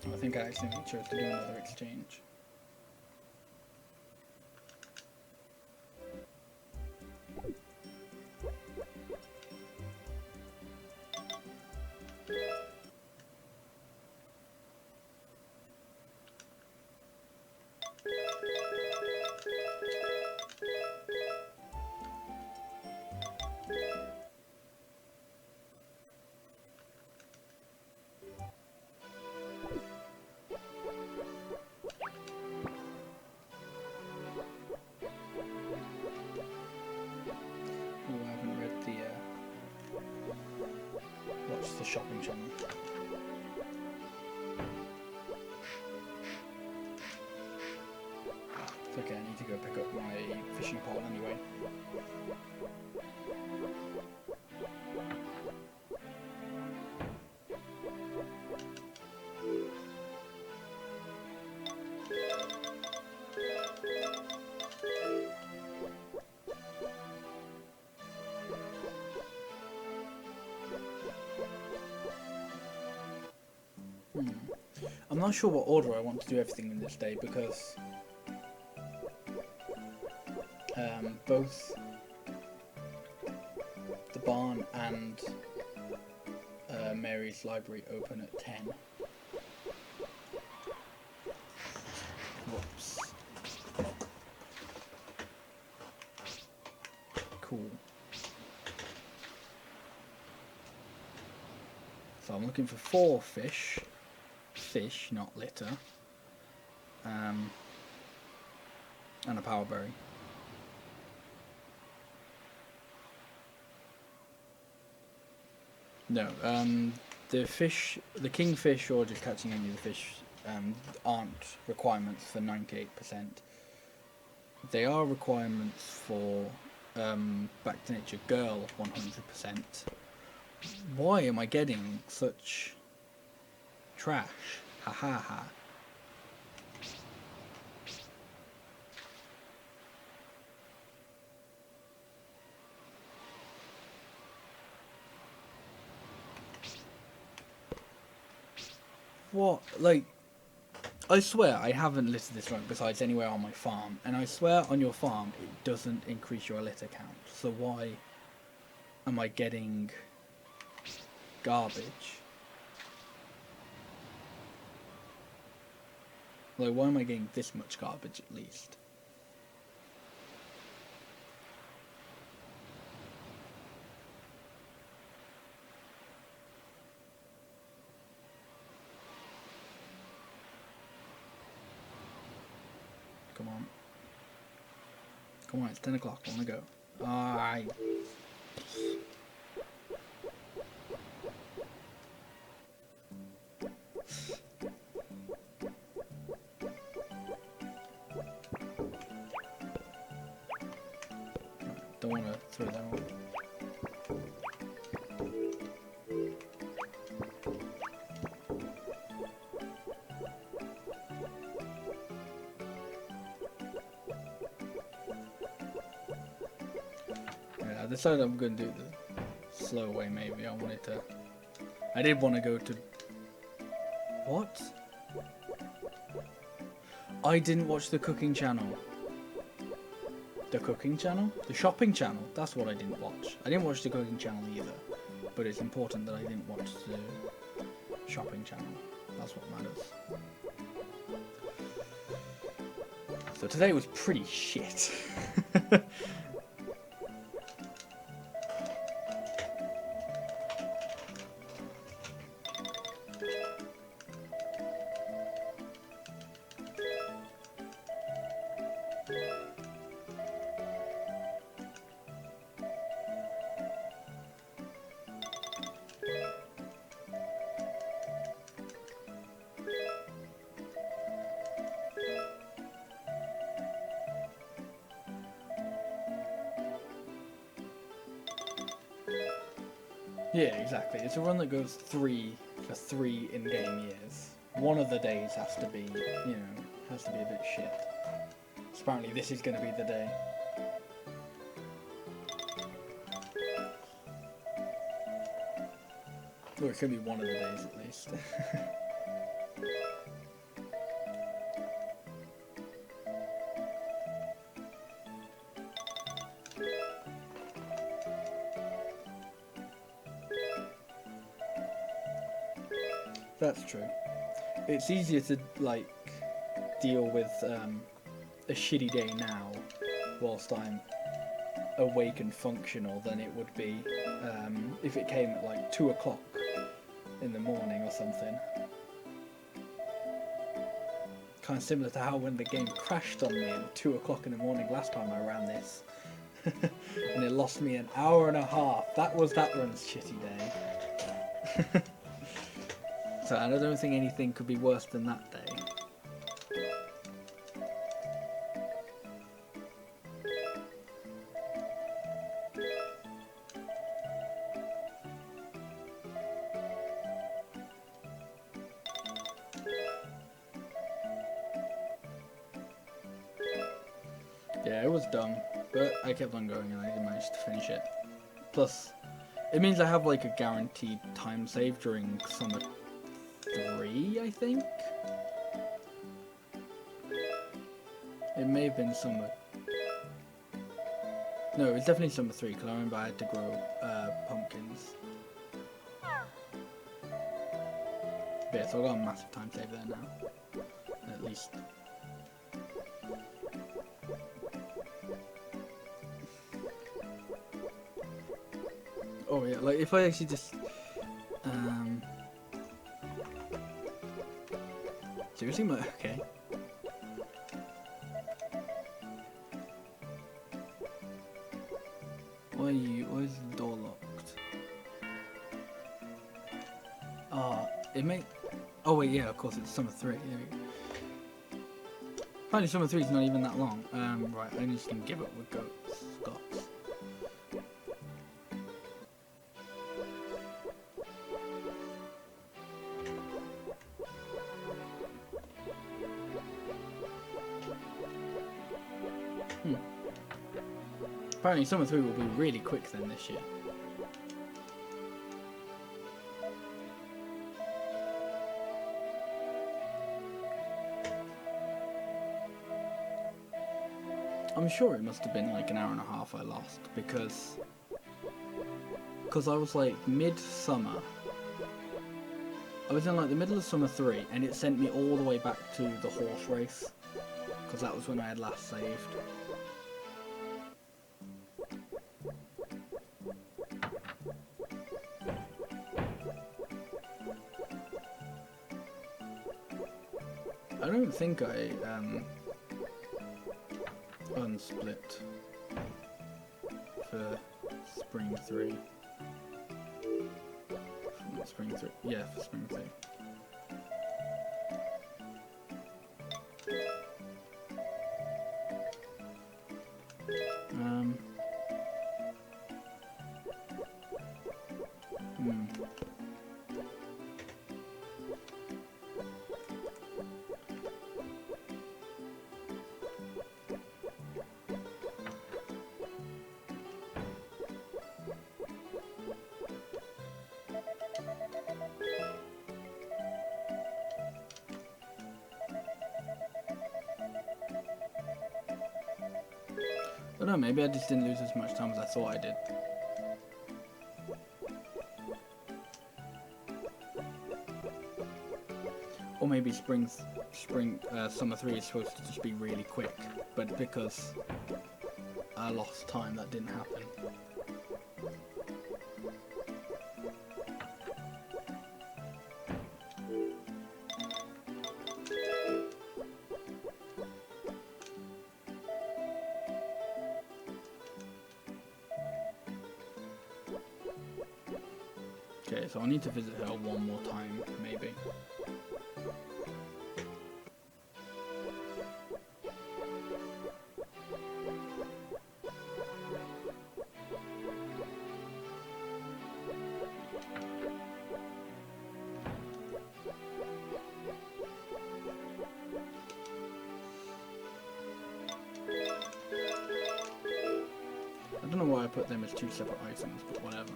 I think I accidentally chose to do another exchange. The shopping channel. It's okay, I need to go pick up my fishing pole anyway. I'm not sure what order I want to do everything in this day because both the barn and Mary's library open at 10. Whoops. I'm looking for 4 fish. Fish, not litter. And a power berry. No, the fish, the kingfish or just catching any of the fish aren't requirements for 98%. They are requirements for Back to Nature Girl 100%. Why am I getting such trash? Ha ha ha. What? Like, I swear I haven't littered this run besides anywhere on my farm, and I swear on your farm it doesn't increase your litter count. So why am I getting garbage? Like, why am I getting this much garbage at least? Come on. Come on, it's 10 o'clock, I wanna go. Alright. Don't wanna throw that one. I decided I'm going to do the slow way maybe. I did want to go to... What? I didn't watch the cooking channel. The cooking channel? The shopping channel. That's what I didn't watch. I didn't watch the cooking channel either. But it's important that I didn't watch the shopping channel. That's what matters. So today was pretty shit. Yeah, exactly. It's a run that goes for 3 in-game years. One of the days has to be, you know, has to be a bit shit. So apparently this is going to be the day. Or it could be one of the days at least. That's true. It's easier to, like, deal with a shitty day now whilst I'm awake and functional than it would be if it came at like 2 o'clock in the morning or something. Kind of similar to how when the game crashed on me at 2 o'clock in the morning last time I ran this. And it lost me an hour and a half. That was that run's shitty day. So I don't think anything could be worse than that day. Yeah, it was dumb, but I kept on going and I managed to finish it. Plus, it means I have like a guaranteed time save during Summer 3, I think? It may have been Summer... No, it was definitely Summer 3, because I remember I had to grow pumpkins. But yeah, so I've got a massive time save there now. At least. Oh yeah, like if I actually just Seriously, okay. Why is the door locked? Ah, it may... Oh wait, yeah, of course, it's Summer 3. There we go. Apparently Summer 3 is not even that long. Right, I'm just gonna give up with Scots. Apparently Summer 3 will be really quick then this year. I'm sure it must have been like an hour and a half I lost because I was like mid-summer. I was in like the middle of Summer 3 and it sent me all the way back to the horse race because that was when I had last saved. I don't think I unsplit for Spring 3. Not Spring 3. Yeah, for Spring 3. I don't know, maybe I just didn't lose as much time as I thought I did. Or maybe Summer 3 is supposed to just be really quick, but because I lost time, that didn't happen. Okay, so I need to visit her one more time, maybe. I don't know why I put them as two separate items, but whatever.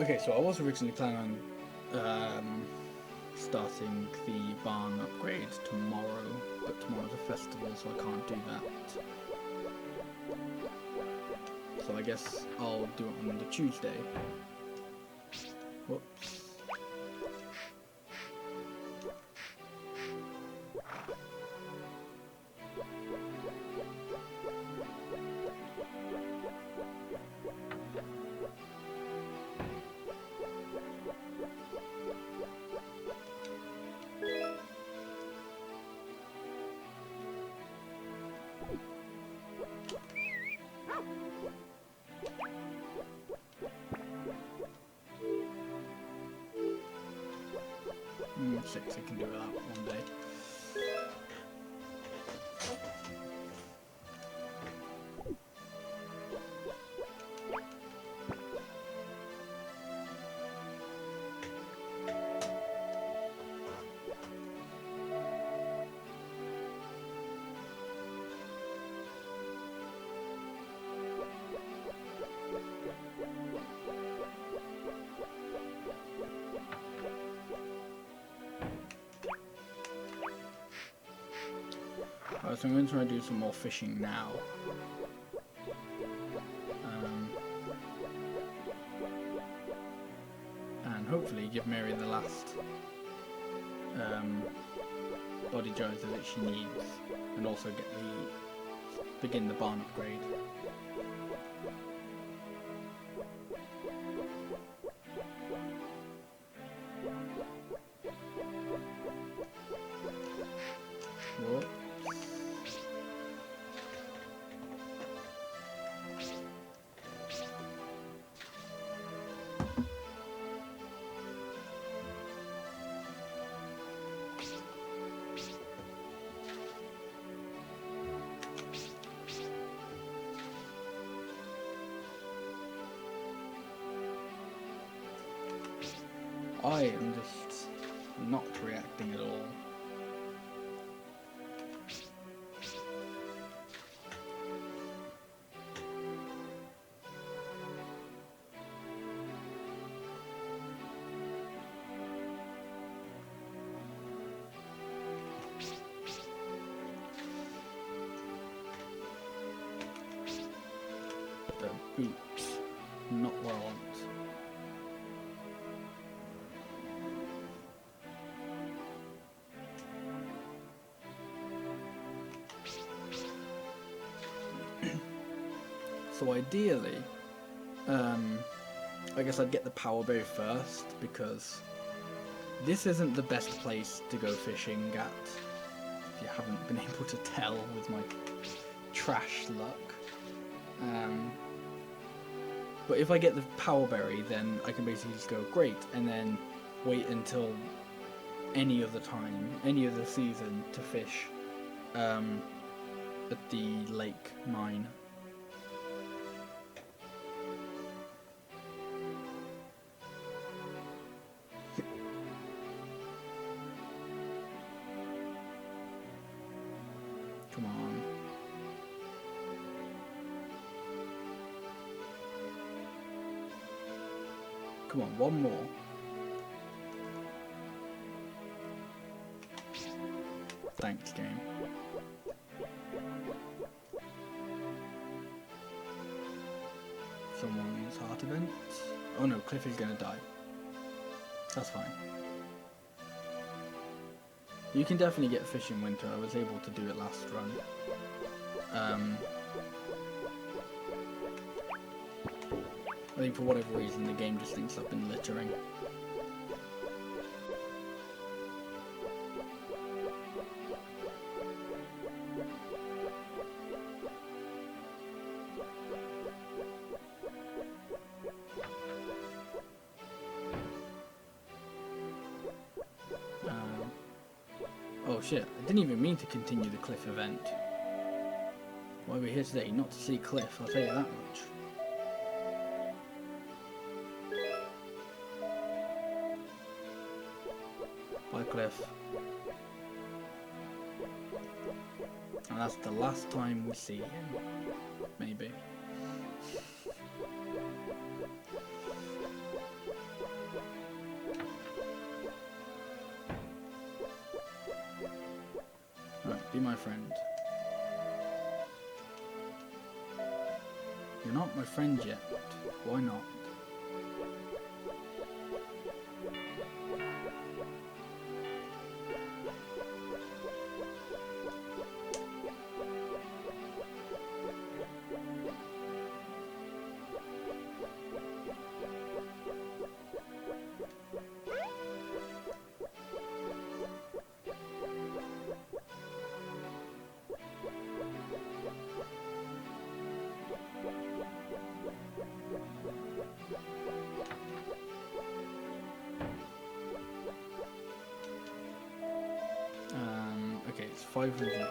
Okay, so I was originally planning on starting the barn upgrade tomorrow, but tomorrow's a festival, so I can't do that. So I guess I'll do it on the Tuesday. Whoops. Six, I can do it that one day. So I'm going to try to do some more fishing now. hopefully give Mary the last body geyser that she needs, and also begin the barn upgrade. Whoops. I am just not reacting at all. The boots, not what I want. So ideally, I guess I'd get the power berry first, because this isn't the best place to go fishing at, if you haven't been able to tell with my trash luck. But if I get the power berry, then I can basically just go great, and then wait until any other time, any other season to fish at the lake mine. Come on. Come on, one more. Thanks, game. Someone's heart event. Oh no, Cliff is gonna die. That's fine. You can definitely get fish in winter. I was able to do it last run. I think for whatever reason the game just thinks I've been littering. Oh shit, I didn't even mean to continue the Cliff event. Why are we here today? Not to see Cliff, I'll tell you that much. Bye, Cliff. And that's the last time we see him. Maybe. Right, be my friend. You're not my friend yet. Why not? Okay, it's 500 wood.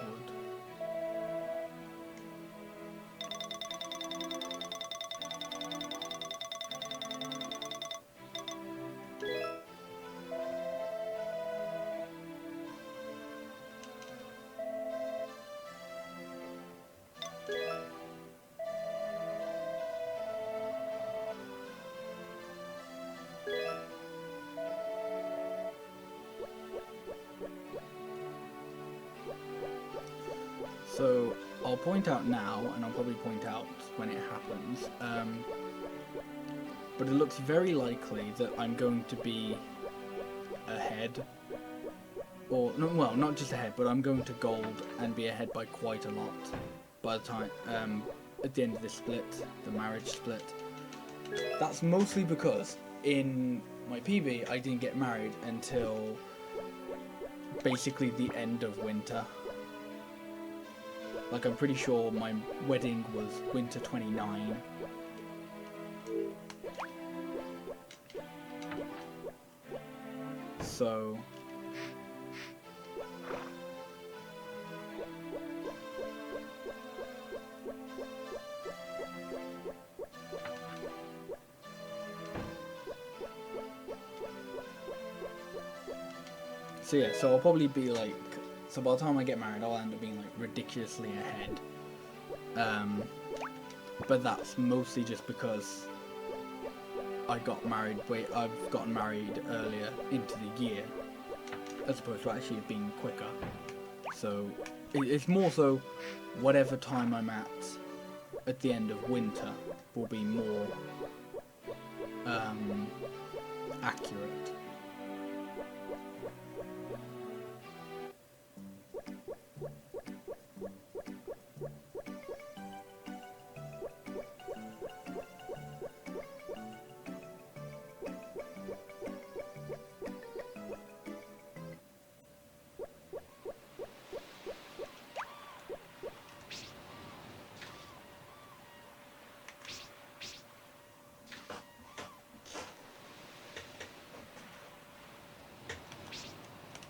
So I'll point out now, and I'll probably point out when it happens. but it looks very likely that I'm going to be ahead. Or, no, well, not just ahead, but I'm going to gold and be ahead by quite a lot by the time, at the end of this split, the marriage split. That's mostly because in my PB I didn't get married until basically the end of winter. Like, I'm pretty sure my wedding was winter 29. So yeah, so I'll probably be like, so by the time I get married I'll end up being like ridiculously ahead. But that's mostly just because I've gotten married earlier into the year, as opposed to actually being quicker. So it's more so whatever time I'm at the end of winter will be more accurate.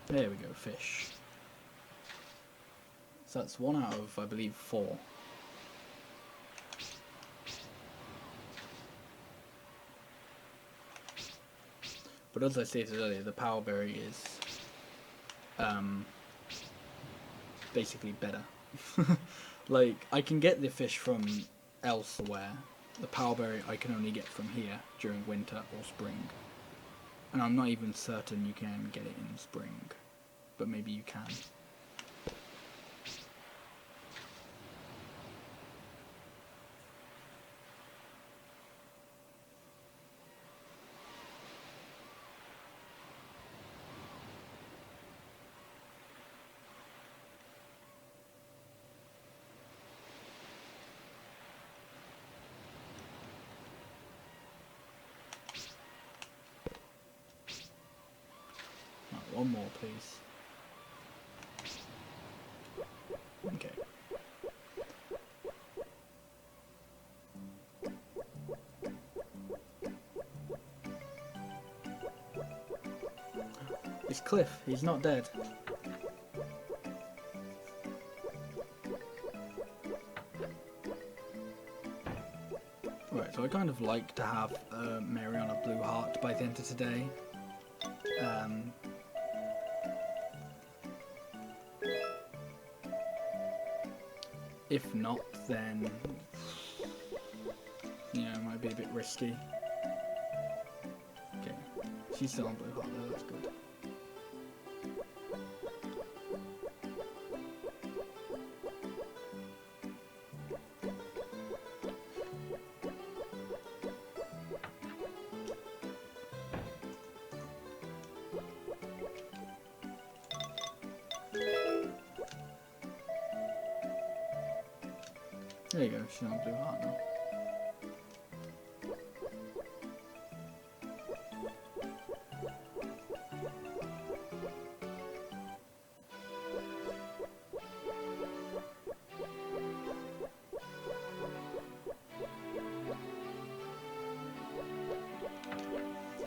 There we go, fish. So that's 1 out of, I believe, 4. But as I stated earlier, the power berry is basically better. Like, I can get the fish from elsewhere. The power berry I can only get from here during winter or spring. And I'm not even certain you can get it in spring, but maybe you can. Right, one more, please. Okay. It's Cliff, he's not dead. Right, so I kind of like to have Mary on a blue heart by the end of today. If not, then, you know, it might be a bit risky. Okay, she's still on blue heart though, that's good. There you go, she's on blue heart now.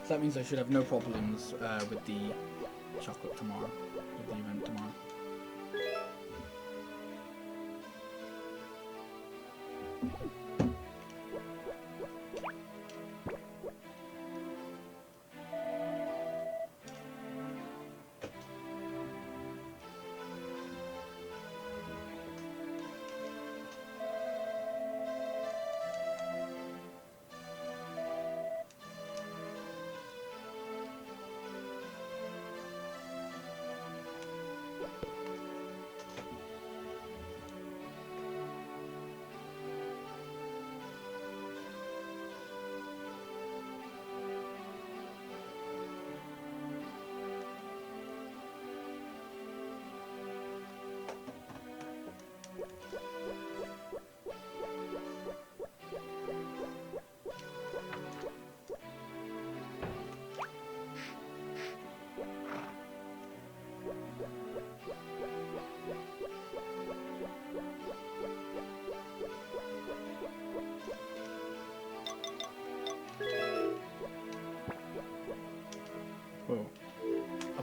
So that means I should have no problems with the chocolate tomorrow, with the event tomorrow.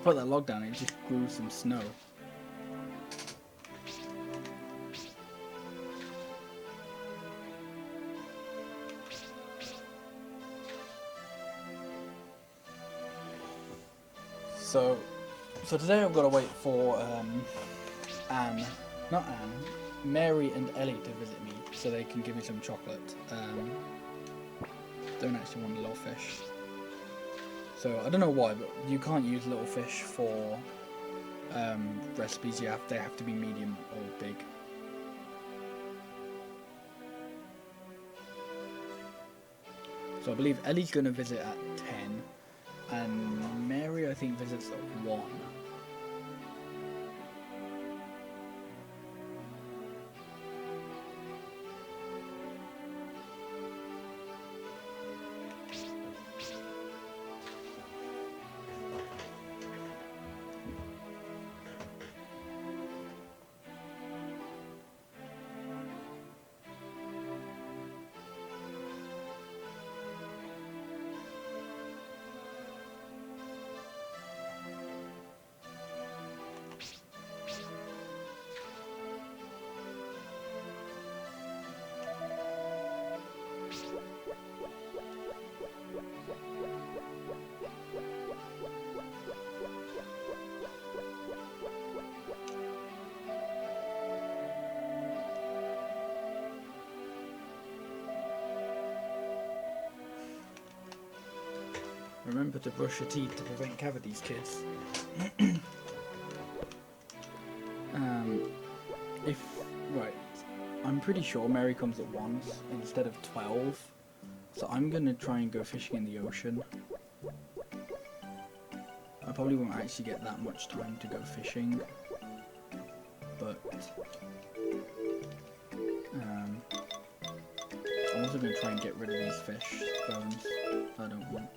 put that log down, it just grew some snow. So today I've got to wait for Mary and Ellie to visit me so they can give me some chocolate. Don't actually want little fish. So I don't know why, but you can't use little fish for recipes. They have to be medium or big. So I believe Ellie's going to visit at 10, and Mary I think visits at 1. Remember to brush your teeth to prevent cavities, kids. Right, I'm pretty sure Mary comes at 1 instead of 12, so I'm gonna try and go fishing in the ocean. I probably won't actually get that much time to go fishing, but I'm also gonna try and get rid of these fish bones I don't want.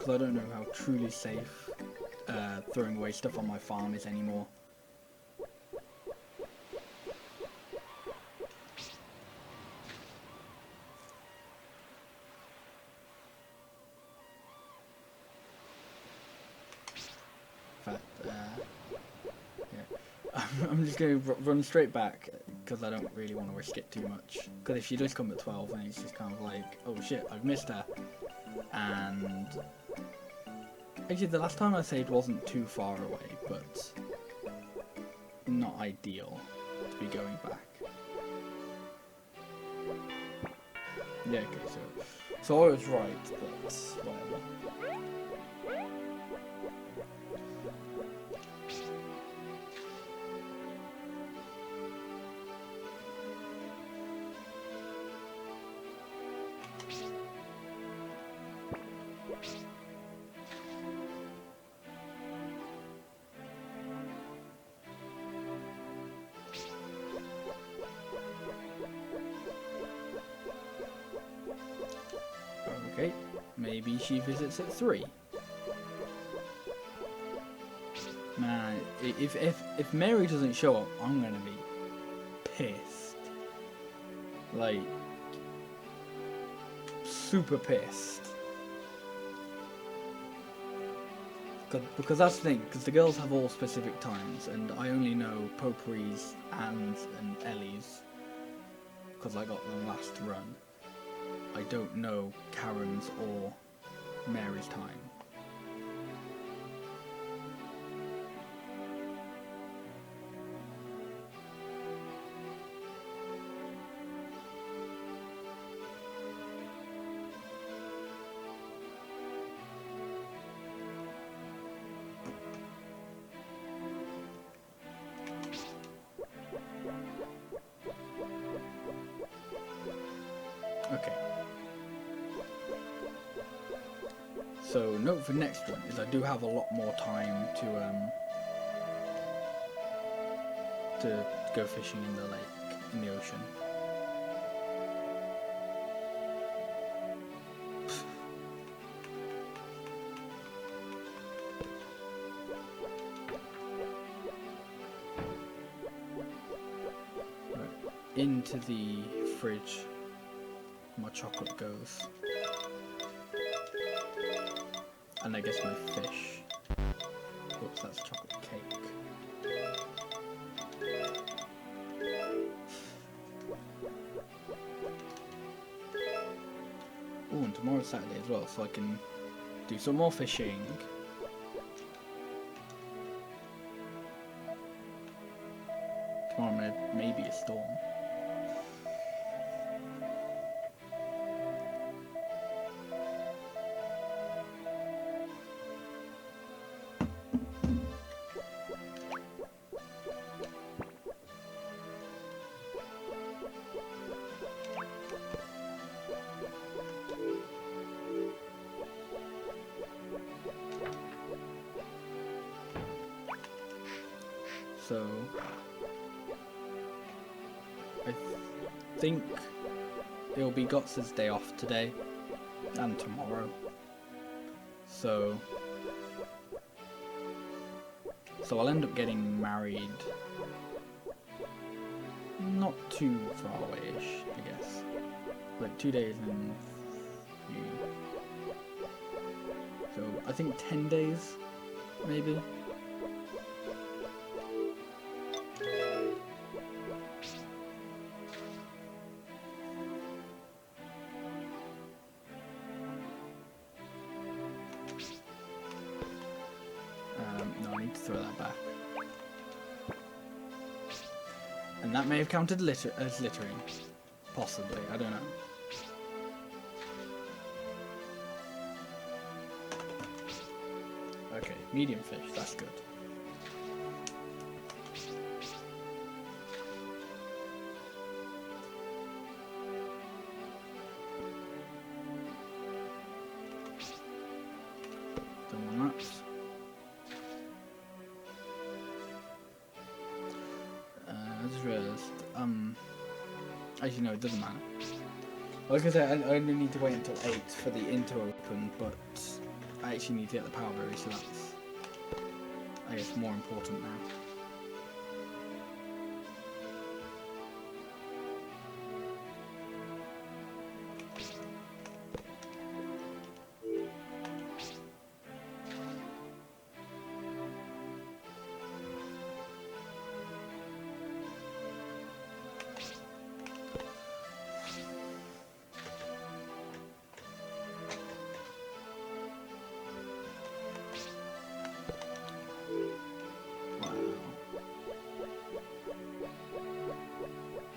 I don't know how truly safe throwing away stuff on my farm is anymore. In fact, yeah. I'm just going to run straight back because I don't really want to risk it too much. Because if she does come at 12, then it's just kind of like, oh shit, I've missed her. And actually, the last time I saved wasn't too far away, but not ideal to be going back. Yeah, okay, so I was right, but whatever. Okay, maybe she visits at 3. Man, if Mary doesn't show up, I'm gonna be pissed. Like, super pissed. Because that's the thing, because the girls have all specific times, and I only know Potpourri's and Ellie's, because I got them last run. I don't know Karen's or Mary's time. Okay. So note for next one is I do have a lot more time to go fishing in the lake, in the ocean. Right. Into the fridge my chocolate goes. And I guess my fish. Oops, that's chocolate cake. Oh, and tomorrow's Saturday as well, so I can do some more fishing. Tomorrow may be a storm. So I think it'll be Gotz's day off today and tomorrow. So I'll end up getting married not too far away-ish, I guess. Like 2 days and so I think 10 days maybe. No, I need to throw that back. And that may have counted as littering. Possibly, I don't know. Okay, medium fish, that's good. Don't want that. I just realised, actually no, it doesn't matter. Like I said, I only need to wait until 8 for the inn to open, but I actually need to get the power berry, so that's, I guess, more important now.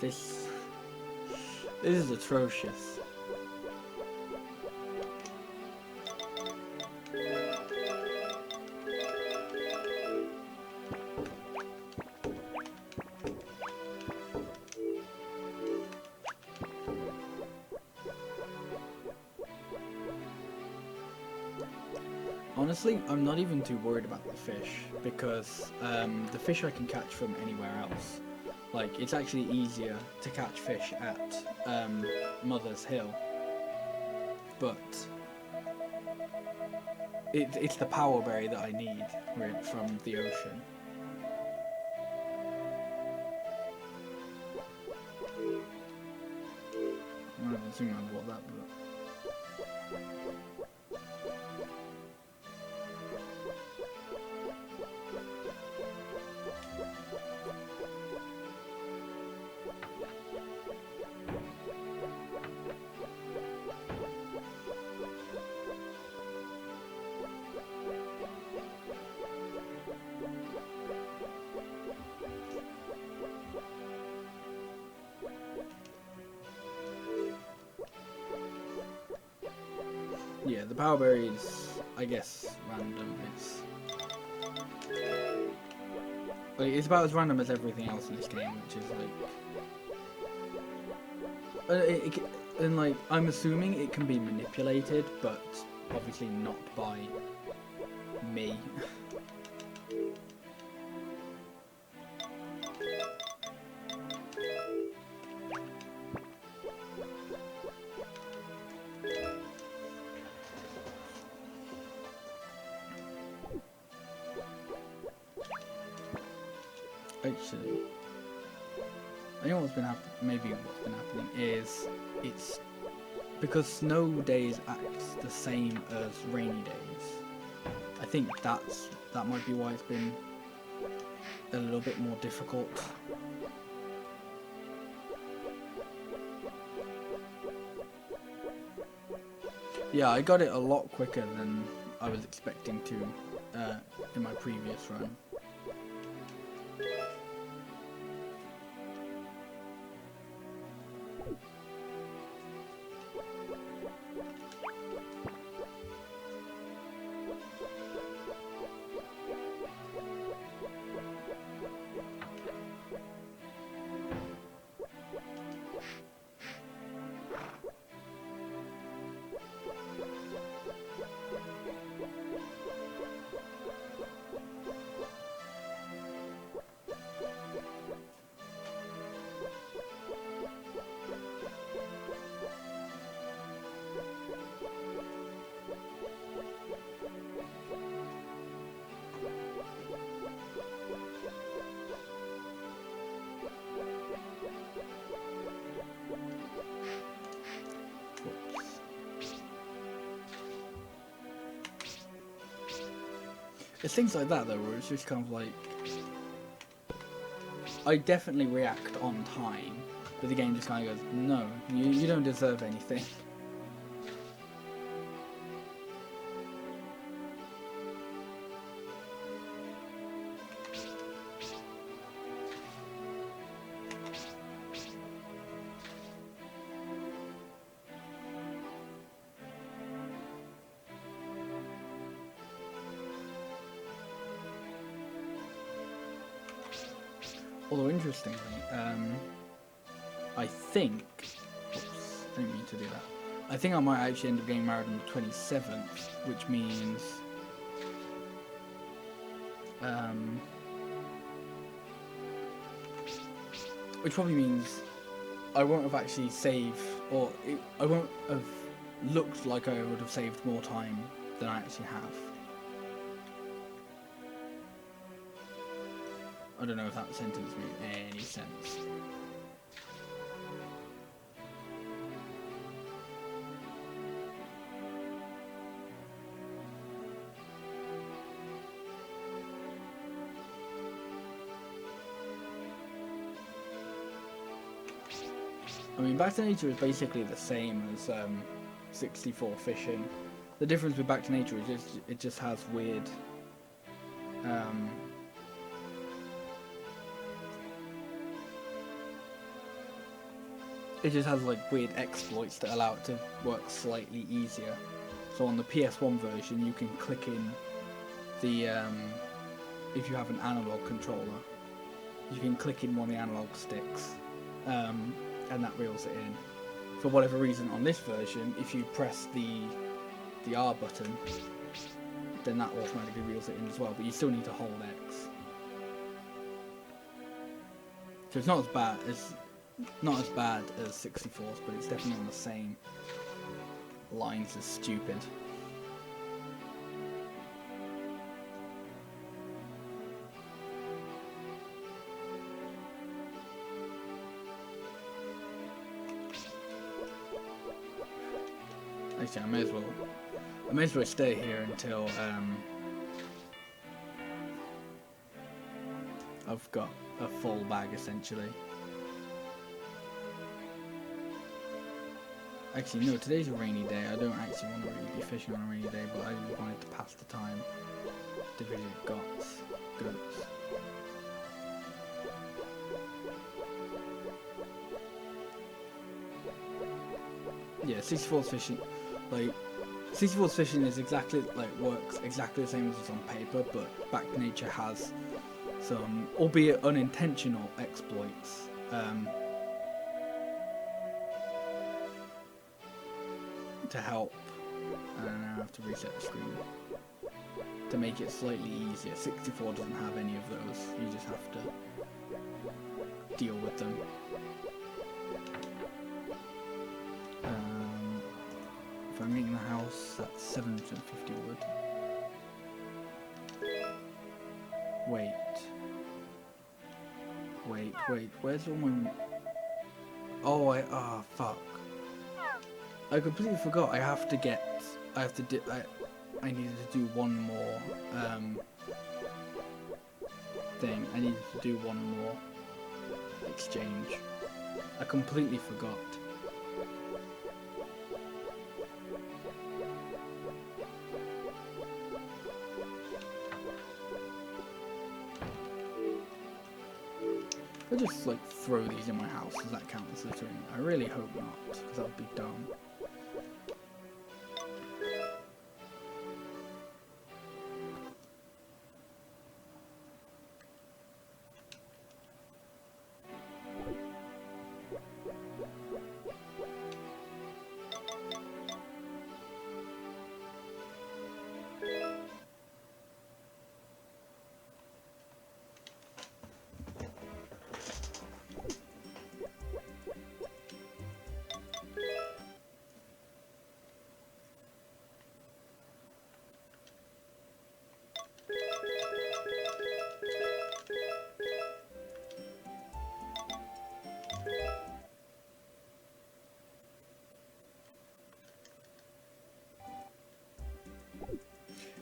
This is atrocious. Honestly, I'm not even too worried about the fish, because the fish I can catch from anywhere else. Like, it's actually easier to catch fish at Mother's Hill, but it's the power berry that I need from the ocean. I don't think I bought that, but... Yeah, the power berry is, I guess, random. It's about as random as everything else in this game, which is like, and like, I'm assuming it can be manipulated, but obviously not by me. Actually, I know what's been happening. Maybe what's been happening is it's because snow days act the same as rainy days. I think that might be why it's been a little bit more difficult. Yeah, I got it a lot quicker than I was expecting to in my previous run. It's things like that though, where it's just kind of like, I definitely react on time, but the game just kind of goes, no, you don't deserve anything. Although interestingly, I think, oops, I didn't mean to do that. I think I might actually end up getting married on the 27th, which means, which probably means I won't have actually saved, or I won't have looked like I would have saved more time than I actually have. I don't know if that sentence made any sense. I mean, Back to Nature is basically the same as 64 Fishing. The difference with Back to Nature is it just has weird it just has like weird exploits that allow it to work slightly easier. So on the PS1 version, you can click in the if you have an analog controller, you can click in one of the analog sticks, and that reels it in. For whatever reason, on this version, if you press the R button, then that automatically reels it in as well. But you still need to hold X. So it's not as bad as 64's, but it's definitely on the same lines as stupid. Actually, I may as well stay here until I've got a full bag essentially. Actually, no, today's a rainy day. I don't actually want to really be fishing on a rainy day, but I wanted to pass the time to visit goats. Yeah, 64's fishing, like, 64's fishing is exactly, like, works exactly the same as it's on paper, but Back to Nature has some, albeit unintentional, exploits. To help, and I have to reset the screen to make it slightly easier. 64 doesn't have any of those, you just have to deal with them. If I'm making the house, that's 750 wood. Wait, where's all my... Oh, fuck. I completely forgot. I needed to do one more thing. I needed to do one more exchange. I completely forgot. I'll just like throw these in my house. Does that count as littering? I really hope not, because that would be dumb.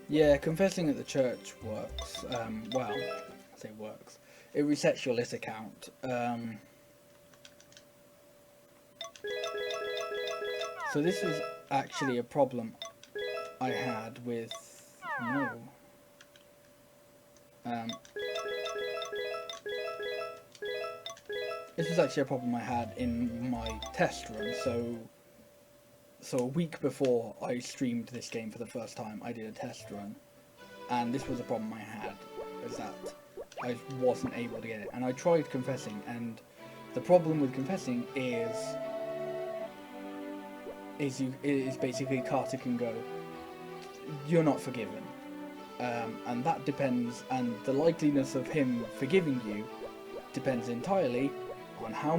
Yeah, confessing at the church works. Well, I say works. It resets your litter count. So this was actually a problem I had with this was actually a problem I had in my test run. So a week before I streamed this game for the first time, I did a test run, and this was a problem I had, is that I wasn't able to get it. And I tried confessing, and the problem with confessing is basically Carter can go, you're not forgiven, and that depends, and the likeliness of him forgiving you depends entirely on how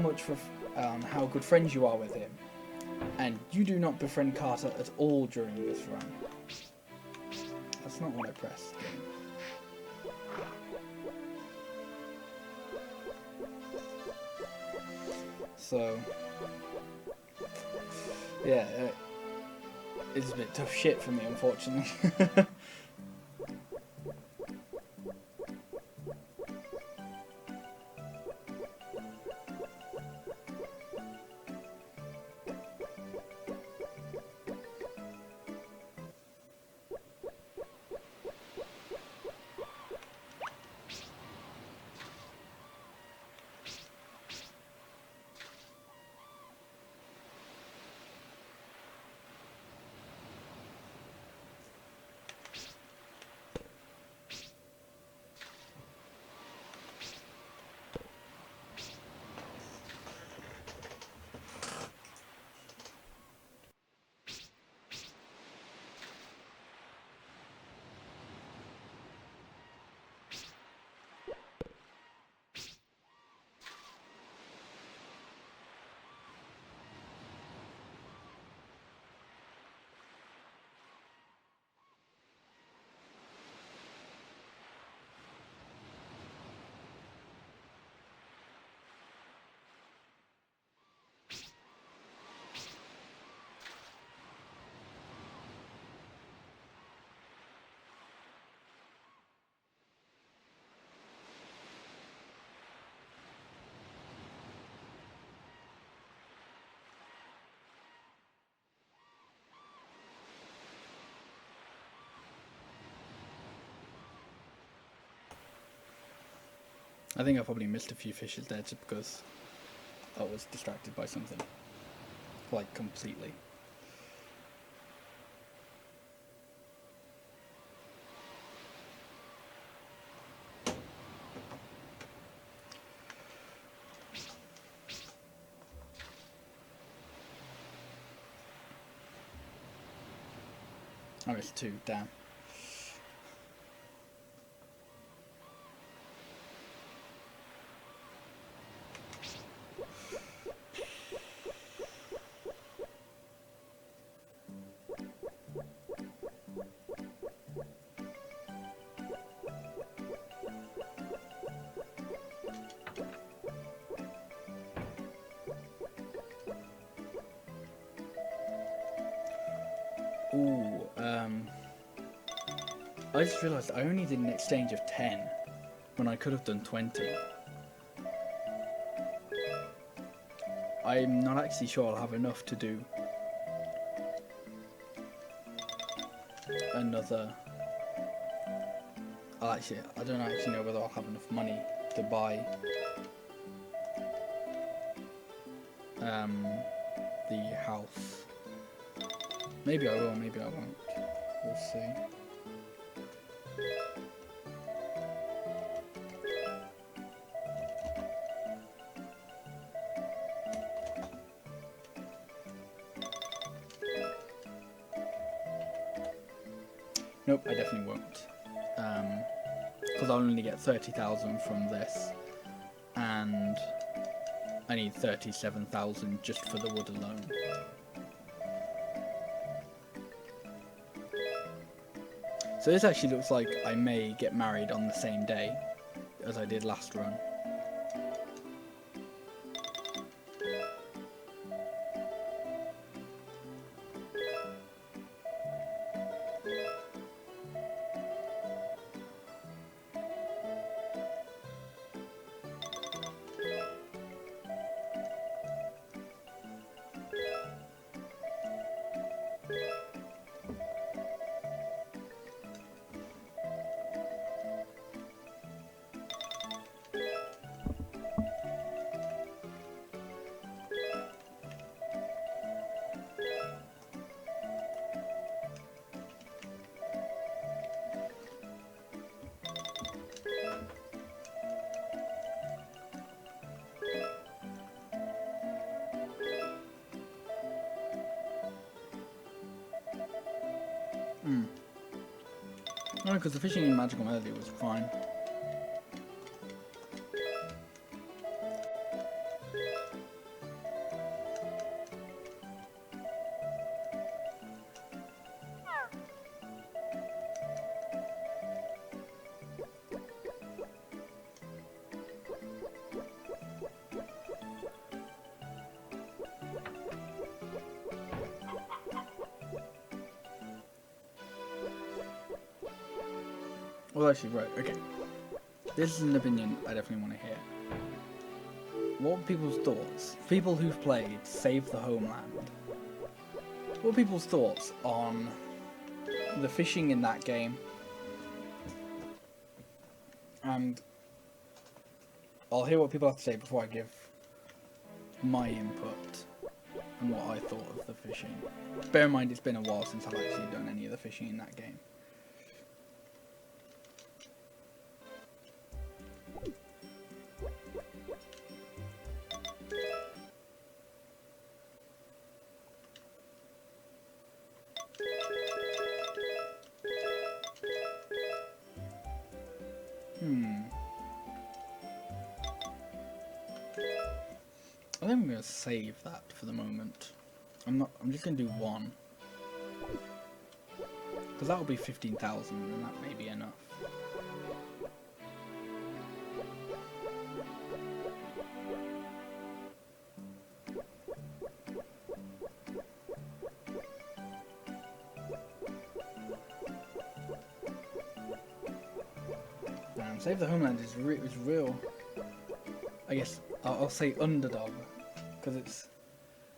good friends you are with him. And you do not befriend Carter at all during this run. That's not what I pressed. So, yeah, it's a bit tough shit for me, unfortunately. I think I probably missed a few fishes there just because I was distracted by something. Like, completely. I missed two, damn. I just realised I only did an exchange of 10 when I could have done 20. I'm not actually sure I'll have enough to do another. I don't actually know whether I'll have enough money to buy the house. Maybe I will, maybe I won't. We'll see. Nope, I definitely won't. Because I'll only get 30,000 from this, and I need 37,000 just for the wood alone. So this actually looks like I may get married on the same day as I did last run. No, because the fishing in Magical Melody was fine. Well, actually, right, okay. This is an opinion I definitely want to hear. What are people's thoughts? People who've played Save the Homeland. What are people's thoughts on the fishing in that game? And I'll hear what people have to say before I give my input and what I thought of the fishing. Bear in mind, it's been a while since I've actually done any of the fishing in that game. I think I'm going to save that for the moment. I'm just going to do one. Because that will be 15,000 and that may be enough. Save the Homeland is real. I guess I'll say underdog, because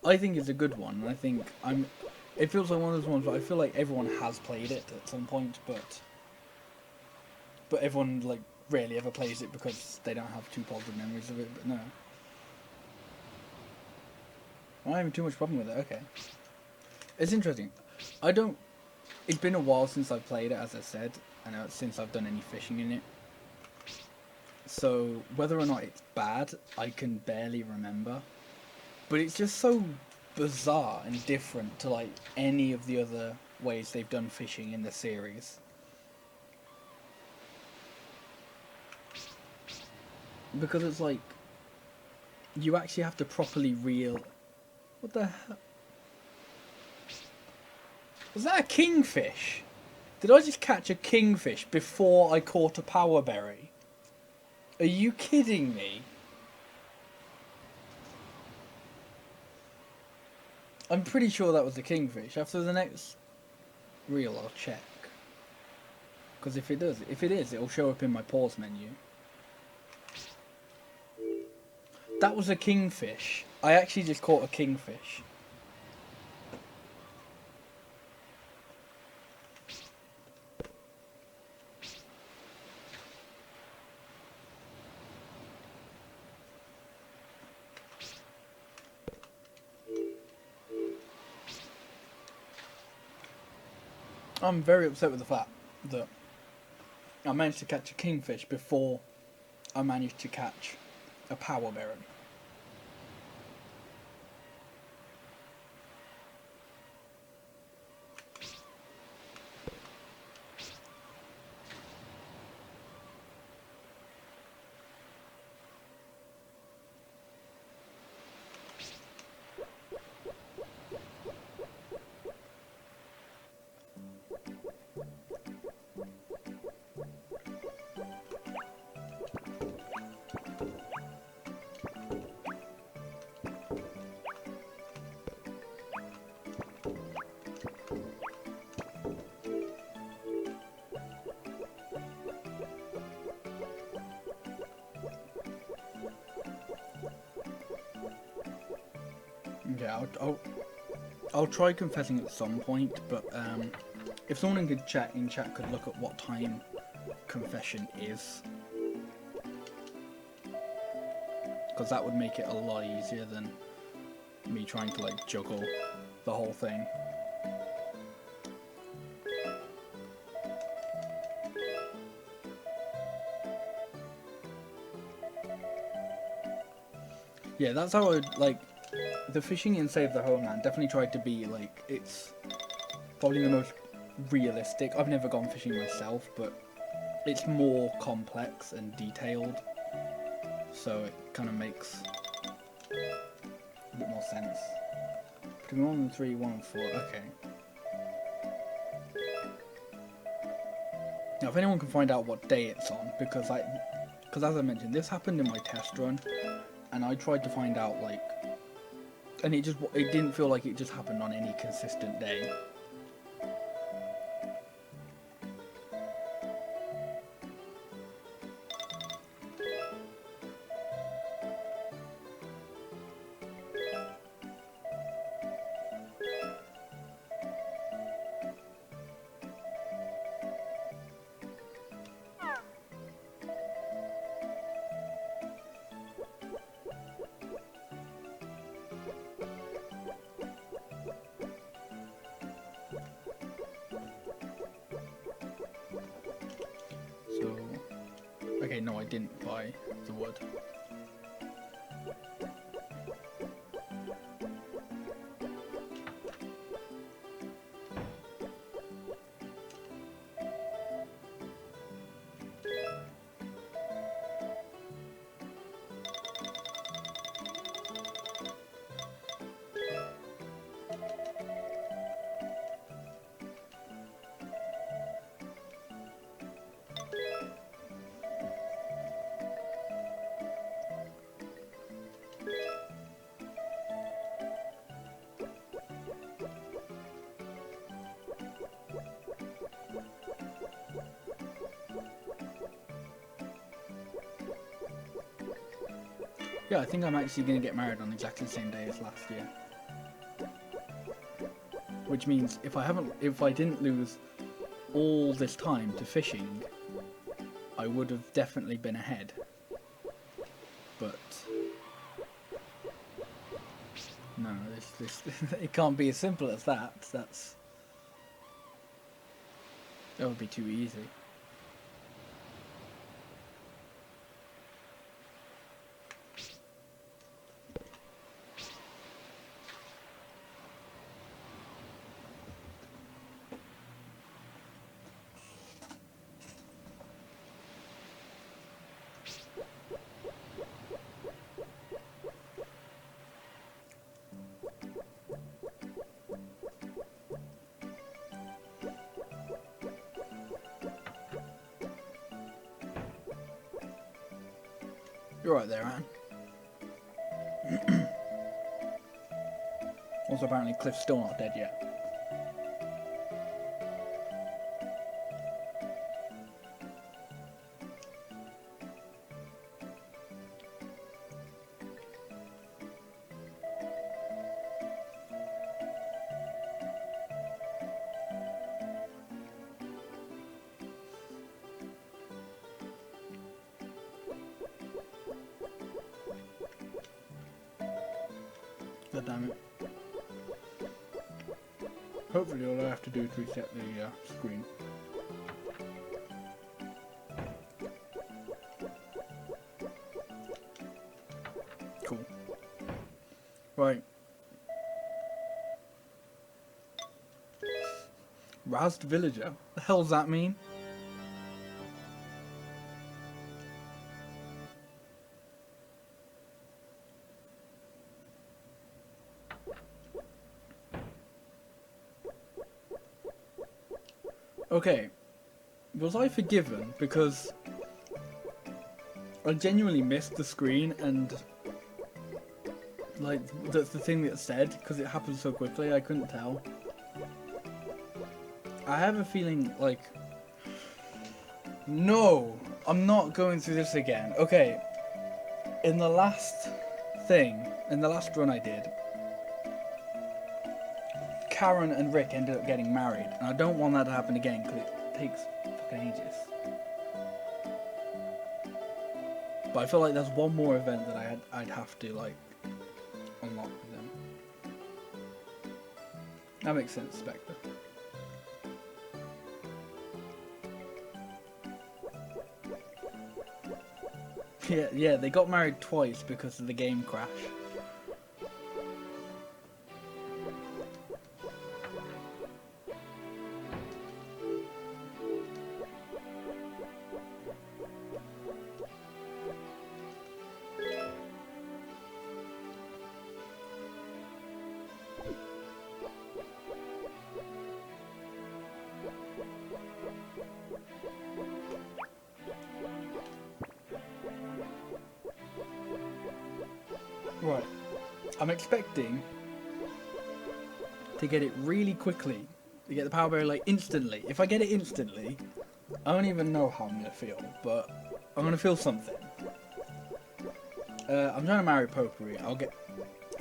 I think it's a good one. I think it feels like one of those ones where I feel like everyone has played it at some point, but everyone like rarely ever plays it because they don't have too positive memories of it. But no, I'm not having too much problem with it. Okay, it's interesting. It's been a while since I've played it, as I said, and since I've done any fishing in it. So whether or not it's bad, I can barely remember. But it's just so bizarre and different to like any of the other ways they've done fishing in the series. Because it's like you actually have to properly reel. What the hell? Was that a kingfish? Did I just catch a kingfish before I caught a power berry? Are you kidding me? I'm pretty sure that was a kingfish. After the next real, I'll check. Because if it is, it'll show up in my pause menu. That was a kingfish. I actually just caught a kingfish. I'm very upset with the fact that I managed to catch a kingfish before I managed to catch a power baron. Yeah, I'll try confessing at some point, but if someone in chat could look at what time confession is, because that would make it a lot easier than me trying to like juggle the whole thing. Yeah, that's how I would like. The fishing in Save the Homeland definitely tried to be like, it's probably the most realistic. I've never gone fishing myself, but it's more complex and detailed, so it kind of makes a bit more sense. Between 1 and 3, 1 and 4, okay. Now if anyone can find out what day it's on, because as I mentioned, this happened in my test run, and I tried to find out like, and it didn't feel like it just happened on any consistent day. So, okay, no, I didn't buy the wood. Yeah, I think I'm actually going to get married on exactly the same day as last year. Which means if I didn't lose all this time to fishing, I would have definitely been ahead. But no, this it can't be as simple as that. That would be too easy. You're right there, Anne. Also, apparently Cliff's still not dead yet. God damn it. Hopefully all I have to do is reset the screen. Cool. Right. Roused villager? What the hell does that mean? Okay. Was I forgiven because I genuinely missed the screen and like that's the thing that said because it happened so quickly I couldn't tell. I have a feeling like no, I'm not going through this again. Okay, in the last run I did, Karen and Rick ended up getting married, and I don't want that to happen again because it takes fucking ages. But I feel like there's one more event that I'd have to like unlock with them. That makes sense, Spectre. Yeah, they got married twice because of the game crash. Right, I'm expecting to get it really quickly, to get the power berry like instantly. If I get it instantly, I don't even know how I'm gonna feel, but I'm gonna feel something. I'm trying to marry Potpourri.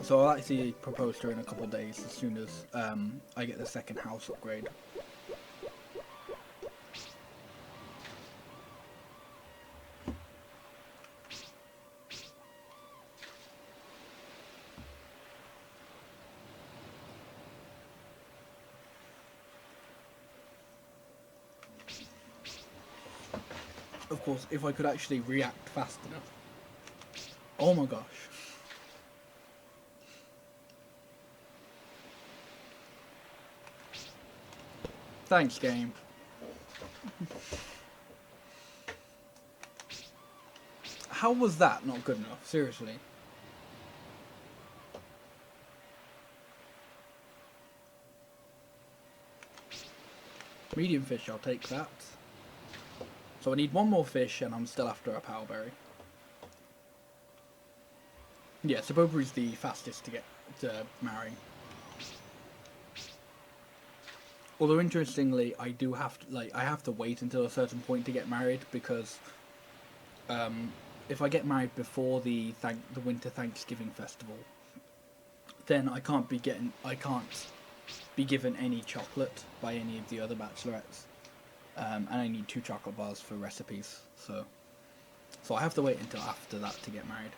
So I'll actually propose to her in a couple of days as soon as I get the second house upgrade. Of course, if I could actually react fast enough. Oh my gosh. Thanks, game. How was that not good enough? Seriously. Medium fish, I'll take that. So I need one more fish and I'm still after a power berry. Yeah, so Potpourri's the fastest to get to marry. Although interestingly, I do have to I have to wait until a certain point to get married because if I get married before the winter Thanksgiving festival, then I can't be given any chocolate by any of the other bachelorettes, and I need 2 chocolate bars for recipes. So I have to wait until after that to get married.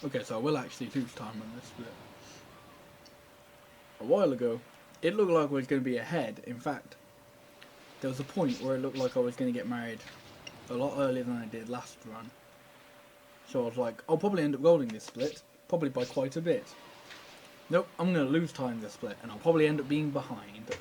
Okay, so I will actually lose time on this bit. A while ago, it looked like I was going to be ahead. In fact, there was a point where it looked like I was going to get married a lot earlier than I did last run. So I was like, I'll probably end up golding this split, probably by quite a bit. Nope, I'm going to lose time this split, and I'll probably end up being behind.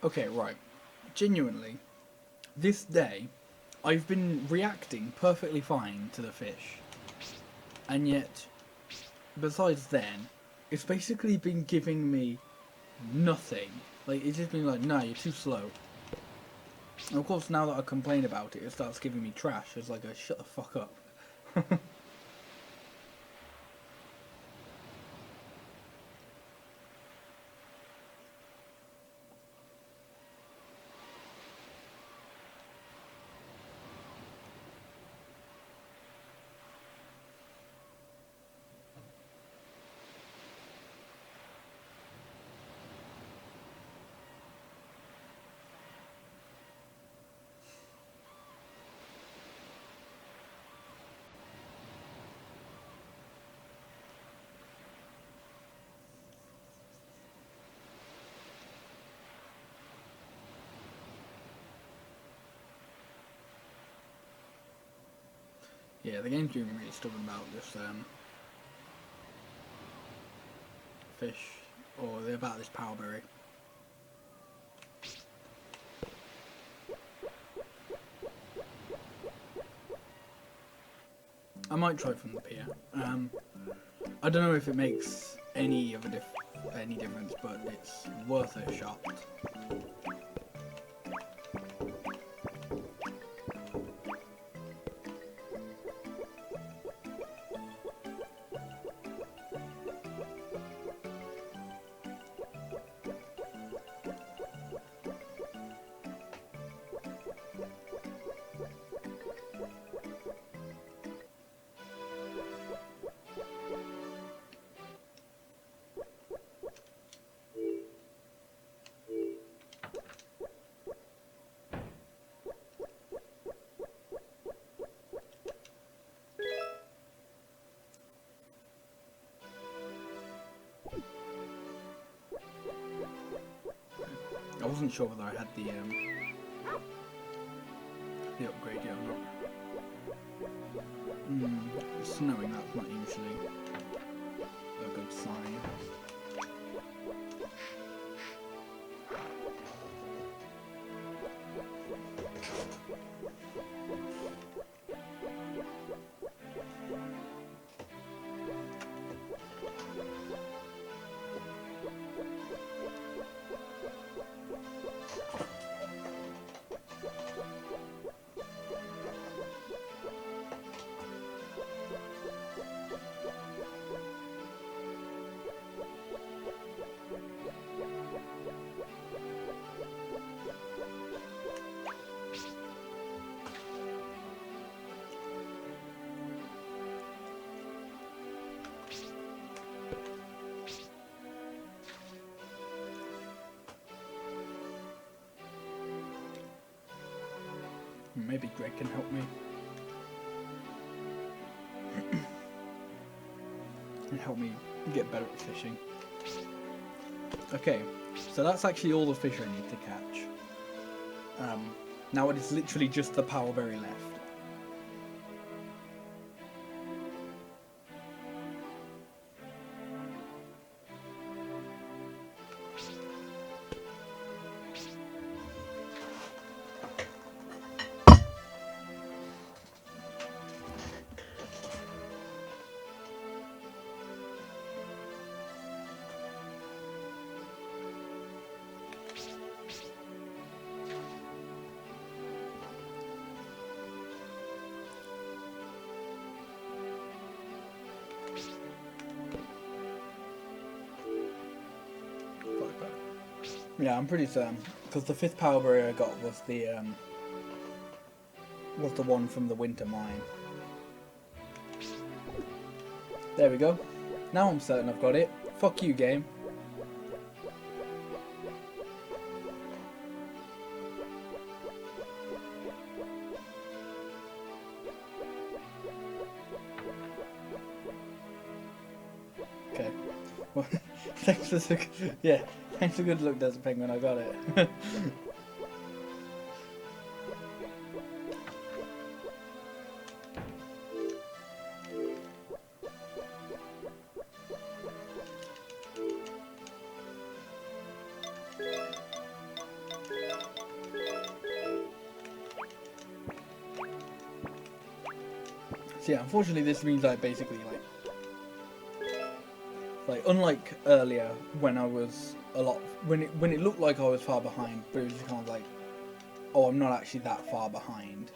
Okay, right. Genuinely, this day, I've been reacting perfectly fine to the fish. And yet, besides then, it's basically been giving me nothing. Like, it's just been like, no, you're too slow. And of course, now that I complain about it, it starts giving me trash. It's like, shut the fuck up. Yeah, the game's being really stubborn about this fish, or about this power berry. I might try from the pier. I don't know if it makes any difference, but it's worth a shot. I wasn't sure whether I had the upgrade yet or not. It's snowing, that's not usually a good sign. Maybe Greg can help me. And help me get better at fishing. Okay, so that's actually all the fish I need to catch. Now it is literally just the power berry left. Yeah, I'm pretty certain, because the 5th power berry I got was the one from the winter mine. There we go. Now I'm certain I've got it. Fuck you, game. Okay. Well, thanks for thanks for good luck, Desert Penguin. I got it. So yeah, unfortunately this means I basically like unlike earlier when I was a lot when it looked like I was far behind, but it was just kind of like, oh, I'm not actually that far behind.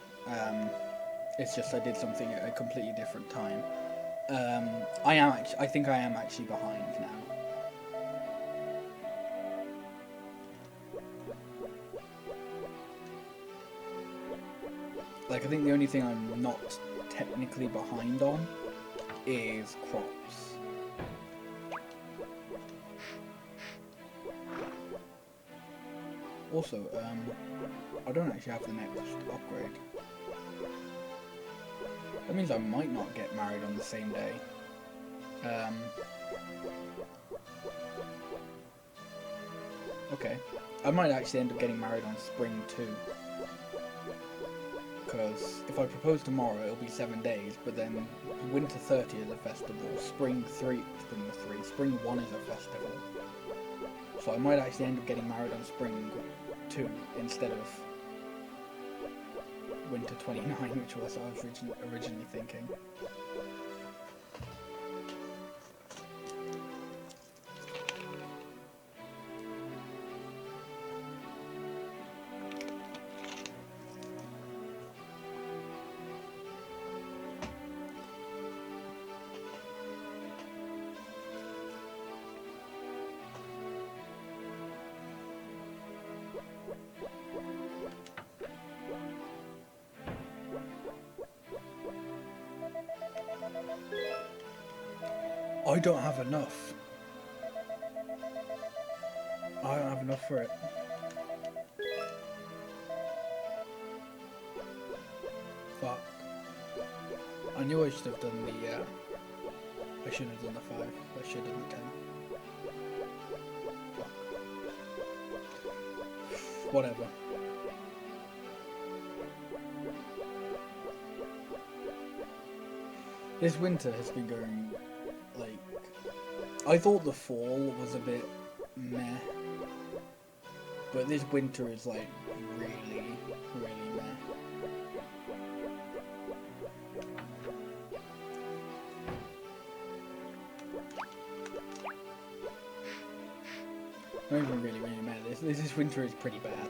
It's just I did something at a completely different time. I think I am actually behind now. Like, I think the only thing I'm not technically behind on is crops. Also, I don't actually have the next upgrade. That means I might not get married on the same day. Okay. I might actually end up getting married on spring 2. Because if I propose tomorrow, it'll be 7 days, but then winter 30 is a festival, spring 1 is a festival. So I might actually end up getting married on spring 2 instead of winter 29, which was I was originally thinking. I don't have enough. I don't have enough for it. Fuck. I knew I should have done the, I shouldn't have done the 5. I should have done the 10. Fuck. Whatever. This winter has been going, like, I thought the fall was a bit meh, but this winter is like really, really meh. Not even really, really meh. This winter is pretty bad.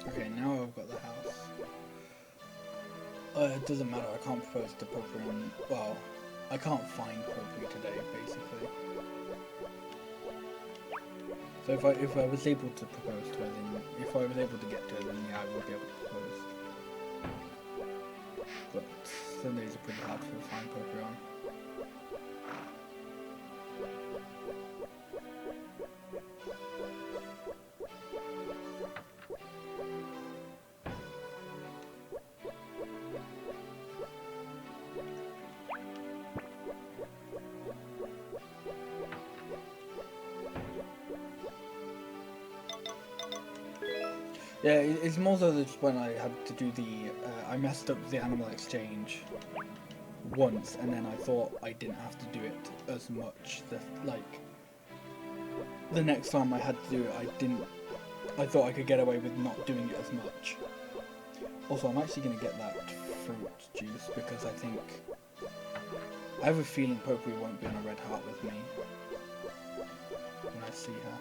Okay, now I've got the house. It doesn't matter, I can't propose to Poppy on... Well, I can't find Poppy today, basically. So if I was able to propose to her, then... If I was able to get to her, then yeah, I would be able to propose. But Sundays are pretty hard to find Poppy on. Yeah, it's more so that just when I had to do the, I messed up the animal exchange once, and then I thought I didn't have to do it as much. The next time I had to do it, I thought I could get away with not doing it as much. Also, I'm actually going to get that fruit juice, because I have a feeling Poppy won't be on a red heart with me when I see her.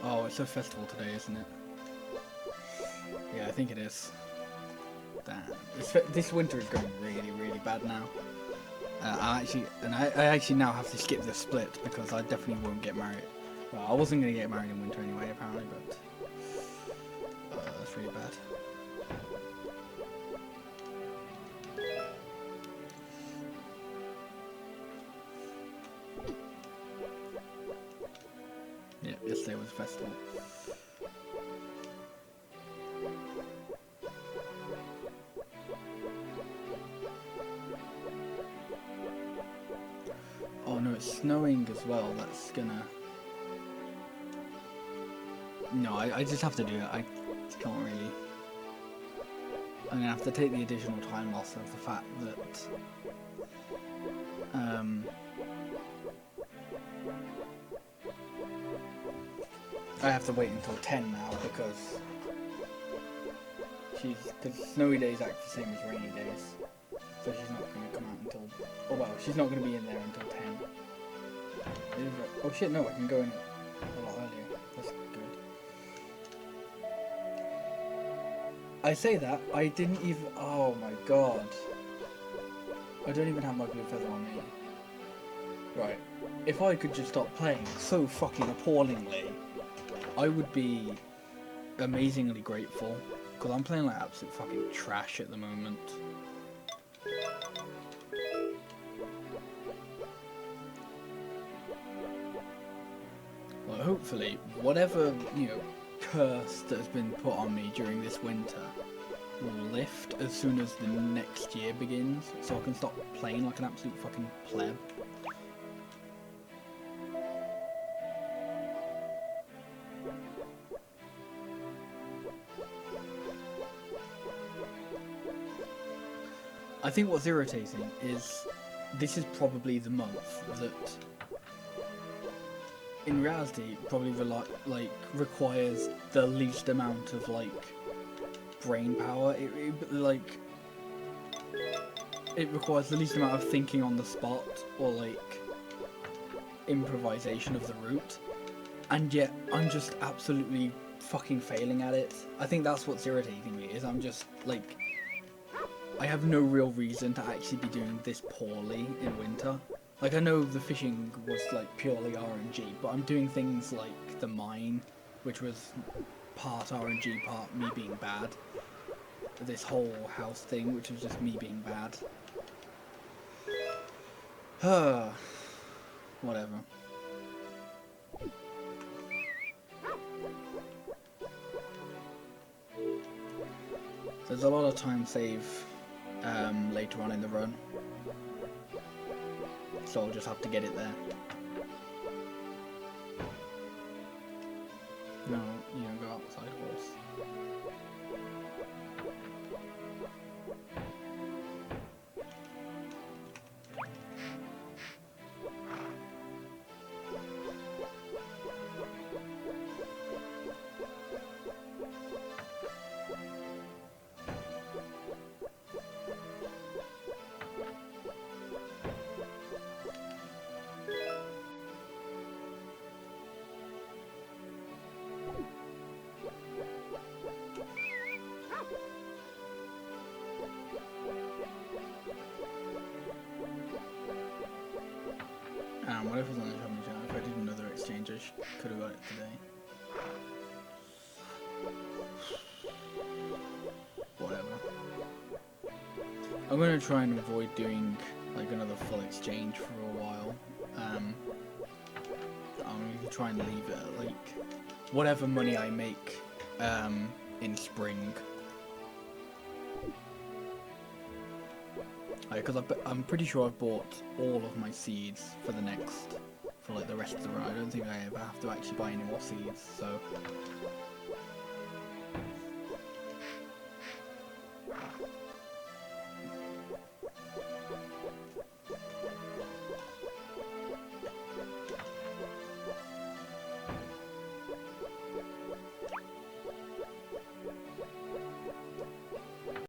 Oh, it's a festival today, isn't it? Yeah, I think it is. Damn. This winter is going really, really bad now. I actually now have to skip this split because I definitely won't get married. Well, I wasn't going to get married in winter anyway, apparently, but that's really bad. Yeah, yesterday was a festival. Oh no, it's snowing as well. That's gonna... No, I just have to do it. I can't really... I'm gonna have to take the additional time loss of the fact that... I have to wait until 10 now because... Because snowy days act the same as rainy days. So she's not going to come out until... Oh well, she's not going to be in there until 10. Oh shit, no, I can go in a lot earlier. That's good. I say that, I didn't even... Oh my god. I don't even have my blue feather on me. Right. If I could just stop playing so fucking appallingly, I would be amazingly grateful. Because I'm playing like absolute fucking trash at the moment. Well, hopefully, whatever, you know, curse that has been put on me during this winter will lift as soon as the next year begins, so I can stop playing like an absolute fucking pleb. I think what's irritating is this is probably the month that, in reality, probably requires the least amount of brain power. It requires the least amount of thinking on the spot or improvisation of the route, and yet I'm just absolutely fucking failing at it. I think that's what's irritating me, is I'm just I have no real reason to actually be doing this poorly in winter. I know the fishing was purely RNG, but I'm doing things like the mine, which was part RNG, part me being bad. This whole house thing, which was just me being bad. Whatever. There's a lot of time save later on in the run, so I'll just have to get it there. No, you don't go outside, horse. Whatever's on the shopping channel, if I did another exchange, I could have got it today. Whatever. I'm going to try and avoid doing another full exchange for a while. I'm going to try and leave it at whatever money I make in spring. Because I'm pretty sure I've bought all of my seeds for the rest of the run. I don't think I ever have to actually buy any more seeds, so